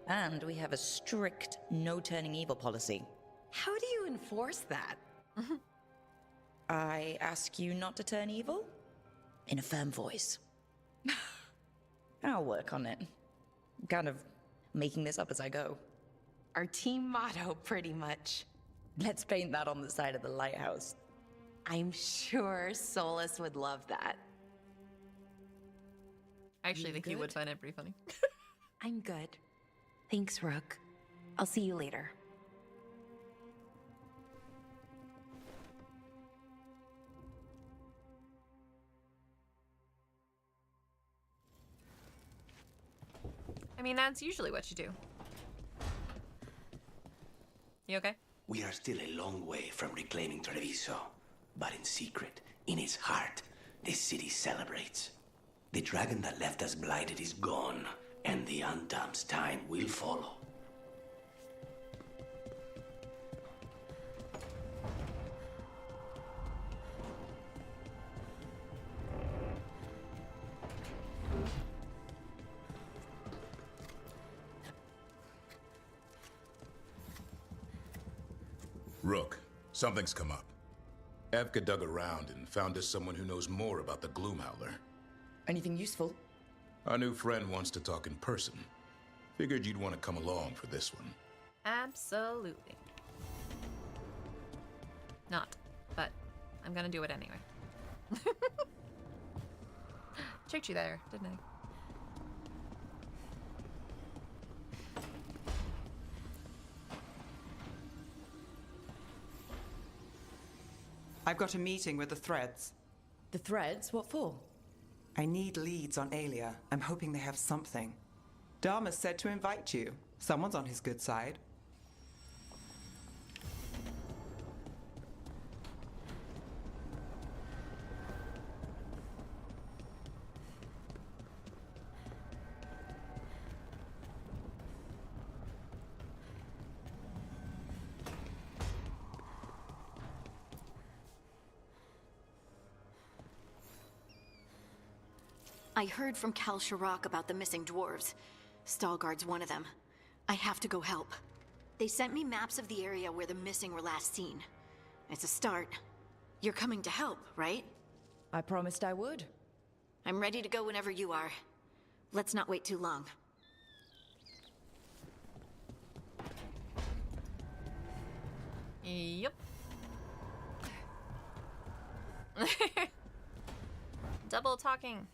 And we have a strict no-turning evil policy. How do you enforce that? I ask you not to turn evil? In a firm voice. I'll work on it. I'm kind of making this up as I go. Our team motto, pretty much. Let's paint that on the side of the lighthouse. I'm sure Solus would love that. I actually think you would find it pretty funny. I'm good. Thanks, Rook. I'll see you later. I mean, that's usually what you do. You okay? We are still a long way from reclaiming Treviso, but in secret, in its heart, this city celebrates. The dragon that left us blighted is gone, and the Undamp's time will follow. Rook, something's come up. Evka dug around and found us someone who knows more about the Gloomhowler. Anything useful? Our new friend wants to talk in person. Figured you'd want to come along for this one. Absolutely. Not, but I'm gonna do it anyway. Tricked you there, didn't I? I've got a meeting with the Threads. The Threads? What for? I need leads on Aelia. I'm hoping they have something. Dharma said to invite you. Someone's on his good side. I heard from Kal Shirak about the missing dwarves. Stalguard's one of them. I have to go help. They sent me maps of the area where the missing were last seen. It's a start. You're coming to help, right? I promised I would. I'm ready to go whenever you are. Let's not wait too long. Yep. Double talking.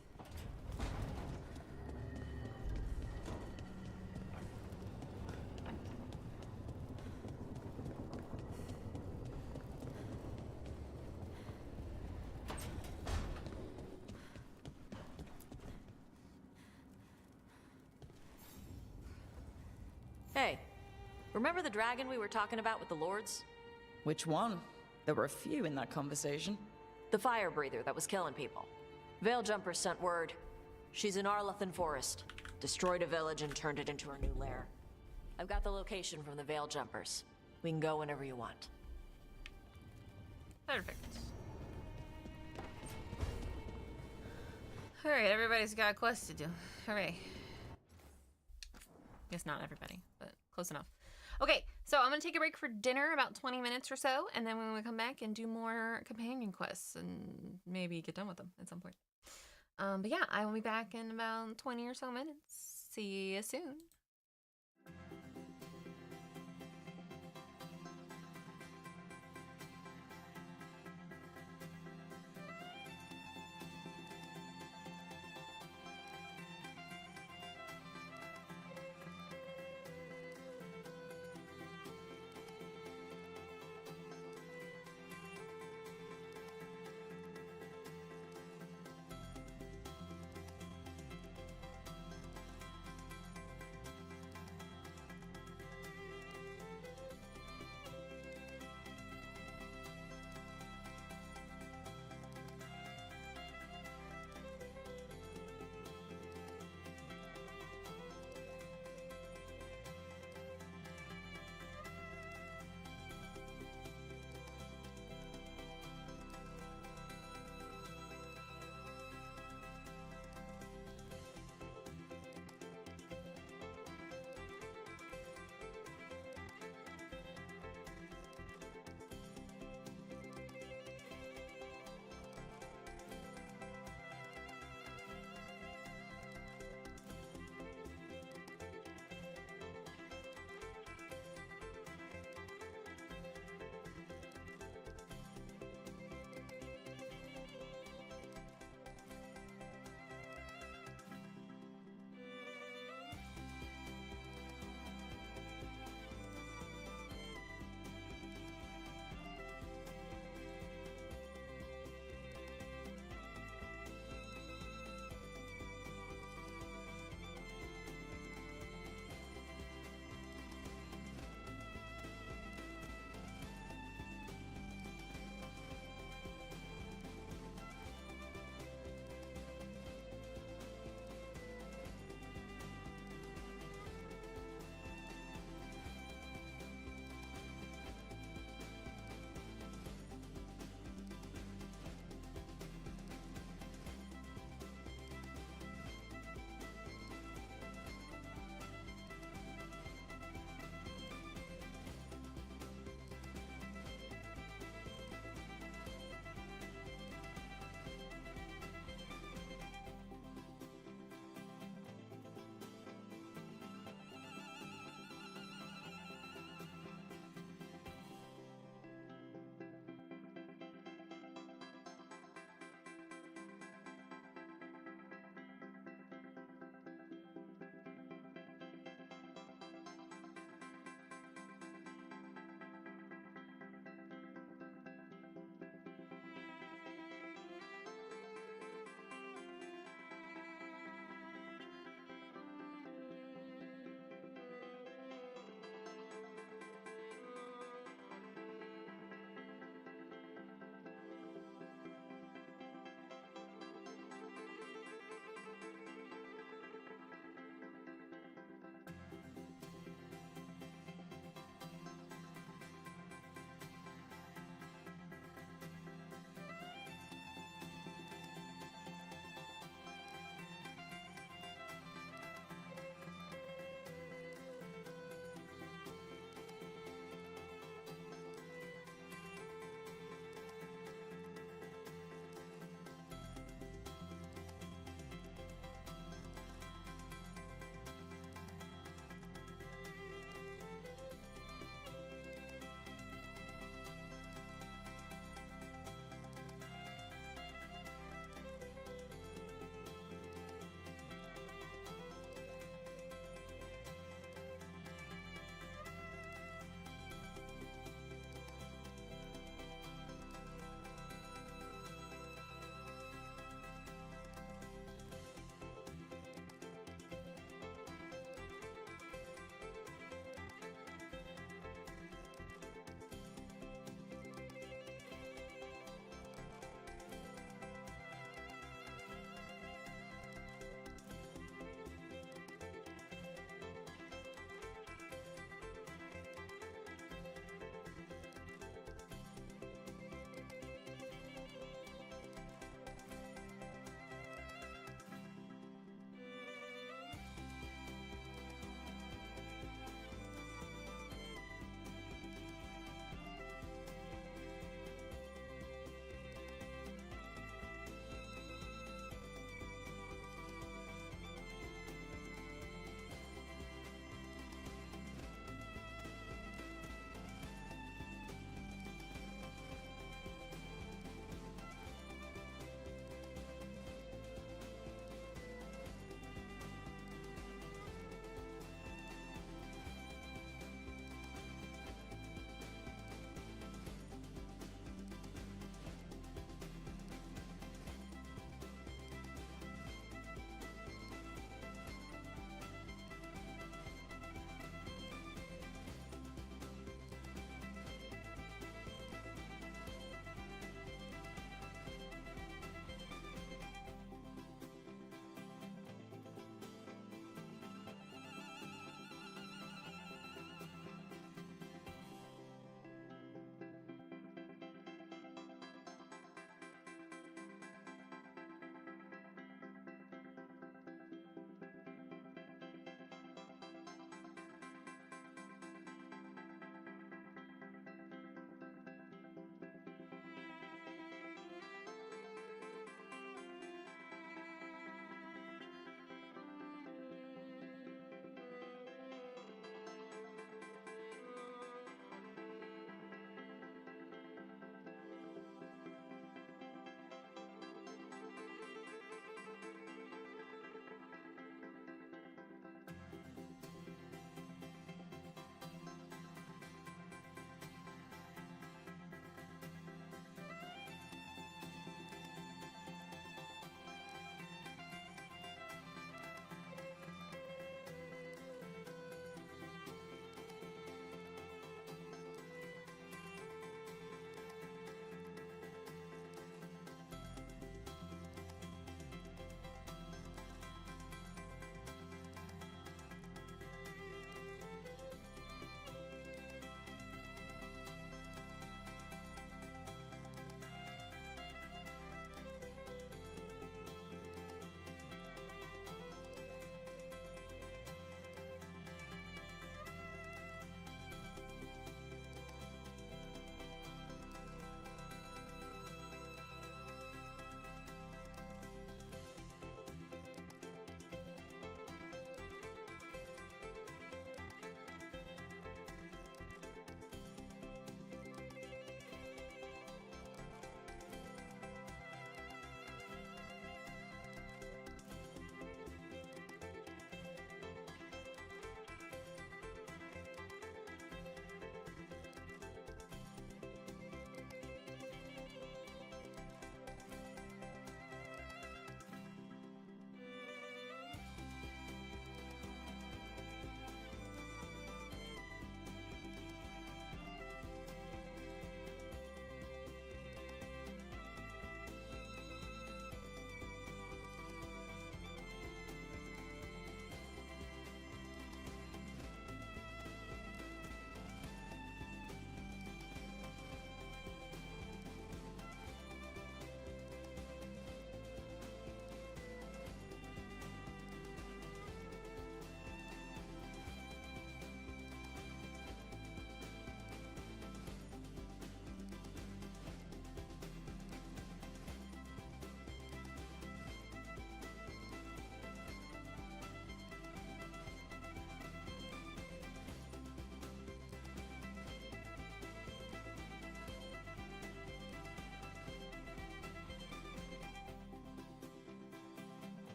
Hey, remember the dragon we were talking about with the lords? Which one? There were a few in that conversation. The fire breather that was killing people. Veiljumpers sent word. She's in Arlathan Forest. Destroyed a village and turned it into her new lair. I've got the location from the Veiljumpers. We can go whenever you want. Perfect. Alright, everybody's got a quest to do. Hooray. Guess not everybody, but close enough. Okay, so I'm gonna take a break for dinner, about 20 minutes or so, and then we're gonna come back and do more companion quests and maybe get done with them at some point. But yeah, I will be back in about 20 or so minutes. See you soon.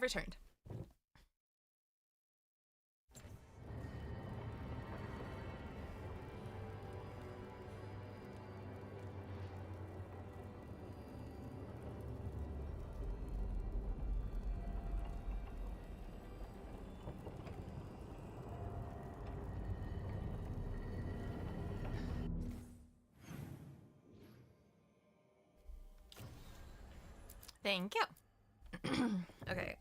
have returned. Thank you. Okay,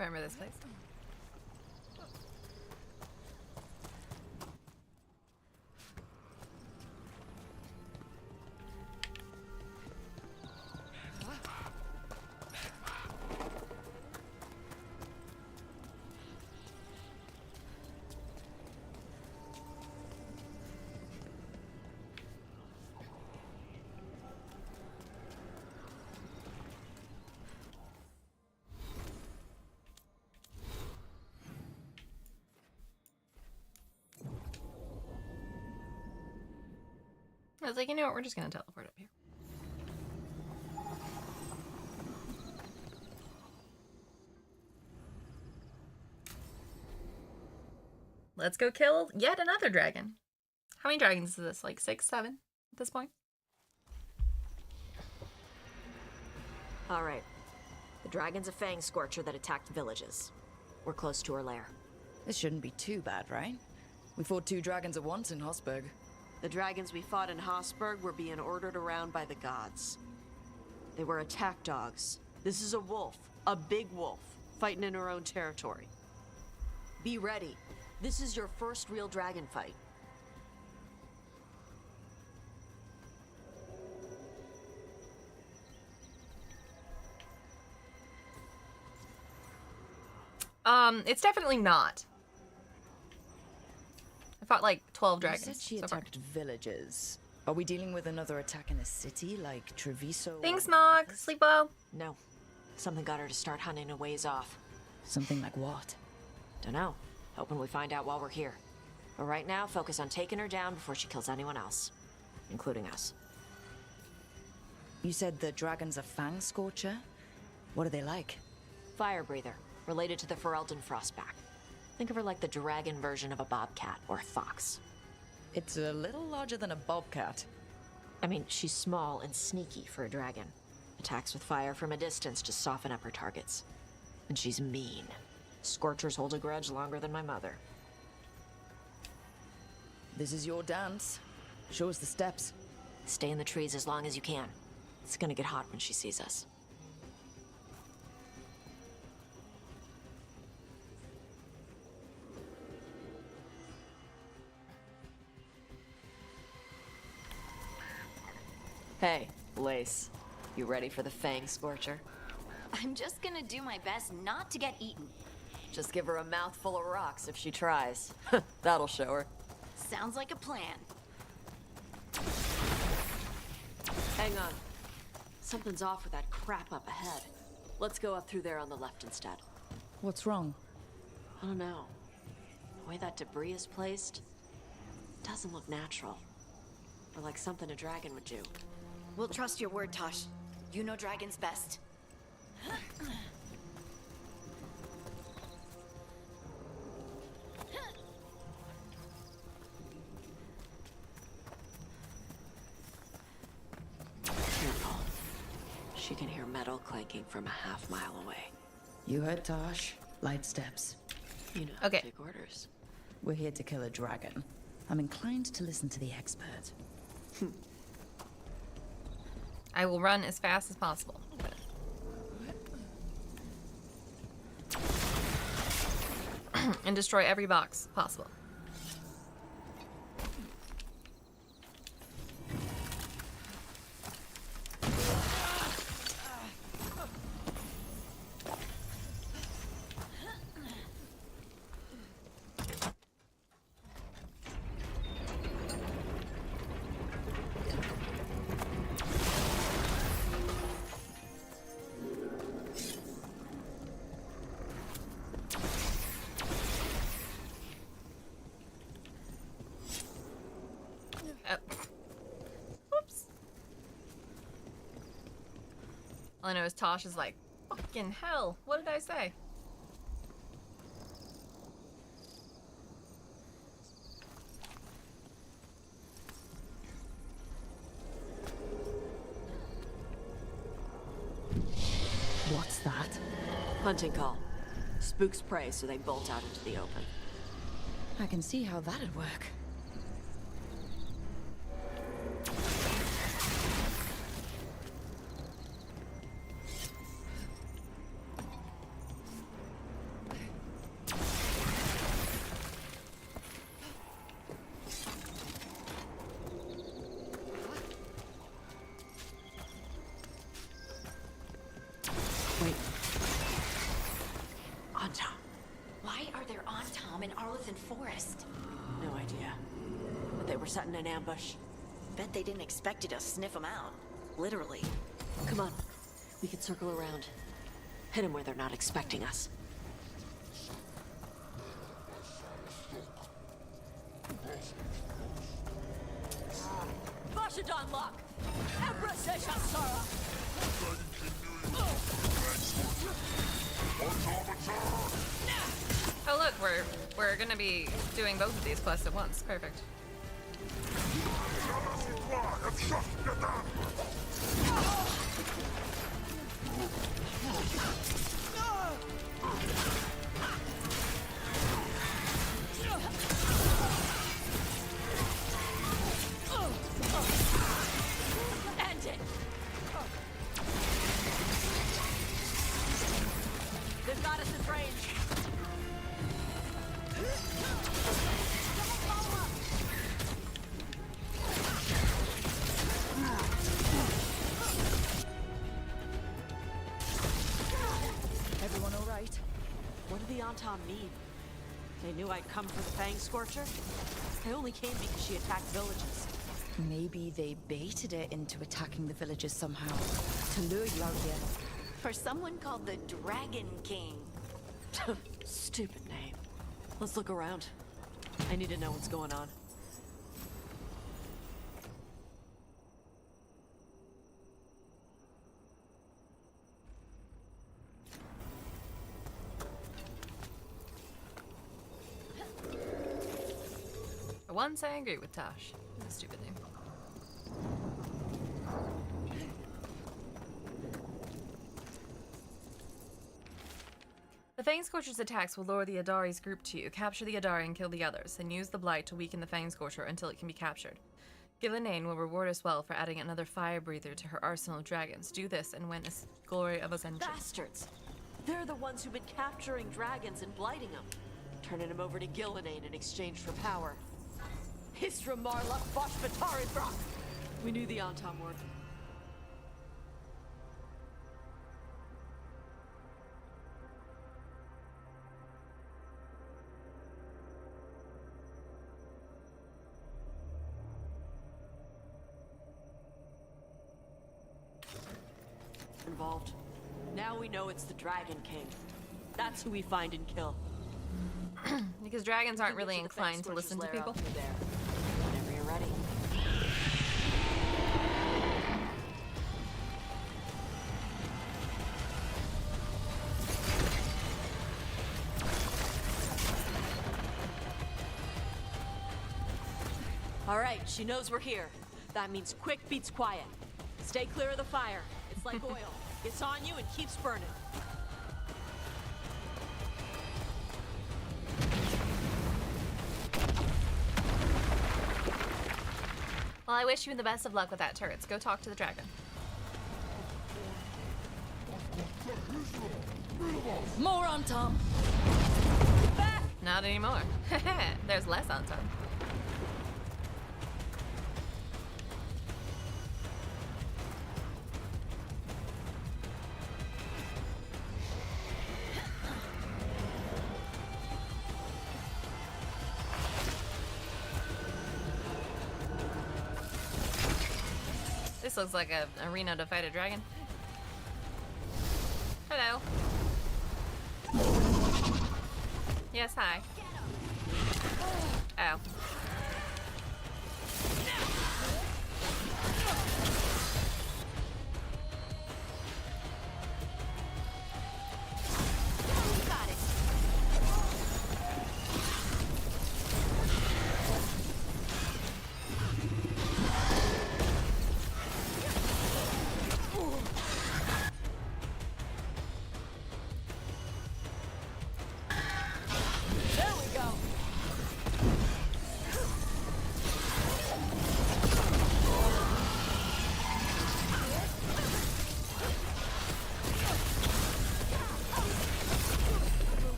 I remember this place. I was like, you know what, we're just gonna teleport up here. Let's go kill yet another dragon. How many dragons is this? Like 6, 7 at this point? All right. The dragon's a fang scorcher that attacked villages. We're close to her lair. This shouldn't be too bad, right? We fought 2 dragons at once in Hosberg. The dragons we fought in Hosberg were being ordered around by the gods. They were attack dogs. This is a wolf, a big wolf, fighting in her own territory. Be ready. This is your first real dragon fight. It's definitely not. I fought like 12 dragons. You said she so far. attacked villages. Are we dealing with another attack in a city like Treviso? Thanks, Mog. Sleep well. No. Something got her to start hunting a ways off. Something like what? Dunno. Hoping we find out while we're here. But right now, focus on taking her down before she kills anyone else. Including us. You said the dragon's a fang scorcher? What are they like? Fire breather. Related to the Ferelden Frostback. Think of her like the dragon version of a bobcat or a fox. It's a little larger than a bobcat. I mean, she's small and sneaky for a dragon. Attacks with fire from a distance to soften up her targets. And she's mean. Scorchers hold a grudge longer than my mother. This is your dance. Show us the steps. Stay in the trees as long as you can. It's gonna get hot when she sees us. Hey, Lace. You ready for the Fang Scorcher? I'm just gonna do my best not to get eaten. Just give her a mouthful of rocks if she tries. That'll show her. Sounds like a plan. Hang on. Something's off with that crap up ahead. Let's go up through there on the left instead. What's wrong? I don't know. The way that debris is placed doesn't look natural. Or like something a dragon would do. We'll trust your word, Tosh. You know dragons best. Careful. She can hear metal clanking from a half-mile away. You heard Tosh. Light steps. You know, Okay. take orders. We're here to kill a dragon. I'm inclined to listen to the expert. I will run as fast as possible. And destroy every box possible. Whoops. All I know is Tosh is like, fucking hell, what did I say? What's that? Hunting call. Spooks prey, so they bolt out into the open. I can see how that'd work. Wait. Anton. Why are there Antom in Arlithan Forest? No idea. But they were setting an ambush. Bet they didn't expect you to sniff them out. Literally. Come on. We can circle around. Hit them where they're not expecting us. Bashadon lock! Embrace Sara! Oh look, we're gonna be doing both of these quests at once. Perfect. End it! They've got us in range. Everyone all right? What did the Anton mean? They knew I'd come for the Fang Scorcher? I only came because she attacked villages. Maybe they baited it into attacking the villagers somehow, to lure you out here. For someone called the Dragon King. Stupid name. Let's look around. I need to know what's going on. For once, I agree with Tosh. That's a stupid name. The Fangscorcher's attacks will lure the Adari's group to you. Capture the Adari and kill the others, then use the Blight to weaken the Fangscorcher until it can be captured. Gillenane will reward us well for adding another fire breather to her arsenal of dragons. Do this and win a glory of ascension. Bastards! They're the ones who've been capturing dragons and blighting them. Turning them over to Gillenane in exchange for power. Histra Marluk Boshbataridrock! We knew the Antom word. Involved. Now we know it's the Dragon King. That's who we find and kill. Because dragons aren't really inclined to listen to people. Whenever you're ready. All right, she knows we're here. That means quick beats quiet. Stay clear of the fire. It's like oil. It's on you and keeps burning. Well, I wish you the best of luck with that turrets. Go talk to the dragon. More on Tom. Not anymore. There's less on Tom. This looks like an arena to fight a dragon. Hello. Yes, hi. Oh.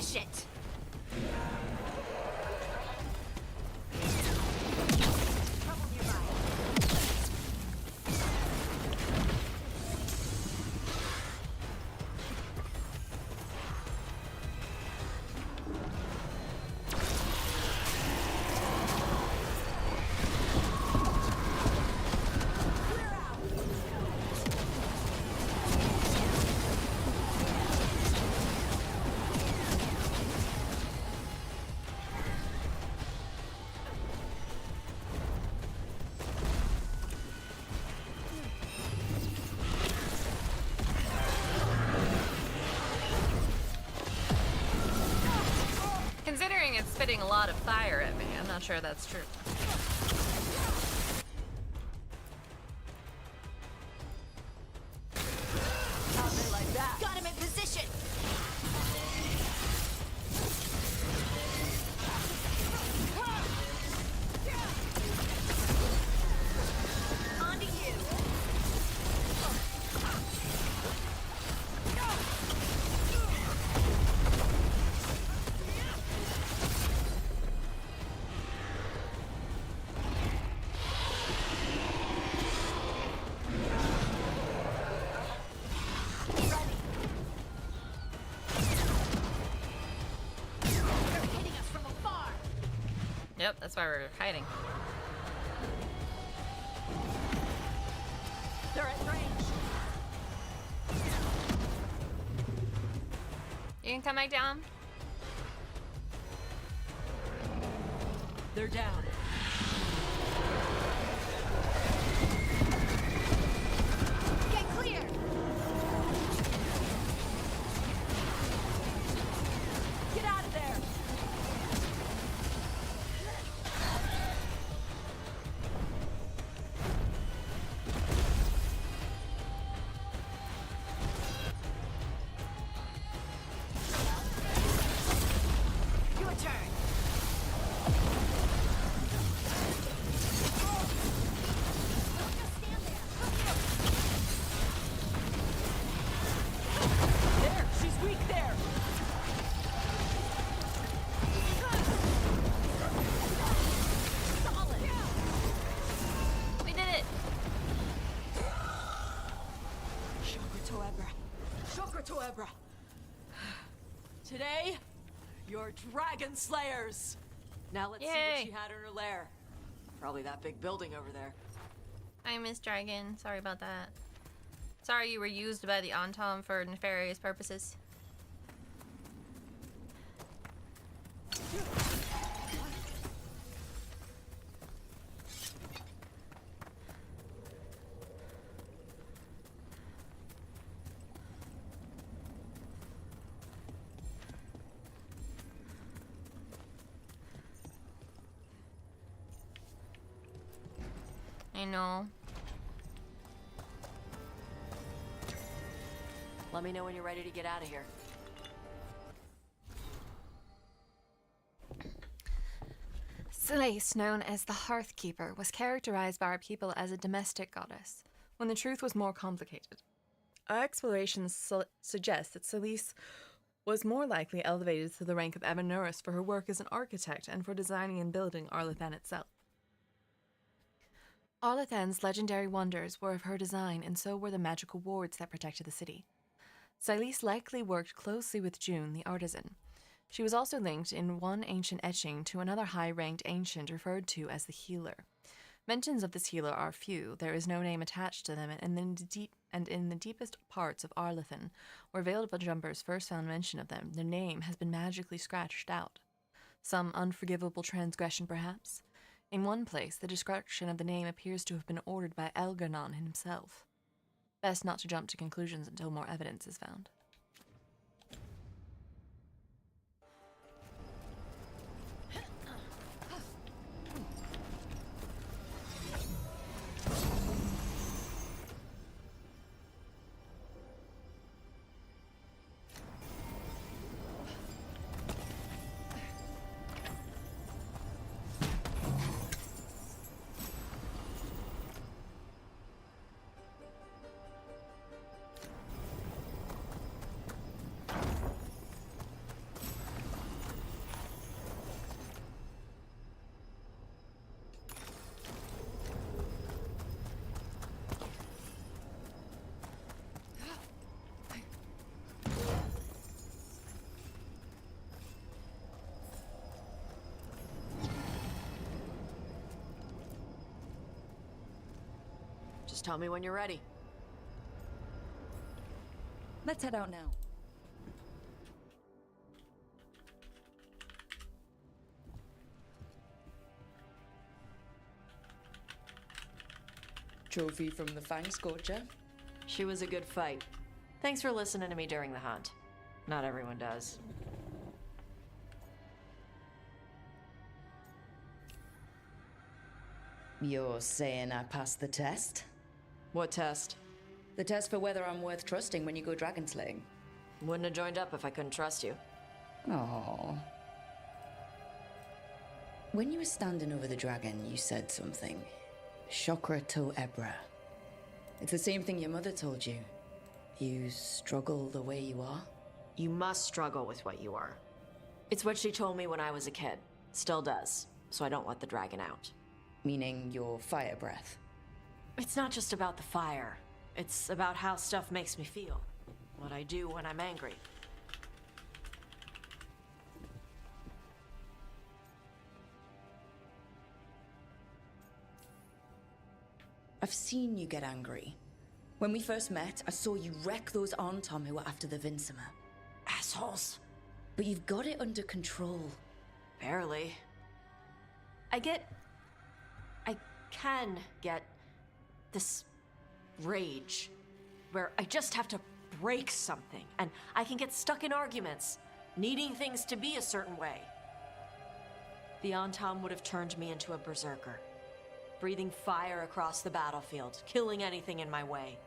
Shit. Considering it's spitting a lot of fire at me, I'm not sure that's true. Like that. Got him in position. On to you. Yep, that's why we're hiding. They're at range. You can come back down. They're down. Get clear! Get out of there! Your turn! There! She's weak there! Solid! We did it! Chakra to Ebra. Chakra to Ebra. Today, you're dragon slayers. Now let's see Yay. what she had in her lair. Probably that big building over there. I miss Dragon. Sorry about that. Sorry you were used by the Antom for nefarious purposes. I know. Let me know when you're ready to get out of here. Solace, known as the Hearthkeeper, was characterized by our people as a domestic goddess, when the truth was more complicated. Our explorations suggest that Solace was more likely elevated to the rank of Evanuris for her work as an architect and for designing and building Arlathan itself. Arlathan's legendary wonders were of her design, and so were the magical wards that protected the city. Solace likely worked closely with June, the artisan. She was also linked in one ancient etching to another high-ranked ancient referred to as the Healer. Mentions of this healer are few. There is no name attached to them, and in the deepest parts of Arlathan, where Veiled Jumpers first found mention of them, their name has been magically scratched out. Some unforgivable transgression, perhaps? In one place, the destruction of the name appears to have been ordered by Elgarnon himself. Best not to jump to conclusions until more evidence is found. Just tell me when you're ready. Let's head out now. Trophy from the Fang Scorcher. She was a good fight. Thanks for listening to me during the hunt. Not everyone does. You're saying I passed the test? What test? The test for whether I'm worth trusting when you go dragon slaying. Wouldn't have joined up if I couldn't trust you. Oh. When you were standing over the dragon, you said something. Chakra to Ebra. It's the same thing your mother told you. You struggle the way you are? You must struggle with what you are. It's what she told me when I was a kid. Still does. So I don't let the dragon out. Meaning your fire breath? It's not just about the fire. It's about how stuff makes me feel. What I do when I'm angry. I've seen you get angry. When we first met, I saw you wreck those Arntom who were after the Vincimer. Assholes. But you've got it under control. Barely. I can get this rage where I just have to break something and I can get stuck in arguments, needing things to be a certain way. The Antom would have turned me into a berserker, breathing fire across the battlefield, killing anything in my way.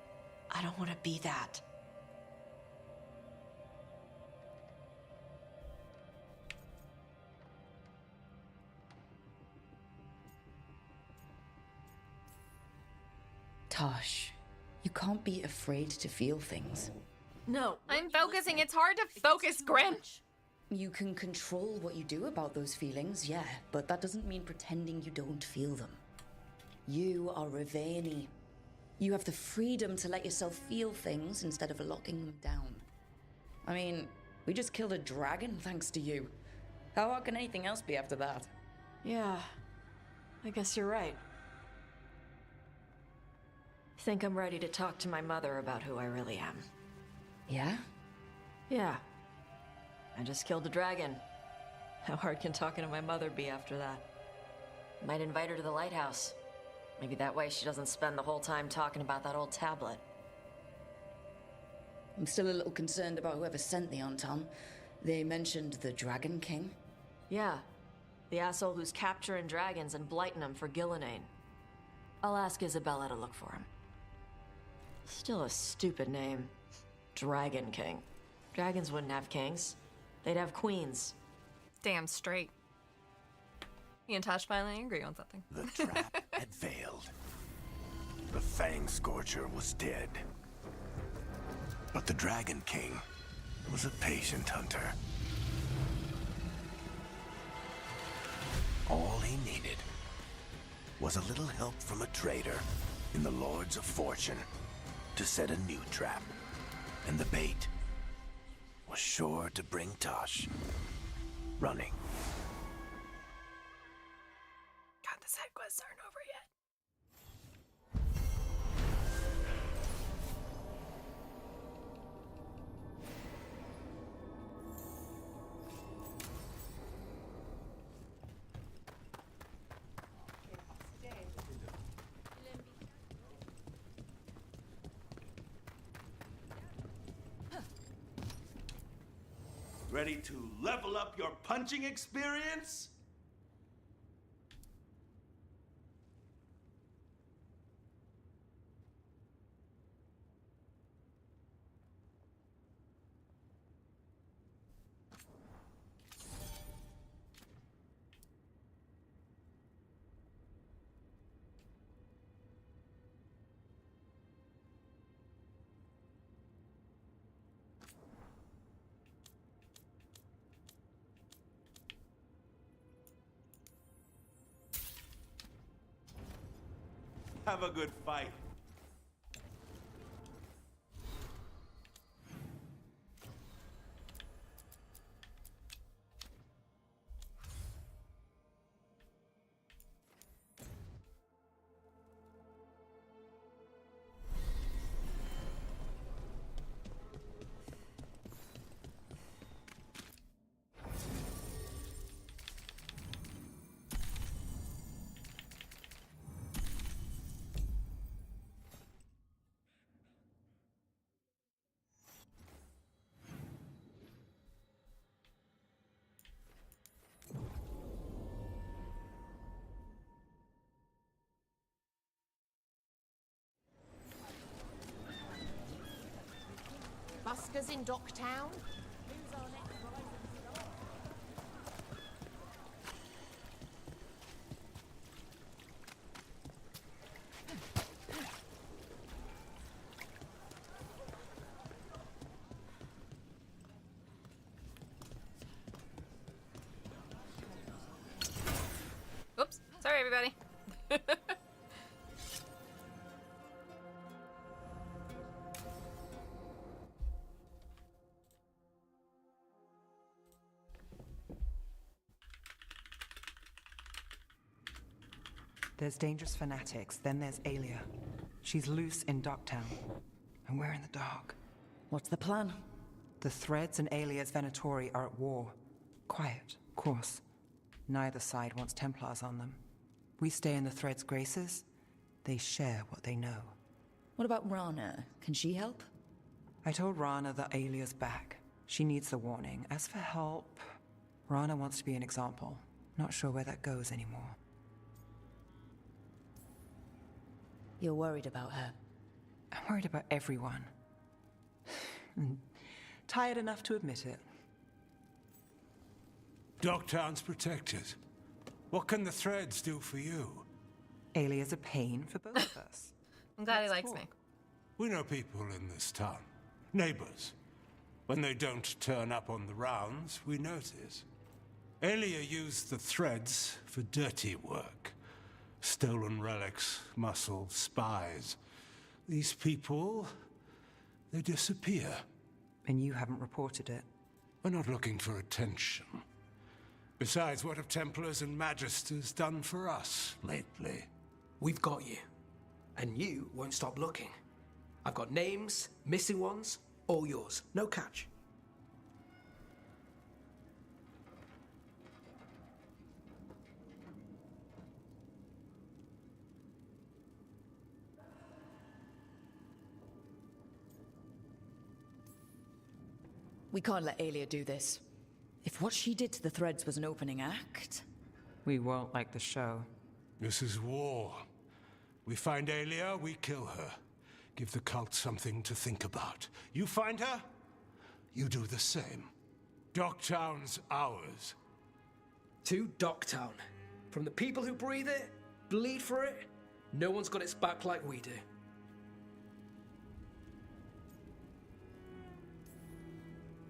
I don't want to be that. Tosh, you can't be afraid to feel things. No. I'm focusing. It's hard to focus, Grim. You can control what you do about those feelings, yeah, but that doesn't mean pretending you don't feel them. You are Ravani. You have the freedom to let yourself feel things instead of locking them down. I mean, we just killed a dragon thanks to you. How hard can anything else be after that? Yeah, I guess you're right. Think I'm ready to talk to my mother about who I really am. Yeah? Yeah. I just killed a dragon. How hard can talking to my mother be after that? Might invite her to the lighthouse. Maybe that way she doesn't spend the whole time talking about that old tablet. I'm still a little concerned about whoever sent the Antom. They mentioned the Dragon King. Yeah. The asshole who's capturing dragons and blighting them for Gillenane. I'll ask Isabella to look for him. Still a stupid name. Dragon King. Dragons wouldn't have kings. They'd have queens. Damn straight. Me and Tosh finally agree on something. The trap had failed. The Fang Scorcher was dead. But the Dragon King was a patient hunter. All he needed was a little help from a trader in the Lords of Fortune to set a new trap. And the bait was sure to bring Tosh running. God, the side quests aren't over yet. Ready to level up your punching experience? Have a good fight. Buskers in Docktown? Oops. Sorry, everybody. There's dangerous fanatics, then there's Aelia. She's loose in Docktown, and we're in the dark. What's the plan? The Threads and Alias Venatori are at war. Quiet, of course. Neither side wants Templars on them. We stay in the Threads' graces. They share what they know. What about Rana? Can she help? I told Rana that Alia's back. She needs the warning. As for help, Rana wants to be an example. Not sure where that goes anymore. You're worried about her? I'm worried about everyone. Tired enough to admit it. Docktown's protected. What can the Threads do for you? Alia's a pain for both of us. I'm glad he likes me. We know people in this town. Neighbors. When they don't turn up on the rounds, we notice. Alia used the Threads for dirty work. Stolen relics, muscle, spies. These people, they disappear. And you haven't reported it. We're not looking for attention. Besides, what have Templars and Magisters done for us lately? We've got you. And you won't stop looking. I've got names, missing ones, all yours. No catch. We can't let Alia do this. If what she did to the Threads was an opening act... We won't like the show. This is war. We find Alia, we kill her. Give the cult something to think about. You find her, you do the same. Docktown's ours. To Docktown. From the people who breathe it, bleed for it, no one's got its back like we do.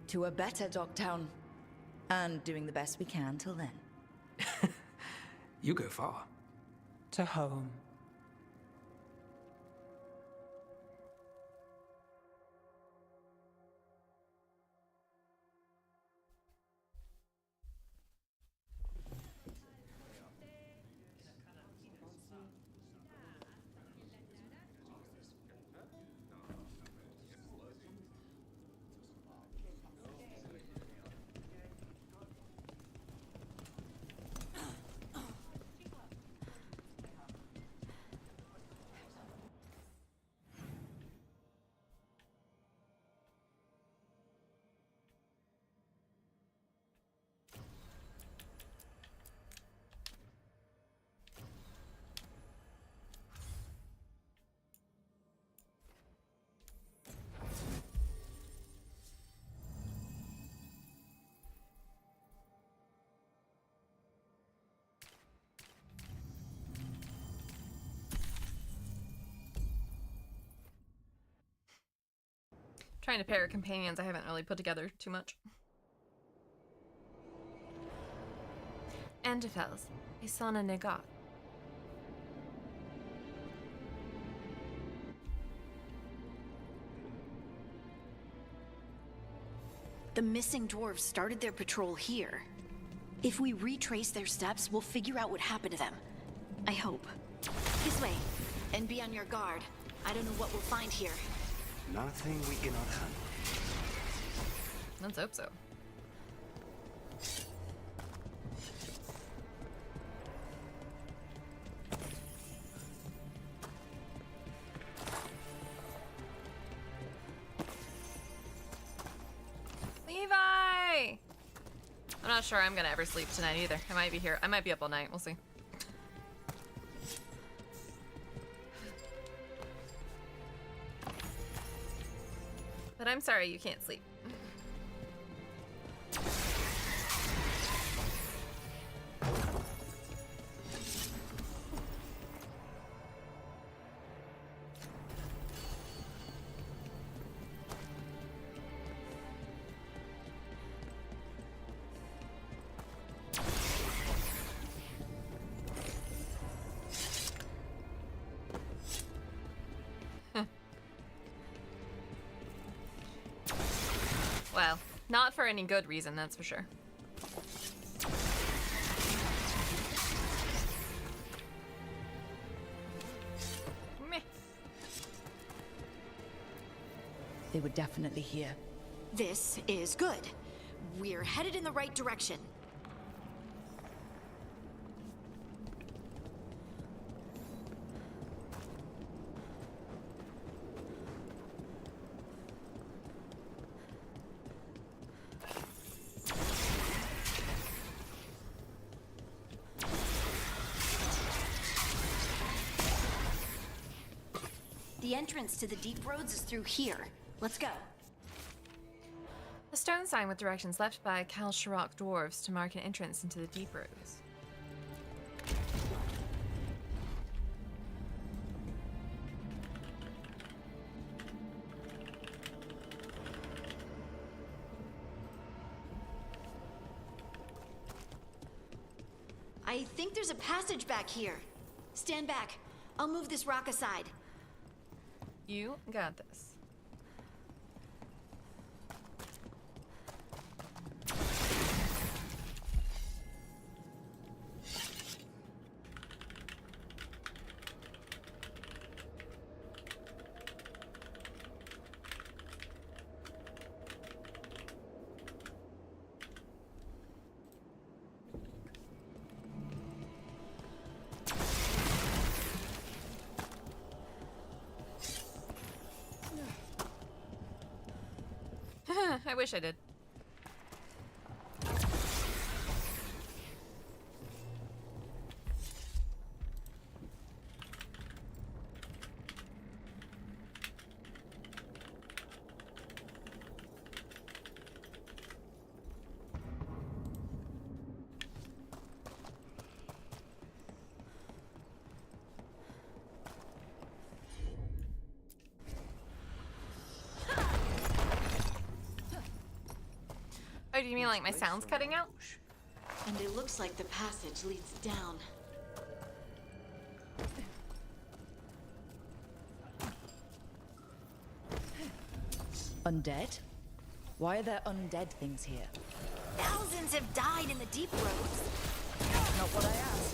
To a better Docktown. And doing the best we can till then. You go far. To home. Trying to pair companions I haven't really put together too much. Andefels, Isana Negat. The missing dwarves started their patrol here. If we retrace their steps, we'll figure out what happened to them. I hope. This way. And be on your guard. I don't know what we'll find here. Nothing we cannot handle. Let's hope so. Levi! I'm not sure I'm gonna ever sleep tonight either. I might be here. I might be up all night. We'll see. But I'm sorry you can't sleep. Well, not for any good reason, that's for sure. Meh. They were definitely here. This is good. We're headed in the right direction. The entrance to the deep roads is through here. Let's go. A stone sign with directions left by Kalsharok dwarves to mark an entrance into the deep roads. I think there's a passage back here. Stand back. I'll move this rock aside. You got this. I wish I did. Oh, do you mean like my sound's cutting out? And it looks like the passage leads down. Undead? Why are there undead things here? Thousands have died in the deep roads. Not what I asked.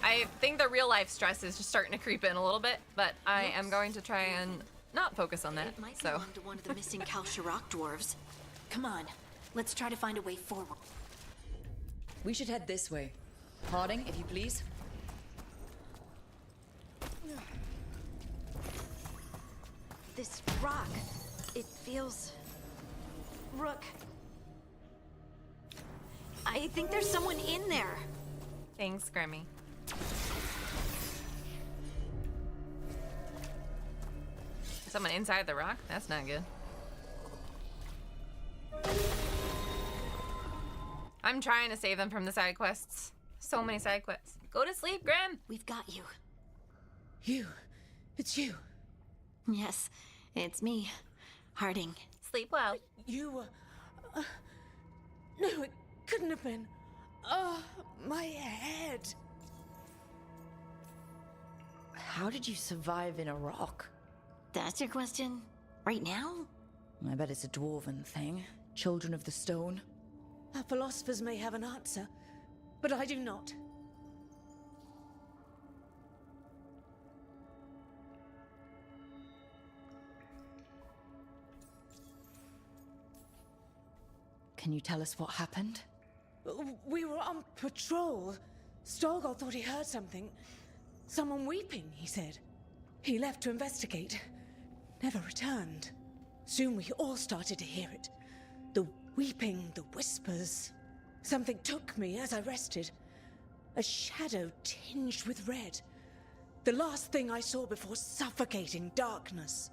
I think the real life stress is just starting to creep in a little bit, but I am going to try and not focus on that. It might So belong to one of the missing Kalsharok dwarves. Come on, let's try to find a way forward. We should head this way. Harding, if you please. This rock, it feels... Rook. I think there's someone in there. Thanks, Grammy. Someone inside the rock? That's not good. I'm trying to save them from the side quests. So many side quests. Go to sleep, Grim. We've got you. You. It's you. Yes, it's me, Harding. Sleep well. You were... no, it couldn't have been. Oh, my head. How did you survive in a rock? That's your question? Right now? I bet it's a dwarven thing. Children of the stone. Our philosophers may have an answer, but I do not. Can you tell us what happened? We were on patrol. Storgol thought he heard something. Someone weeping, he said. He left to investigate. Never returned. Soon we all started to hear it. The weeping, the whispers. Something took me as I rested. A shadow tinged with red. The last thing I saw before suffocating darkness.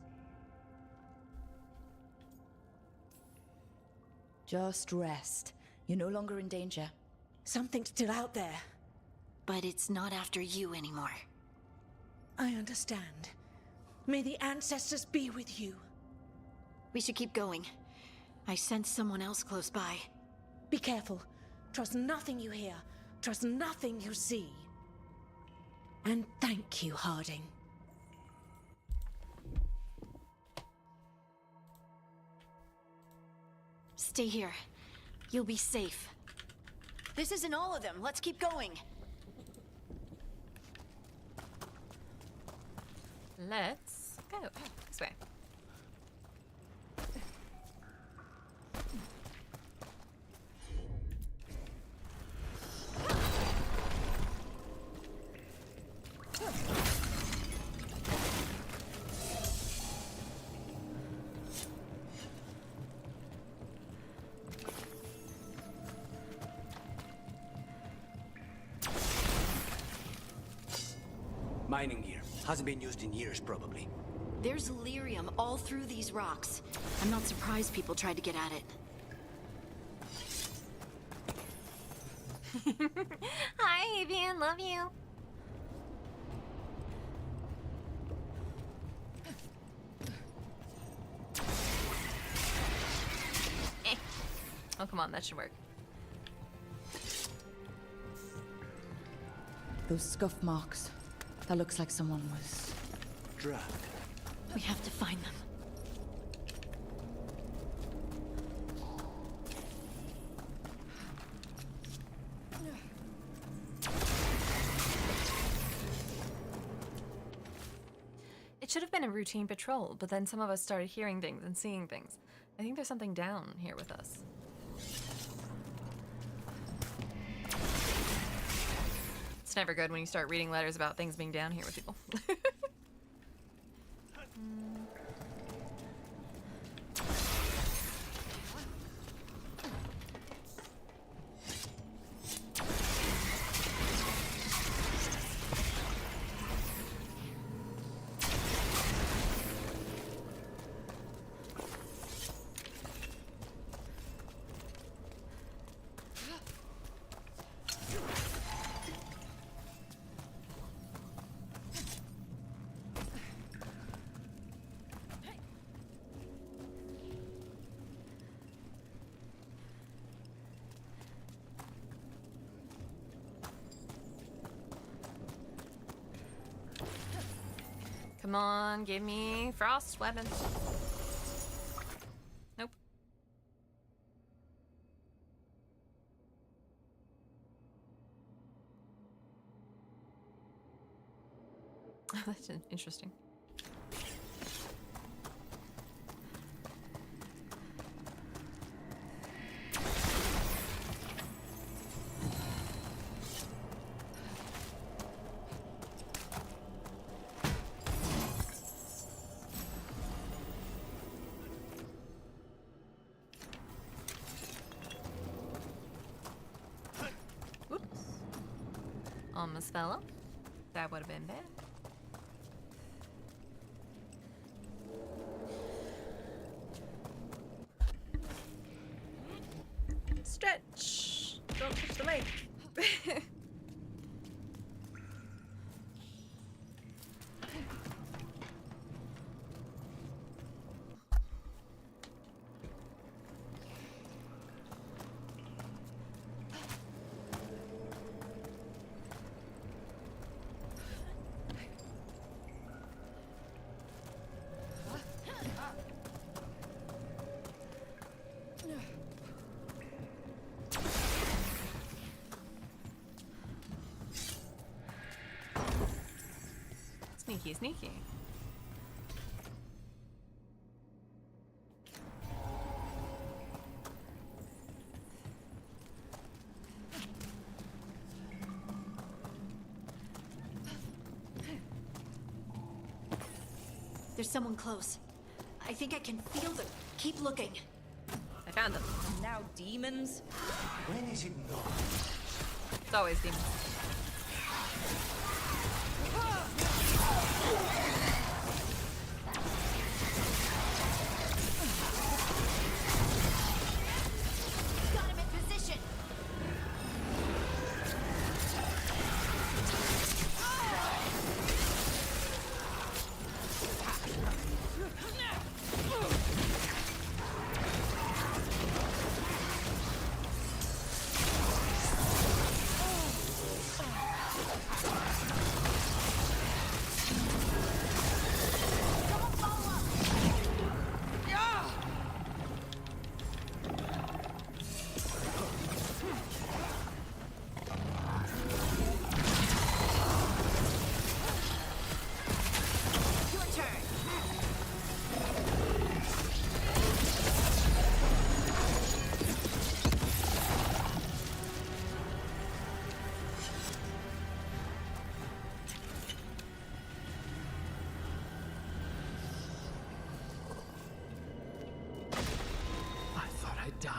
Just rest. You're no longer in danger. Something's still out there. But it's not after you anymore. I understand. May the ancestors be with you. We should keep going. I sense someone else close by. Be careful. Trust nothing you hear. Trust nothing you see. And thank you, Harding. Stay here. You'll be safe. This isn't all of them. Let's keep going. Let's go. This way. Mining gear. Hasn't been used in years, probably. There's lyrium all through these rocks. I'm not surprised people tried to get at it. Hi, Avian. Love you. Oh, come on. That should work. Those scuff marks. That looks like someone was... drugged. We have to find them. It should have been a routine patrol, but then some of us started hearing things and seeing things. I think there's something down here with us. It's never good when you start reading letters about things being down here with people. Come on, give me frost weapons. Nope. That's interesting. Almost fell off. That would have been bad. Stretch! Don't push the leg. Sneaky, sneaky. There's someone close. I think I can feel them. Keep looking. I found them. And now demons? When is it not? It's always demons. Got him in position.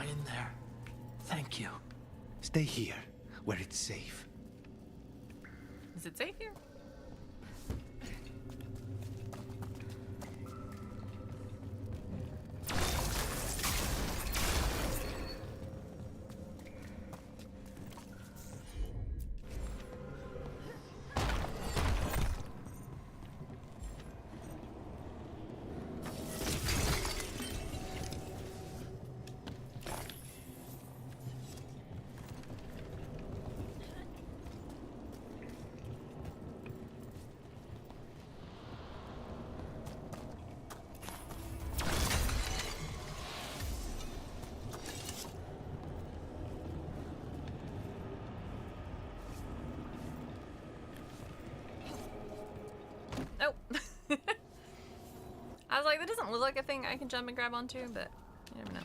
in there. Thank you. Stay here, where it's safe. Is it safe here? Nope. I was like, that doesn't look like a thing I can jump and grab onto, but you never know.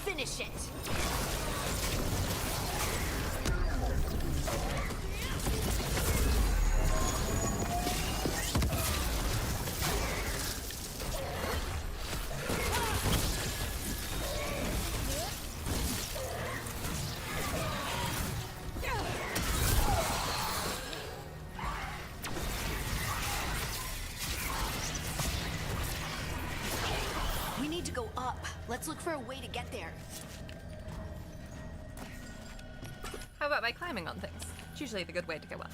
Finish it. We need to go up. Let's look for a way to get there. How about by climbing on things? It's usually the good way to go up.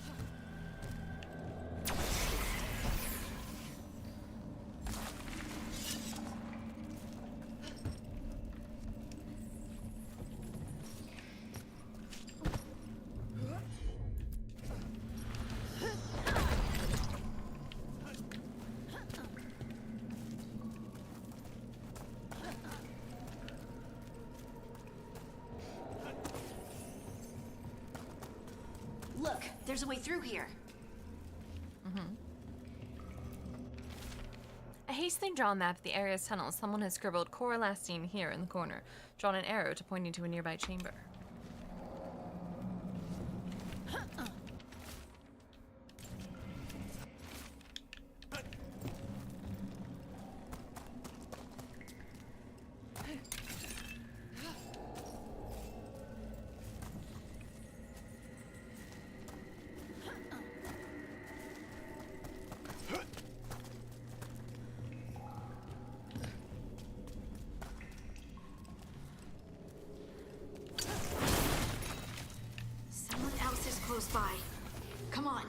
Look, there's a way through here. A hastily drawn map of the area's tunnels. Someone has scribbled core last seen here in the corner, drawn an arrow to pointing to a nearby chamber. Someone else is close by. Come on.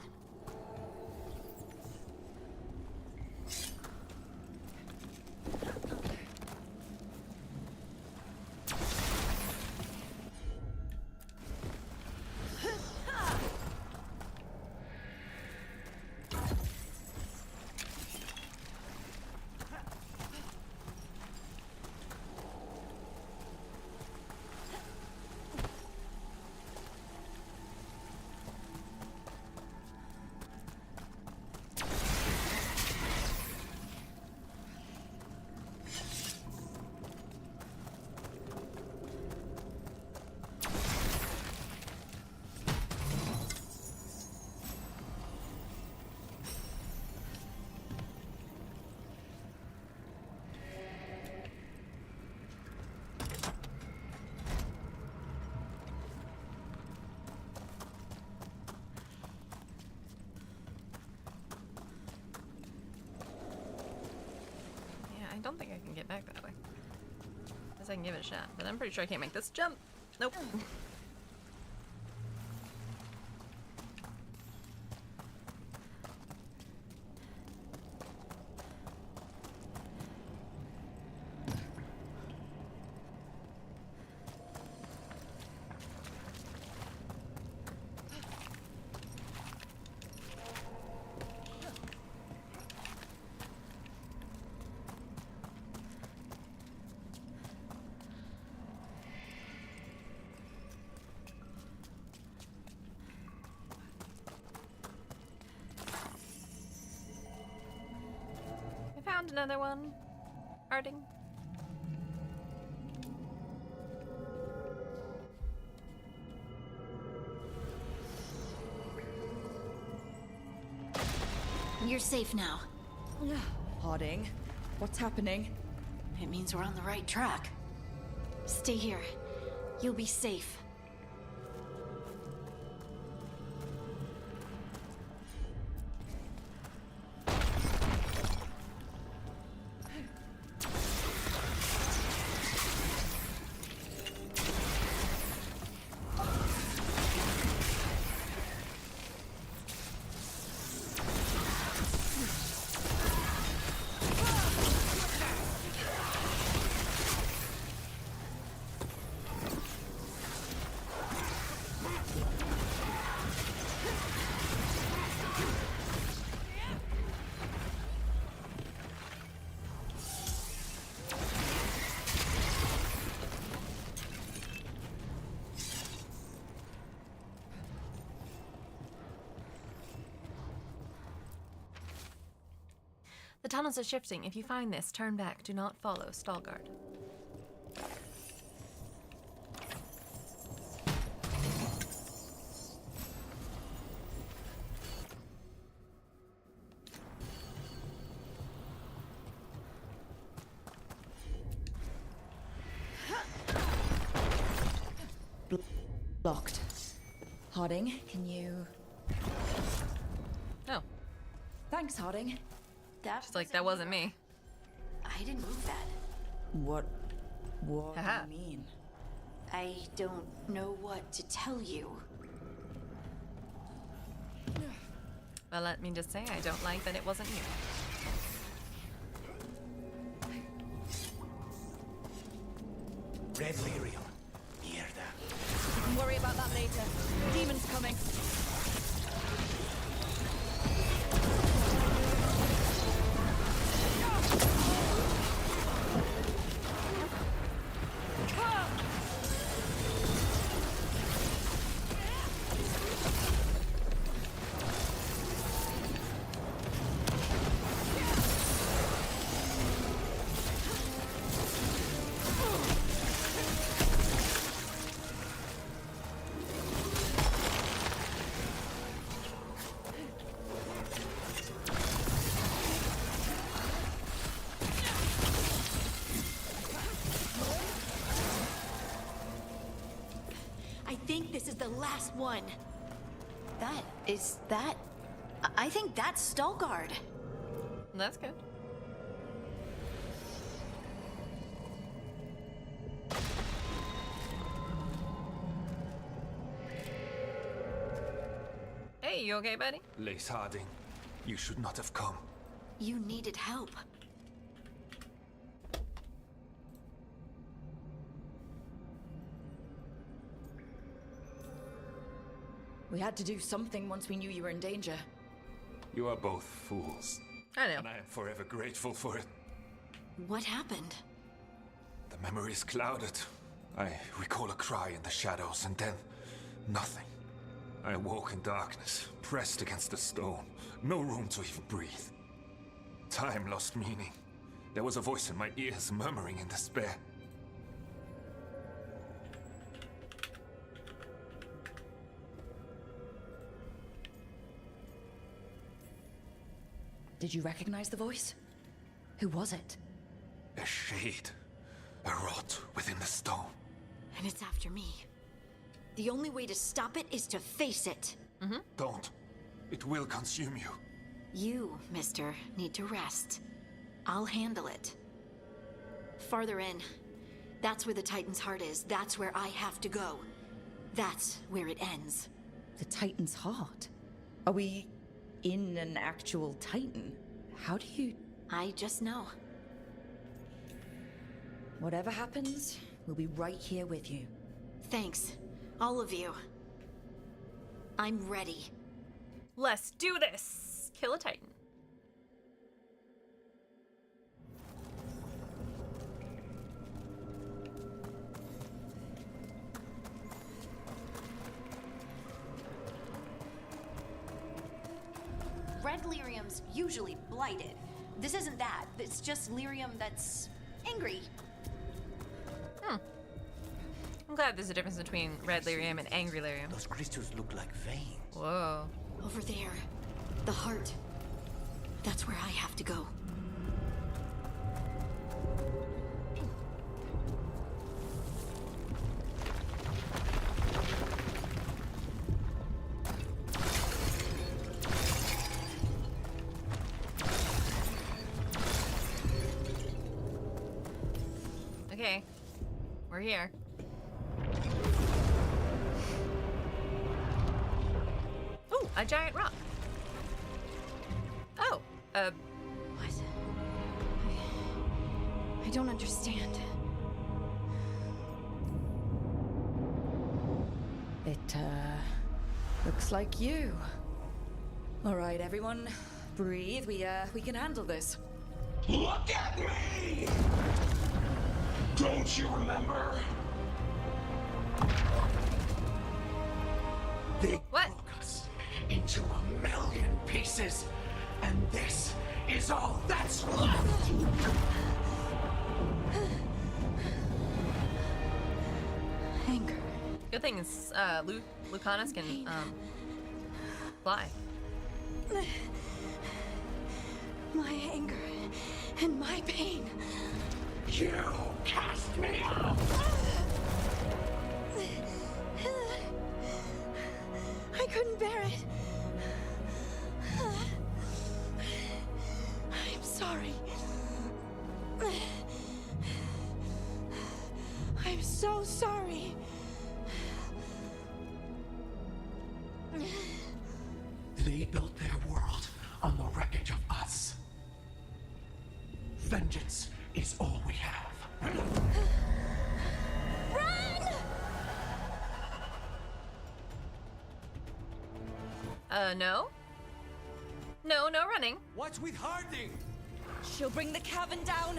I don't think I can get back that way. Guess I can give it a shot, but I'm pretty sure I can't make this jump. Nope. another one. Harding. You're safe now. Harding, what's happening? It means we're on the right track. Stay here. You'll be safe. The tunnels are shifting. If you find this, turn back. Do not follow. Stalguard. Blocked. Harding, can you... Oh. Thanks, Harding. She's like, that wasn't me. I didn't move that. What do you mean? I don't know what to tell you. Well, let me just say, I don't like that it wasn't you. Red Lyrium. Mierda. We can worry about that later. Demon's coming. I think this is the last one. I think that's Stalguard. That's good. Hey, you okay, buddy? Lace Harding, you should not have come. You needed help. We had to do something once we knew you were in danger. You are both fools. I know. And I am forever grateful for it. What happened? The memory is clouded. I recall a cry in the shadows, and then nothing. I awoke in darkness, pressed against a stone. No room to even breathe. Time lost meaning. There was a voice in my ears murmuring in despair. Did you recognize the voice? Who was it? A shade. A rot within the stone. And it's after me. The only way to stop it is to face it. Don't. It will consume you. You, mister, need to rest. I'll handle it. Farther in. That's where the Titan's heart is. That's where I have to go. That's where it ends. The Titan's heart? Are we in an actual Titan? How do you... I just know. Whatever happens, we'll be right here with you. Thanks. All of you. I'm ready. Let's do this! Kill a Titan. Red Lyrium's usually blighted, this isn't that. It's just lyrium that's angry. I'm glad there's a difference between red lyrium and angry lyrium. Those crystals look like veins. Whoa. Over there. The heart. That's where I have to go. Okay. We're here. Ooh, a giant rock. Oh, What? I don't understand. It, looks like you. All right, everyone, breathe. We can handle this. Look at me! Don't you remember? They broke us into 1,000,000 pieces, and this is all that's left! Anger. good thing is, Lucanus can, fly. My anger and my pain. You cast me out! I couldn't bear it. I'm sorry. I'm so sorry. They built their world on the wreckage of us. Vengeance is all we have. No? No, no running. What's with Harding? She'll bring the cavern down,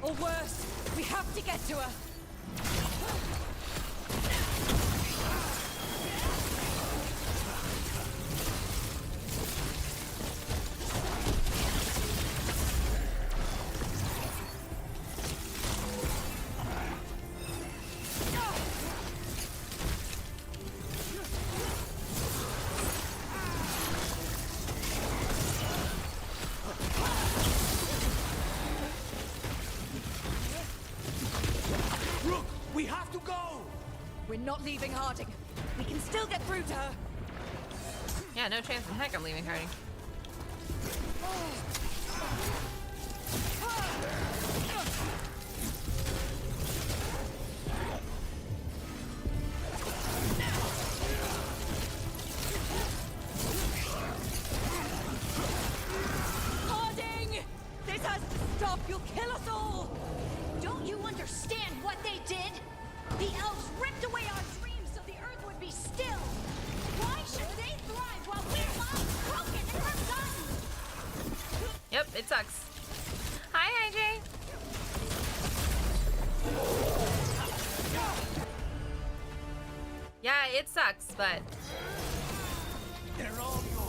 or worse, we have to get to her. Not leaving Harding. We can still get through to her. Yeah, no chance in heck I'm leaving Harding. Harding! This has to stop. You'll kill us all. Don't you understand what they did? The elves ripped away our dreams so the earth would be still. Why should they thrive while we're lost, broken, and forgotten? Yep, it sucks. Hi, IJ. Yeah, it sucks, but they're all yours.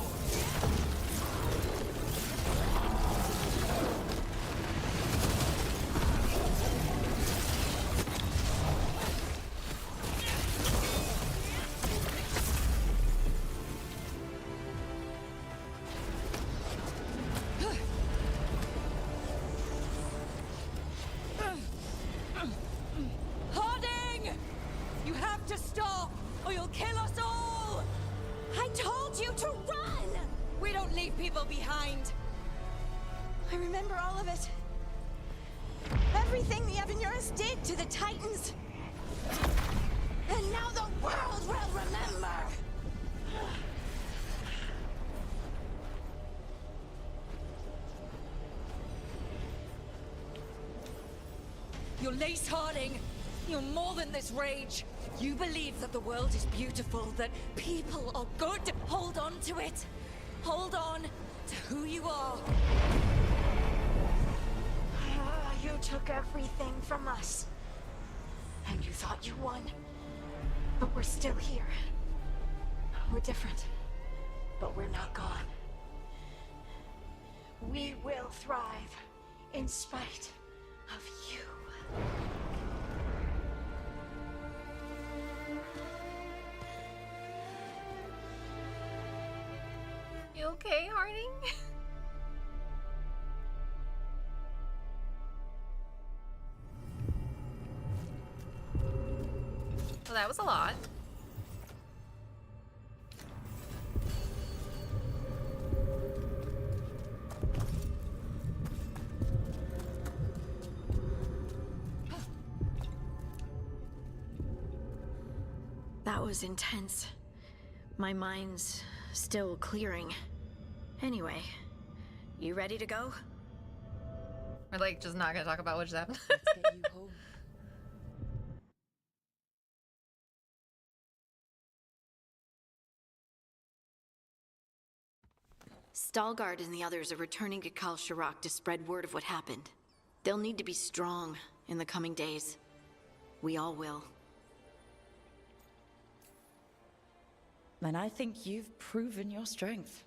People behind. I remember all of it. Everything the Avenurus did to the Titans. And now the world will remember. You're Lace Harding. You're more than this rage. You believe that the world is beautiful, that people are good. Hold on to it. Hold on to who you are. You took everything from us. And you thought you won. But we're still here. We're different. But we're not gone. We will thrive in spite of you. You okay, Harding? Well, that was a lot. That was intense. My mind's still clearing. Anyway, you ready to go? We're like just not gonna talk about what just happened. Let's get you home. Stalgard and the others are returning to Kal Shirak to spread word of what happened. They'll need to be strong in the coming days. We all will. And I think you've proven your strength.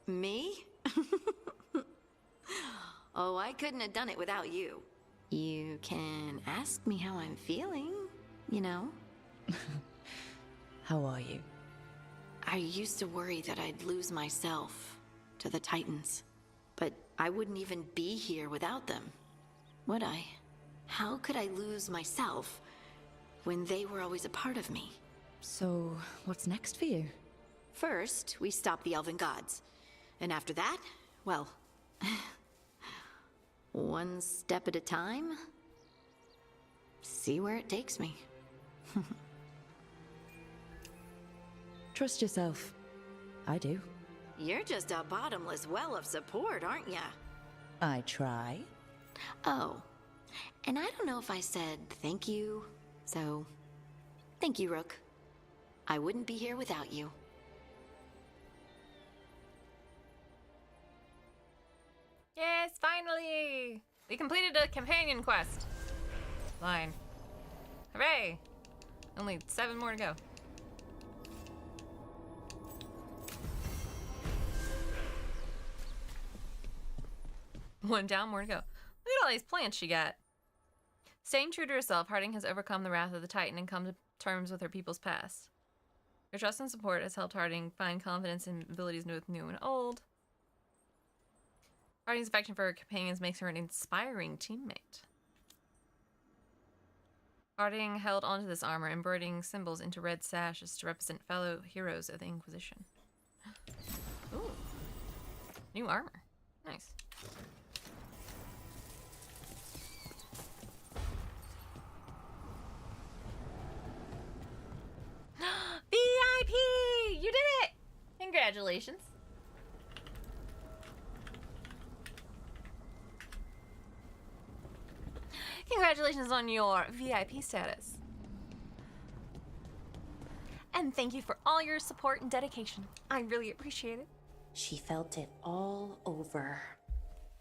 Me? Oh, I couldn't have done it without you. You can ask me how I'm feeling, you know? How are you? I used to worry that I'd lose myself to the Titans. But I wouldn't even be here without them, would I? How could I lose myself when they were always a part of me? So, what's next for you? First, we stop the Elven gods. And after that, well, one step at a time. See where it takes me. Trust yourself. I do. You're just a bottomless well of support, aren't ya? I try. Oh, and I don't know if I said thank you, so thank you, Rook. I wouldn't be here without you. Yes, finally! We completed a companion quest. Line. Hooray! Only 7 more to go. One down, more to go. Look at all these plants she got. Staying true to herself, Harding has overcome the wrath of the Titan and come to terms with her people's past. Her trust and support has helped Harding find confidence in abilities both new and old. Harding's affection for her companions makes her an inspiring teammate. Harding held onto this armor, embroidering symbols into red sashes to represent fellow heroes of the Inquisition. Ooh. New armor. Nice. VIP! You did it! Congratulations. Congratulations on your VIP status. And thank you for all your support and dedication. I really appreciate it. She felt it all over.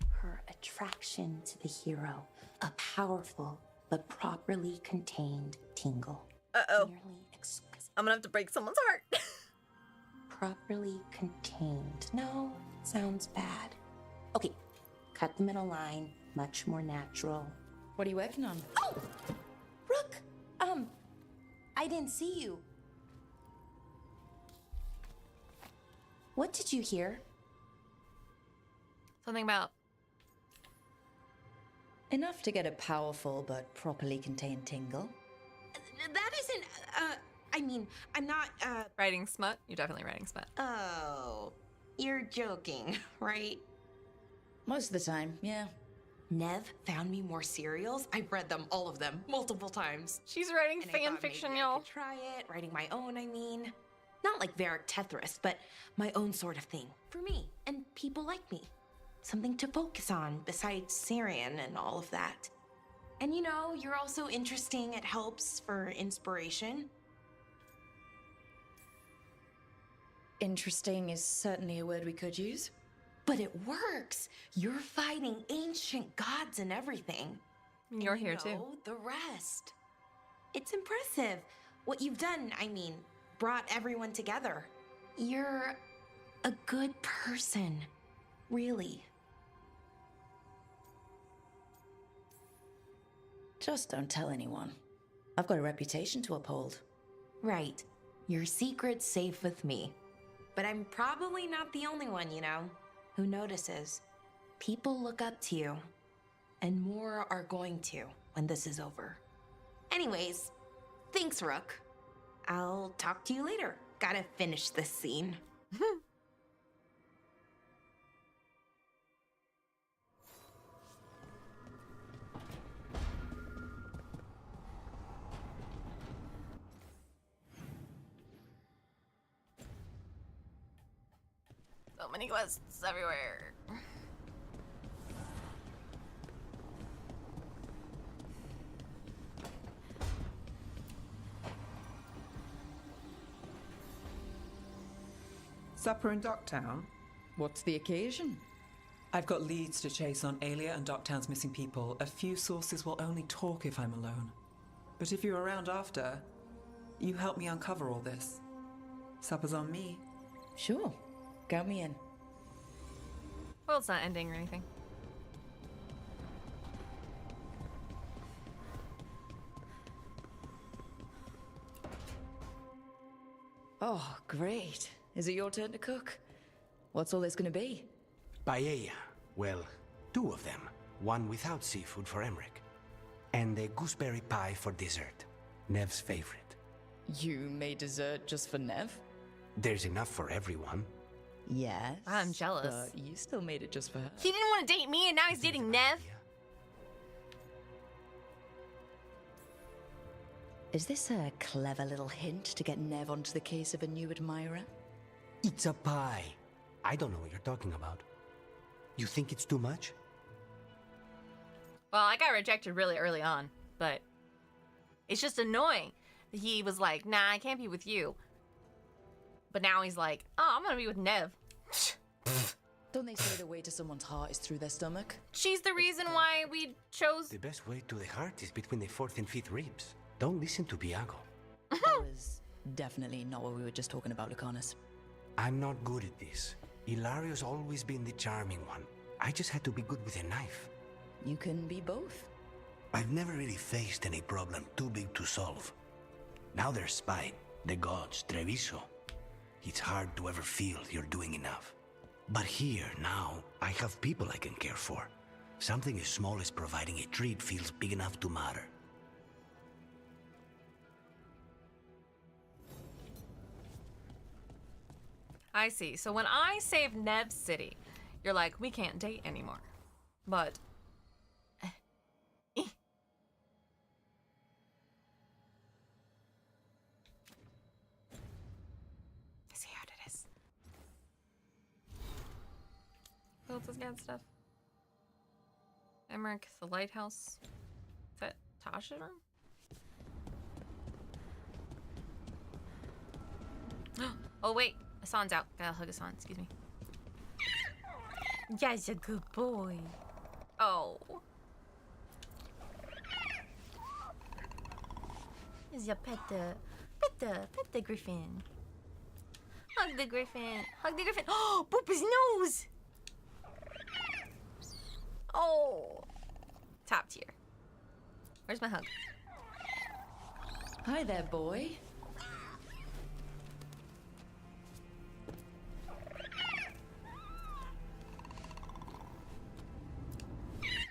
Her attraction to the hero. A powerful but properly contained tingle. Uh-oh. Nearly exquisite. I'm gonna have to break someone's heart. Properly contained. No, sounds bad. Okay, cut the middle line. Much more natural. What are you working on? Oh! Rook! I didn't see you. What did you hear? Something about... Enough to get a powerful but properly contained tingle. That isn't, I mean, I'm not, Writing smut? You're definitely writing smut. Oh, you're joking, right? Most of the time, yeah. Nev found me more serials. I've read them, all of them, multiple times. She's writing And I fan thought fiction, maybe I y'all. could try it, writing my own, I mean. Not like Varric Tethris, but my own sort of thing. For me, and people like me. Something to focus on, besides Syrian and all of that. And you know, you're also interesting. It helps for inspiration. Interesting is certainly a word we could use. But it works. You're fighting ancient gods and everything. You're And here you too. know the rest. It's impressive. What you've done, I mean, brought everyone together. You're a good person. Really. Just don't tell anyone. I've got a reputation to uphold. Right. Your secret's safe with me. But I'm probably not the only one, you know, who notices. People look up to you. And more are going to when this is over. Anyways, thanks, Rook. I'll talk to you later. Gotta finish this scene. So many quests everywhere. Supper in Docktown? What's the occasion? I've got leads to chase on Alia and Docktown's missing people. A few sources will only talk if I'm alone. But if you're around after, you help me uncover all this. Supper's on me. Sure. Count me in. Well, it's not ending or anything. Oh, great. Is it your turn to cook? What's all this gonna be? Paella. Well, 2 of them. One without seafood for Emmerich. And a gooseberry pie for dessert. Nev's favorite. You made dessert just for Nev? There's enough for everyone. Yes. I'm jealous. But you still made it just for her. He didn't want to date me, and now he's dating Nev. Is this a clever little hint to get Nev onto the case of a new admirer? It's a pie. I don't know what you're talking about. You think it's too much? Well, I got rejected really early on, but it's just annoying. He was like, nah, I can't be with you. But now he's like, oh, I'm gonna be with Nev. Don't they say the way to someone's heart is through their stomach? She's the reason why we chose... The best way to the heart is between the 4th and 5th ribs. Don't listen to Biago. That was definitely not what we were just talking about, Lucanus. I'm not good at this. Hilario's always been the charming one. I just had to be good with a knife. You can be both. I've never really faced any problem too big to solve. Now there's spite, the gods, Treviso. It's hard to ever feel you're doing enough. But here, now, I have people I can care for. Something as small as providing a treat feels big enough to matter. I see. So when I save Nev City, you're like, we can't date anymore. But... See how it is. Who else has got stuff? Emmerich, the lighthouse. Is that Tasha's room? Oh wait, Hassan's out. Gotta hug Hassan, excuse me. Yeah, he's a good boy. Oh. He's your pet the griffin. Hug the griffin. Hug the griffin. Oh, boop his nose. Oh. Top tier. Where's my hug? Hi there, boy.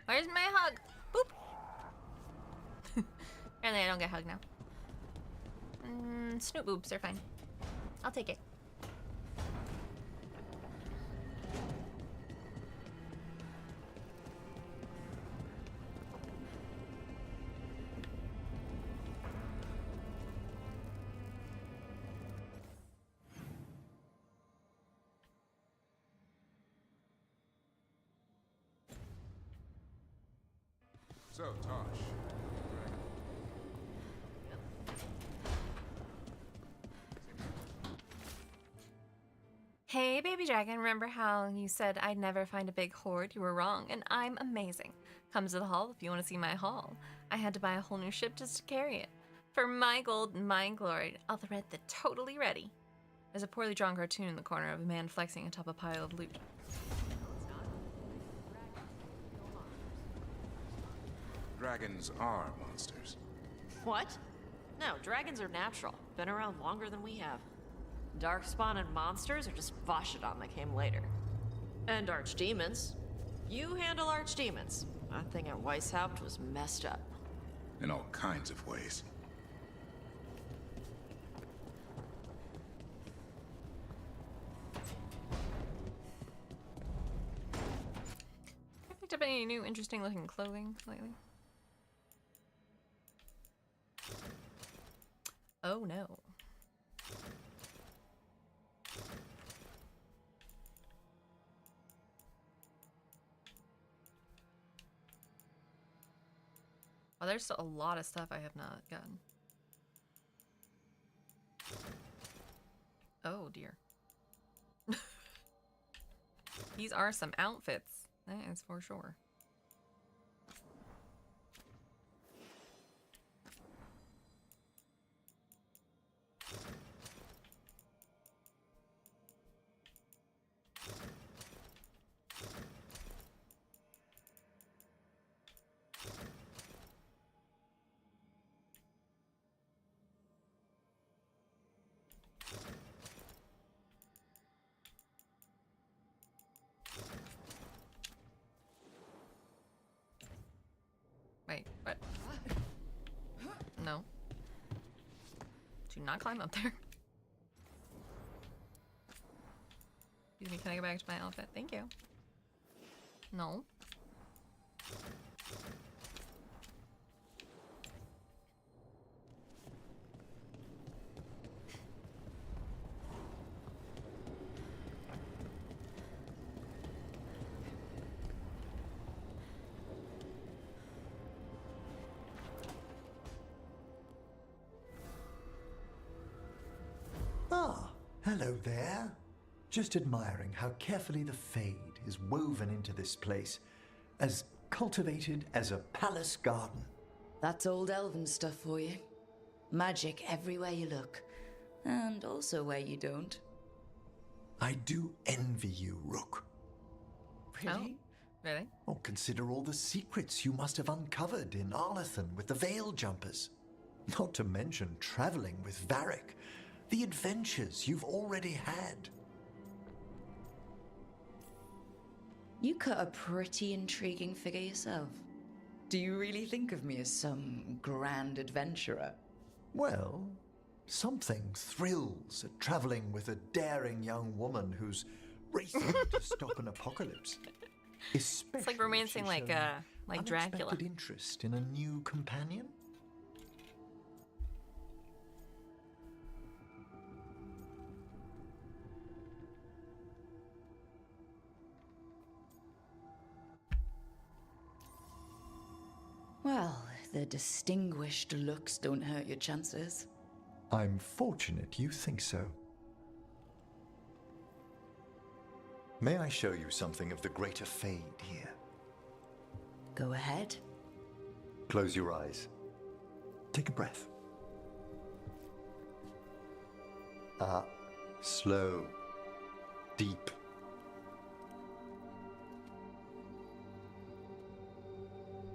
Where's my hug? Boop. Apparently I don't get hugged now. Snoot boobs are fine. I'll take it. So, Tosh. Hey, baby dragon, remember how you said I'd never find a big hoard? You were wrong, and I'm amazing. Come to the hall if you want to see my haul. I had to buy a whole new ship just to carry it. For my gold and my glory, I'll thread the totally ready. There's a poorly drawn cartoon in the corner of a man flexing atop a pile of loot. Dragons are monsters. What? No, dragons are natural. Been around longer than we have. Darkspawn and monsters are just Vashidon that came later. And archdemons. You handle archdemons. That thing at Weishaupt was messed up. In all kinds of ways. Have you picked up any new interesting looking clothing lately? Oh no. Oh, there's still a lot of stuff I have not gotten. Oh dear. These are some outfits. That is for sure. Wait, what? No. Do not climb up there. Excuse me, can I go back to my outfit? Thank you. No. Ah, hello there. Just admiring how carefully the Fade is woven into this place, as cultivated as a palace garden. That's old elven stuff for you. Magic everywhere you look, and also where you don't. I do envy you, Rook. Really? Oh, really? Oh, consider all the secrets you must have uncovered in Arlathan with the Veil Jumpers. Not to mention traveling with Varric. The adventures you've already had. You cut a pretty intriguing figure yourself. Do you really think of me as some grand adventurer? Well, something thrills at traveling with a daring young woman who's racing to stop an apocalypse. Especially It's like romancing like Dracula. Unexpected interest in a new companion? Well, the distinguished looks don't hurt your chances. I'm fortunate you think so. May I show you something of the greater Fade here? Go ahead. Close your eyes. Take a breath. Slow. Deep.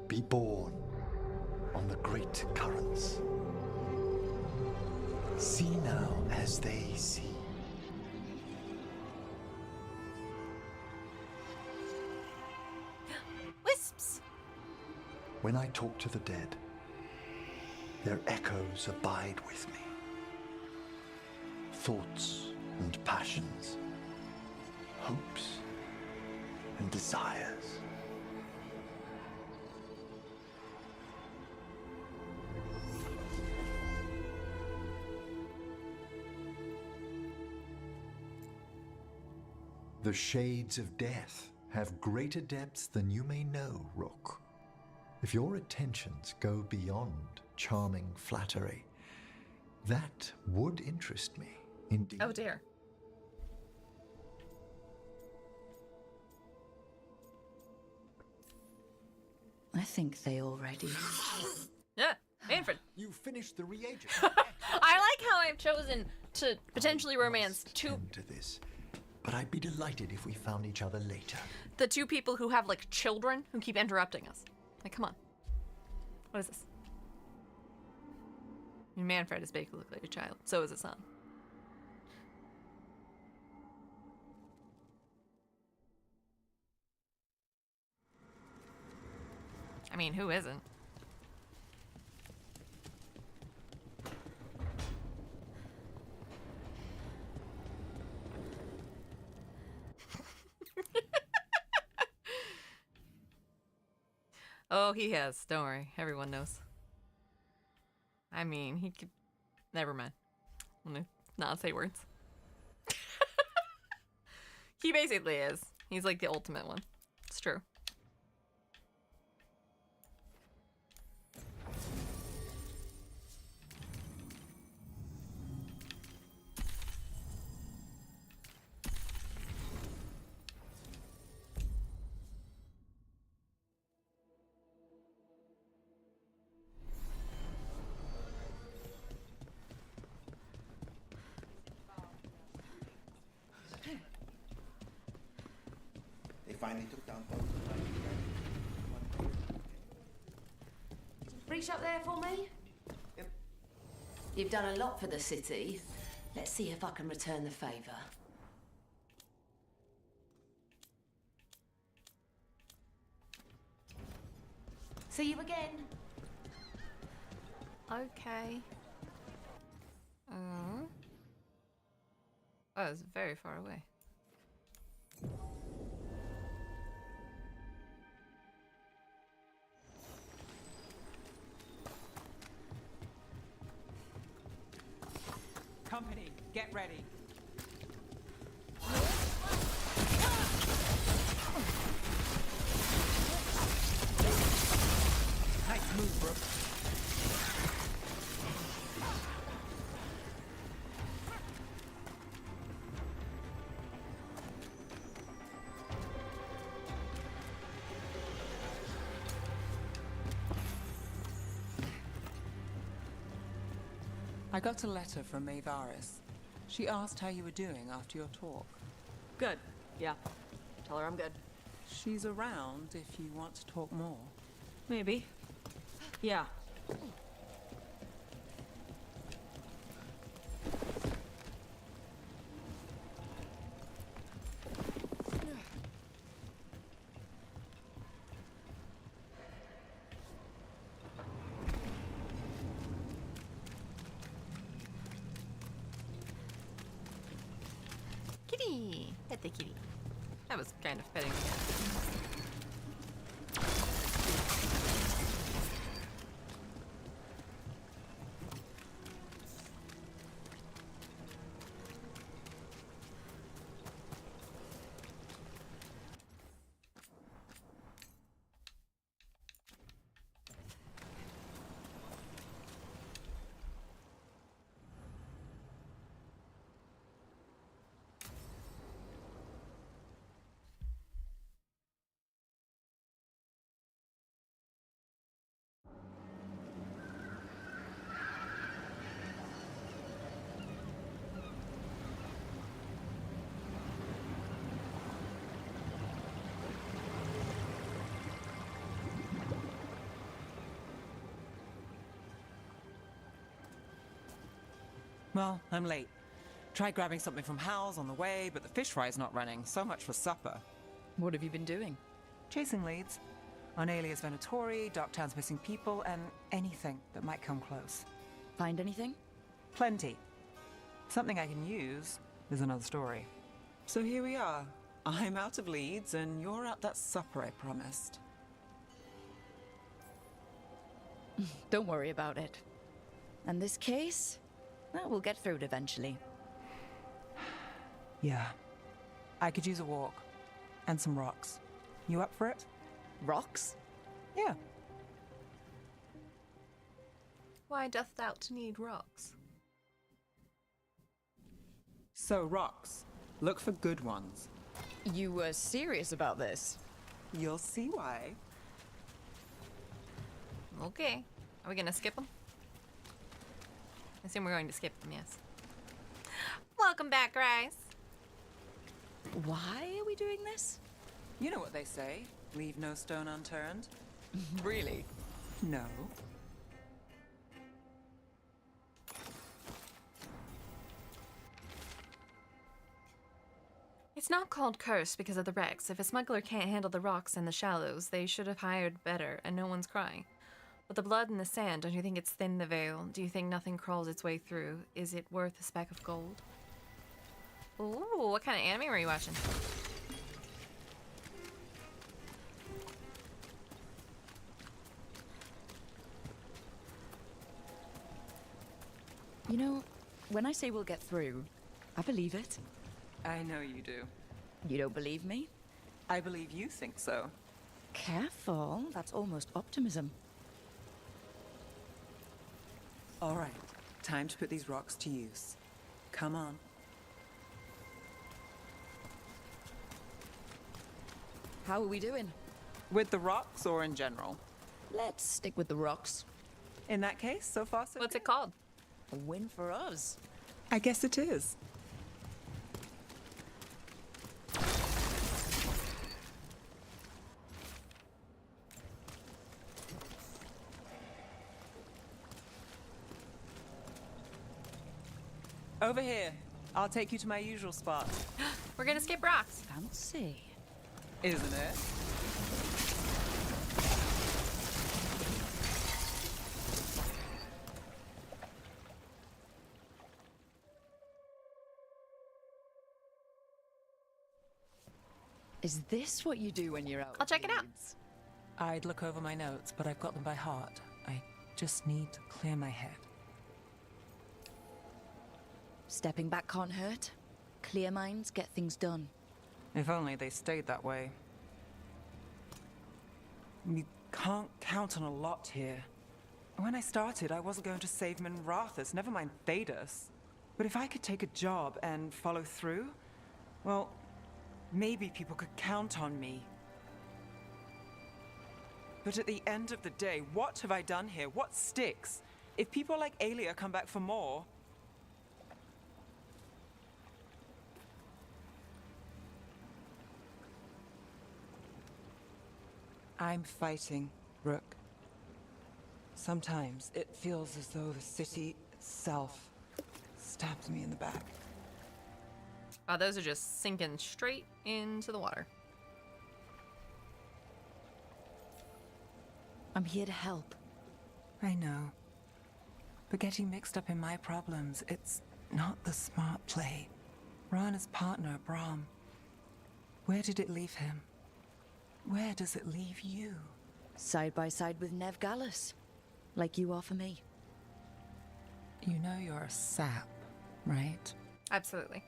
Be born on the great currents. See now as they see. Wisps! When I talk to the dead, their echoes abide with me. Thoughts and passions, hopes and desires. The shades of death have greater depths than you may know, Rook. If your attentions go beyond charming flattery, that would interest me, indeed. Oh dear. I think they already. Yeah, Manfred. You finished the reagent. I like how I've chosen to potentially romance two To this, but I'd be delighted if we found each other later. the two people who have like children who keep interrupting us. Like, come on. What is this? Manfred is basically like a child. So is his son. I mean, who isn't? Oh, he has. Don't worry. Everyone knows. I mean, he could... Never mind. I'm gonna not say words. He basically is. He's like the ultimate one. It's true. They finally took down both. Reach up there for me? Yep. You've done a lot for the city. Let's see if I can return the favor. See you again. Okay. Oh, it's very far away. Company, get ready. Nice move, Brooke. I got a letter from Maevaris. She asked how you were doing after your talk. Good. Yeah. Tell her I'm good. She's around if you want to talk more. Maybe. Yeah. Kitty! Pet the kitty. That was kind of petting the cat. Well, I'm late. Tried grabbing something from Hal's on the way, but the fish fry's not running. So much for supper. What have you been doing? Chasing leads. On Alias Venatori, Docktown's missing people, and anything that might come close. Find anything? Plenty. Something I can use is another story. So here we are. I'm out of leads, and you're at that supper I promised. Don't worry about it. And this case? Well, we'll get through it eventually. Yeah. I could use a walk. And some rocks. You up for it? Rocks? Yeah. Why doth thou need rocks? So, rocks. Look for good ones. You were serious about this? You'll see why. Okay. Are we gonna skip them? I assume we're going to skip them, yes. Welcome back, Rice. Why are we doing this? You know what they say. Leave no stone unturned. Really? No. It's not called cursed because of the wrecks. If a smuggler can't handle the rocks and the shallows, they should have hired better, and no one's crying. But the blood and the sand, don't you think it's thinned the veil? Do you think nothing crawls its way through? Is it worth a speck of gold? Ooh, what kind of anime were you watching? You know, when I say we'll get through, I believe it. I know you do. You don't believe me? I believe you think so. Careful, that's almost optimism. All right, time to put these rocks to use. Come on. How are we doing? With the rocks or in general? Let's stick with the rocks. In that case, so far so What's it called? A win for us. I guess it is. Over here. I'll take you to my usual spot. We're gonna skip rocks. Fancy. Isn't it? Is this what you do when you're out? I'll check it out. I'd look over my notes, but I've got them by heart. I just need to clear my head. Stepping back can't hurt. Clear minds get things done. If only they stayed that way. You can't count on a lot here. When I started, I wasn't going to save Minrathus, never mind Thedas. But if I could take a job and follow through, well, maybe people could count on me. But at the end of the day, what have I done here? What sticks? If people like Aelia come back for more... I'm fighting, Rook. Sometimes it feels as though the city itself stabs me in the back. Wow, those are just sinking straight into the water. I'm here to help. I know. But getting mixed up in my problems, it's not the smart play. Rana's partner, Brahm. Where did it leave him? Where does it leave you? Side by side with Nev Gallus. Like you are for me. You know you're a sap, right? Absolutely.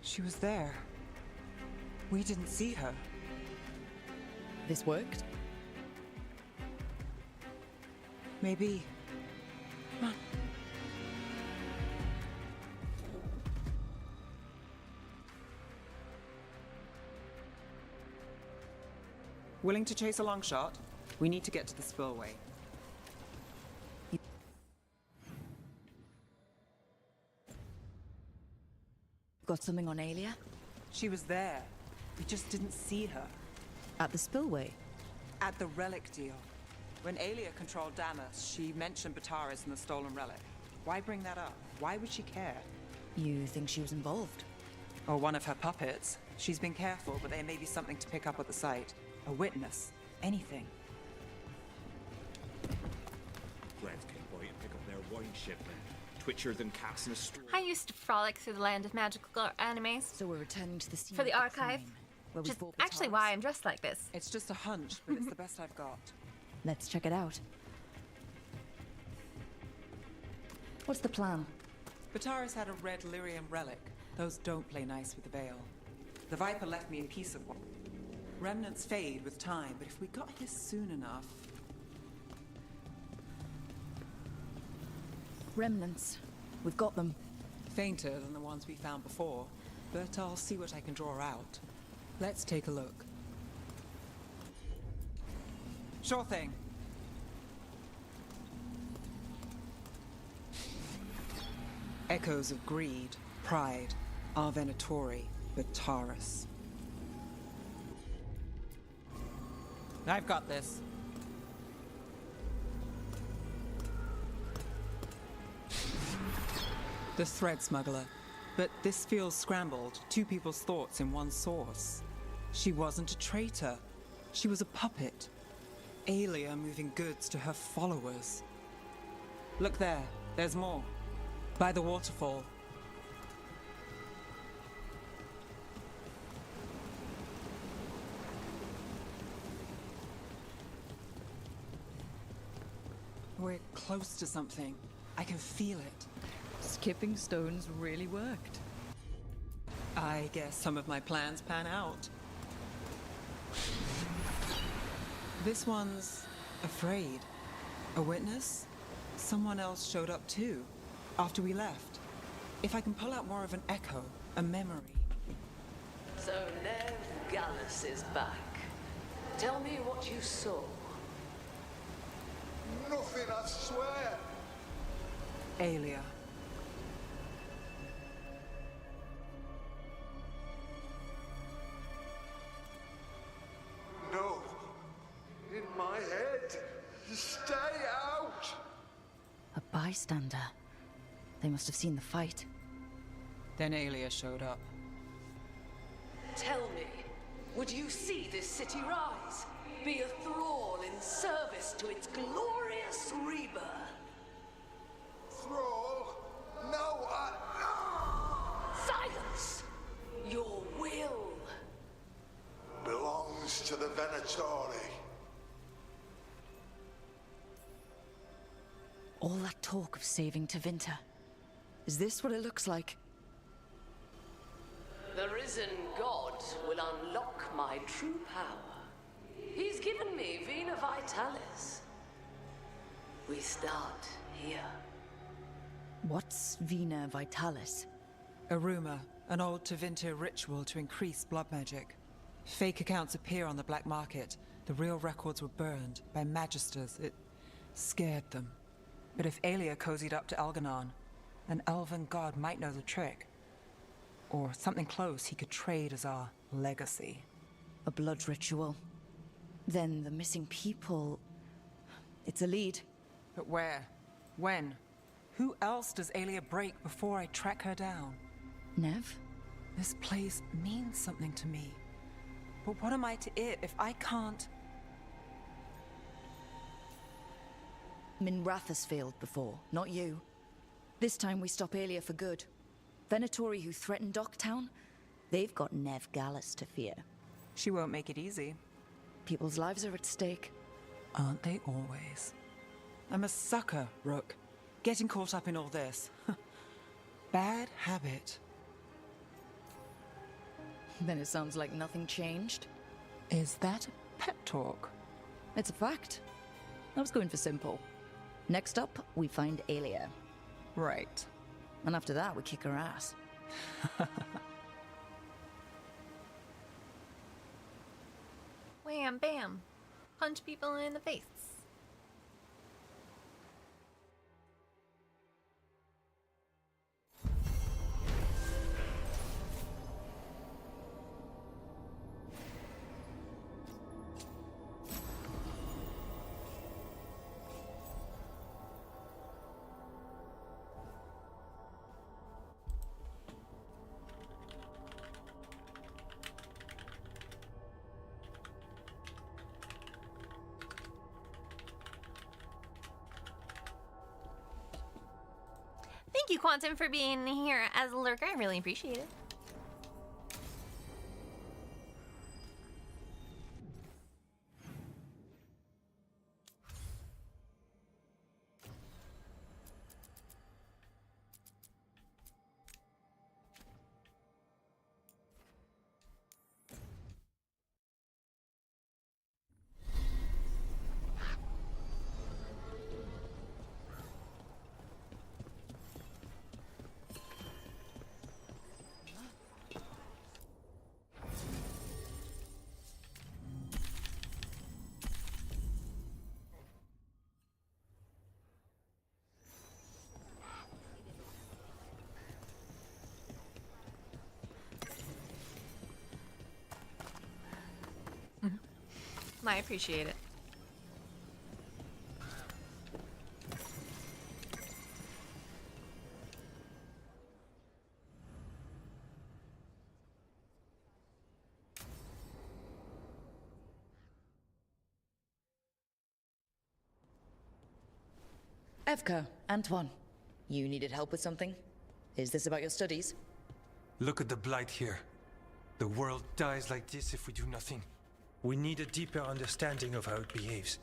She was there. We didn't see her. This worked? Maybe. Come on. Willing to chase a long shot? We need to get to the spillway. Got something on Aelia? She was there. We just didn't see her. At the spillway? At the relic deal. When Aelia controlled Damas, she mentioned Bataris and the stolen relic. Why bring that up? Why would she care? You think she was involved? Or one of her puppets. She's been careful, but there may be something to pick up at the site. A witness. Anything. Glad came by and pick up their wine shipment. Twitchers and cats in a store. I used to frolic through the land of magical animes. So we're returning to the scene for the of archive. crime, where we Which is fought actually Bataris. why I'm dressed like this. It's just a hunch, but it's the best I've got. Let's check it out. What's the plan? Bataris had a red lyrium relic. Those don't play nice with the Veil. The Viper left me a piece of one. Remnants fade with time, but if we got here soon enough... Remnants. We've got them. Fainter than the ones we found before, but I'll see what I can draw out. Let's take a look. Sure thing. Echoes of greed, pride, our Venatori, Bataris. I've got this. The thread smuggler. But this feels scrambled. Two people's thoughts in one source. She wasn't a traitor. She was a puppet. Aelia moving goods to her followers. Look there. There's more. By the waterfall. We're close to something. I can feel it. Skipping stones really worked. I guess some of my plans pan out. This one's afraid. A witness? Someone else showed up too, after we left. If I can pull out more of an echo, a memory. So Nev Gallus is back. Tell me what you saw. Nothing, I swear. Aelia. No. In my head. Stay out. A bystander. They must have seen the fight. Then Aelia showed up. Tell me, would you see this city rise? Be a thrall in service to its glorious rebirth? Thrall? No, Silence! Your will belongs to the Venatori. All that talk of saving Tevinter. Is this what it looks like? The risen god will unlock my true power. He's given me Vena Vitalis. We start here. What's Vena Vitalis? A rumor, an old Tevinter ritual to increase blood magic. Fake accounts appear on the black market. The real records were burned by magisters. It scared them. But if Aelia cozied up to Algernon, an elven god might know the trick. Or something close he could trade as our legacy. A blood ritual. Then the missing people... It's a lead. But where? When? Who else does Aelia break before I track her down? Nev? This place means something to me. But what am I to it if I can't... Minrath has failed before, not you. This time we stop Aelia for good. Venatori who threatened Docktown, they've got Nev Gallus to fear. She won't make it easy. People's lives are at stake. Aren't they always? I'm a sucker, Rook. Getting caught up in all this. Bad habit. Then it sounds like nothing changed. Is that a pep talk? It's a fact. I was going for simple. Next up, we find Aelia. Right. And after that, we kick her ass. Wham bam. Punch people in the face. Thank you, Quantum, for being here as a lurker. I really appreciate it. I appreciate it. Evka, Antoine, you needed help with something? Is this about your studies? Look at the blight here. The world dies like this if we do nothing. We need a deeper understanding of how it behaves.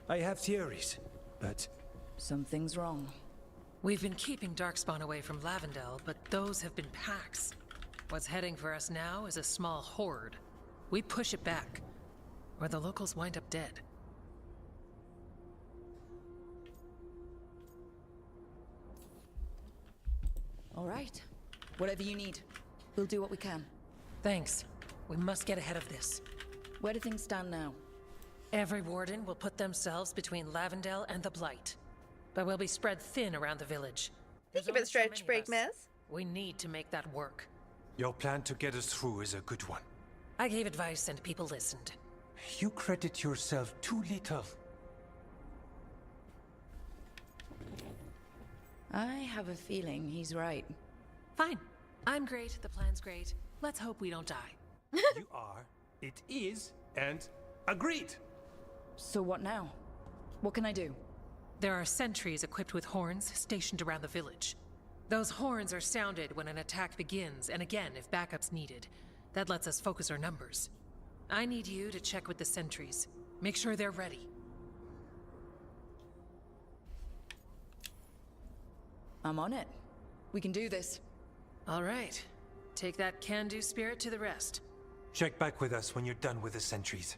I have theories, but... Something's wrong. We've been keeping Darkspawn away from Lavendel, but those have been packs. What's heading for us now is a small horde. We push it back, or the locals wind up dead. All right. Whatever you need. We'll do what we can. Thanks. We must get ahead of this. Where do things stand now? Every warden will put themselves between Lavendel and the Blight. But we'll be spread thin around the village. Thank you for the stretch break, miss. We need to make that work. Your plan to get us through is a good one. I gave advice and people listened. You credit yourself too little. I have a feeling he's right. Fine. I'm great, the plan's great. Let's hope we don't die. You are, it is, and agreed. So what now? What can I do? There are sentries equipped with horns stationed around the village. Those horns are sounded when an attack begins, and again if backup's needed. That lets us focus our numbers. I need you to check with the sentries. Make sure they're ready. I'm on it. We can do this. All right. Take that can-do spirit to the rest. Check back with us when you're done with the sentries.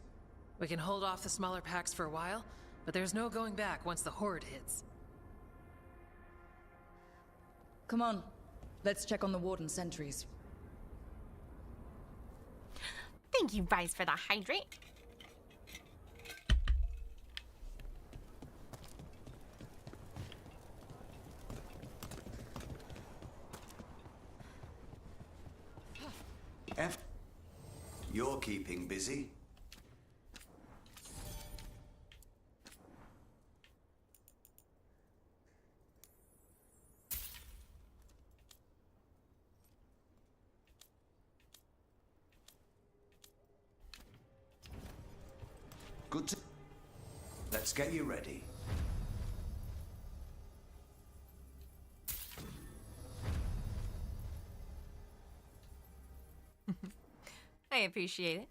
We can hold off the smaller packs for a while, but there's no going back once the horde hits. Come on. Let's check on the warden sentries. Thank you, Vice, for the hydrate. You're keeping busy. Good to... Let's get you ready. I appreciate it.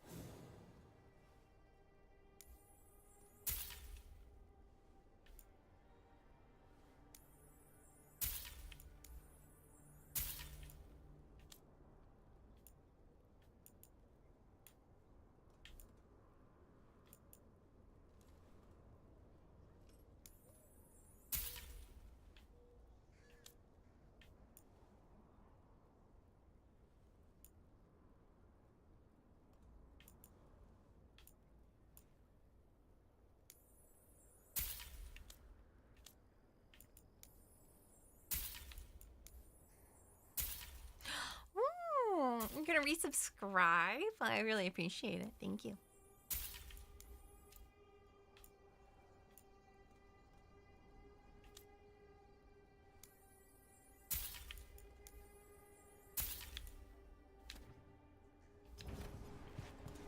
I'm gonna resubscribe. I really appreciate it. Thank you.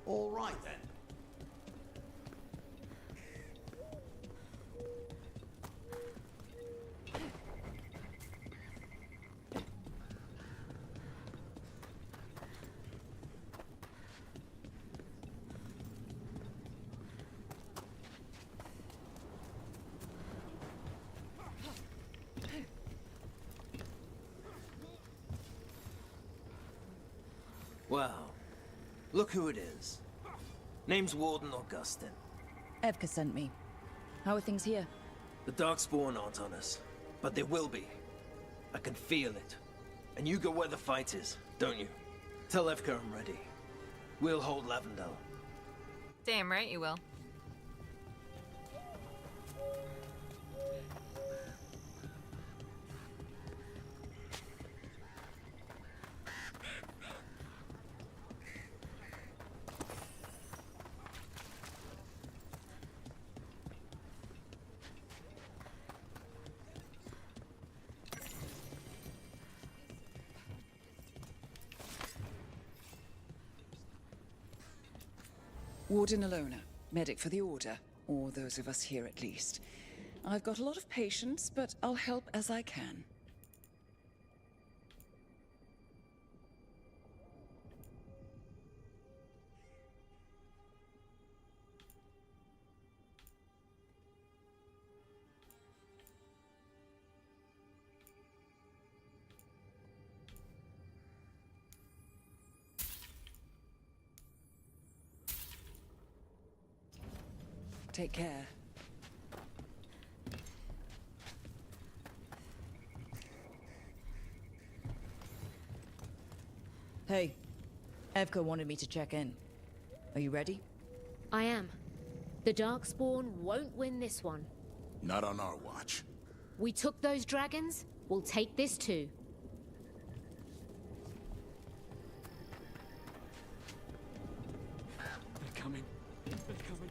All right then. Well, look who it is. Name's Warden Augustin. Evka sent me. How are things here? The Darkspawn aren't on us, but they will be. I can feel it. And you go where the fight is, don't you? Tell Evka I'm ready. We'll hold Lavendel. Damn right you will. Warden Alona, medic for the Order, or those of us here at least. I've got a lot of patience, but I'll help as I can. Take care. Hey, Evka wanted me to check in. Are you ready? I am. The Darkspawn won't win this one. Not on our watch. We took those dragons, we'll take this too. They're coming. They're coming.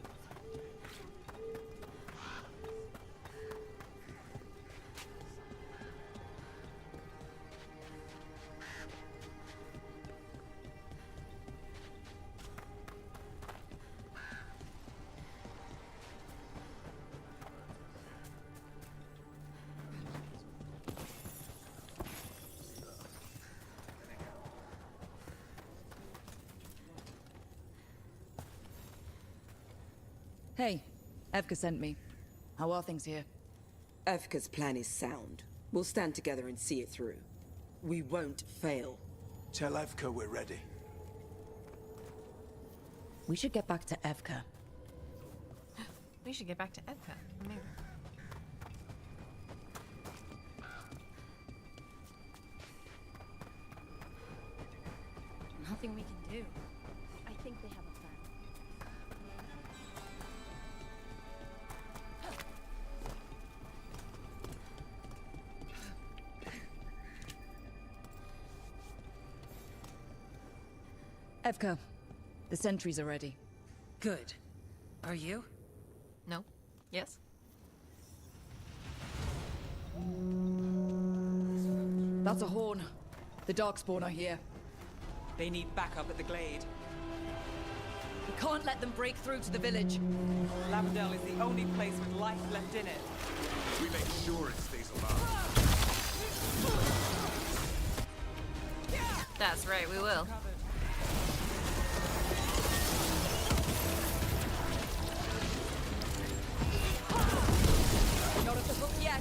Hey, Evka sent me. How are things here? Evka's plan is sound. We'll stand together and see it through. We won't fail. Tell Evka we're ready. We should get back to Evka. We should get back to Evka. Maybe. Nothing we can do. I think they have a plan. Evka, the sentries are ready. Good. Are you? No. Yes. That's a horn. The Darkspawn are here. They need backup at the Glade. We can't let them break through to the village. Lavendel is the only place with life left in it. We make sure it stays alive. That's right, we will. Not at the hook yet.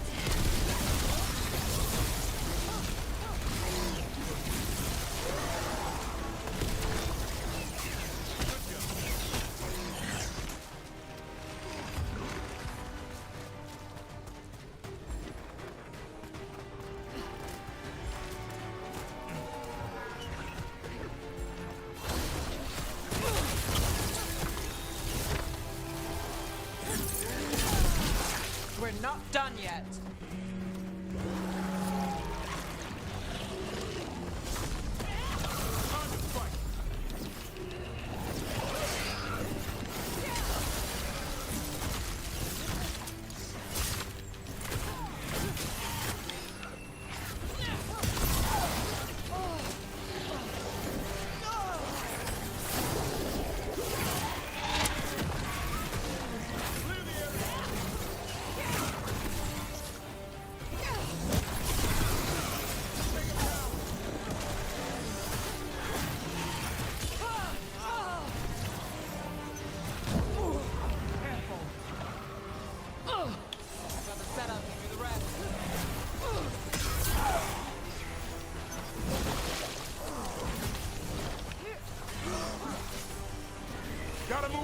We're not done yet. Gotta move!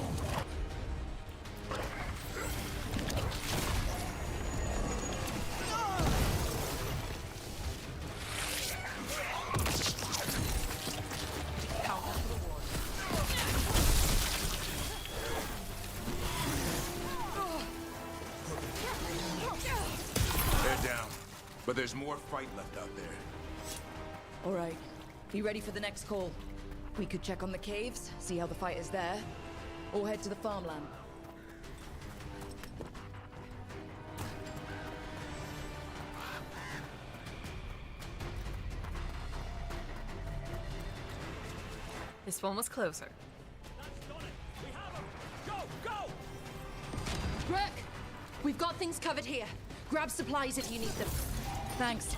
They're down, but there's more fight left out there. All right. Be ready for the next call. We could check on the caves, see how the fight is there, or head to the farmland. This one was closer. Greg! We've got things covered here. Grab supplies if you need them. Thanks.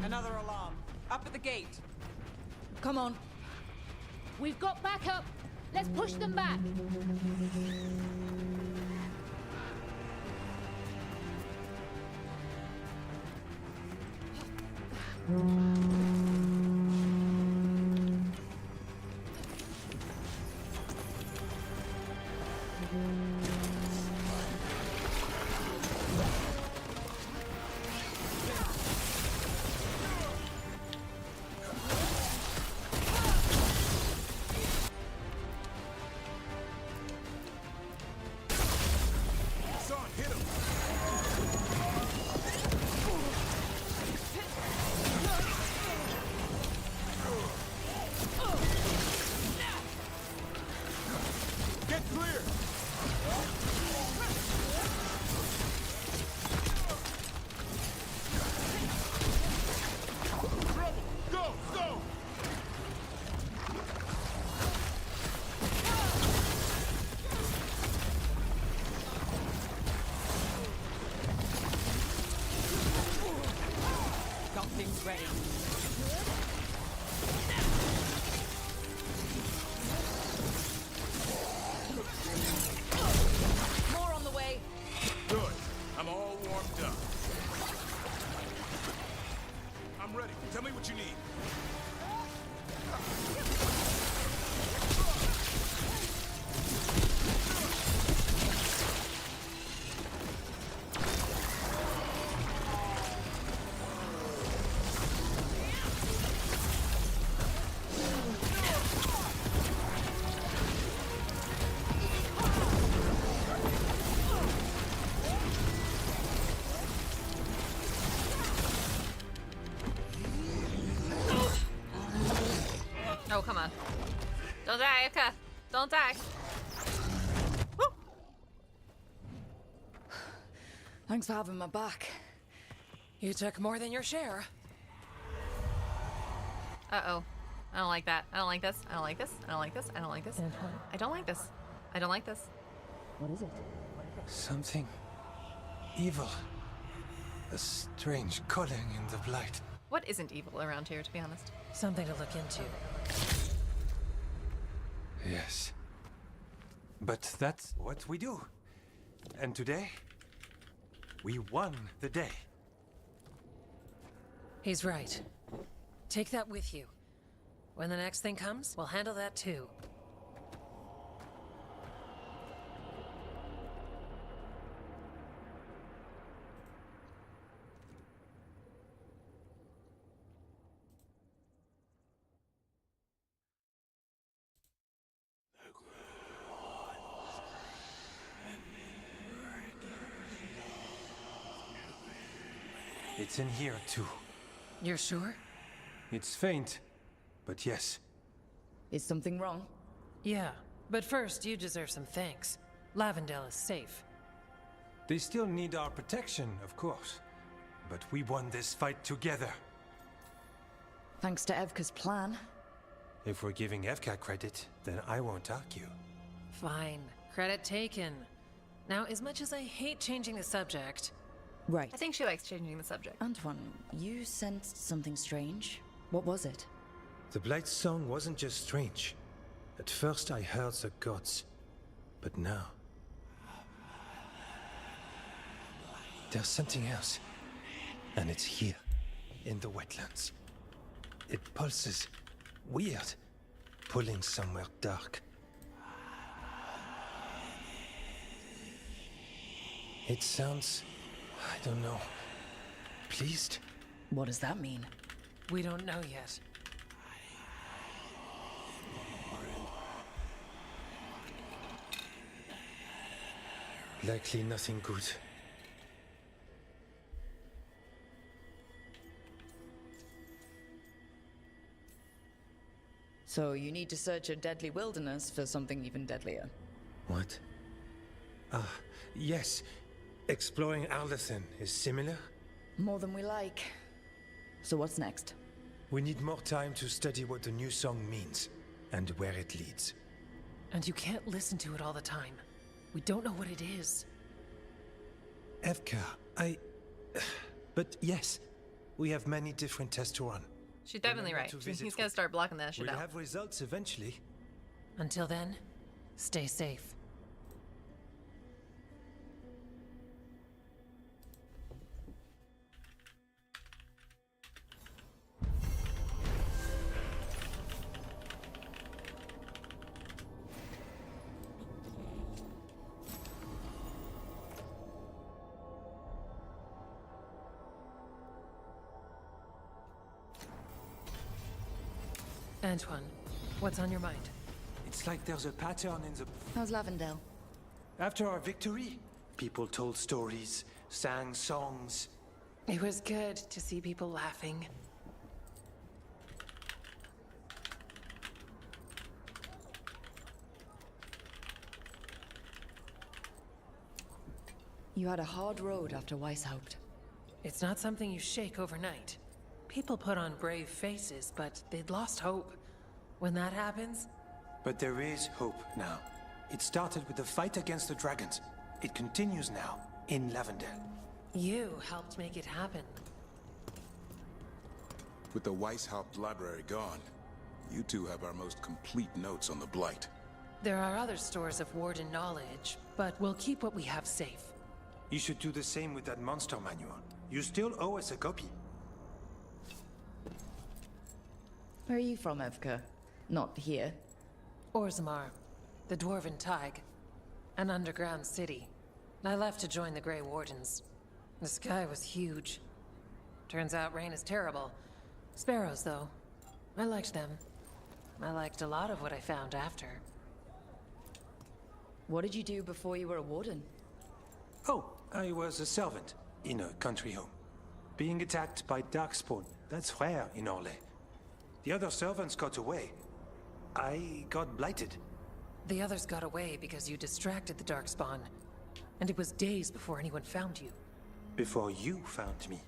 Another alarm. Up at the gate. Come on. We've got backup. Let's push them back. Son, hit him! Get clear! Trouble! Go! Go! Got things ready. More on the way. Good. I'm all warmed up. I'm ready. Tell me what you need. Oh, come on. Don't die, Eka. Don't die. Woo! Thanks for having my back. You took more than your share. Uh-oh. I don't like that. I don't like this. I don't like this. I don't like this. I don't like this. I don't like this. I don't like this. What is it? Something evil. A strange calling in the blight. What isn't evil around here, to be honest? Something to look into. Yes. But that's what we do. And today, we won the day. He's right. Take that with you. When the next thing comes, we'll handle that too. It's in here too. You're sure? It's faint, but yes. Is something wrong? Yeah, but first you deserve some thanks. Lavendale is safe. They still need our protection, of course. But we won this fight together. Thanks to Evka's plan. If we're giving Evka credit, then I won't argue. Fine. Credit taken. Now, as much as I hate changing the subject... Right. I think she likes changing the subject. Antoine, you sensed something strange. What was it? The Blight's song wasn't just strange. At first I heard the gods. But now... there's something else. And it's here, in the wetlands. It pulses. Weird. Pulling somewhere dark. It sounds... I don't know. Pleased? What does that mean? We don't know yet. Likely nothing good. So you need to search a deadly wilderness for something even deadlier. What? Ah, yes. Exploring Alderson is similar? More than we like. So what's next? We need more time to study what the new song means, and where it leads. And you can't listen to it all the time. We don't know what it is. Evka, But yes, we have many different tests to run. She's definitely right. He's gonna start blocking that shit We'll out. have results eventually. Until then, stay safe. Antoine, what's on your mind? It's like there's a pattern in the... How's Lavendale? After our victory, people told stories, sang songs. It was good to see people laughing. You had a hard road after Weishaupt. It's not something you shake overnight. People put on brave faces, but they'd lost hope. When that happens... But there is hope now. It started with the fight against the dragons. It continues now, in Lavendale. You helped make it happen. With the Weishaupt library gone, you two have our most complete notes on the Blight. There are other stores of Warden knowledge, but we'll keep what we have safe. You should do the same with that monster manual. You still owe us a copy. Where are you from, Evka? Not here. Orzammar, the Dwarven Tig, an underground city. I left to join the Grey Wardens. The sky was huge. Turns out rain is terrible. Sparrows, though. I liked them. I liked a lot of what I found after. What did you do before you were a warden? Oh, I was a servant in a country home. Being attacked by Darkspawn, that's rare in Orlais. The other servants got away. I got blighted. The others got away because you distracted the Darkspawn. And it was days before anyone found you. Before you found me.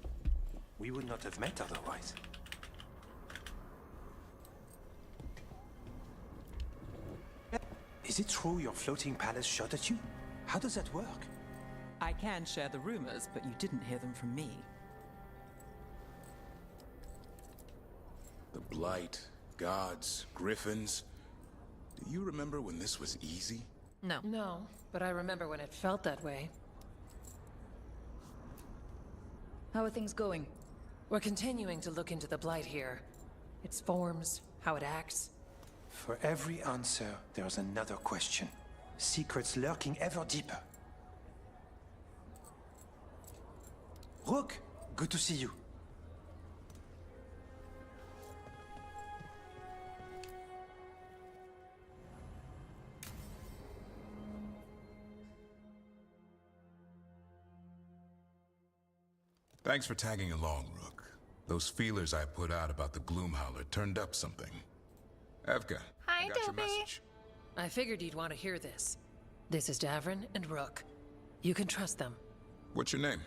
We would not have met otherwise. Is it true your floating palace shot at you? How does that work? I can share the rumors, but you didn't hear them from me. The Blight, gods, griffins. Do you remember when this was easy? No. No, but I remember when it felt that way. How are things going? We're continuing to look into the Blight here. Its forms, how it acts. For every answer, there's another question. Secrets lurking ever deeper. Rook, good to see you. Thanks for tagging along, Rook. Those feelers I put out about the Gloomhowler turned up something. Evka, Hi, I got your Dopey. message. I figured you'd want to hear this. This is Davrin and Rook. You can trust them. What's your name?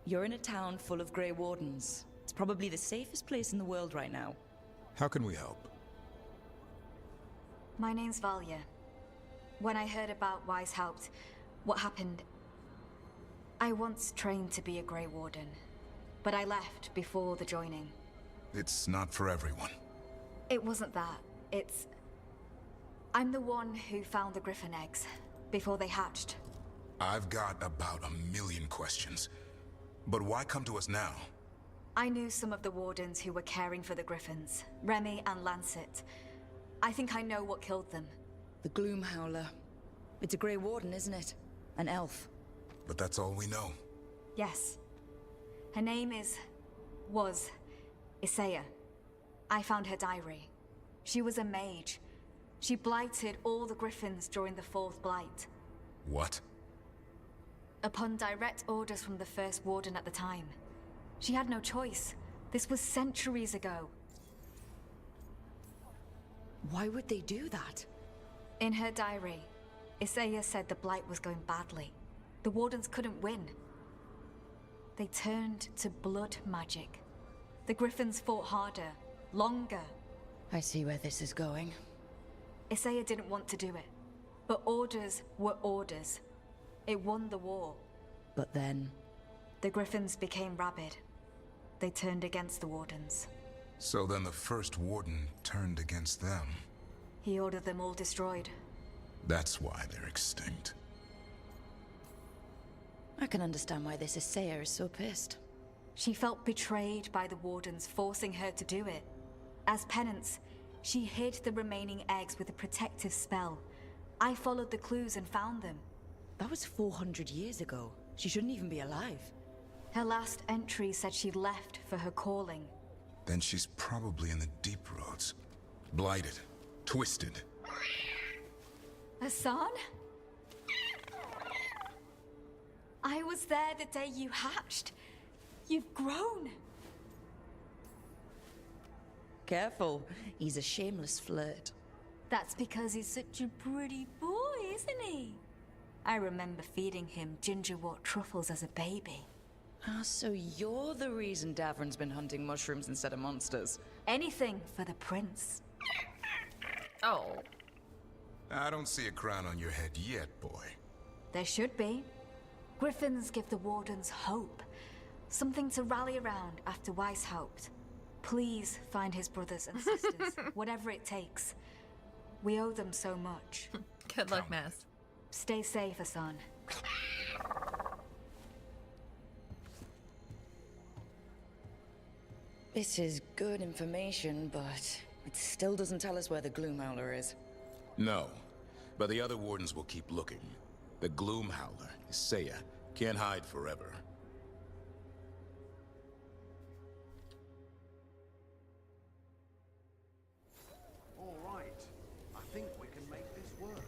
You're in a town full of Grey Wardens. It's probably the safest place in the world right now. How can we help? My name's Valya. When I heard about Weishaupt, what happened... I once trained to be a Grey Warden, but I left before the joining. It's not for everyone. It wasn't that. It's... I'm the one who found the griffin eggs, before they hatched. I've got about 1,000,000 questions. But why come to us now? I knew some of the wardens who were caring for the griffins, Remy and Lancet. I think I know what killed them. The Gloomhowler. It's a Grey Warden, isn't it? An elf. But that's all we know. Yes. Her name was Isaiah. I found her diary. She was a mage. She blighted all the griffins during the Fourth Blight. What? Upon direct orders from the First Warden at the time. She had no choice. This was centuries ago. Why would they do that? In her diary, Isaiah said the Blight was going badly. The Wardens couldn't win. They turned to blood magic. The Griffins fought harder, longer. I see where this is going. Isaiah didn't want to do it. But orders were orders. It won the war. But then... The Griffins became rabid. They turned against the Wardens. So then the first Warden turned against them. He ordered them all destroyed. That's why they're extinct. I can understand why this Isaiah is so pissed. She felt betrayed by the Wardens, forcing her to do it. As penance, she hid the remaining eggs with a protective spell. I followed the clues and found them. That was 400 years ago. She shouldn't even be alive. Her last entry said she left for her calling. Then she's probably in the deep roads. Blighted. Twisted. Hassan? I was there the day you hatched. You've grown. Careful. He's a shameless flirt. That's because he's such a pretty boy, isn't he? I remember feeding him gingerwort truffles as a baby. Ah, so you're the reason Davron's been hunting mushrooms instead of monsters. Anything for the prince. Oh. I don't see a crown on your head yet, boy. There should be. Griffins give the Wardens hope. Something to rally around after Weishaupt. Please find his brothers and sisters, whatever it takes. We owe them so much. Good luck, Mass. Stay safe, Hassan. This is good information, but it still doesn't tell us where the Gloomhowler is. No, but the other Wardens will keep looking. The Gloomhowler, Isaiah, can't hide forever. All right. I think we can make this work.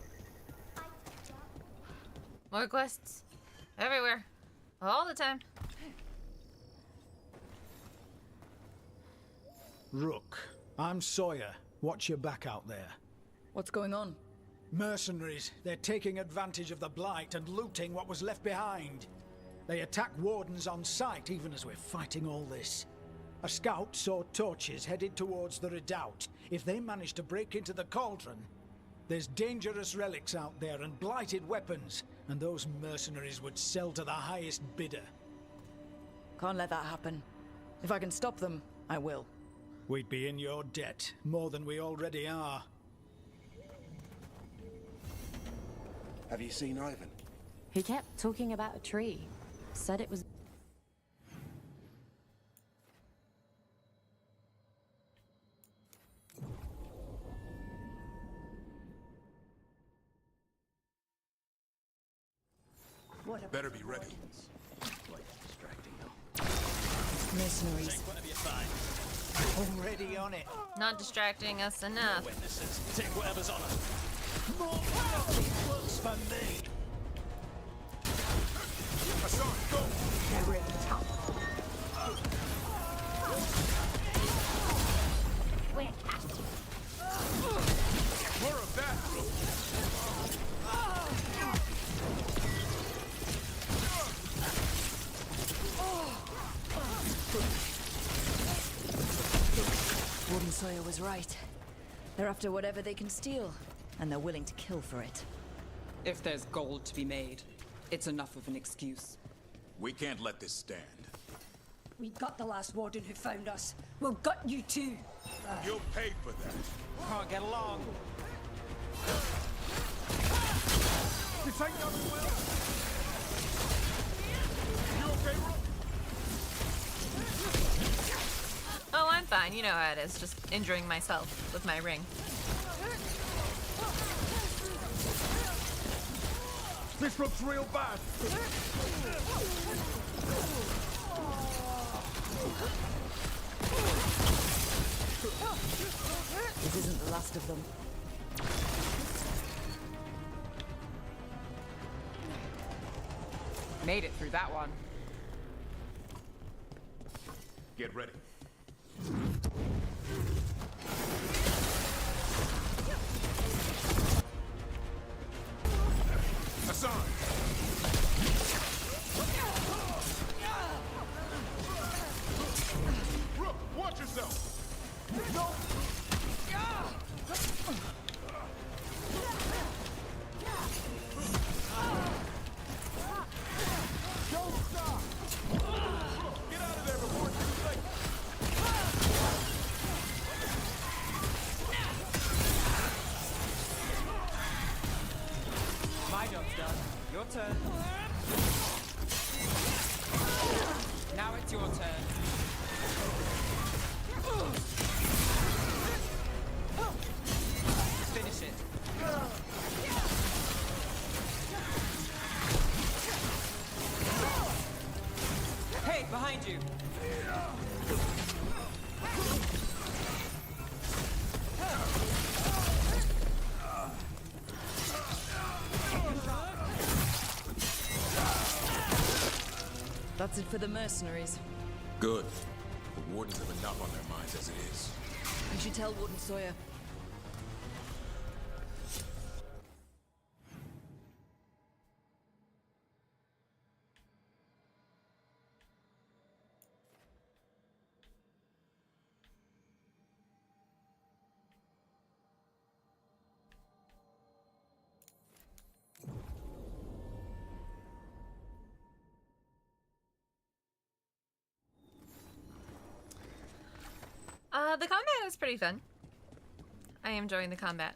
More quests. Everywhere. All the time. Rook, I'm Sawyer. Watch your back out there. What's going on? Mercenaries. They're taking advantage of the Blight and looting what was left behind. They attack Wardens on sight even as we're fighting all this. A scout saw torches headed towards the redoubt. If they manage to break into the cauldron, there's dangerous relics out there and blighted weapons, and those mercenaries would sell to the highest bidder. Can't let that happen. If I can stop them, I will. We'd be in your debt, more than we already are. Have you seen Ivan? He kept talking about a tree. Said it was... Better be ready. Mercenaries. Already on it. Not distracting us enough. Witnesses, take whatever's on us. More works for me. Hassan, go! More of that, Warden Sawyer was right. They're after whatever they can steal, and they're willing to kill for it. If there's gold to be made, it's enough of an excuse. We can't let this stand. We got the last warden who found us. We'll gut you too. You'll pay for that. Can't get along. This ain't going well. You okay, Rook? Oh, I'm fine. You know how it is. Just injuring myself with my ring. This looks real bad. This isn't the last of them. Made it through that one. Get ready. done. Your turn. Now it's your turn. Finish it. Hey, behind you! That's it for the mercenaries. Good. The Wardens have enough on their minds as it is. You should tell Warden Sawyer. The combat is pretty fun. I am enjoying the combat.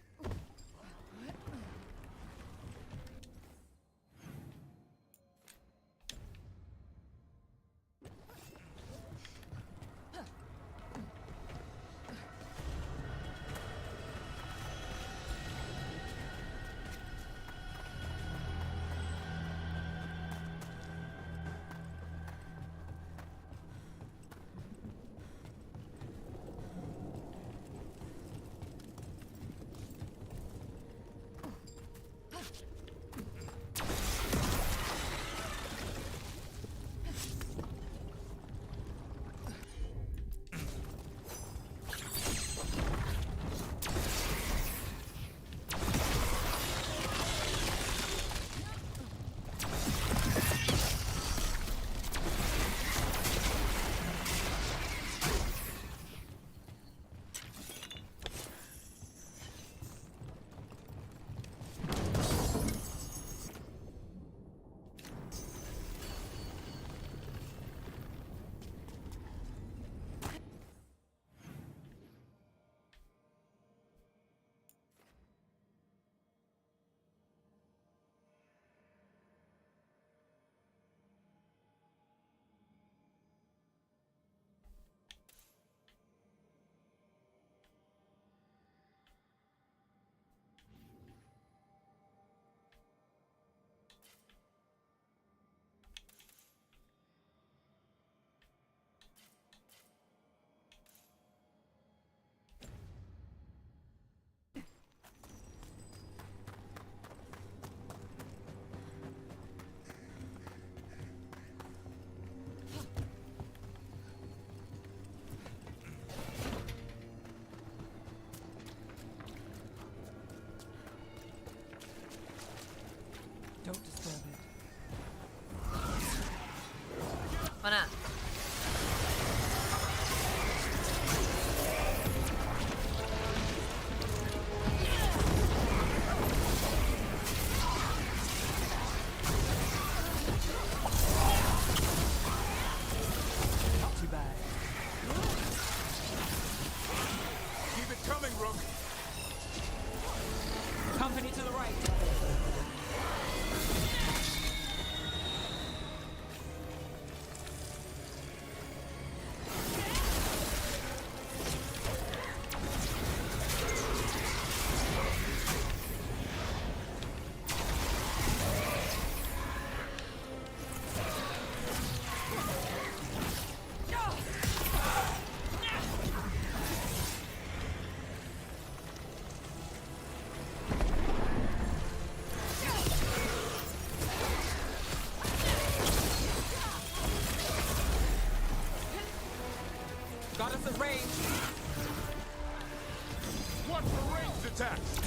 Don't disturb it. Why not? Not too bad. Keep it coming, Rook! Company to the right. Got us at range. Watch for ranged attacks!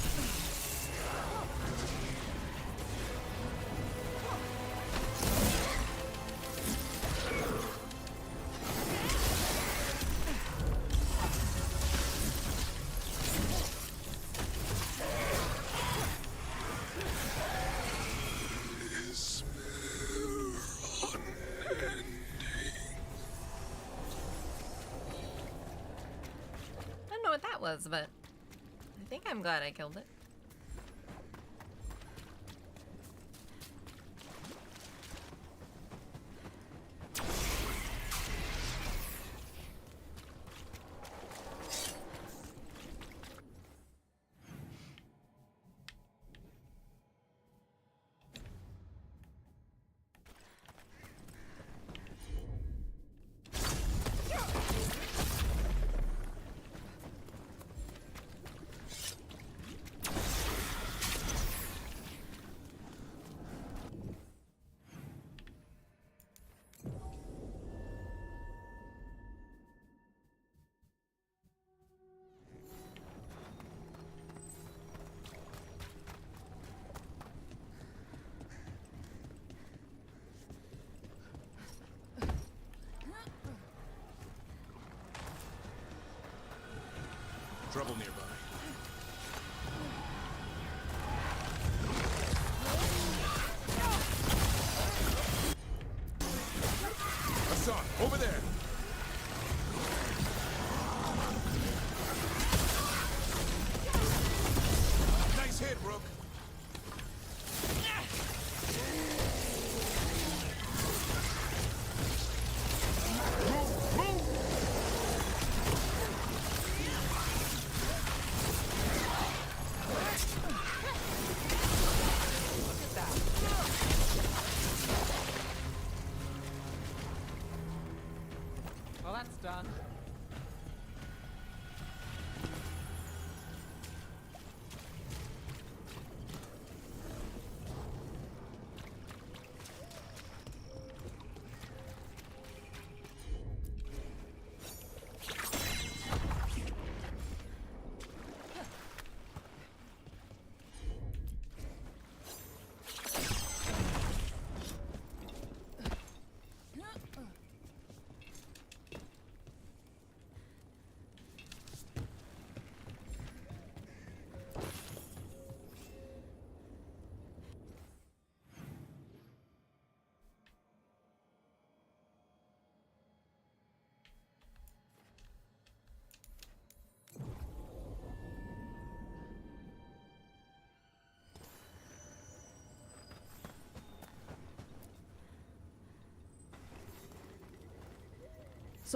I don't know what that was, but I think I'm glad I killed it.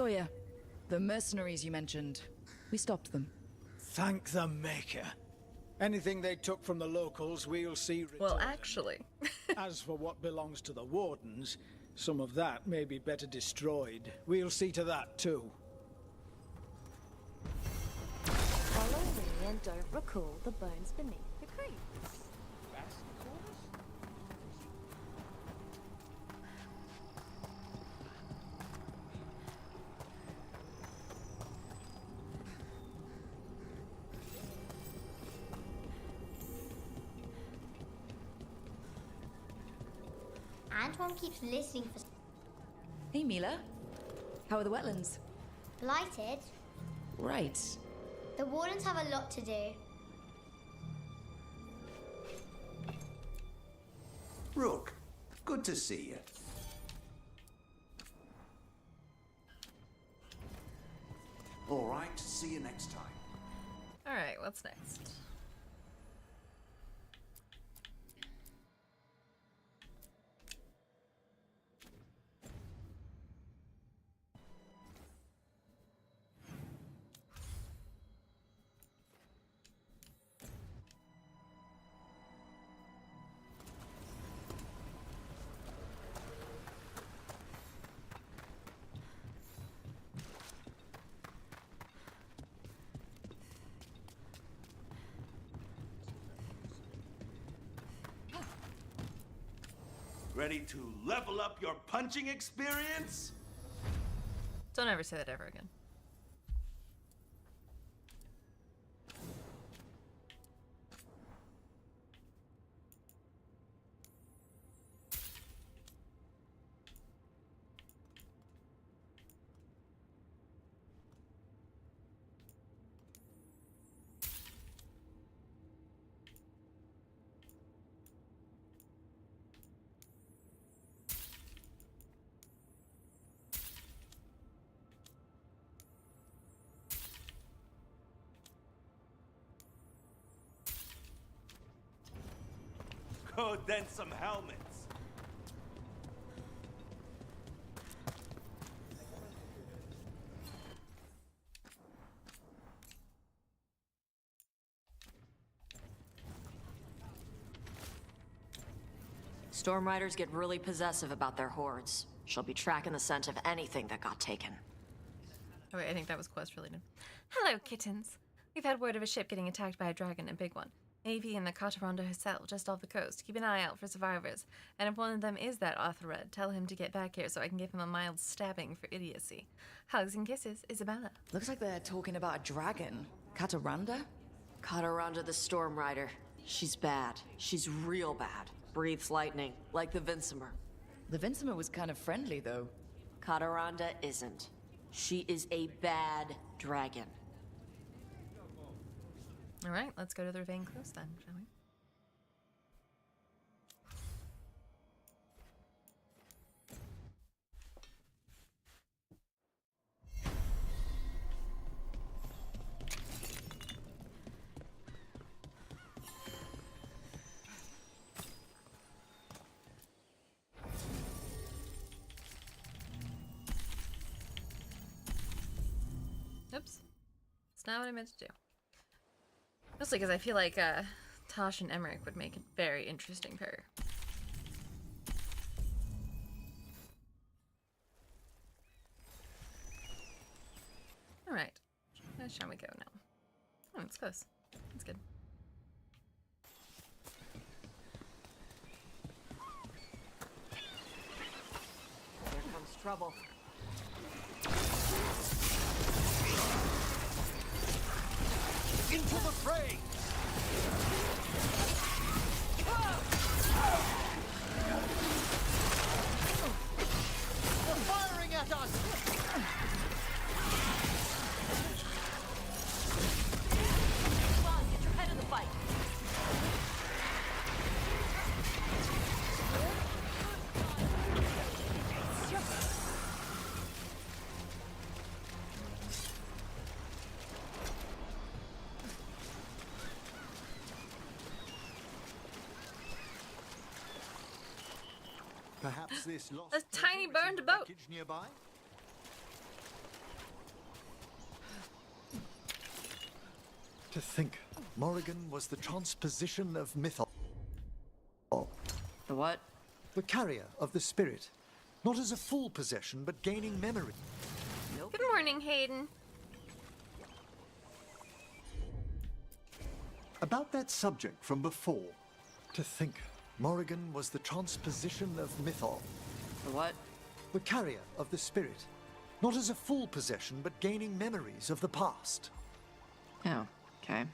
Sawyer, the mercenaries you mentioned, we stopped them. Thank the Maker. Anything they took from the locals, we'll see returned. Well, actually. As for what belongs to the Wardens, some of that may be better destroyed. We'll see to that, too. Follow me and don't recall the bones beneath the creek. Antoine keeps listening for... Hey, Mila. How are the wetlands? Blighted? Right. The Wardens have a lot to do. Rook, good to see you. All right, see you next time. All right, what's next? Ready to level up your punching experience? Don't ever say that ever again. Go dent some helmets. Storm Riders get really possessive about their hordes. She'll be tracking the scent of anything that got taken. Oh wait, I think that was quest related. Hello, kittens. We've had word of a ship getting attacked by a dragon, a big one. AV and the Cataranda herself, just off the coast. Keep an eye out for survivors. And if one of them is that Arthurred, tell him to get back here so I can give him a mild stabbing for idiocy. Hugs and kisses, Isabella. Looks like they're talking about a dragon. Cataranda? Cataranda the Storm Rider. She's bad. She's real bad. Breathes lightning, like the Vincimer. The Vincimer was kind of friendly, though. Cataranda isn't. She is a bad dragon. All right, let's go to the Ravine Close then, shall we? Oops. It's not what I meant to do. Mostly because I feel like Tosh and Emmerich would make a very interesting pair. Alright. Where shall we go now? Oh, it's close. That's good. Here comes trouble. Into the fray! They're firing at us! Come on, get your head in the fight. Perhaps this lost a tiny burned boat. nearby? To think, Morrigan was the transposition of mythos. The what? The carrier of the spirit. Not as a full possession, but gaining memory. Good morning, Hayden. About that subject from before. To think, Morrigan was the transposition of mythos. The what? The carrier of the spirit. Not as a full possession, but gaining memories of the past. Oh, okay.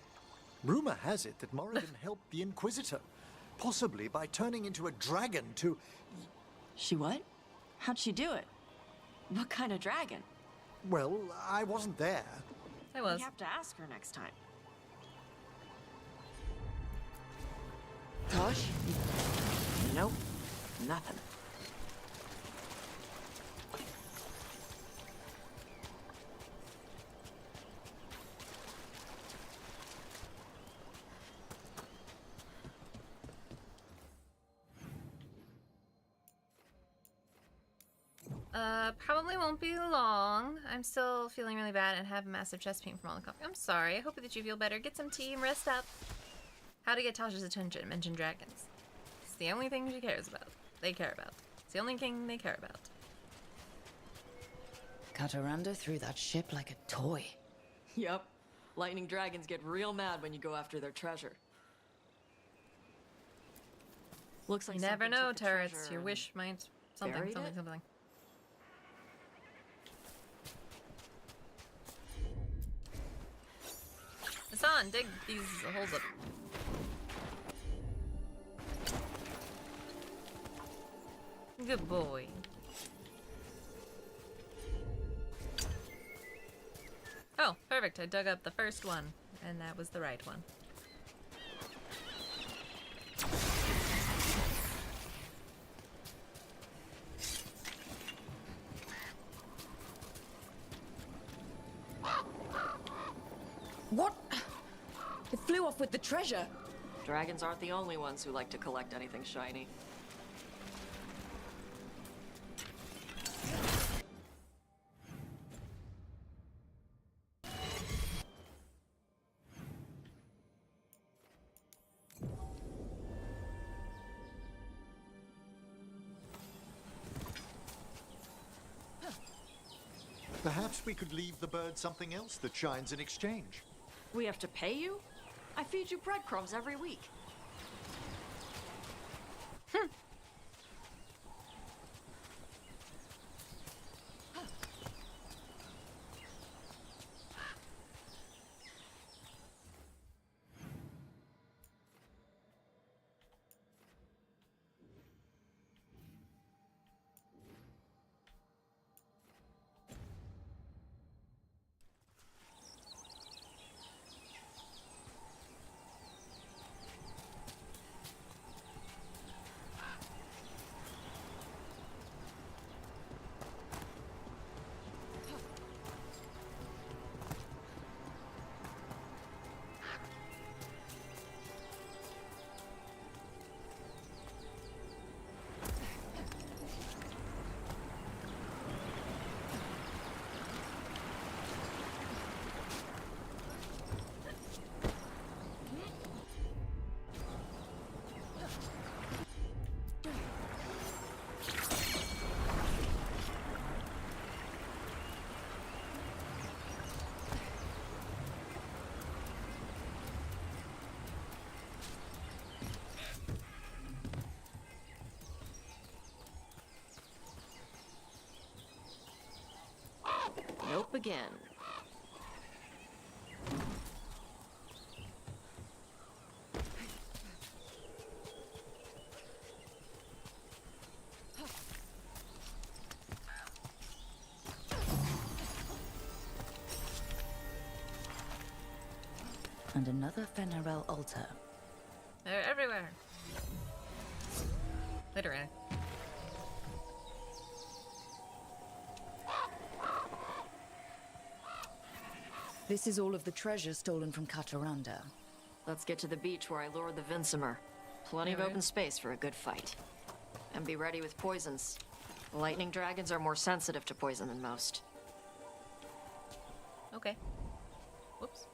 Rumor has it that Morrigan helped the Inquisitor, possibly by turning into a dragon to... She what? How'd she do it? What kind of dragon? Well, I wasn't there. I was. We have to ask her next time. Tosh? Nope. Nothing. Probably won't be long. I'm still feeling really bad and have massive chest pain from all the coffee. I'm sorry. I hope that you feel better. Get some tea and rest up. How to get Tasha's attention. Mention dragons. It's the only thing she cares about. They care about. It's the only thing they care about. Kataranda threw that ship like a toy. Yep. Lightning dragons get real mad when you go after their treasure. Looks like you never something know, took the turrets. treasure Your and wish might something, buried something, it? something. Hassan, dig these holes up. Good boy. Oh, perfect. I dug up the first one, and that was the right one. What? It flew off with the treasure. Dragons aren't the only ones who like to collect anything shiny. Perhaps we could leave the bird something else that shines in exchange. We have to pay you? I feed you breadcrumbs every week. Nope again. And another Fenarel altar. They're everywhere. Literally. This is all of the treasure stolen from Kataranda. Let's get to the beach where I lured the Vinsimer. Plenty of open space for a good fight. And be ready with poisons. Lightning dragons are more sensitive to poison than most. Okay. Whoops.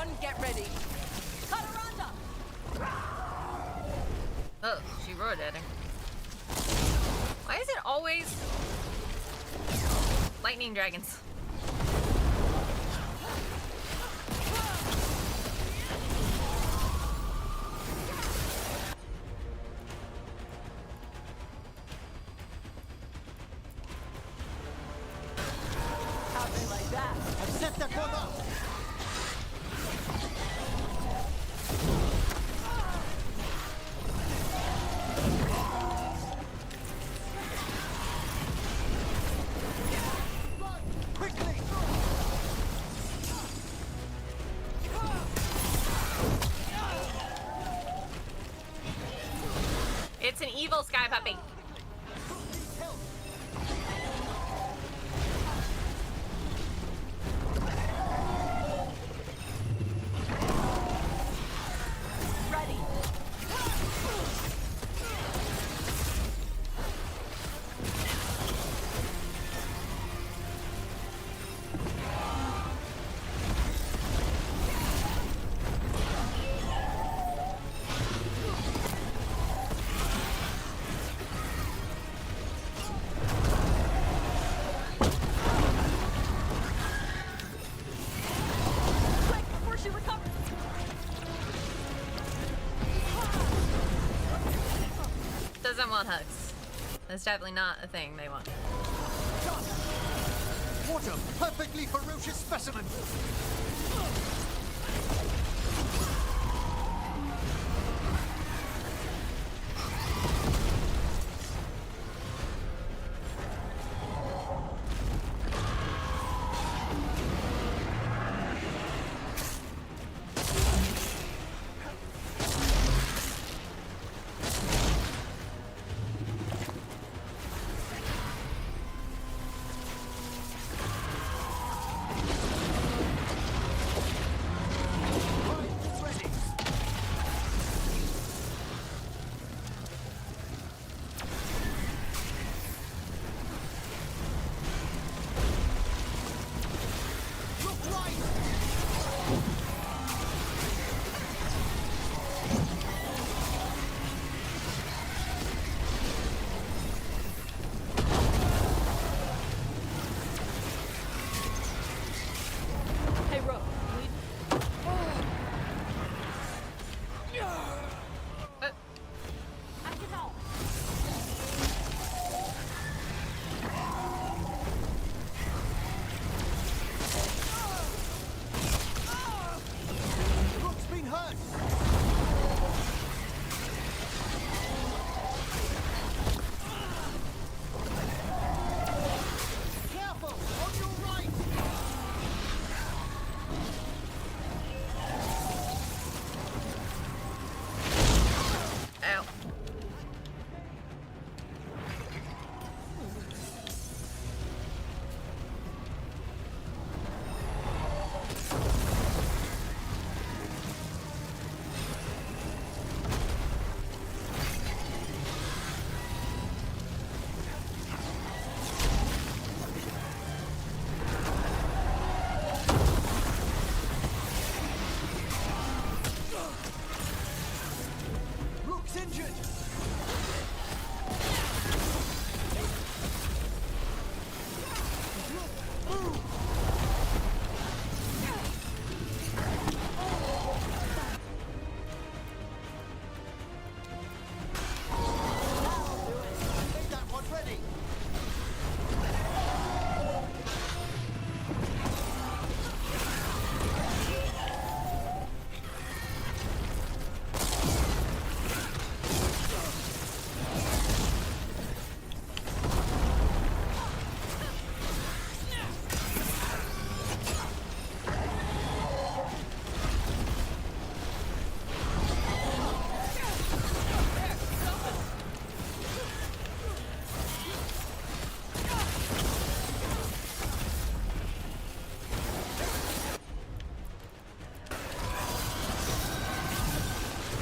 Everyone, get ready. Kataranda! Oh, she roared at him. Why is it always lightning dragons? Something like that. Accept the cover! It's an evil sky puppy. Ready. Quick, before she recovers. Doesn't want hugs. That's definitely not a thing they want. What a perfectly ferocious specimen! Hey, Rook. I can help. Rook's been hurt! Careful! On your right! Ow. Rook's injured! Make that one ready!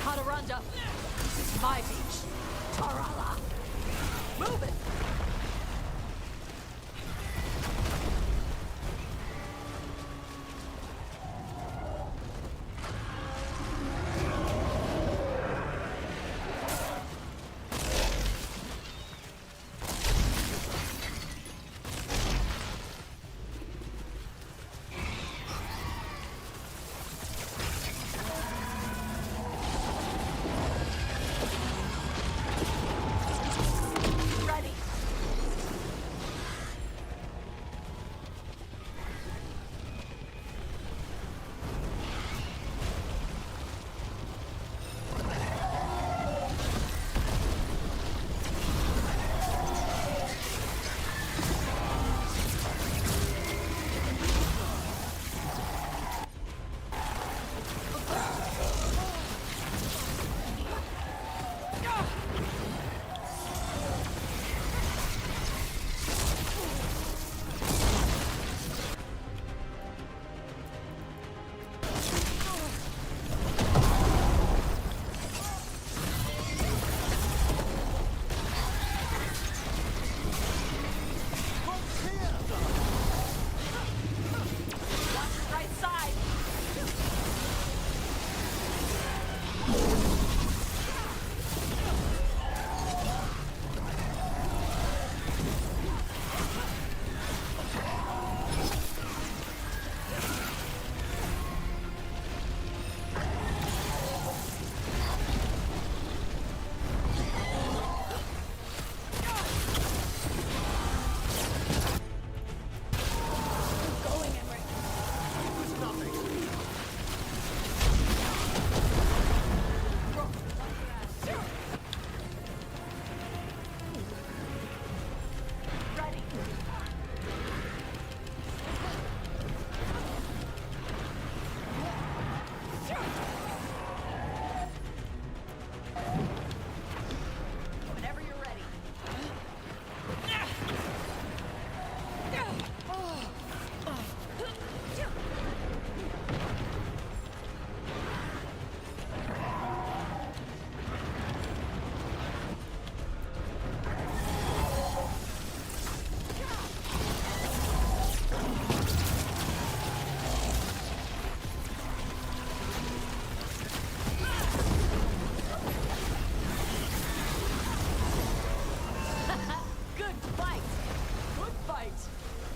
Kataranda. This is my beach. Tarala. Move it.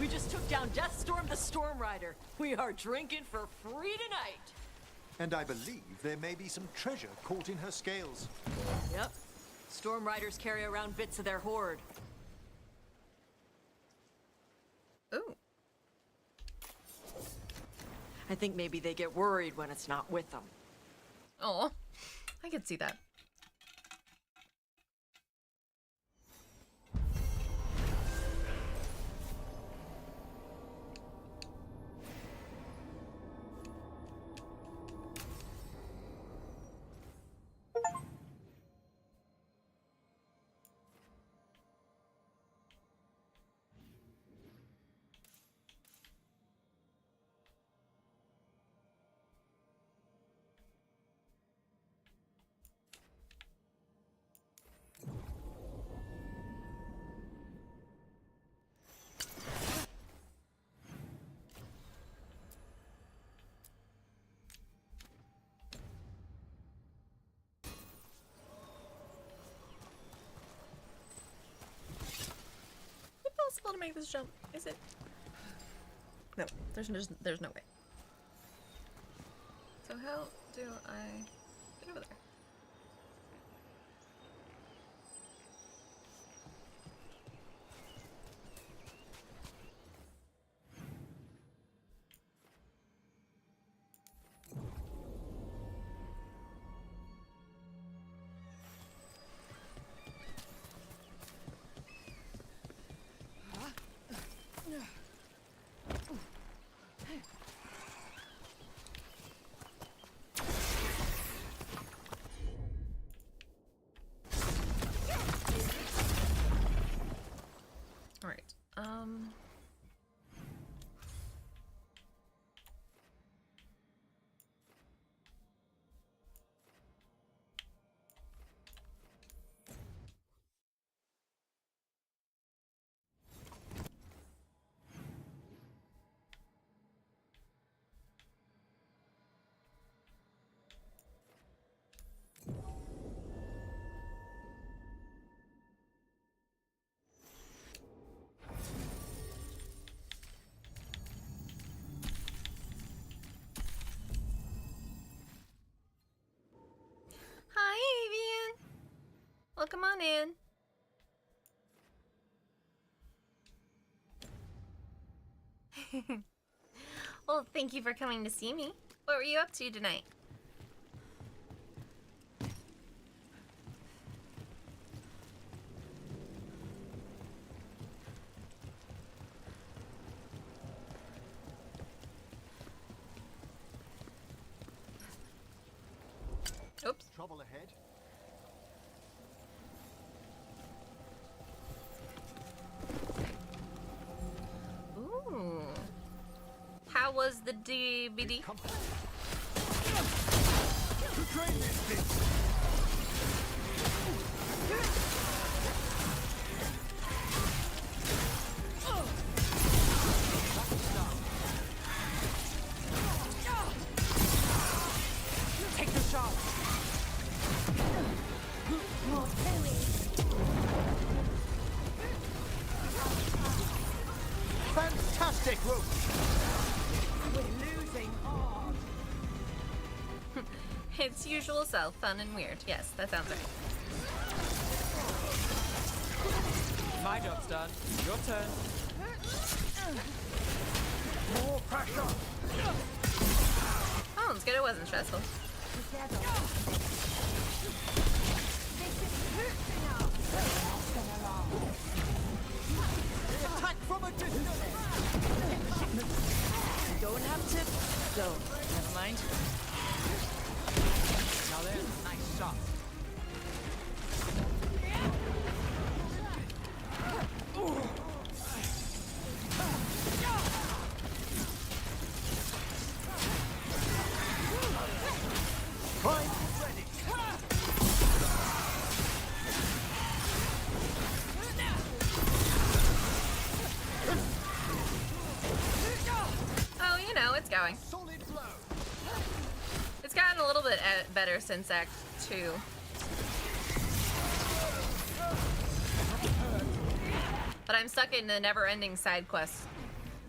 We just took down Deathstorm the Storm Rider. We are drinking for free tonight. And I believe there may be some treasure caught in her scales. Yep. Storm Riders carry around bits of their hoard. Ooh. I think maybe they get worried when it's not with them. Oh, I could see that. Possible to make this jump? Is it? No, there's no way. So how do I get over there? Alright, hi, Avian. Welcome on in. Well, thank you for coming to see me. What were you up to tonight? Oops. Trouble ahead. Ooh. How was the DVD? Take the shot. Fantastic, Rook! We're losing hard. Its usual self, fun and weird. Yes, that sounds right. My job's done. Your turn. More pressure! Oh, it's good it wasn't stressful. Attack from a distance! Don't have to go. Never mind. Now there's a nice shot. Fine, ready! Oh, you know, it's going. Solid blow! It's gotten a little bit better since Act 2. But I'm stuck in the never-ending side quest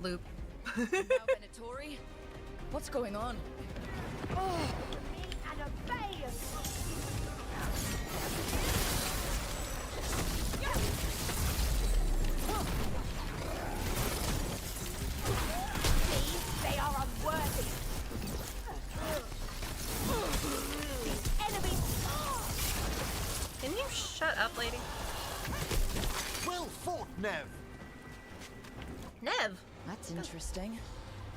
loop. Now, Venatori? What's going on? Oh! And obey us. They are unworthy. These enemies. Can you shut up, lady? Well fought, Nev! Nev! That's interesting.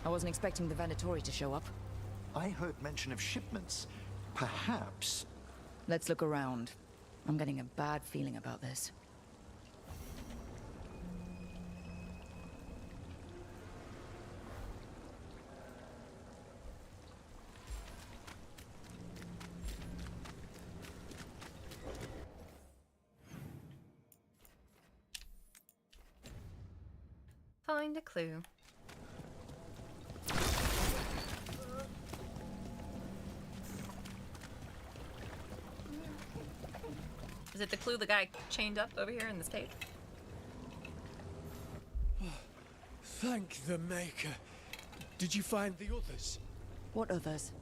I wasn't expecting the Venatori to show up. I heard mention of shipments. Perhaps... Let's look around. I'm getting a bad feeling about this. Find a clue. Is it the clue the guy chained up over here in this cave? Thank the Maker. Did you find the others? What others?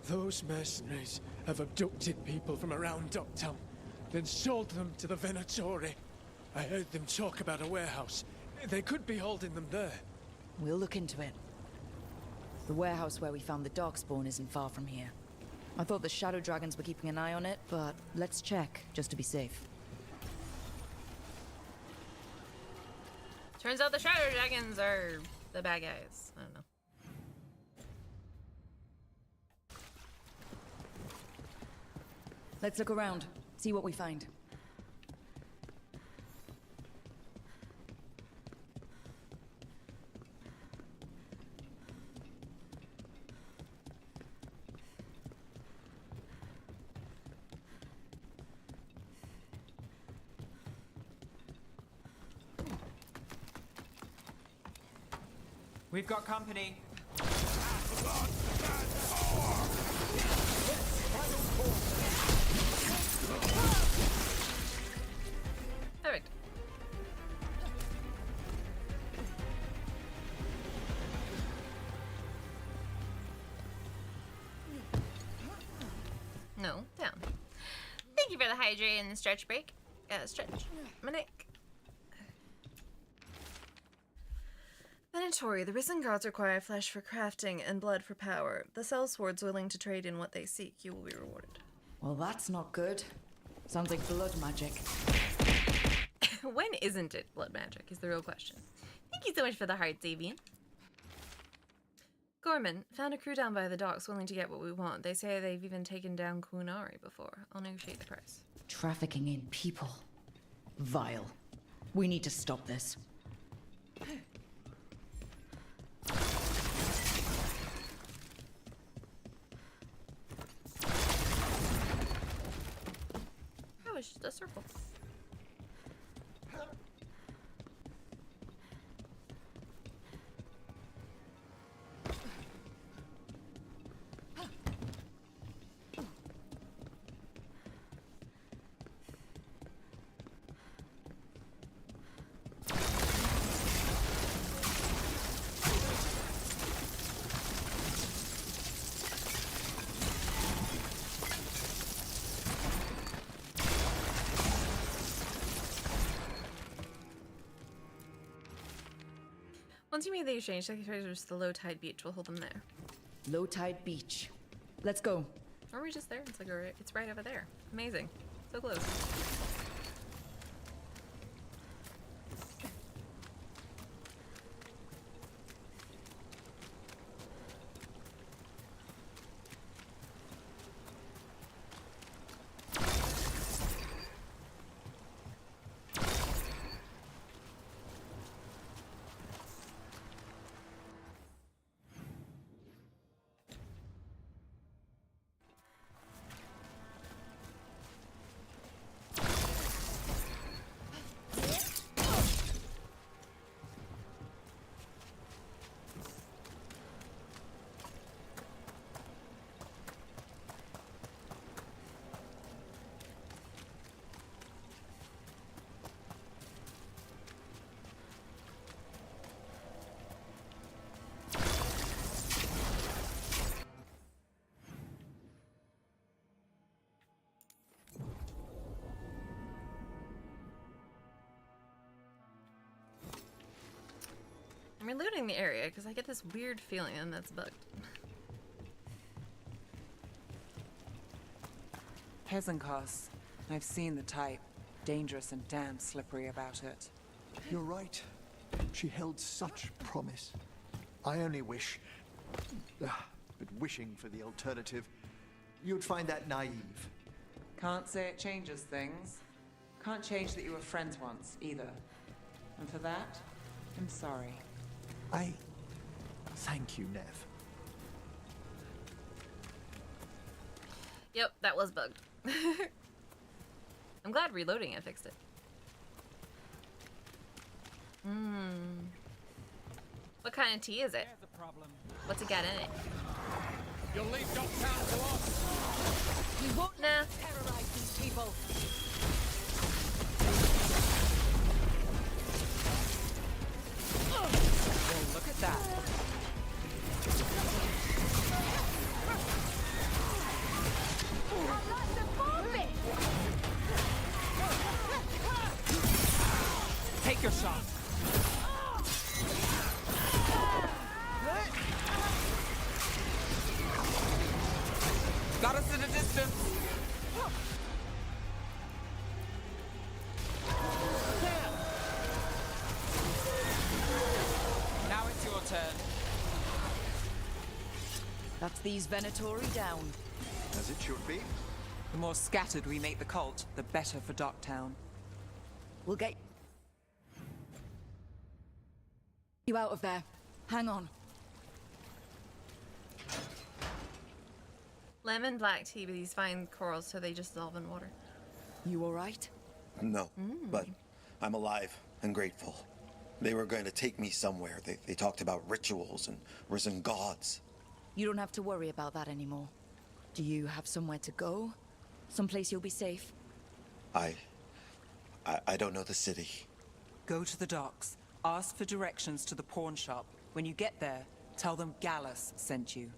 Those mercenaries have abducted people from around Docktown, then sold them to the Venatori. I heard them talk about a warehouse. They could be holding them there. We'll look into it. The warehouse where we found the Darkspawn isn't far from here. I thought the Shadow Dragons were keeping an eye on it, but let's check, just to be safe. Turns out the Shadow Dragons are the bad guys. I don't know. Let's look around, see what we find. We've got company. Perfect. No, down. Thank you for the hydrate and the stretch break. Stretch my neck. Venatori, the risen gods require flesh for crafting and blood for power. The sellswords willing to trade in what they seek, you will be rewarded. Well, that's not good. Sounds like blood magic. When isn't it blood magic is the real question. Thank you so much for the heart, Xavian. Gorman, found a crew down by the docks willing to get what we want. They say they've even taken down Kunari before. I'll negotiate the price. Trafficking in people. Vile. We need to stop this. Oh, it's just a circle. Once you made the exchange, take the treasures to the low tide beach. We'll hold them there. Low tide beach. Let's go. Or are we just there? It's like it's right over there. Amazing. So close. I'm relooting the area because I get this weird feeling that's bugged. Hezenkos. I've seen the type. Dangerous and damn slippery about it. You're right. She held such promise. I only wish... but wishing for the alternative, you'd find that naive. Can't say it changes things. Can't change that you were friends once, either. And for that, I'm sorry. Thank you, Nev. Yep, that was bugged. I'm glad reloading it fixed it. What kind of tea is it? What's it got in it? You'll leave Dogtown to us. We won't terrorize these people. Well, look at that. Take your shot. Got us at a distance. Now it's your turn. That's these Venatori down. As it should be. The more scattered we make the cult, the better for Docktown. We'll get you out of there. Hang on. Lemon black tea with these fine corals so they just dissolve in water. You alright? No, but I'm alive and grateful. They were going to take me somewhere. They talked about rituals and risen gods. You don't have to worry about that anymore. Do you have somewhere to go? Someplace you'll be safe? I don't know the city. Go to the docks. Ask for directions to the pawn shop. When you get there, tell them Gallus sent you.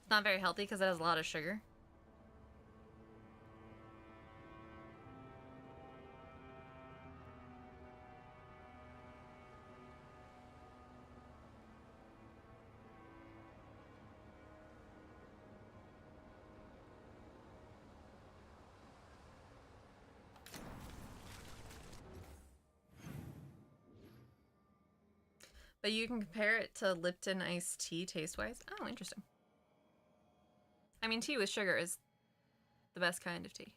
It's not very healthy because it has a lot of sugar. But you can compare it to Lipton iced tea taste-wise. Oh, interesting. I mean, tea with sugar is the best kind of tea.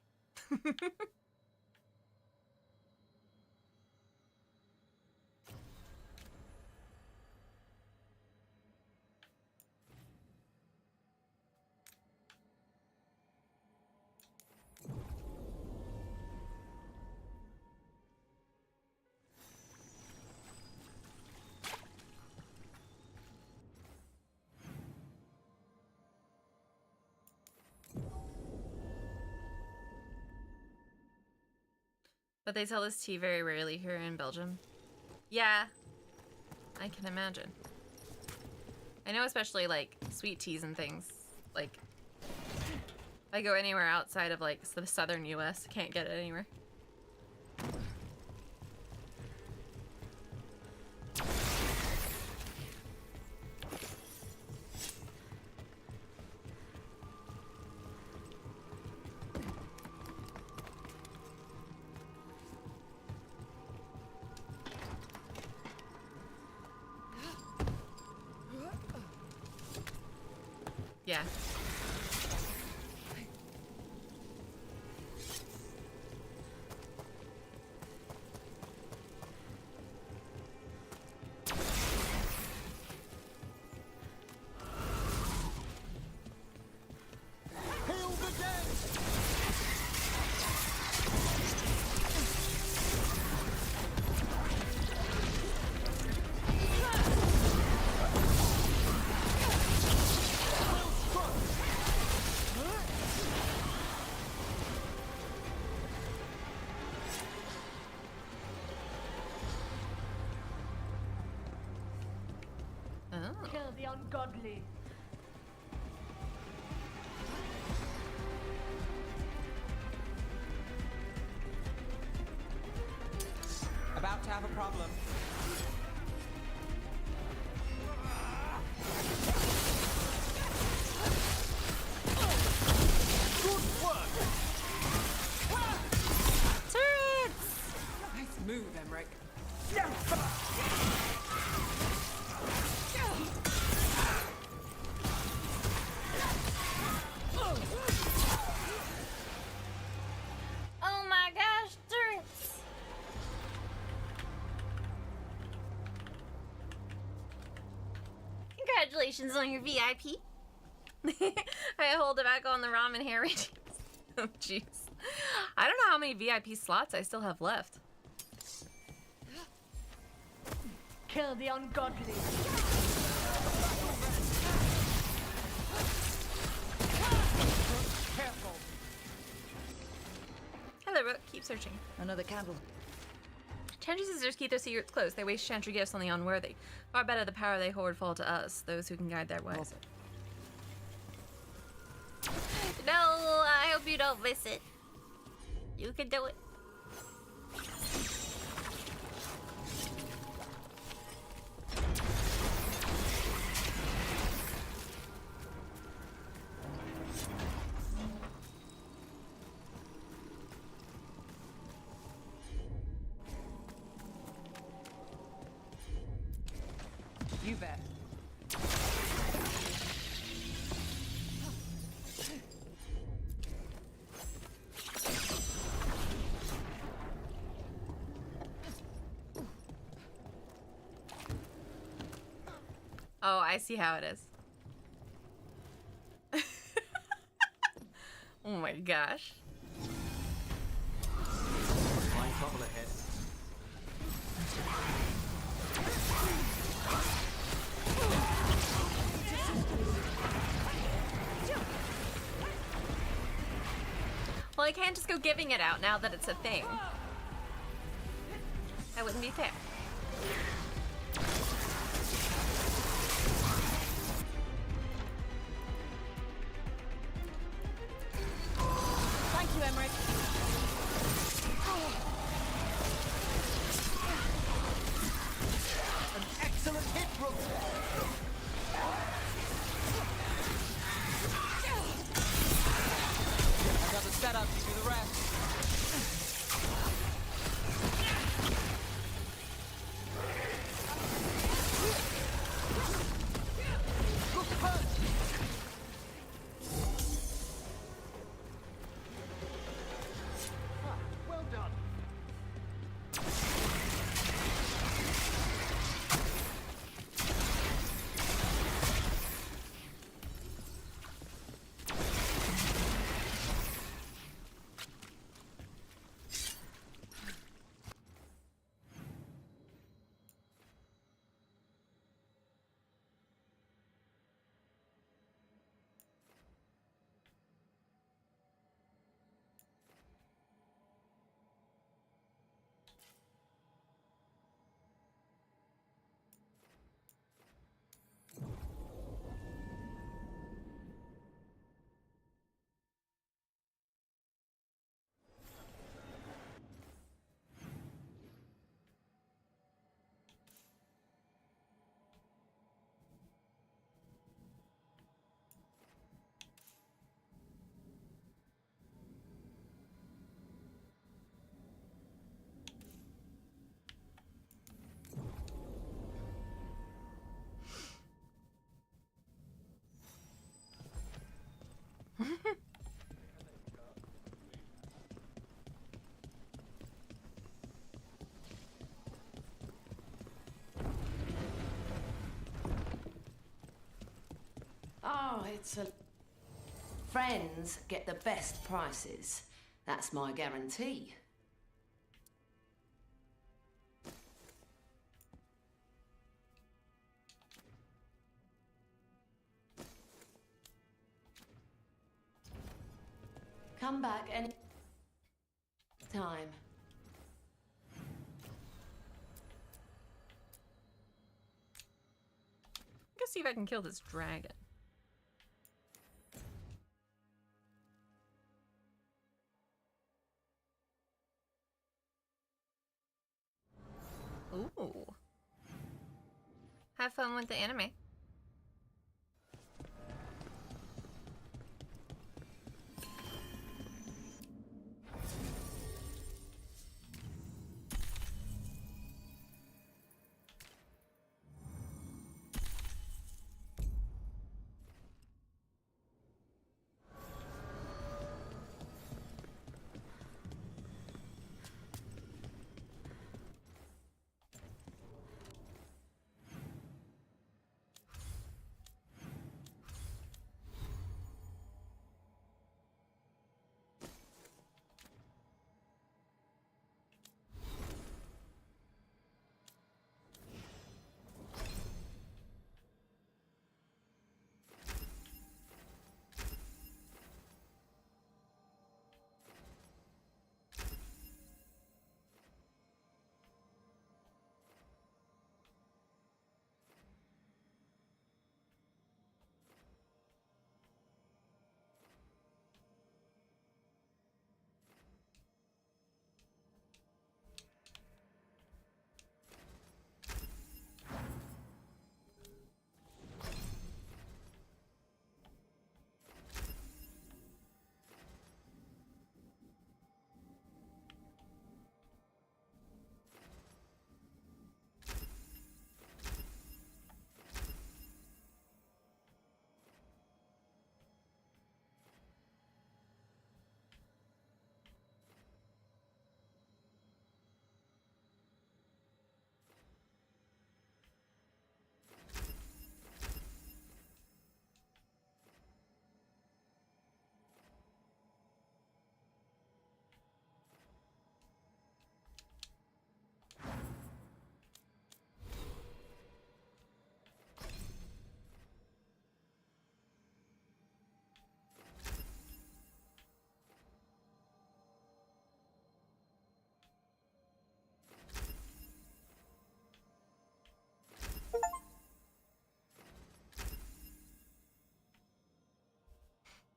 But they sell this tea very rarely here in Belgium. Yeah, I can imagine. I know especially like sweet teas and things. Like, if I go anywhere outside of like the southern US, can't get it anywhere. Yeah. Heal the dead! Kill the ungodly. have a problem. Good work! Turrets! Nice move, Emmerich. Oh my gosh, turrets! Congratulations on your VIP. I hold it back on the ramen hair ratings. Oh jeez. I don't know how many VIP slots I still have left. Kill the ungodly. Careful! Hello, Rook. Keep searching. Another candle. Chantry sisters keep their secrets close. They waste chantry gifts on the unworthy. Far better the power they hoard fall to us, those who can guide their ways. No, I hope you don't miss it. You can do it. You bet. Oh, I see how it is. Oh my gosh. Line trouble ahead. Well, I can't just go giving it out now that it's a thing. That wouldn't be fair. Thank you, Emmerich. An excellent hit, Rook! I got the setup to do the rest. Look first! Well done. Oh, it's a... Friends get the best prices. That's my guarantee. Come back any time. Let's see if I can kill this dragon. Ooh. Have fun with the anime.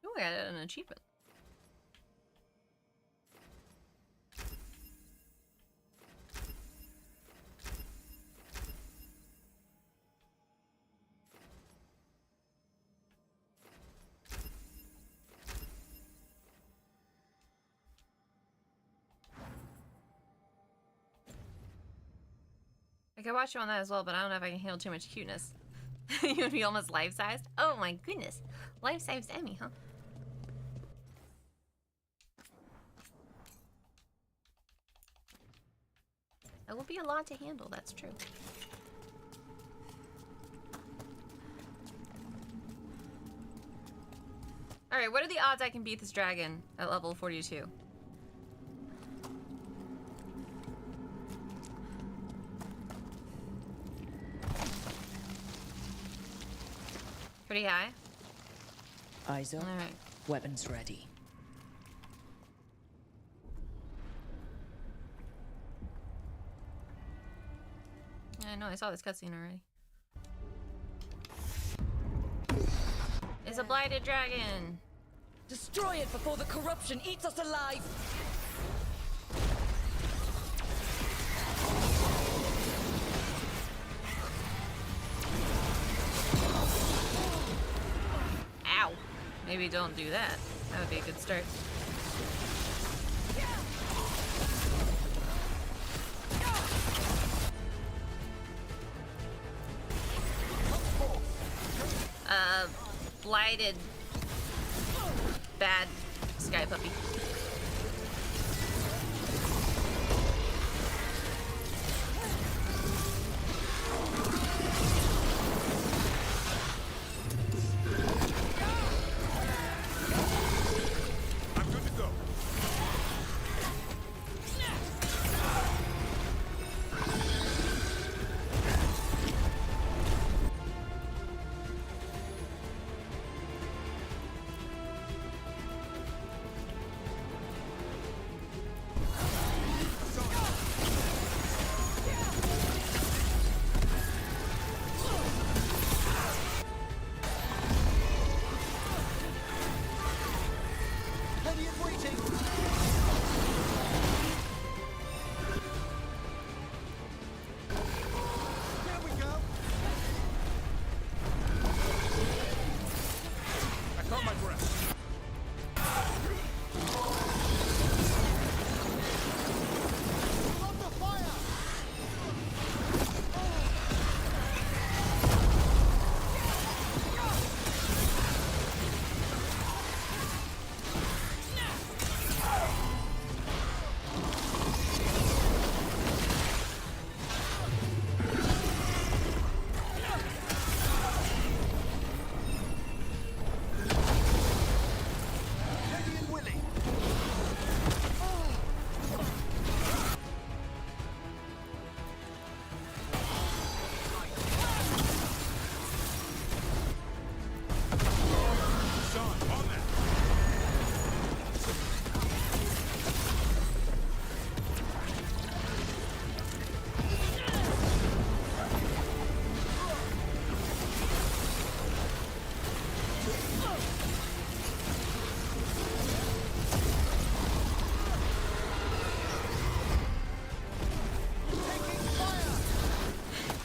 Ooh, I got an achievement. I could watch you on that as well, but I don't know if I can handle too much cuteness. You would be almost life-sized? Oh my goodness. Life-sized Emmy, huh? That will be a lot to handle, that's true. Alright, what are the odds I can beat this dragon at level 42? Pretty high? Eyes up. Alright. Weapons ready. Yeah, I know, I saw this cutscene already. It's a blighted dragon! Destroy it before the corruption eats us alive! Ow! Maybe don't do that. That would be a good start. Blighted bad sky puppy. I'm good to go. Plenty of waiting. breath.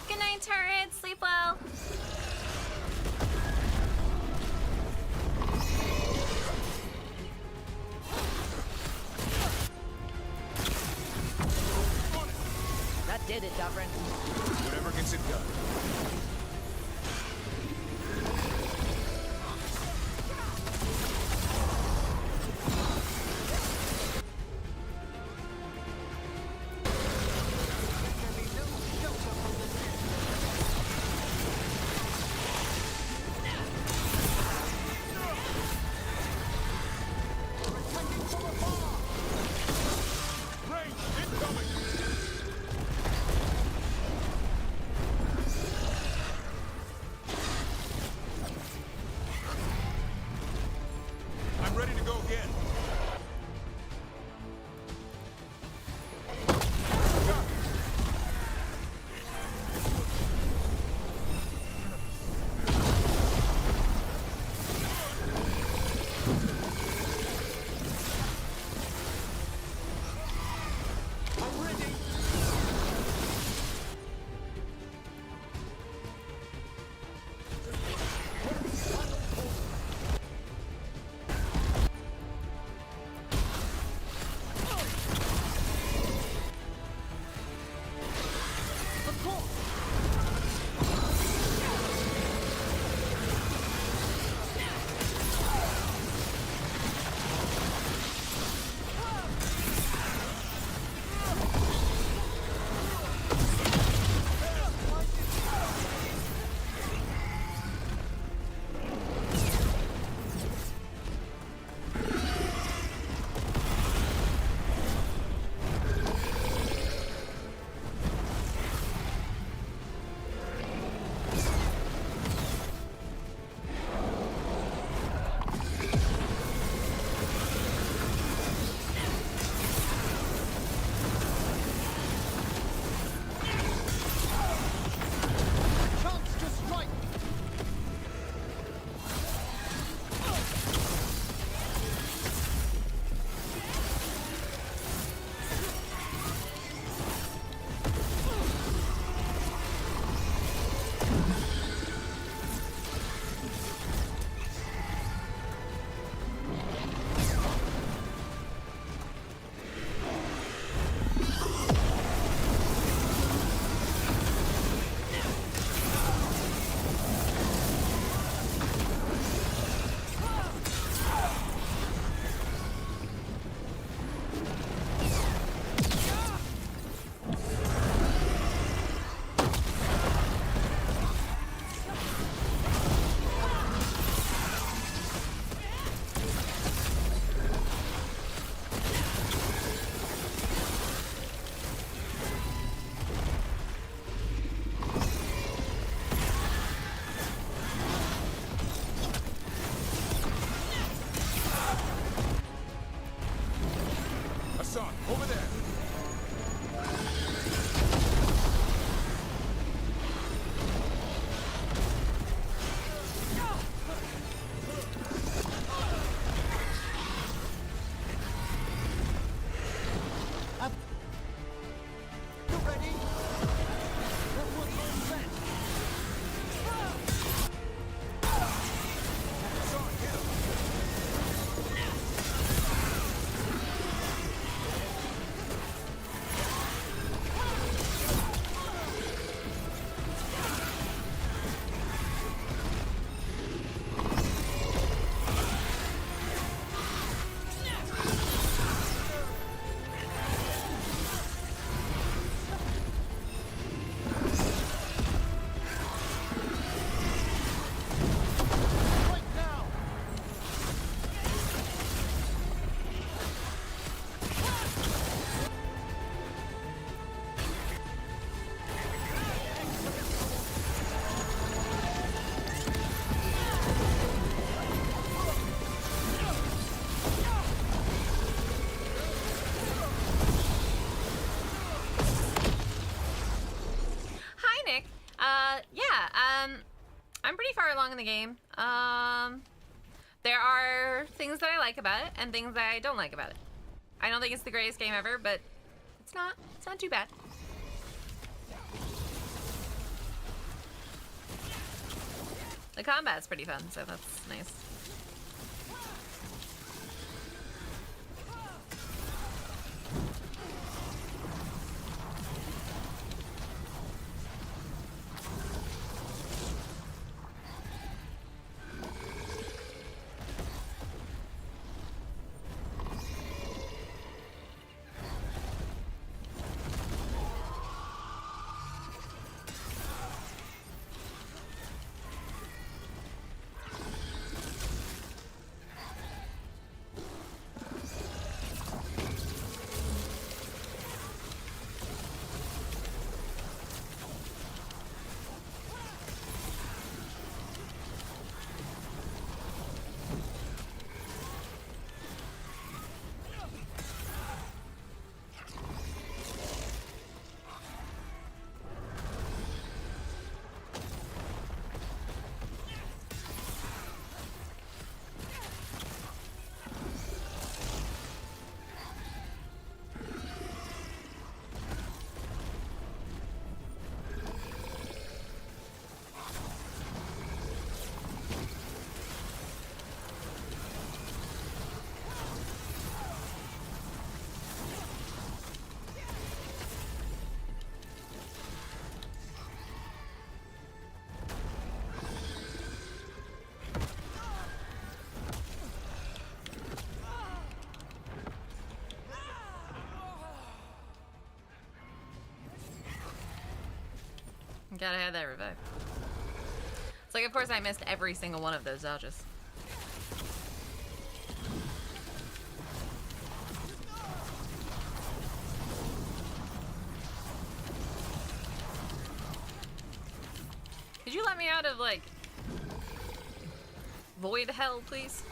Good night, turret. Sleep well. That did it, Dovrin. Whatever gets it done. I'm ready to go again. pretty far along in the game. There are things that I like about it and things that I don't like about it. I don't think it's the greatest game ever, but it's not too bad. The combat's pretty fun, so that's nice. Gotta have that revive. It's like, of course, I missed every single one of those dodges. Could you let me out of, like, void hell, please?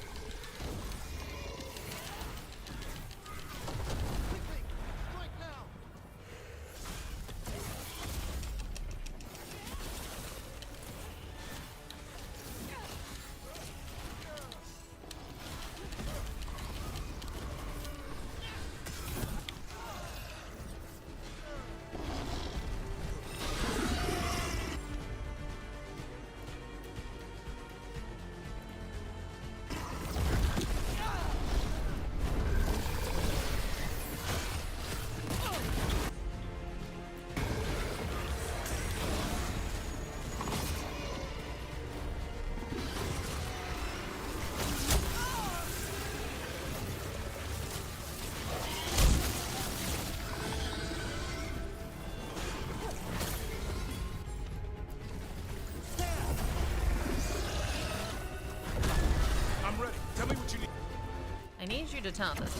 I need you to taunt this.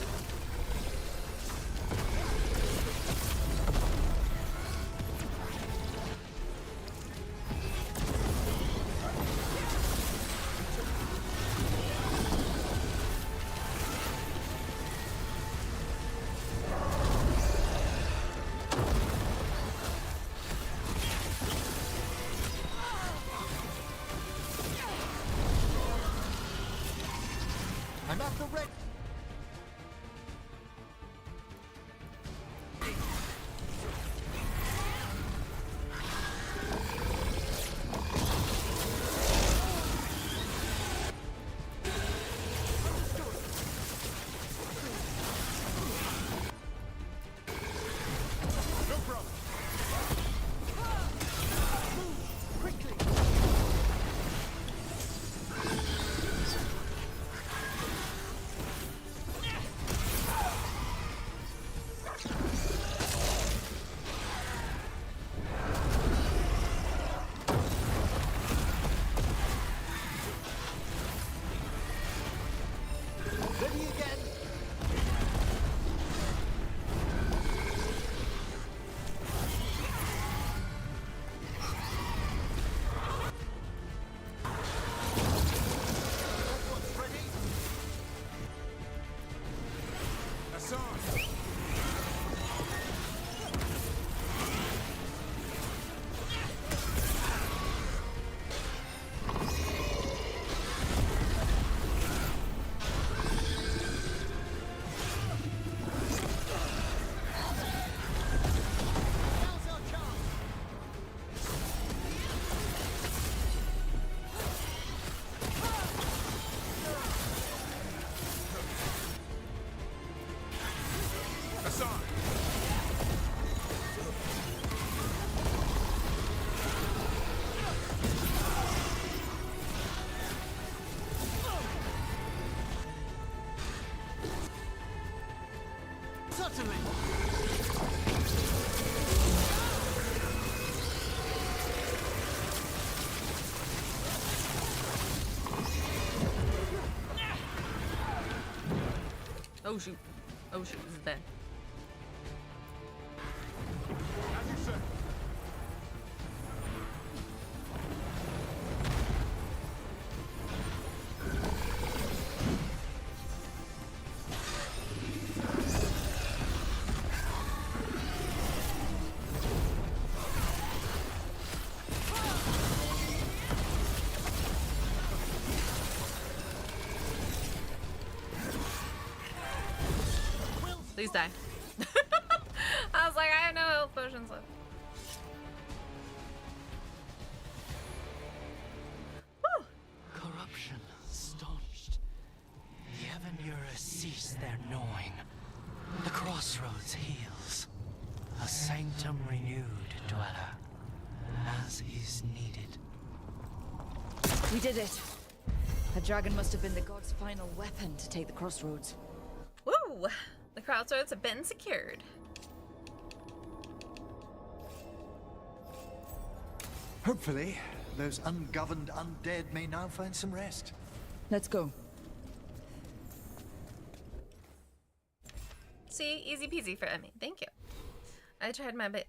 I'm at the ready. sign. Certainly. Oh shoot. Oh shoot, this is dead. As you say. Please die. I was like, I have no health potions left. Woo! Corruption staunched. The Evanura cease their gnawing. The crossroads heals. A sanctum renewed, dweller, as is needed. We did it. The dragon must have been the god's final weapon to take the crossroads. Woo! The crossroads have been secured. Hopefully, those ungoverned undead may now find some rest. Let's go. See, easy peasy for Emmy. Thank you. I tried my best.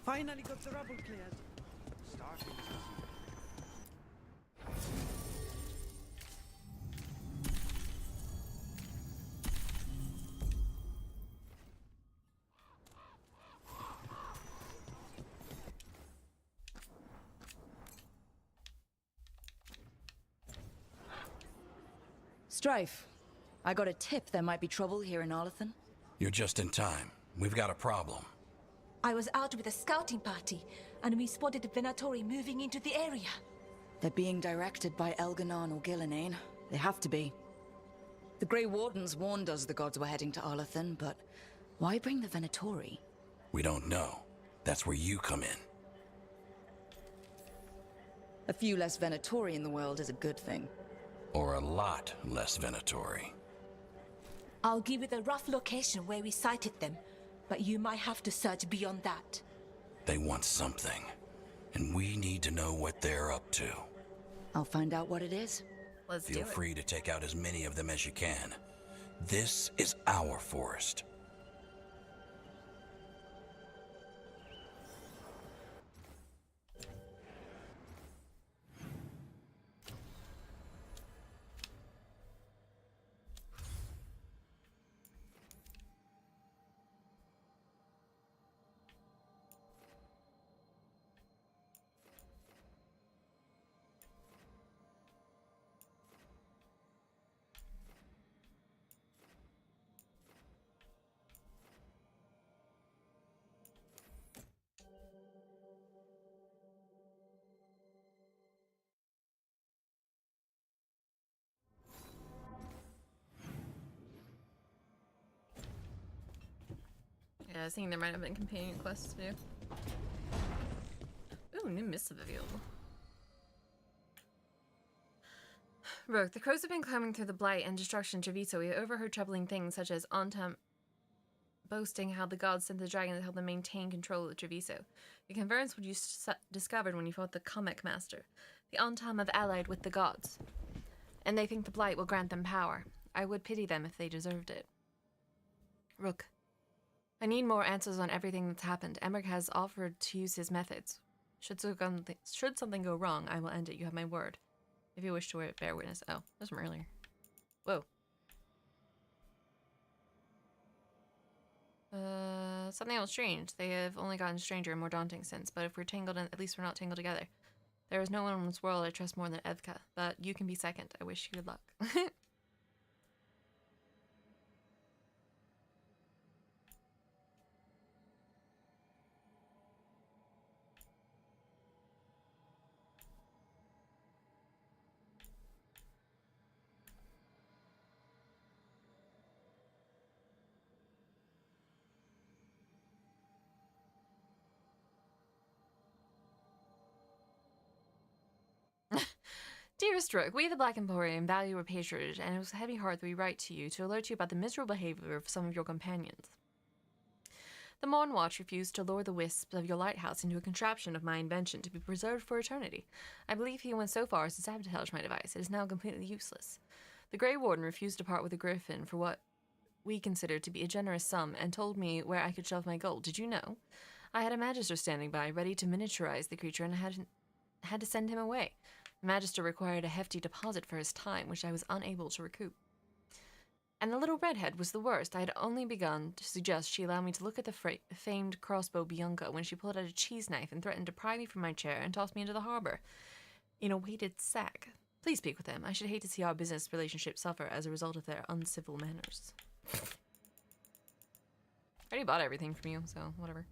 Finally got the rubble cleared. Starting to see. Strife, I got a tip there might be trouble here in Arlathan. You're just in time. We've got a problem. I was out with a scouting party, and we spotted the Venatori moving into the area. They're being directed by Elganon or Gillenane. They have to be. The Grey Wardens warned us the gods were heading to Arlathan, but why bring the Venatori? We don't know. That's where you come in. A few less Venatori in the world is a good thing. Or a lot less Venatori. I'll give you the rough location where we sighted them, but you might have to search beyond that. They want something, and we need to know what they're up to. I'll find out what it is. Let's do Feel it. free to take out as many of them as you can. This is our forest. Yeah, I was thinking there might have been companion quests to do. Ooh, new missive available. Rogue, the crows have been combing through the blight and destruction Treviso. We have overheard troubling things such as Ontam boasting how the gods sent the dragon to help them maintain control of Treviso. It confirms what you discovered when you fought the Comic Master. The Ontam have allied with the gods. and they think the Blight will grant them power. I would pity them if they deserved it. Rook, I need more answers on everything that's happened. Emmerich has offered to use his methods. Should something go wrong, I will end it. You have my word. If you wish to bear witness. Oh, that's from earlier. Whoa. Something else strange. They have only gotten stranger and more daunting since, but if we're tangled in, at least we're not tangled together. There is no one in this world I trust more than Evka, but you can be second. I wish you good luck. Dearest Rook, we the Black Emporium value your patronage, and it was a heavy heart that we write to you to alert you about the miserable behavior of some of your companions. The Morn Watch refused to lure the wisps of your lighthouse into a contraption of my invention to be preserved for eternity. I believe he went so far as to sabotage my device. It is now completely useless. The Grey Warden refused to part with the Griffin for what we considered to be a generous sum, and told me where I could shelve my gold. Did you know? I had a Magister standing by, ready to miniaturize the creature, and I had to send him away. The Magister required a hefty deposit for his time, which I was unable to recoup. And the little redhead was the worst. I had only begun to suggest she allow me to look at the famed crossbow Bianca when she pulled out a cheese knife and threatened to pry me from my chair and toss me into the harbor in a weighted sack. Please speak with them. I should hate to see our business relationship suffer as a result of their uncivil manners. I already bought everything from you, so whatever.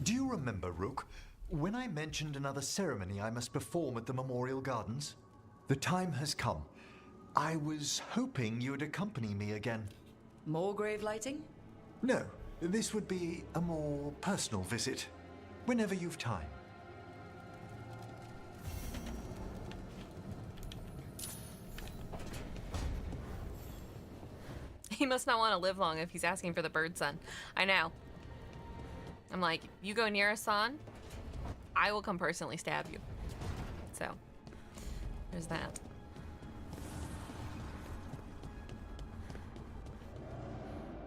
Do you remember, Rook, when I mentioned another ceremony I must perform at the Memorial Gardens? The time has come. I was hoping you would accompany me again. More grave lighting? No, this would be a more personal visit, whenever you've time. He must not want to live long if he's asking for the bird son. I know. I'm like, you go near Asan, I will come personally stab you. So, there's that.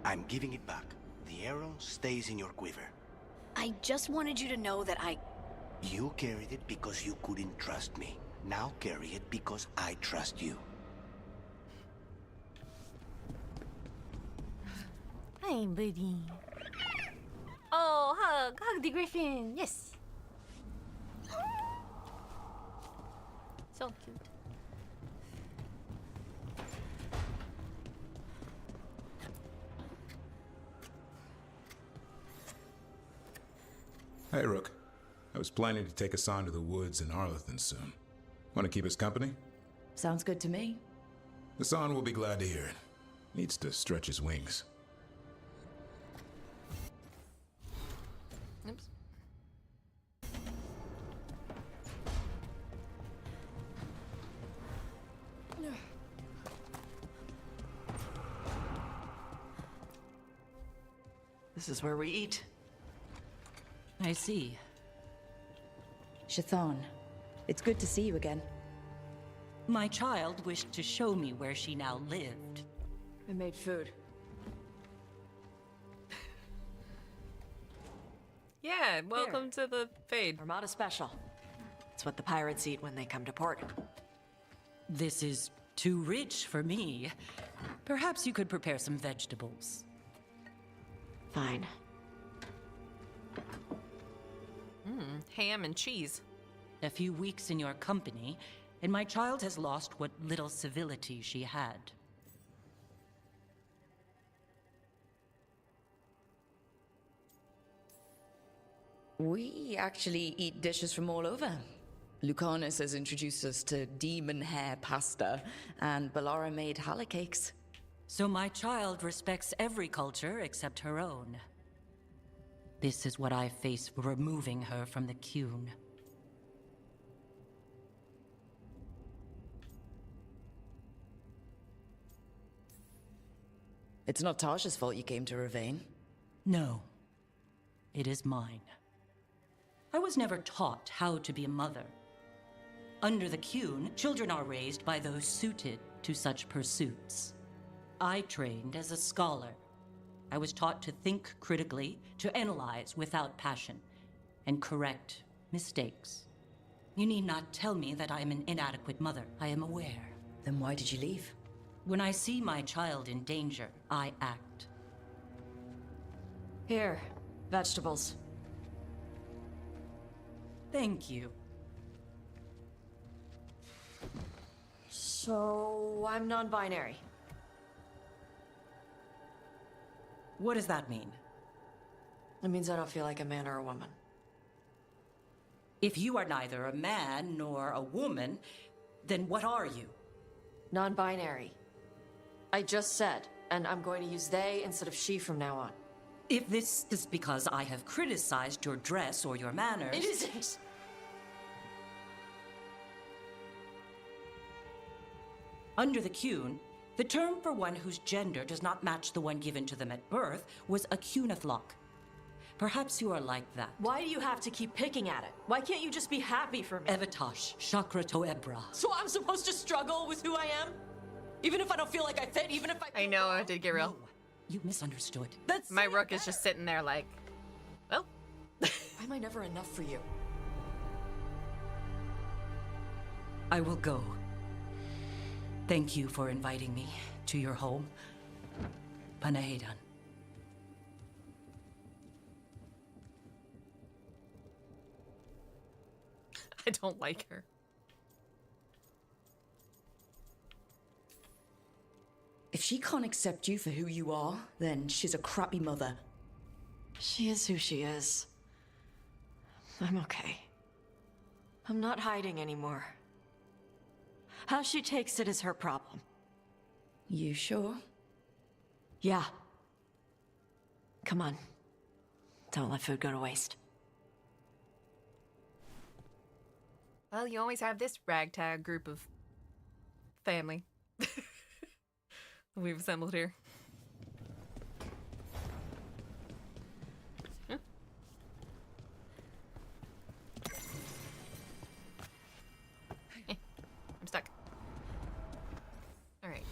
I'm giving it back. The arrow stays in your quiver. I just wanted you to know that You carried it because you couldn't trust me. Now carry it because I trust you. Hi, buddy. Oh, hug the griffin. Yes. So cute. Hey, Rook. I was planning to take Asan to the woods in Arlethan soon. Want to keep us company? Sounds good to me. Asan will be glad to hear it. Needs to stretch his wings. Oops. This is where we eat. I see. Shathan, it's good to see you again. My child wished to show me where she now lived. I made food. Yeah, welcome to the Fade. Armada Special. It's what the pirates eat when they come to port. This is too rich for me. Perhaps you could prepare some vegetables. Fine. Ham and cheese. A few weeks in your company, and my child has lost what little civility she had. We actually eat dishes from all over. Lucanus has introduced us to demon hair pasta, and Balara made challah cakes. So my child respects every culture except her own. This is what I face for removing her from the Qun. It's not Tasha's fault you came to Ravane. No. It is mine. I was never taught how to be a mother. Under the Qun, children are raised by those suited to such pursuits. I trained as a scholar. I was taught to think critically, to analyze without passion, and correct mistakes. You need not tell me that I am an inadequate mother. I am aware. Then why did you leave? When I see my child in danger, I act. Here, vegetables. Thank you. So, I'm non-binary. What does that mean? It means I don't feel like a man or a woman. If you are neither a man nor a woman, then what are you? Non-binary. I just said, and I'm going to use they instead of she from now on. If this is because I have criticized your dress or your manners... It isn't! Under the Qun, the term for one whose gender does not match the one given to them at birth was a Qunathlok. Perhaps you are like that. Why do you have to keep picking at it? Why can't you just be happy for me? Evatash, Chakra Toebra. So I'm supposed to struggle with who I am? Even if I don't feel like I fit, even if I... I know, I did get real. No, you misunderstood. My rook is just sitting there like, well. Why am I never enough for you? I will go. Thank you for inviting me to your home. Panahedan. I don't like her. If she can't accept you for who you are, then she's a crappy mother. She is who she is. I'm okay. I'm not hiding anymore. How she takes it is her problem. You sure? Yeah. Come on. Don't let food go to waste. Well, you always have this ragtag group of family we've assembled here. Huh? I'm stuck. All right.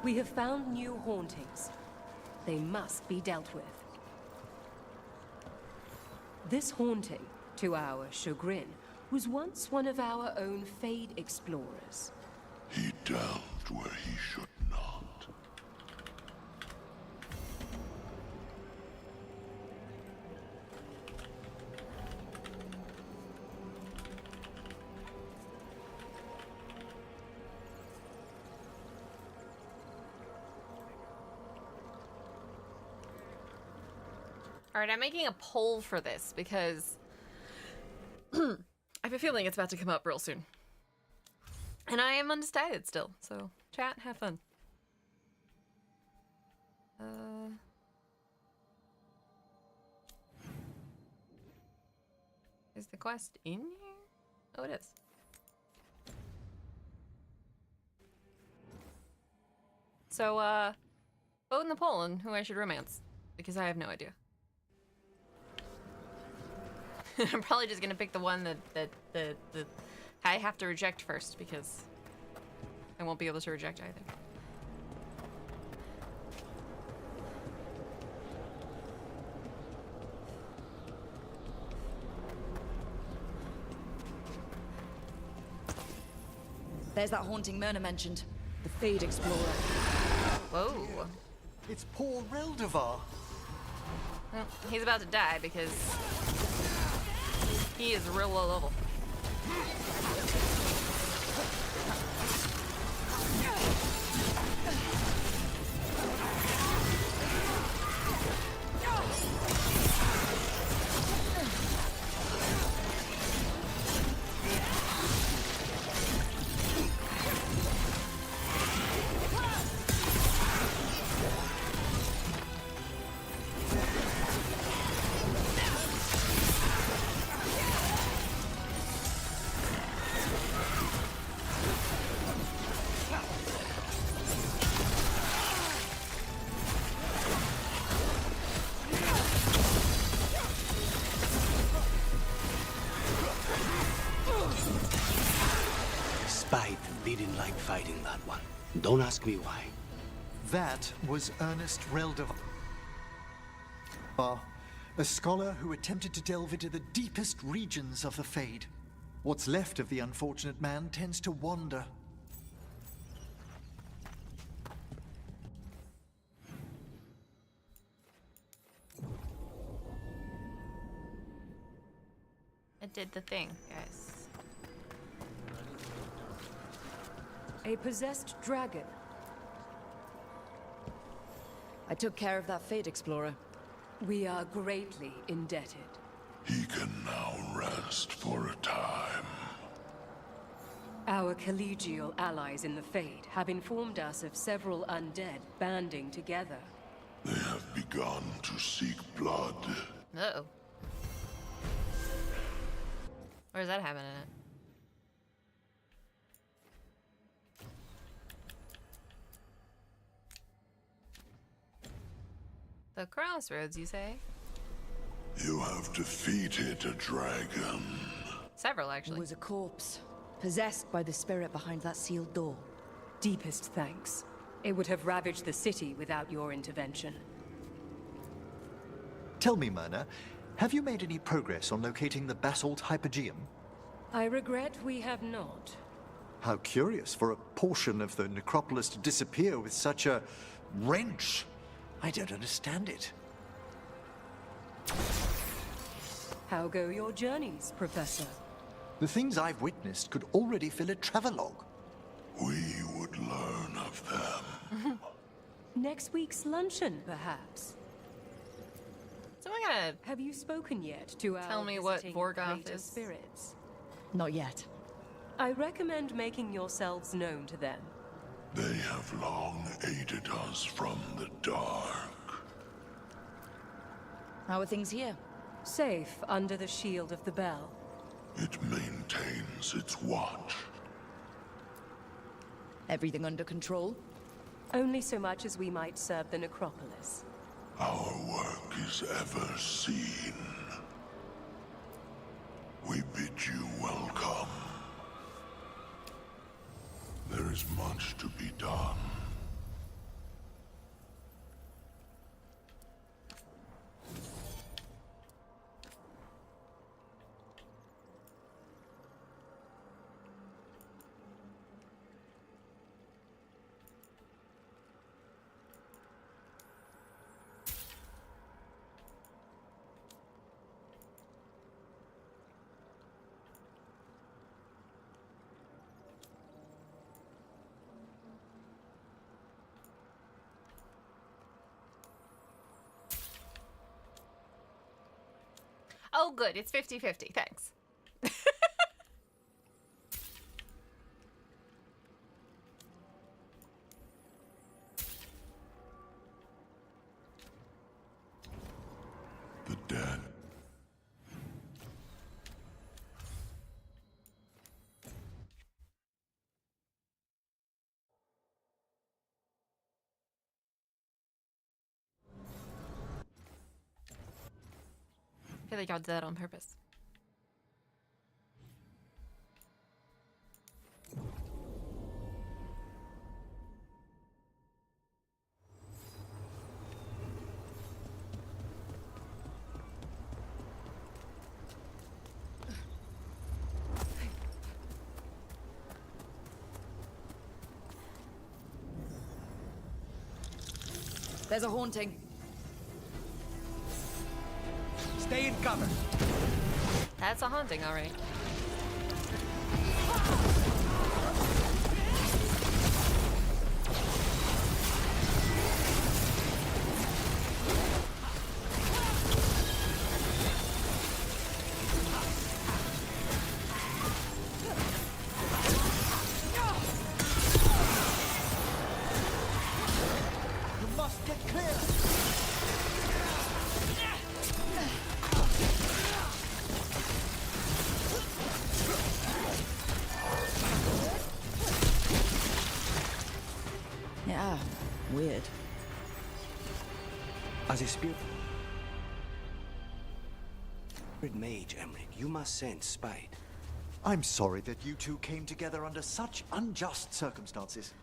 We have found new hauntings. They must be dealt with. This haunting, to our chagrin, was once one of our own Fade explorers. He delved where he should not. All right, I'm making a poll for this because I have a feeling it's about to come up real soon. And I am undecided still, so chat, have fun. Is the quest in here? Oh, it is. So, vote in the poll on who I should romance, because I have no idea. I'm probably just gonna pick the one that I have to reject first, because I won't be able to reject either. There's that haunting Myrna mentioned. The Fade Explorer. Whoa. It's poor Reldevar. Well, he's about to die because he is real low level. Spite didn't like fighting that one. Don't ask me why. That was Ernest Reldevar, a scholar who attempted to delve into the deepest regions of the Fade. What's left of the unfortunate man tends to wander. It did the thing, guys. A possessed dragon. I took care of that Fade Explorer. We are greatly indebted. He can now rest for a time. Our collegial allies in the Fade have informed us of several undead banding together. They have begun to seek blood. Uh-oh. Where's that happening at? The crossroads, you say? You have defeated a dragon. Several, It actually. was a corpse, possessed by the spirit behind that sealed door. Deepest thanks. It would have ravaged the city without your intervention. Tell me, Myrna, have you made any progress on locating the basalt hypogeum? I regret we have not. How curious for a portion of the necropolis to disappear with such a wrench. I don't understand it. How go your journeys, Professor? The things I've witnessed could already fill a travelogue. We would learn of them. Next week's luncheon, perhaps. Someone gotta Have you spoken yet to our tell me what visiting Vorgoth greater is. spirits? Not yet. I recommend making yourselves known to them. They have long aided us from the dark. How are things here? Safe under the shield of the bell. It maintains its watch. Everything under control? Only so much as we might serve the necropolis. Our work is ever seen. We bid you welcome. There is much to be done. Oh, good. It's 50-50. Thanks. The dead. I feel like y'all did that on purpose. There's a haunting. Stay in cover. That's a haunting, all right. You must get clear. Yeah, weird. As a spirit mage, Emmerich, you must sense spite. I'm sorry that you two came together under such unjust circumstances.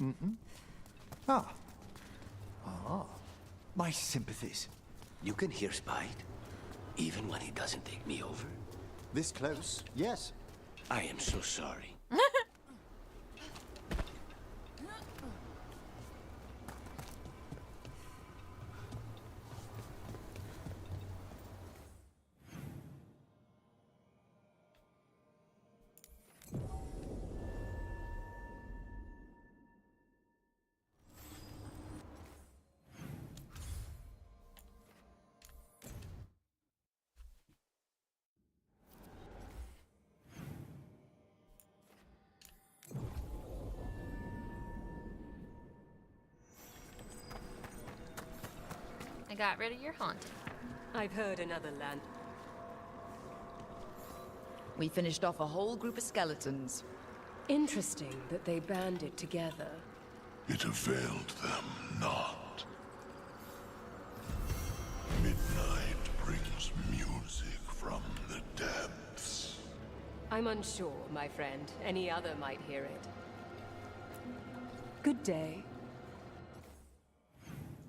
Mm-hmm. Ah. My sympathies. You can hear spite, even when he doesn't take me over. This close, yes. I am so sorry. I got rid of your haunting. I've heard another land. We finished off a whole group of skeletons. Interesting that they banded together. It availed them not. Midnight brings music from the depths. I'm unsure, my friend. Any other might hear it. Good day.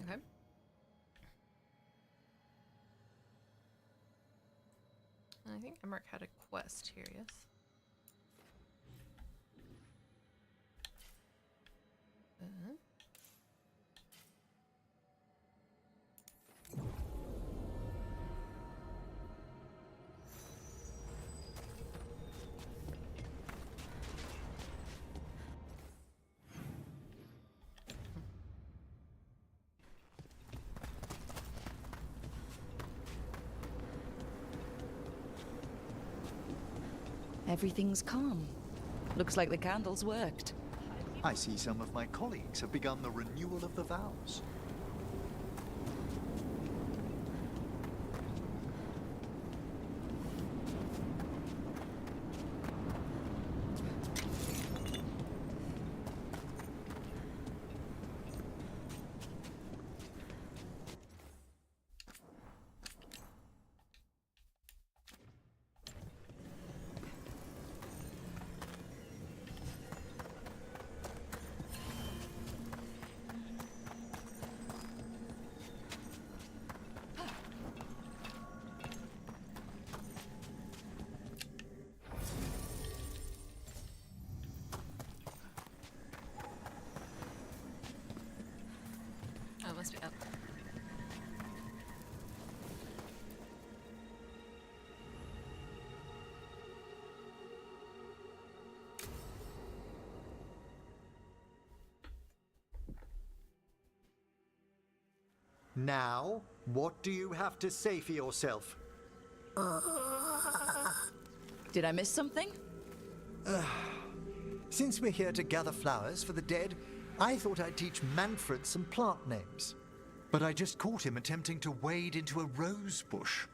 Okay. I think Emmerich had a quest here, yes? Everything's calm. Looks like the candles worked. I see some of my colleagues have begun the renewal of the vows. Oh, it must be up. Now, what do you have to say for yourself? Did I miss something? Since we're here to gather flowers for the dead, I thought I'd teach Manfred some plant names. But I just caught him attempting to wade into a rose bush.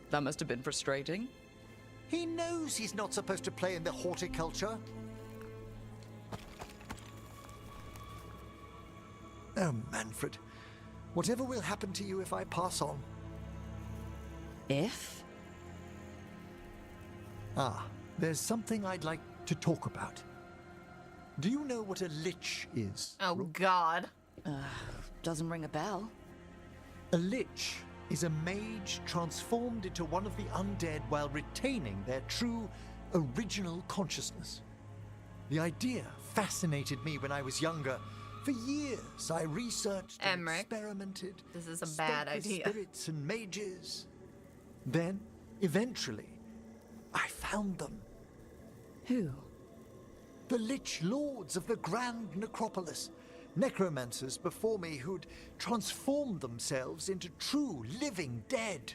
That must have been frustrating. He knows he's not supposed to play in the horticulture. Oh, Manfred. Whatever will happen to you if I pass on? If? Ah, there's something I'd like to talk about. Do you know what a lich is? Oh, God. Doesn't ring a bell. A lich is a mage transformed into one of the undead while retaining their true, original consciousness. The idea fascinated me when I was younger. For years, I researched and experimented. This is a bad spoke with idea. spirits and mages. Then, eventually, I found them. Who? The Lich Lords of the Grand Necropolis. Necromancers before me who'd transformed themselves into true living dead.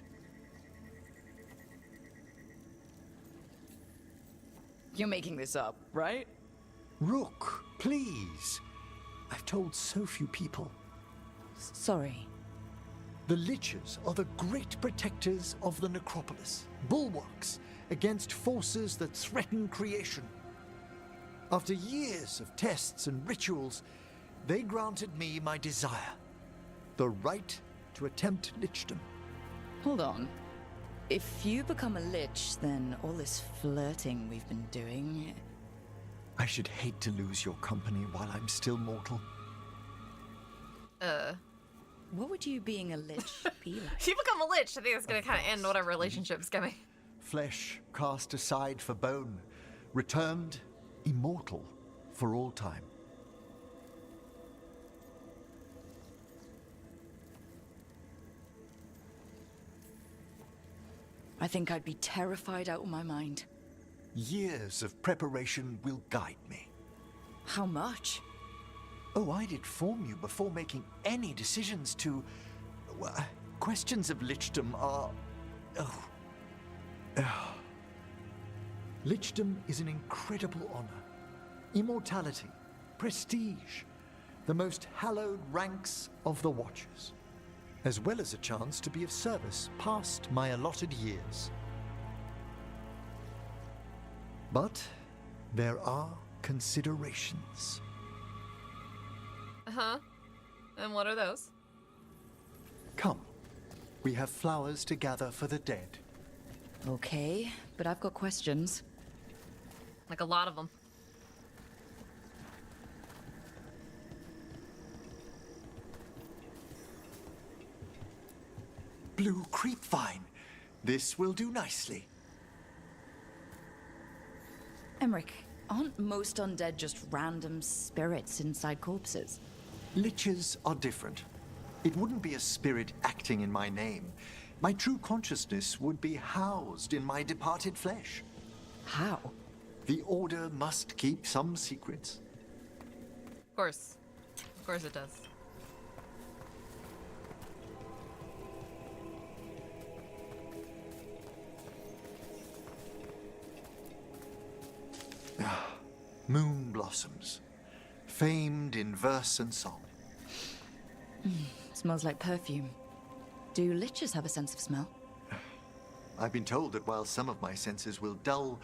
You're making this up, right? Rook, please. I've told so few people. Sorry. The Liches are the great protectors of the Necropolis, bulwarks against forces that threaten creation. After years of tests and rituals, they granted me my desire, the right to attempt lichdom. Hold on. If you become a lich, then all this flirting we've been doing... I should hate to lose your company while I'm still mortal. What would you being a lich be like? If you become a lich, I think that's going to kind of end whatever relationship's coming. Flesh cast aside for bone, returned immortal for all time. I think I'd be terrified out of my mind. Years of preparation will guide me. How much? Oh, I'd inform you before making any decisions to... Well, questions of lichdom are... Lichdom is an incredible honor. Immortality, prestige, the most hallowed ranks of the Watchers, as well as a chance to be of service past my allotted years. But there are considerations. Uh-huh. And what are those? Come, we have flowers to gather for the dead. Okay, but I've got questions. Like a lot of them. Blue creepvine. This will do nicely. Emmerich, aren't most undead just random spirits inside corpses? Liches are different. It wouldn't be a spirit acting in my name. My true consciousness would be housed in my departed flesh. How? The Order must keep some secrets. Of course. Of course it does. Moon blossoms, famed in verse and song. Smells like perfume. Do liches have a sense of smell? I've been told that while some of my senses will dull,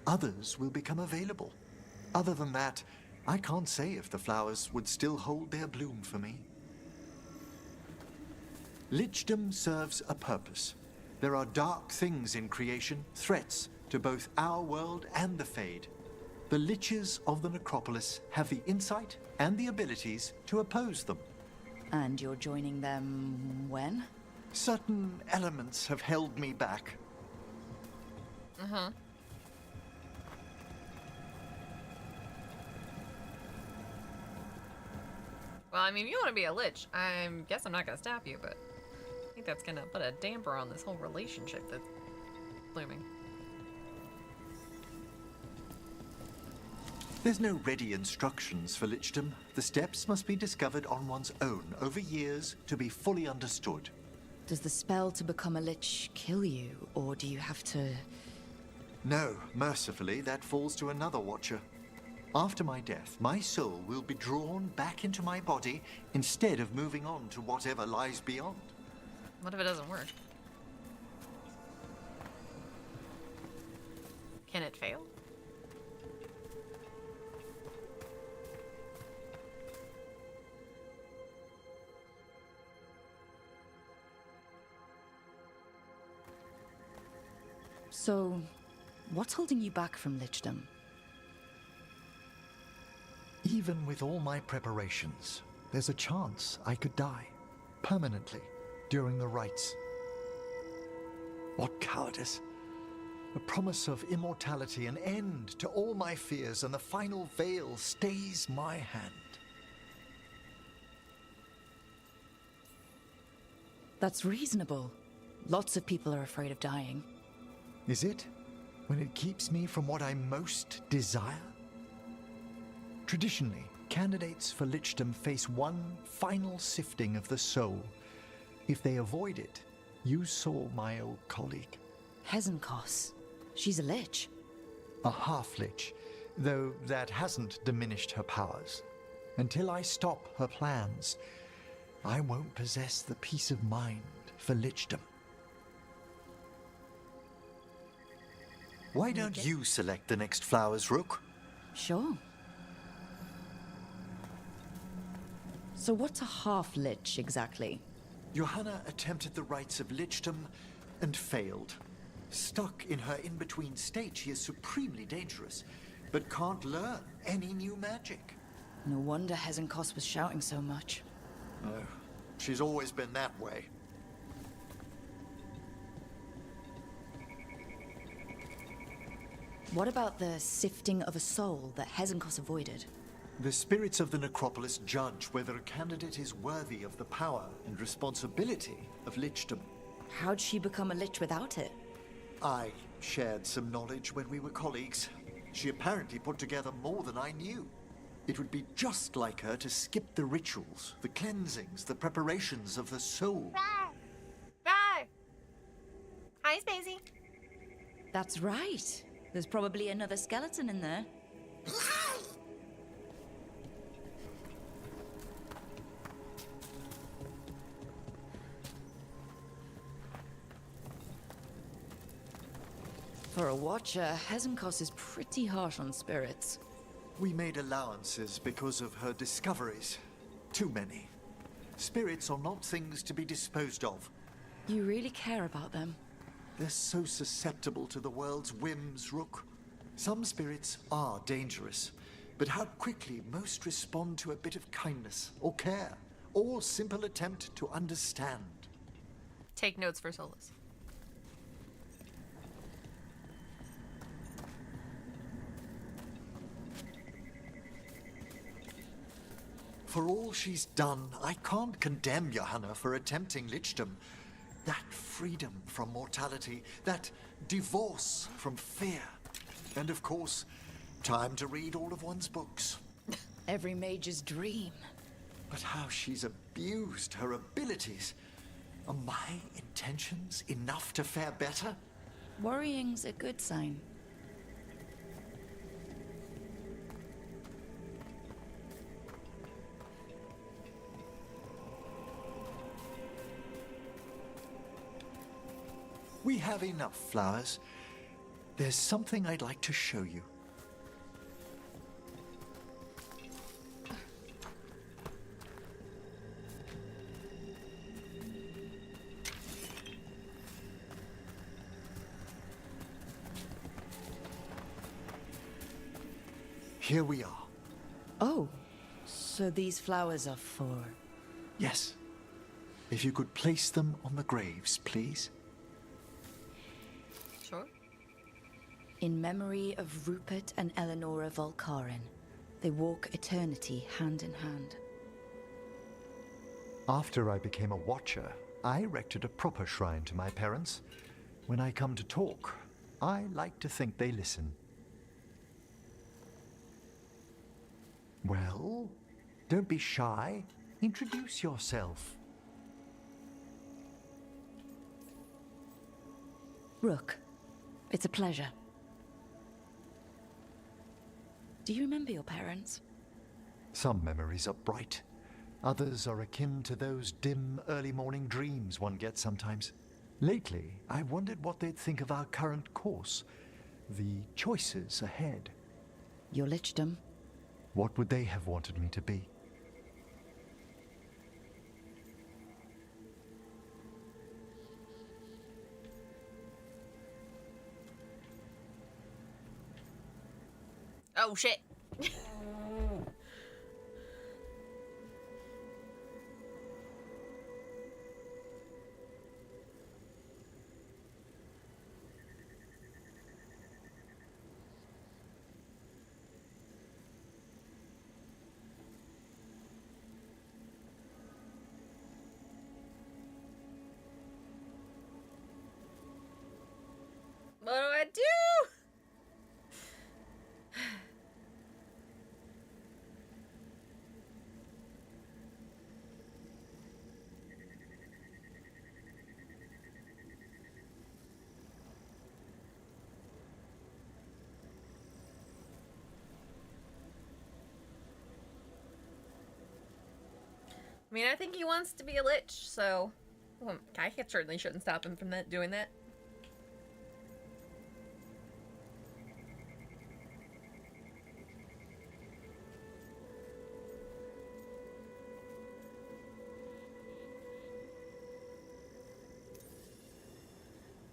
others will become available. Other than that, I can't say if the flowers would still hold their bloom for me. Lichdom serves a purpose. There are dark things in creation, threats to both our world and the Fade. The Liches of the Necropolis have the insight and the abilities to oppose them. And you're joining them when? Certain elements have held me back. Uh-huh. Well, I mean, if you want to be a lich, I guess I'm not going to stop you, but I think that's going to put a damper on this whole relationship that's blooming. There's no ready instructions for lichdom. The steps must be discovered on one's own over years to be fully understood. Does the spell to become a lich kill you, or do you have to... No, mercifully, that falls to another Watcher. After my death, my soul will be drawn back into my body instead of moving on to whatever lies beyond. What if it doesn't work? Can it fail? So, what's holding you back from lichdom? Even with all my preparations, there's a chance I could die permanently during the rites. What cowardice! A promise of immortality, an end to all my fears, and the final veil stays my hand. That's reasonable. Lots of people are afraid of dying. Is it? When it keeps me from what I most desire? Traditionally, candidates for lichdom face one final sifting of the soul. If they avoid it, you saw my old colleague. Hezenkos. She's a lich. A half-lich, though that hasn't diminished her powers. Until I stop her plans, I won't possess the peace of mind for lichdom. Why don't you select the next flowers, Rook? Sure. So what's a half-lich exactly? Johanna attempted the rites of lichdom and failed. Stuck in her in-between state, she is supremely dangerous, but can't learn any new magic. No wonder Hezenkos was shouting so much. No, she's always been that way. What about the sifting of a soul that Hezenkos avoided? The spirits of the necropolis judge whether a candidate is worthy of the power and responsibility of lichdom. How'd she become a lich without it? I shared some knowledge when we were colleagues. She apparently put together more than I knew. It would be just like her to skip the rituals, the cleansings, the preparations of the soul. Bye. Hi, Spacey. That's right. There's probably another skeleton in there. For a watcher, Hezenkos is pretty harsh on spirits. We made allowances because of her discoveries. Too many. Spirits are not things to be disposed of. You really care about them? They're so susceptible to the world's whims, Rook. Some spirits are dangerous, but how quickly most respond to a bit of kindness or care, or simple attempt to understand. Take notes for Solus. For all she's done, I can't condemn Johanna for attempting lichdom. That freedom from mortality, that divorce from fear. And of course, time to read all of one's books. Every mage's dream. But how she's abused her abilities. Are my intentions enough to fare better? Worrying's a good sign. We have enough flowers. There's something I'd like to show you. Here we are. Oh, so these flowers are for... Yes. If you could place them on the graves, please. Sure. In memory of Rupert and Eleonora Volcarin, they walk eternity hand in hand. After I became a watcher, I erected a proper shrine to my parents. When I come to talk, I like to think they listen. Well, don't be shy. Introduce yourself. Rook, it's a pleasure. Do you remember your parents? Some memories are bright. Others are akin to those dim, early morning dreams one gets sometimes. Lately, I wondered what they'd think of our current course, the choices ahead. Your lichdom? What would they have wanted me to be? Oh, shit. I mean, I think he wants to be a lich, so well, I certainly shouldn't stop him from doing that.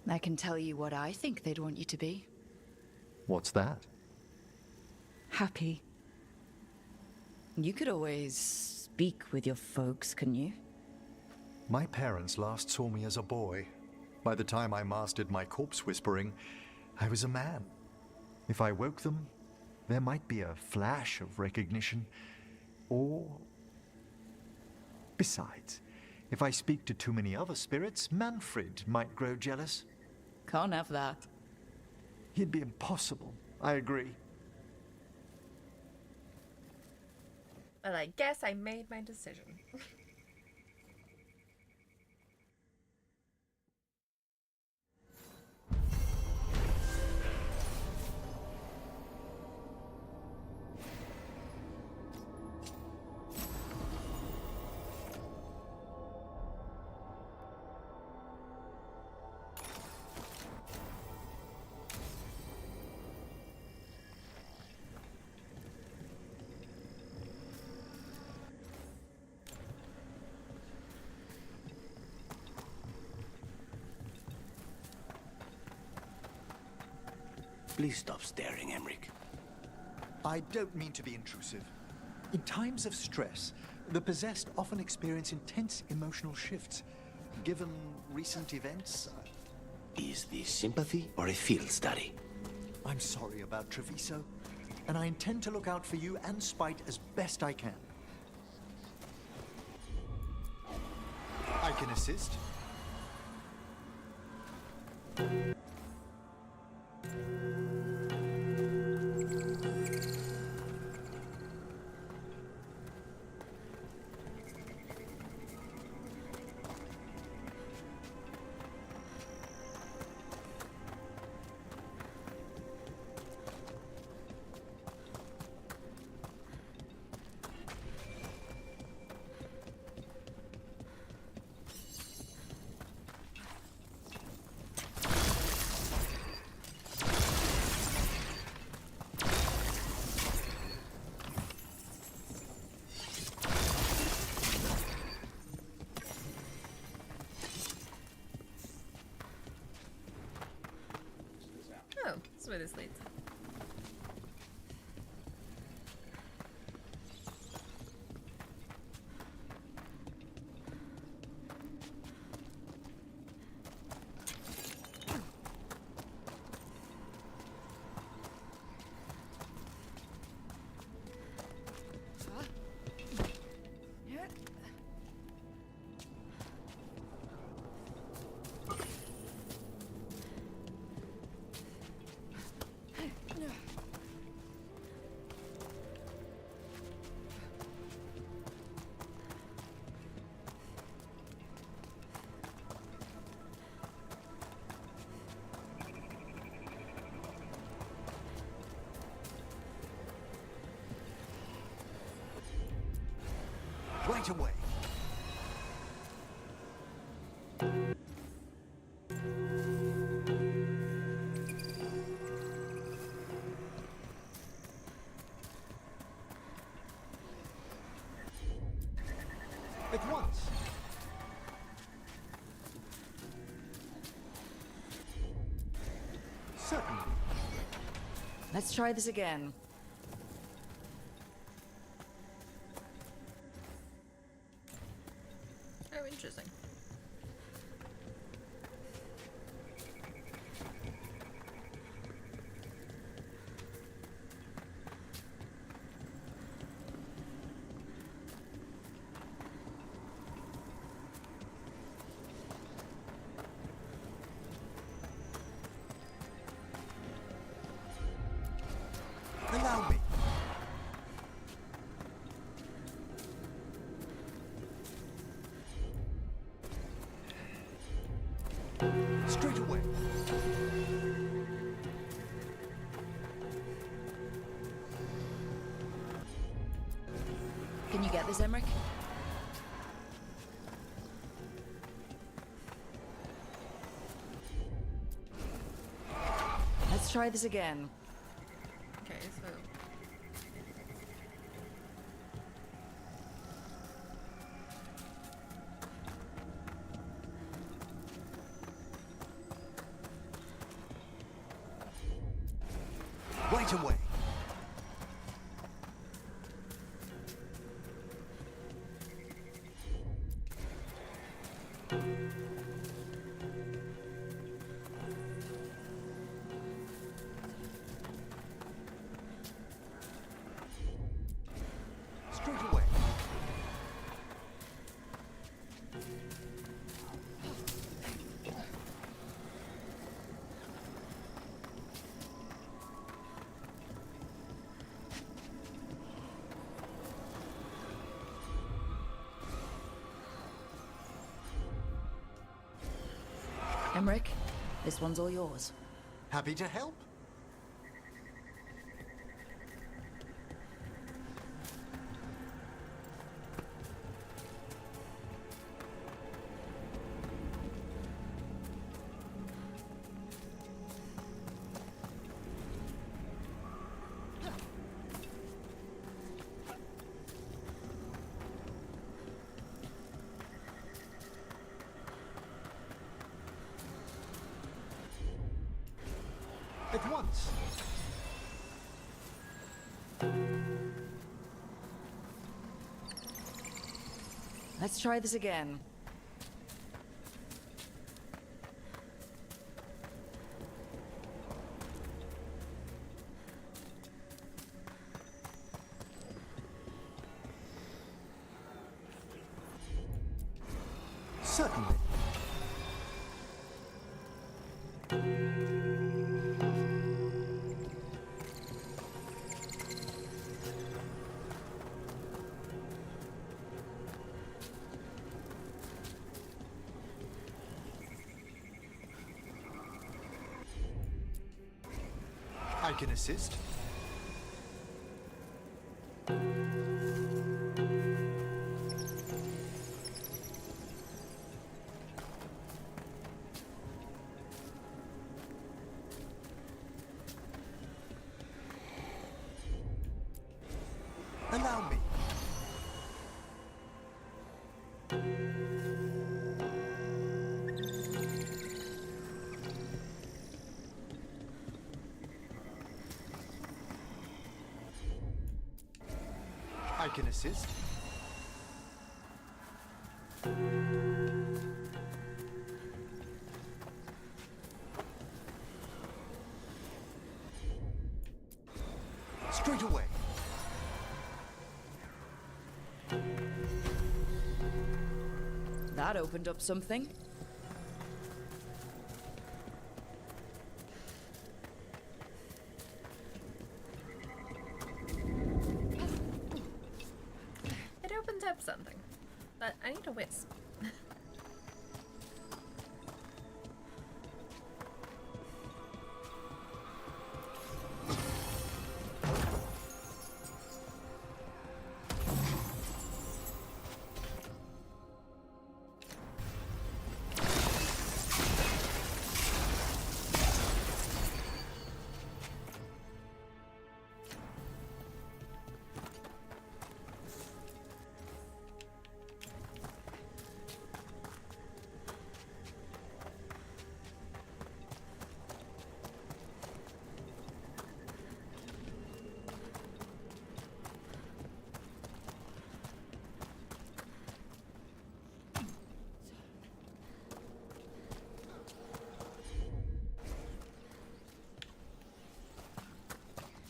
I can tell you what I think they'd want you to be. What's that? Happy. You could always speak with your folks, couldn't you? My parents last saw me as a boy. By the time I mastered my corpse whispering, I was a man. If I woke them, there might be a flash of recognition, or... Besides, if I speak to too many other spirits, Manfred might grow jealous. Can't have that. He'd be impossible, I agree. But I guess I made my decision. Please stop staring, Emmerich. I don't mean to be intrusive. In times of stress, the possessed often experience intense emotional shifts. Given recent events... Is this sympathy or a field study? I'm sorry about Treviso, and I intend to look out for you and Spite as best I can. I can assist. Oh, that's where this leads. Right away. At once. Certainly. Let's try this again. Oh, interesting. Allow me. Straight away. Can you get this, Emmerich? Let's try this again. Okay, so Right away. Straight away. Emmerich, this one's all yours. Happy to help. At once. Let's try this again. Certainly. I can assist. Allow me. I can assist. Straight away. That opened up something. it opens up something. But I need a wisp.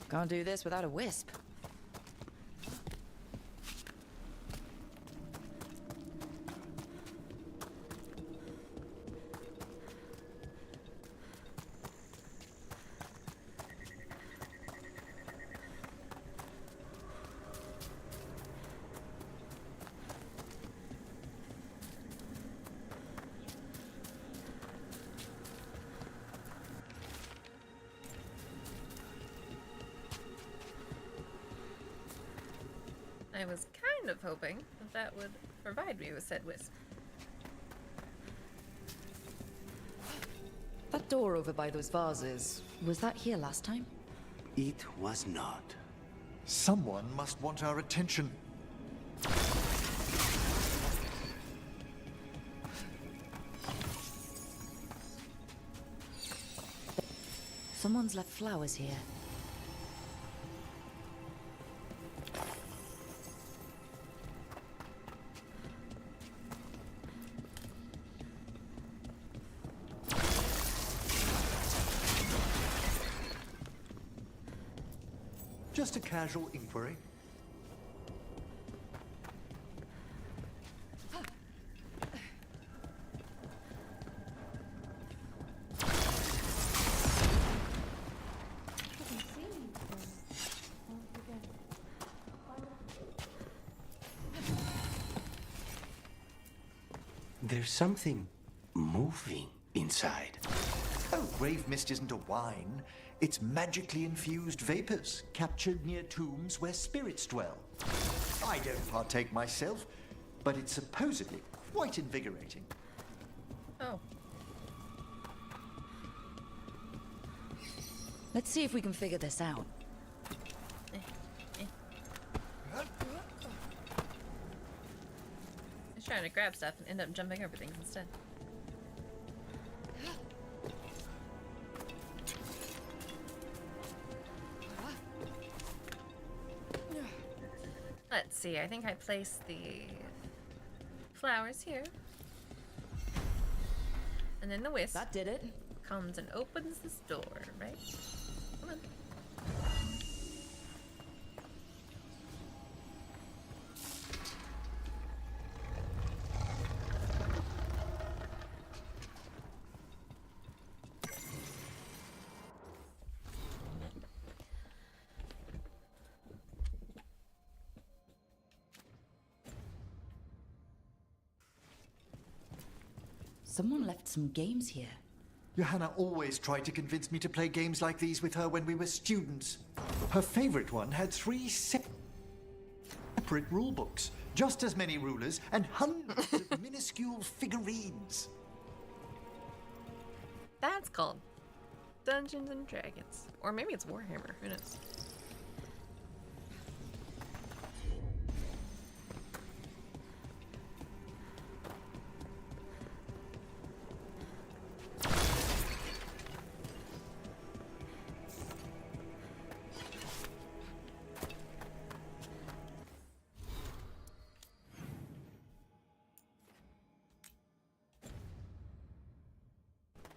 Can't do this without a wisp. I was kind of hoping that that would provide me with said wisp. That door over by those vases, was that here last time? It was not. Someone must want our attention. Someone's left flowers here. Just a casual inquiry. There's something moving inside. Oh, grave mist isn't a wine. It's magically infused vapors captured near tombs where spirits dwell. I don't partake myself, but it's supposedly quite invigorating. Oh. Let's see if we can figure this out. I was trying to grab stuff and end up jumping over things instead. Let's see, I think I placed the flowers here. And then the wisp. That did it. Comes and opens this door, right? Come on. Someone left some games here. Johanna always tried to convince me to play games like these with her when we were students. Her favorite one had 3 separate rulebooks, just as many rulers, and hundreds of minuscule figurines. That's called Dungeons and Dragons. Or maybe it's Warhammer, who knows?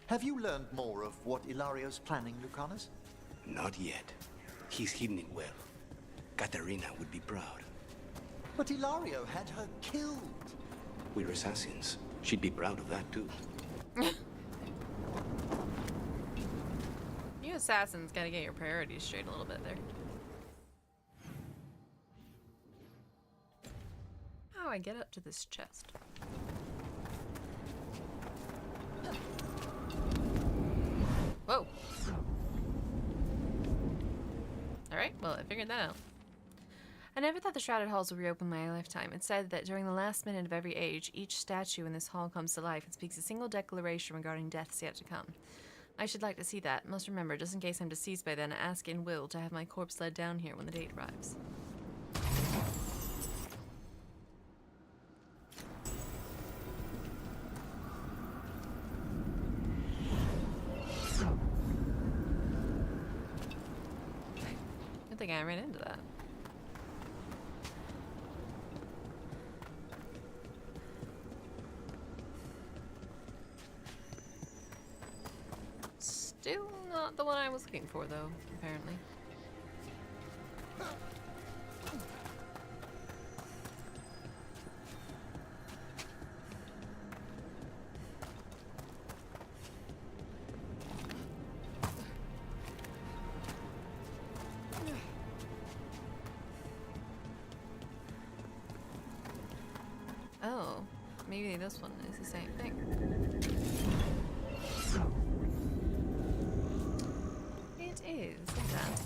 Have you learned more of what Ilario's planning, Lucanus? Not yet. He's hidden it well. Katarina would be proud. But Ilario had her killed. We're assassins. She'd be proud of that too. You assassins gotta get your priorities straight a little bit there. How do I get up to this chest? Whoa. Alright, well, I figured that out. I never thought the Shrouded Halls would reopen my lifetime. It said that during the last minute of every age, each statue in this hall comes to life and speaks a single declaration regarding deaths yet to come. I should like to see that. Must remember, just in case I'm deceased by then, ask in will to have my corpse led down here when the date arrives. Good thing I ran into that. Still not the one I was looking for, though, apparently. Oh, maybe this one is the same thing. It is, look at that.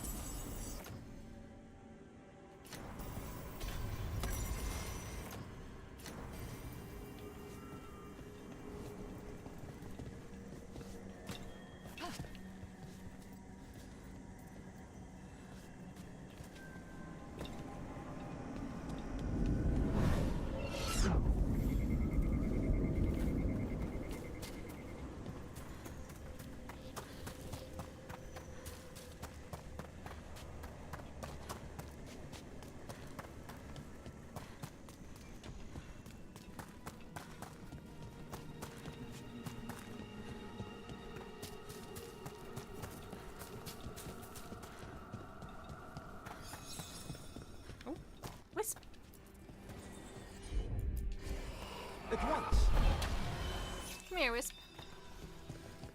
here, Wisp.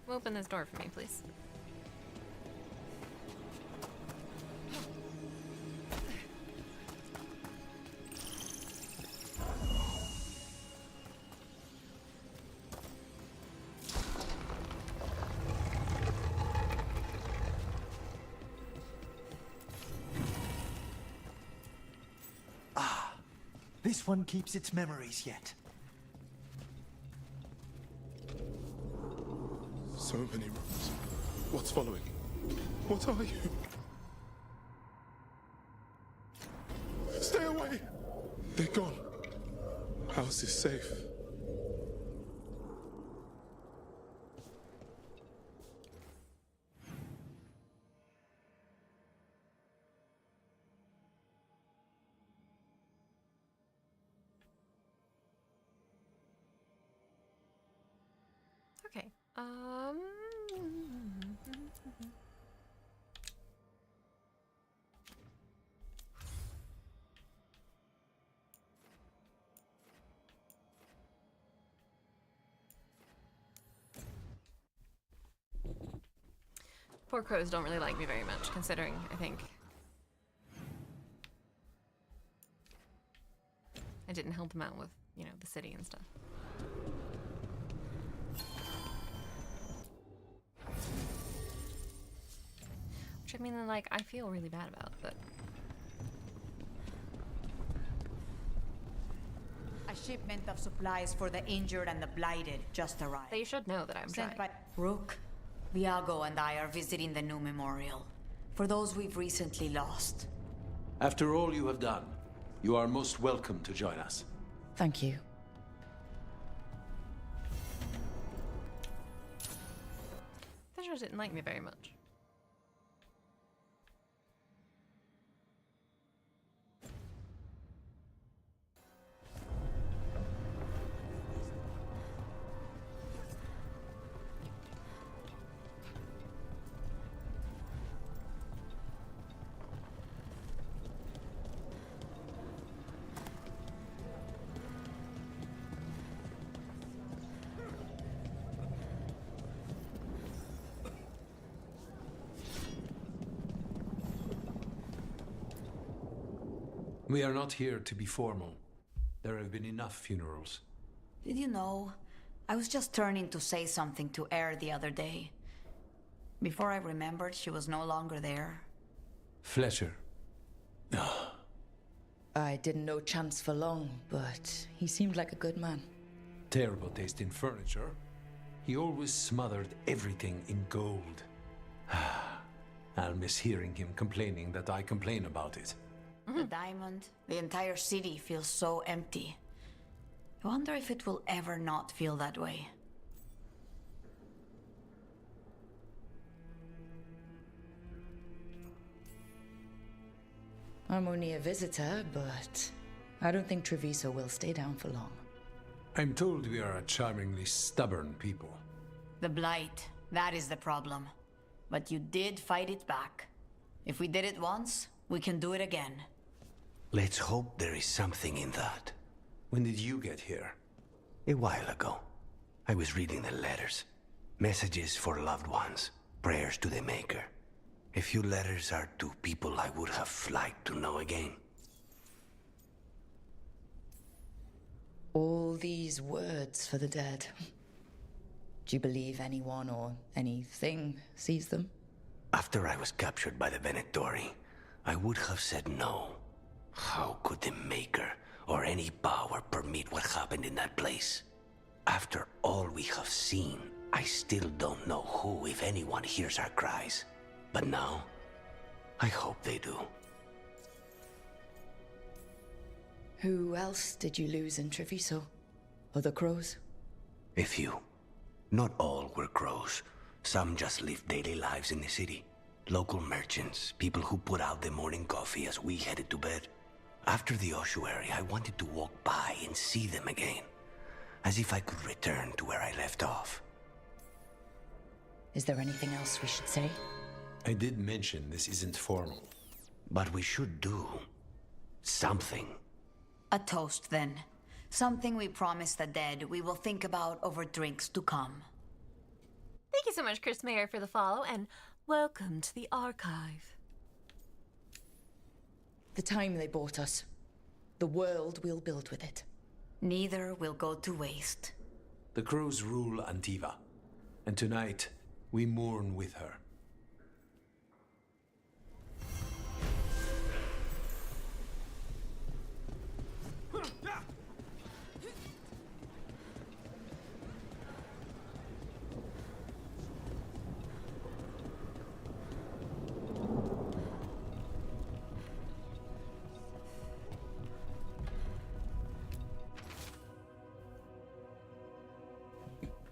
Open this door for me, please. This one keeps its memories yet. So many rooms. What's following? What are you? Stay away! They're gone. House is safe. Okay. Poor crows don't really like me very much, considering, I think, I didn't help them out with, you know, the city and stuff. Which, I mean, like, I feel really bad about, but... A shipment of supplies for the injured and the blighted just arrived. They should know that I'm Sent trying. by Rook, Viago and I are visiting the new memorial for those we've recently lost. After all you have done, you are most welcome to join us. Thank you. Visuals didn't like me very much. We are not here to be formal. There have been enough funerals. Did you know? I was just turning to say something to Air the other day. Before I remembered, she was no longer there. Fletcher. I didn't know Chance for long, but he seemed like a good man. Terrible taste in furniture. He always smothered everything in gold. I'll miss hearing him complaining that I complain about it. The diamond, the entire city feels so empty. I wonder if it will ever not feel that way. I'm only a visitor, but I don't think Treviso will stay down for long. I'm told we are a charmingly stubborn people. The Blight, that is the problem. But you did fight it back. If we did it once, we can do it again. Let's hope there is something in that. When did you get here? A while ago. I was reading the letters. Messages for loved ones. Prayers to the Maker. A few letters are to people I would have liked to know again. All these words for the dead. Do you believe anyone or anything sees them? After I was captured by the Venatori, I would have said no. How could the Maker or any power permit what happened in that place? After all we have seen, I still don't know who, if anyone, hears our cries. But now, I hope they do. Who else did you lose in Treviso? Other crows? A few. Not all were crows. Some just lived daily lives in the city. Local merchants, people who put out the morning coffee as we headed to bed. After the ossuary, I wanted to walk by and see them again. As if I could return to where I left off. Is there anything else we should say? I did mention this isn't formal. But we should do something. A toast, then. Something we promised the dead we will think about over drinks to come. Thank you so much, Chris Mayer, for the follow, and welcome to the archive. The time they bought us. The world we'll build with it. Neither will go to waste. The crows rule Antiva, and tonight we mourn with her.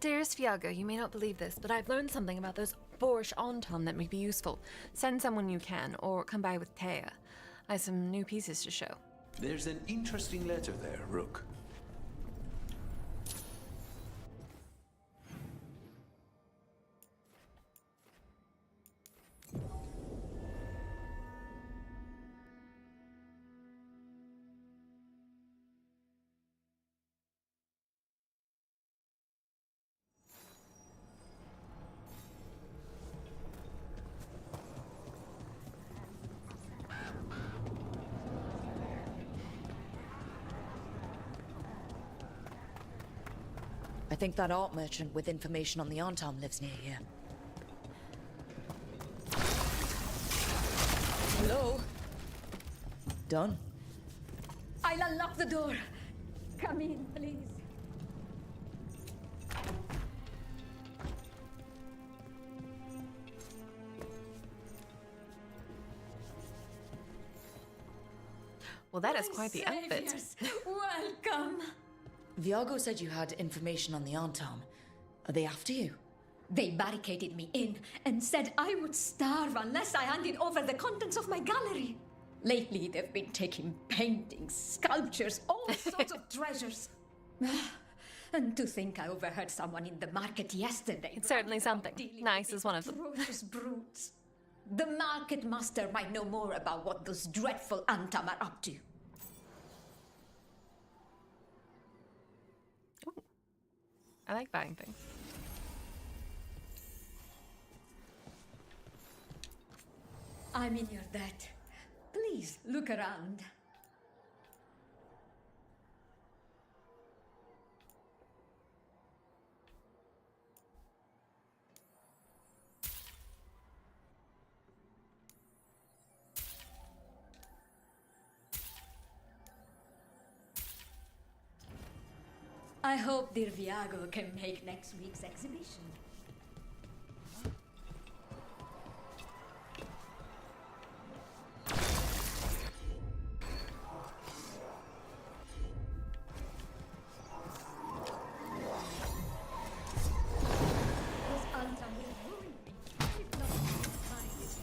Dearest Viago, you may not believe this, but I've learned something about those boorish Antom that may be useful. Send someone you can, or come by with Taya. I have some new pieces to show. There's an interesting letter there, Rook. I think that art merchant with information on the Antom lives near here. Hello? Done? I'll unlock the door. Come in, please. Well, that is quite the outfit. Saviors, welcome. Viago said you had information on the Antom. Are they after you? They barricaded me in and said I would starve unless I handed over the contents of my gallery. Lately, they've been taking paintings, sculptures, all sorts of treasures. And to think I overheard someone in the market yesterday. It's certainly something. Nice is one of them. Ferocious brutes. The market master might know more about what those dreadful Antom are up to. Ooh. I like buying things. I'm in your debt. Please look around. I hope dear Viago can make next week's exhibition. Those Antom will ruin me if not find it.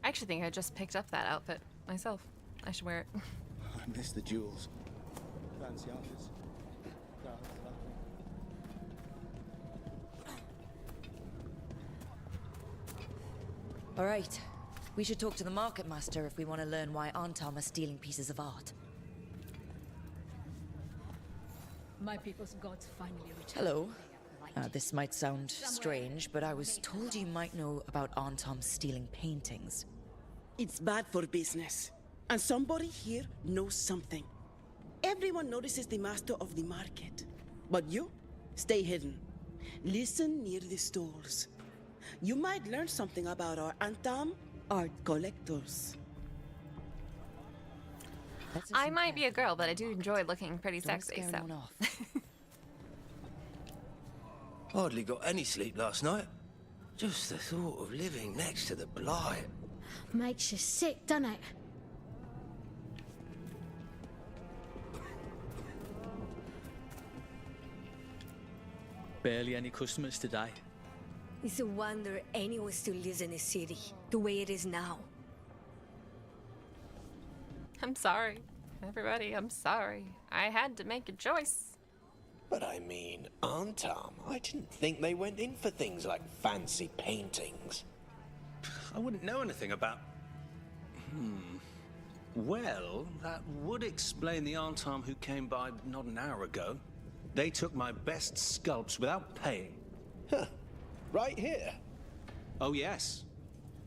I actually think I just picked up that outfit myself. I should wear it. I miss the jewels. Fancy outfits. All right. We should talk to the market master if we want to learn why Antom are stealing pieces of art. My people's gods finally returned. Hello. This might sound strange, but I was told you might know about Antom stealing paintings. It's bad for business. And somebody here knows something. Everyone notices the master of the market. But you, stay hidden. Listen near the stalls. You might learn something about our Antom art collectors. I might be a girl, but I do enjoy looking pretty sexy, so. Hardly got any sleep last night. Just the thought of living next to the blight. Makes you sick, doesn't it? Barely any customers today. It's a wonder anyone still lives in the city, the way it is now. I'm sorry. Everybody, I'm sorry. I had to make a choice. But I mean, Antam, I didn't think they went in for things like fancy paintings. I wouldn't know anything about... Well, that would explain the Antam who came by not an hour ago. They took my best sculpts without paying. Huh. Right here? Oh, yes.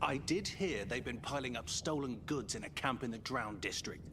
I did hear they've been piling up stolen goods in a camp in the Drowned district.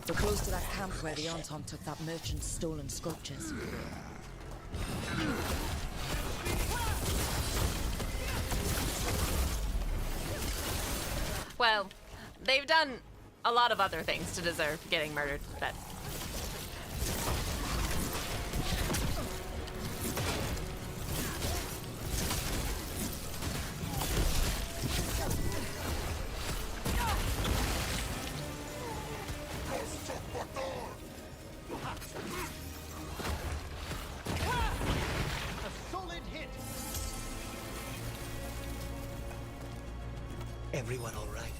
We're close to that camp where the Antam took that merchant's stolen sculptures. Well, they've done a lot of other things to deserve getting murdered, but... Everyone all right?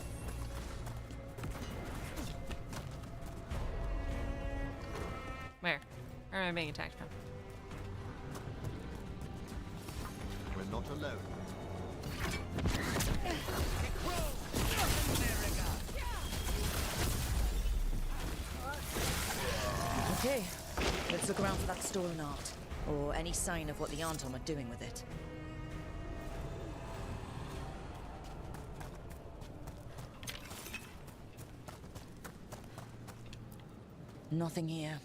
Where? Where am I being attacked from? We're not alone. Okay, let's look around for that stolen art, or any sign of what the Antam are doing with it. Nothing here.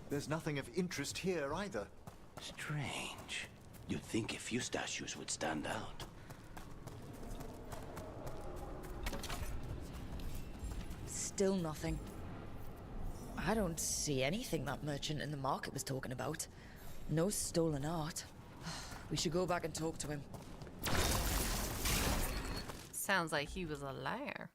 There's nothing of interest here either. Strange. You'd think a few statues would stand out. Still nothing. I don't see anything that merchant in the market was talking about. No stolen art. We should go back and talk to him. Sounds like he was a liar.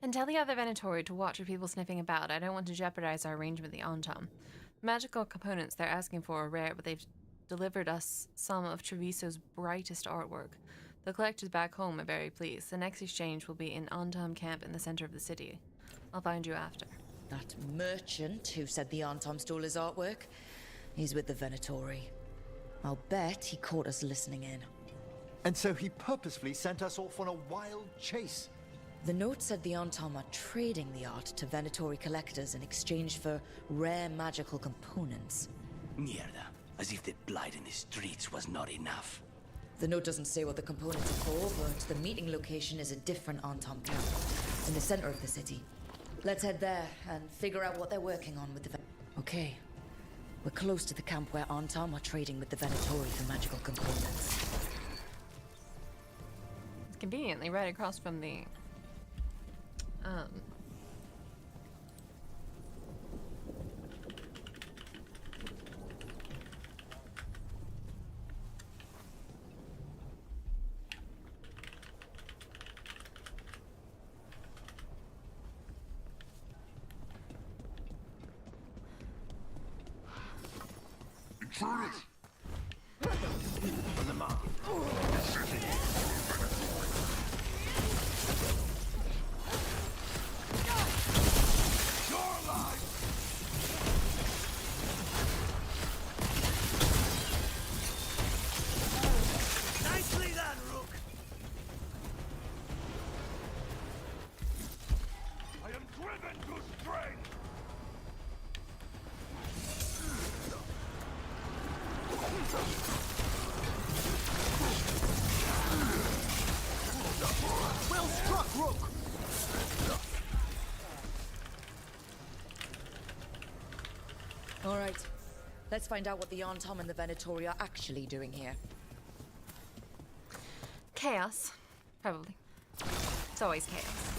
And tell the other Venatori to watch for people sniffing about. I don't want to jeopardize our arrangement with the Antam. The magical components they're asking for are rare, but they've delivered us some of Treviso's brightest artwork. The collectors back home are very pleased. The next exchange will be in Antam camp in the center of the city. I'll find you after. That merchant who said the Antam stole his artwork, he's with the Venatori. I'll bet he caught us listening in. And so he purposefully sent us off on a wild chase. The note said the Antam are trading the art to Venatori collectors in exchange for rare magical components. Mierda. As if the blight in the streets was not enough. The note doesn't say what the components are for, but the meeting location is a different Antam camp, in the center of the city. Let's head there and figure out what they're working on with the Okay. We're close to the camp where Antam are trading with the Venatori for magical components. It's conveniently right across from the... On the mark. All right. Let's find out what the Arntom and the Venatori are actually doing here. Chaos. Probably. It's always chaos.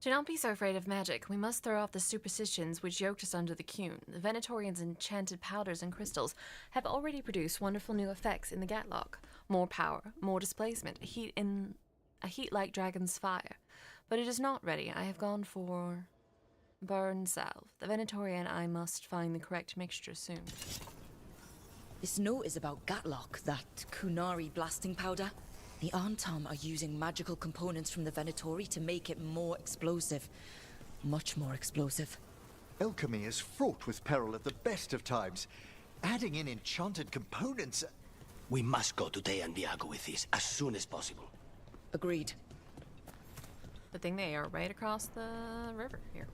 Do not be so afraid of magic. We must throw off the superstitions which yoked us under the Cune. The Venatorians' enchanted powders and crystals have already produced wonderful new effects in the Gatlock. More power, more displacement, a heat like dragon's fire. But it is not ready. I have gone for burn salve. The Venatori and I must find the correct mixture soon. This note is about Gatlock, that Kunari blasting powder. The Arntom are using magical components from the Venatori to make it more explosive. Much more explosive. Alchemy is fraught with peril at the best of times. Adding in enchanted components... We must go to Deandiago with this as soon as possible. Agreed. Good thing they are right across the river here.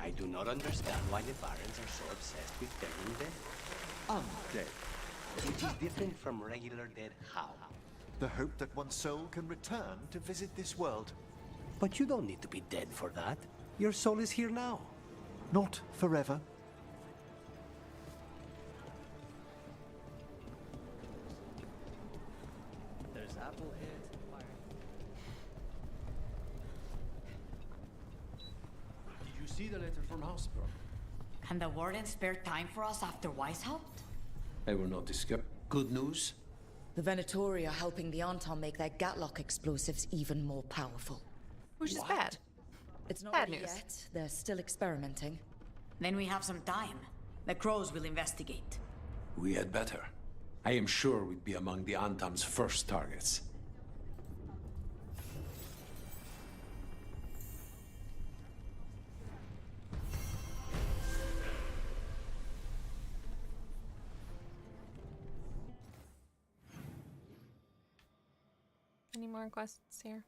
I do not understand why the Barons are so obsessed with turning dead. Undead. Which is different from regular dead how? The hope that one's soul can return to visit this world. But you don't need to be dead for that. Your soul is here now. Not forever. There's Applehead. Did you see the letter from Habsburg? Can the Warden spare time for us after Weishaupt? I will not discuss. Good news? The Venatori are helping the Arntom make their Gatlock explosives even more powerful. Which is bad. It's not Bad ready news. yet. They're still experimenting. Then we have some time. The Crows will investigate. We had better. I am sure we'd be among the Antom's first targets. Any more quests here?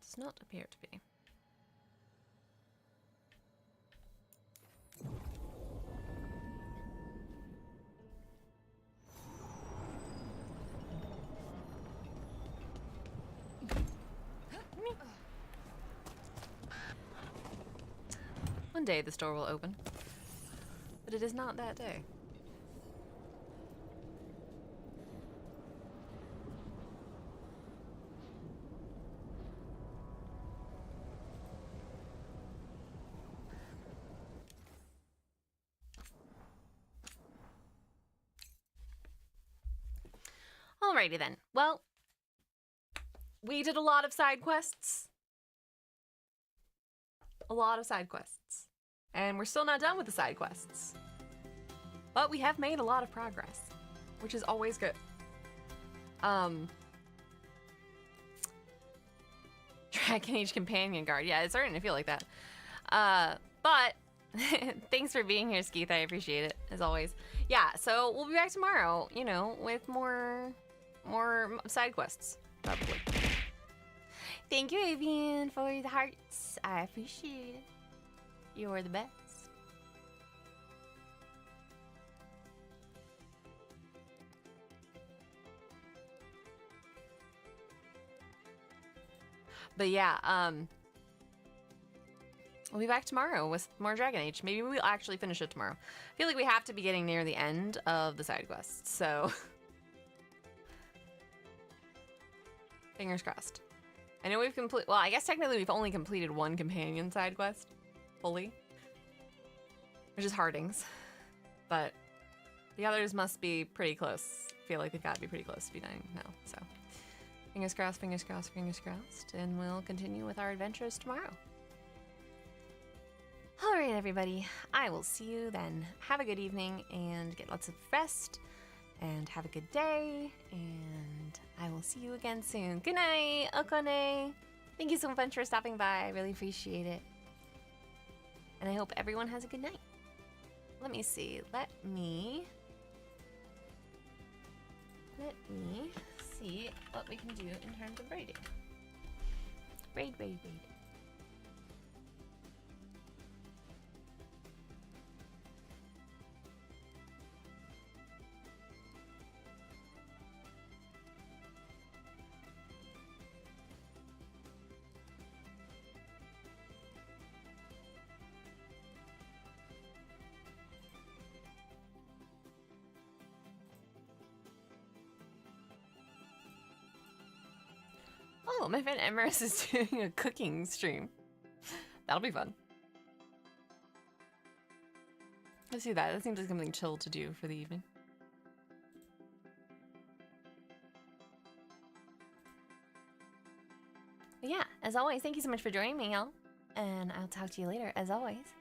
Does not appear to be. One day the store will open, but it is not that day. Alrighty then. Well, we did a lot of side quests. A lot of side quests. And we're still not done with the side quests. But we have made a lot of progress, which is always good. Dragon Age Companion Guard. Yeah, it's starting to feel like that. But thanks for being here, Skeeth. I appreciate it, as always. Yeah, so we'll be back tomorrow, you know, with more side quests, probably. Thank you, Avian, for the hearts. I appreciate it. You're the best. But yeah, we'll be back tomorrow with more Dragon Age. Maybe we'll actually finish it tomorrow. I feel like we have to be getting near the end of the side quests, so fingers crossed. I know we've completed, well, I guess technically we've only completed one companion side quest fully, which is Harding's, but the others must be pretty close. I feel like they've got to be pretty close to be done now, so fingers crossed, fingers crossed, fingers crossed, and we'll continue with our adventures tomorrow. All right, everybody, I will see you then. Have a good evening and get lots of rest and have a good day, and I will see you again soon. Good night, Okone. Thank you so much for stopping by. I really appreciate it. And I hope everyone has a good night. Let me see. Let me see what we can do in terms of rating. Raid. Oh, my friend Emerus is doing a cooking stream. That'll be fun. Let's do that. That seems like something chill to do for the evening. But yeah, as always, thank you so much for joining me, y'all. And I'll talk to you later, as always.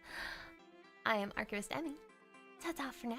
I am Archivist Emmy. Ta-ta for now.